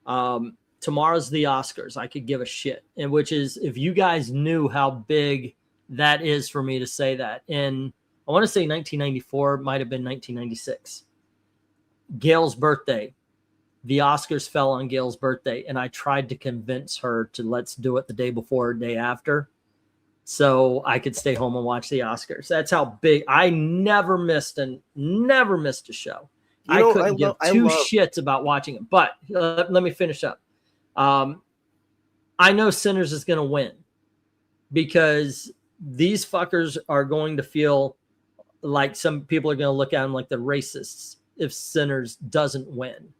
Tomorrow's the Oscars. I could give a shit. And which is, if you guys knew how big that is for me to say that. And I want to say 1994, might have been 1996. Gail's birthday. The Oscars fell on Gail's birthday, and I tried to convince her to let's do it the day before or day after so I could stay home and watch the Oscars. That's how big. I never missed a show. I couldn't give two shits about watching it. But let me finish up. I know Sinners is going to win because these fuckers are going to feel like some people are going to look at them like they're racists if Sinners doesn't win.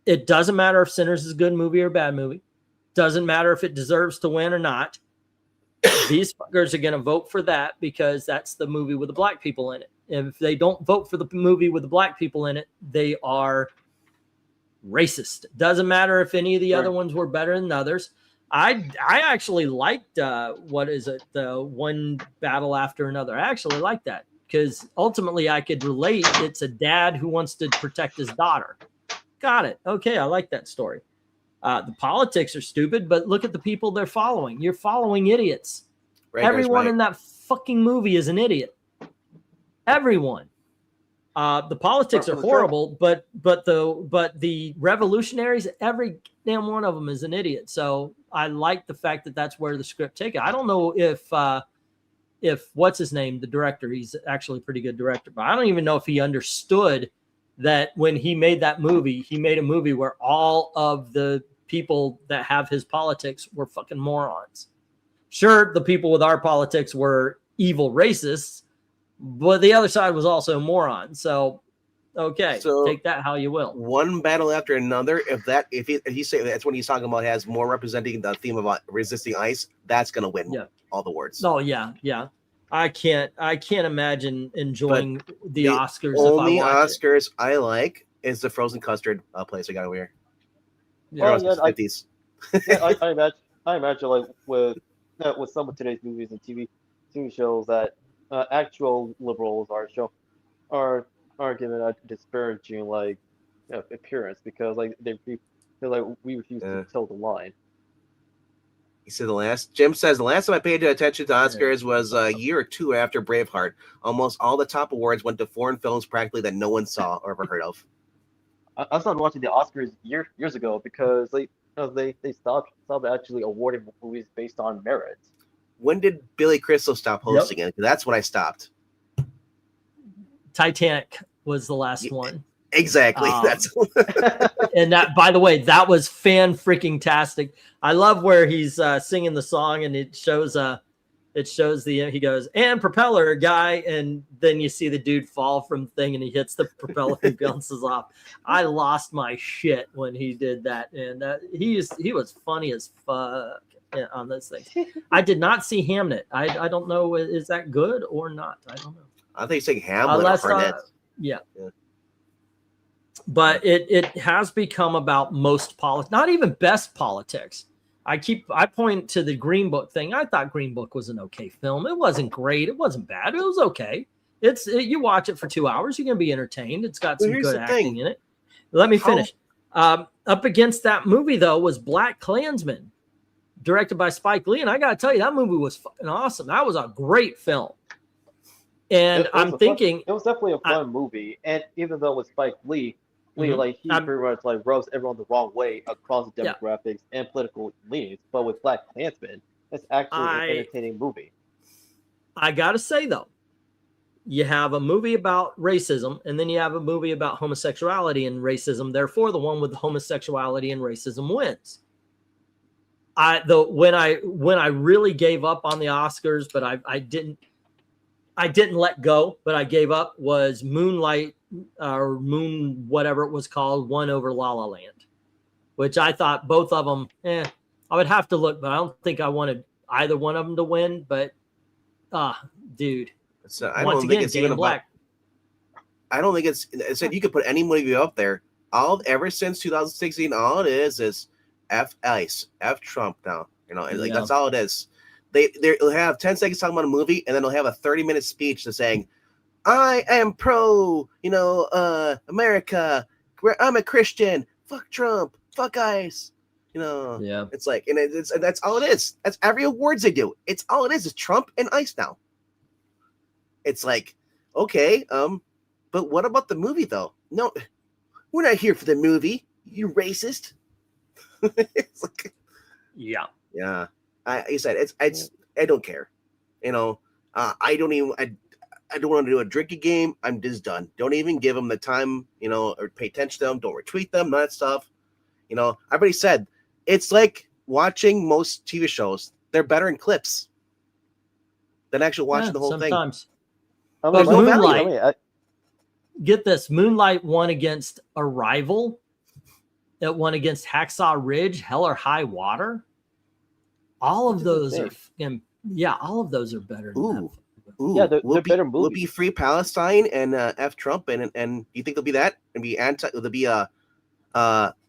It doesn't matter if Sinners is a good movie or a bad movie. Doesn't matter if it deserves to win or not. These fuckers are going to vote for that because that's the movie with the black people in it. And if they don't vote for the movie with the black people in it, they are racist. Doesn't matter if any of the other ones were better than others. I actually liked the One Battle After Another. I actually liked that because ultimately I could relate. It's a dad who wants to protect his daughter. Got it. Okay, I like that story. The politics are stupid, but look at the people they're following. You're following idiots. Right, everyone in that fucking movie is an idiot. Everyone. The politics are horrible, but the revolutionaries, every damn one of them is an idiot. So I like the fact that that's where the script take it. I don't know if what's his name, the director, he's actually a pretty good director, but I don't even know if he understood that when he made that movie, he made a movie where all of the people that have his politics were fucking morons. Sure, the people with our politics were evil racists, but the other side was also morons. So, okay, so take that how you will. One Battle After Another. If he say that's what he's talking about has more representing the theme of resisting ICE, that's gonna win all the awards. Oh yeah. I can't imagine enjoying the Oscars. Only Oscars I like is the frozen custard place I got over here. Yeah, 50s. I imagine like with some of today's movies and TV shows that actual liberals are given a disparaging appearance because like they feel like we refuse to toe the line. He said Jim says the last time I paid attention to Oscars was a year or two after Braveheart. Almost all the top awards went to foreign films practically that no one saw or ever heard of. I started watching the Oscars years ago because they stopped actually awarding movies based on merit. When did Billy Crystal stop hosting it? That's when I stopped. Titanic was the last one. Exactly. That's and that, by the way, that was fan-freaking-tastic. I love where he's singing the song and it shows he goes, and propeller guy, and then you see the dude fall from the thing and he hits the propeller and bounces off. I lost my shit when he did that, and he was funny as fuck on this thing. I did not see Hamnet. I don't know, is that good or not? I don't know. I think he's saying Hamlet or Harnett. Yeah. But it has become about most politics, not even best politics. I point to the Green Book thing. I thought Green Book was an okay film. It wasn't great. It wasn't bad. It was okay. You watch it for 2 hours, you're gonna be entertained. It's got some good acting in it. Let me finish. Up against that movie though was Black Klansman, directed by Spike Lee, and I gotta tell you, that movie was fucking awesome. That was a great film. And I'm thinking it was definitely a fun movie. And even though it was Spike Lee, like he pretty much like rubs everyone the wrong way across the demographics and political leanings. But with Black Klansman, it's actually an entertaining movie. I gotta say though, you have a movie about racism, and then you have a movie about homosexuality and racism. Therefore, the one with homosexuality and racism wins. When I really gave up on the Oscars, but I didn't let go, but I gave up, was Moonlight or Moon, whatever it was called, won over La La Land, which I thought both of them, I would have to look, but I don't think I wanted either one of them to win. But, dude, I once don't again, think it's Day even in Black. I don't think it said you could put any movie up there. Ever since 2016, all it is F ICE, F Trump now. You know, and like that's all it is. They'll have 10 seconds talking about a movie, and then they'll have a 30-minute speech to saying, I am pro, America. I'm a Christian. Fuck Trump. Fuck ICE. It's like, and that's all it is. That's every awards they do. It's all it is Trump and ICE now. It's like, okay, but what about the movie though? No, we're not here for the movie. You racist. It's like, yeah. I said I don't care. I don't want to do a drinking game. I'm just done. Don't even give them the time, or pay attention to them. Don't retweet them, that stuff. I've already said it's like watching most TV shows. They're better in clips than actually watching the whole sometimes. thing. But Moonlight, get this, Moonlight won against Arrival. It won against Hacksaw Ridge, Hell or High Water. All of those are, all of those are better. Ooh, yeah, they're better movies. Will be Free Palestine and F Trump, and you think they'll be that and be anti? They'll be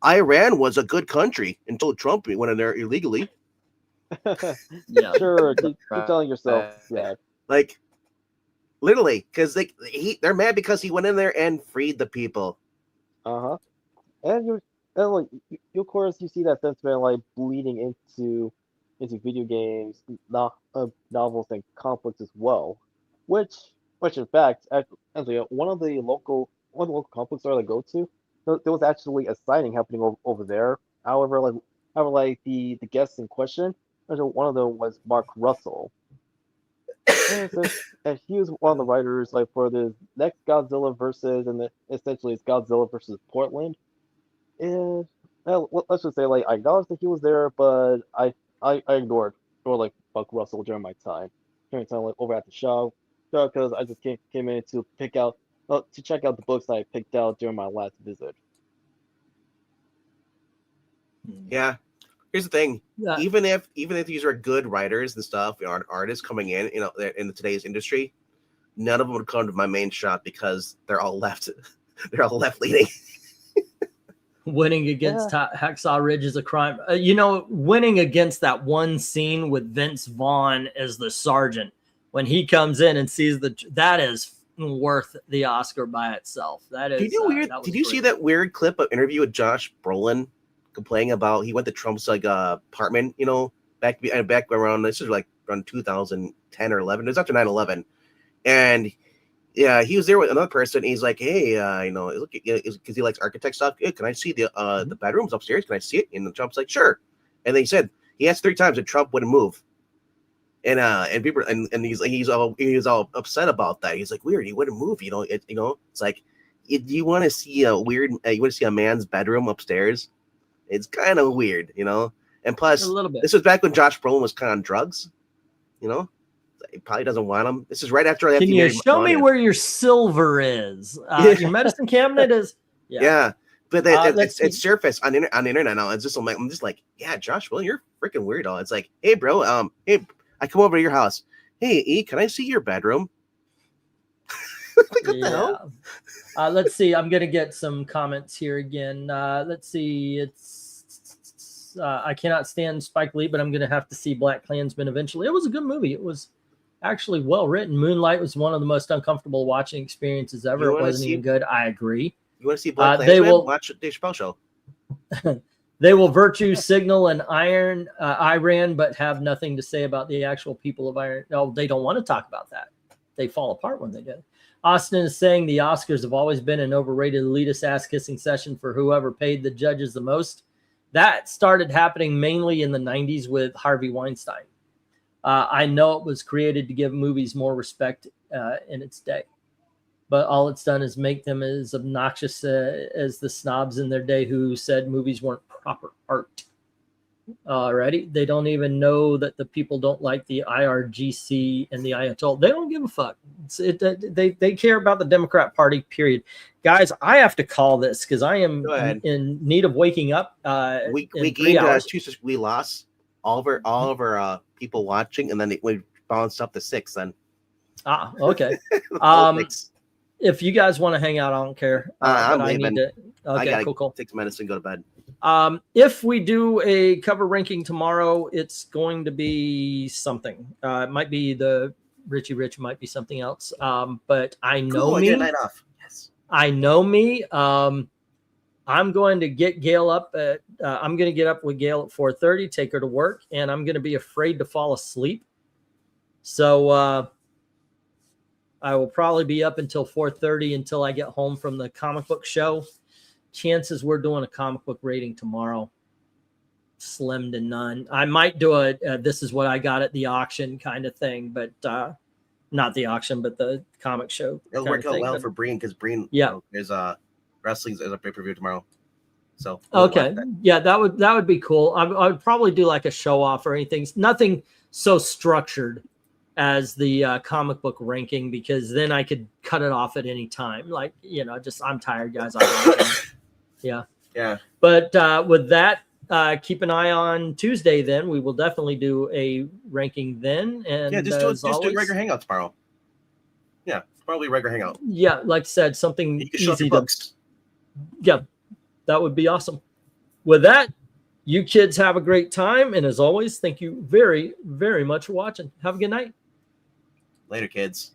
Iran was a good country until Trump went in there illegally. Yeah, sure. Keep telling yourself, like literally, because they're mad because he went in there and freed the people. And of course you see that sentiment like bleeding into video games, novels, and comic books as well. Which in fact, actually, one of the local comic book stores I go to, there was actually a signing happening over there. However, the guests in question, one of them was Mark Russell, and he was one of the writers for the next Godzilla versus, and essentially it's Godzilla versus Portland. And let's just say I acknowledged that he was there, but I ignored Buck Russell during my time over at the show because I just came in to check out the books I picked out during my last visit. Yeah, here's the thing. Yeah. Even if these are good writers and stuff, artists coming in, in today's industry, none of them would come to my main shop because they're all left. They're all left leaning. Winning against Hacksaw Ridge is a crime. Winning against that one scene with Vince Vaughn as the sergeant when he comes in and sees that is worth the Oscar by itself. That is. Did you see that weird clip of interview with Josh Brolin complaining about he went to Trump's apartment, back around, this is around 2010 or 11. It was after 9/11, and. Yeah, he was there with another person. And he's like, "Hey, look, because he likes architect stuff. Hey, can I see the bedrooms upstairs? Can I see it?" And Trump's like, "Sure." And then he said he asked 3 times, and Trump wouldn't move. And people and he's all upset about that. He's like, "Weird, he wouldn't move." It's like, you want to see you want to see a man's bedroom upstairs? It's kind of weird, And plus, a little bit. This was back when Josh Brolin was kind of on drugs, He probably doesn't want them. This is right after I. Can you show me where your silver is? Your medicine cabinet is. Yeah, but it's surfaced on the internet now. It's just I'm just like, yeah, Josh, well, you're freaking weirdo. It's like, hey, bro, hey, I come over to your house. Hey, E, can I see your bedroom? What the hell? Let's see. I'm gonna get some comments here again. Let's see. It's I cannot stand Spike Lee, but I'm gonna have to see Black Klansman eventually. It was a good movie. It was actually well written. Moonlight was one of the most uncomfortable watching experiences ever. It wasn't even good. I agree. You want to see Black Klansman? Watch the Dave Chappelle show. They will virtue signal and Iran, but have nothing to say about the actual people of Iran. No, they don't want to talk about that. They fall apart when they do. Austin is saying the Oscars have always been an overrated elitist ass-kissing session for whoever paid the judges the most. That started happening mainly in the 90s with Harvey Weinstein. I know it was created to give movies more respect in its day, but all it's done is make them as obnoxious as the snobs in their day who said movies weren't proper art. already. They don't even know that the people don't like the IRGC and the Ayatollah. They don't give a fuck. They care about the Democrat Party, period. Guys, I have to call this because I am in need of waking up. We gained 2, we lost all of our people watching, and then we bounced up to 6 then. Okay. If you guys want to hang out, I don't care. I'm leaving. Okay, I gotta cool. take medicine, go to bed. If we do a cover ranking tomorrow, it's going to be something. It might be the Richie Rich, might be something else. But I know me. I get a night off. Yes. I know me. I'm going to get Gail up at. I'm going to get up with Gail at 4:30, take her to work, and I'm going to be afraid to fall asleep. So I will probably be up until 4:30 until I get home from the comic book show. Chances we're doing a comic book rating tomorrow, slim to none. I might do a this is what I got at the auction kind of thing, but not the auction, but the comic show. It'll work out well for Breen because Breen, is wrestling is a pay-per-view tomorrorow. So okay, yeah, that would be cool. I would probably do like a show off or anything. Nothing so structured as the comic book ranking, because then I could cut it off at any time. Like, just I'm tired, guys. Yeah. But with that, keep an eye on Tuesday. Then we will definitely do a ranking then. And just do a regular hangout tomorrow. Yeah, probably regular hangout. Yeah, like I said, something easy to. Yeah, that would be awesome. With that, you kids have a great time, and as always, thank you very, very much for watching. Have a good night. Later, kids.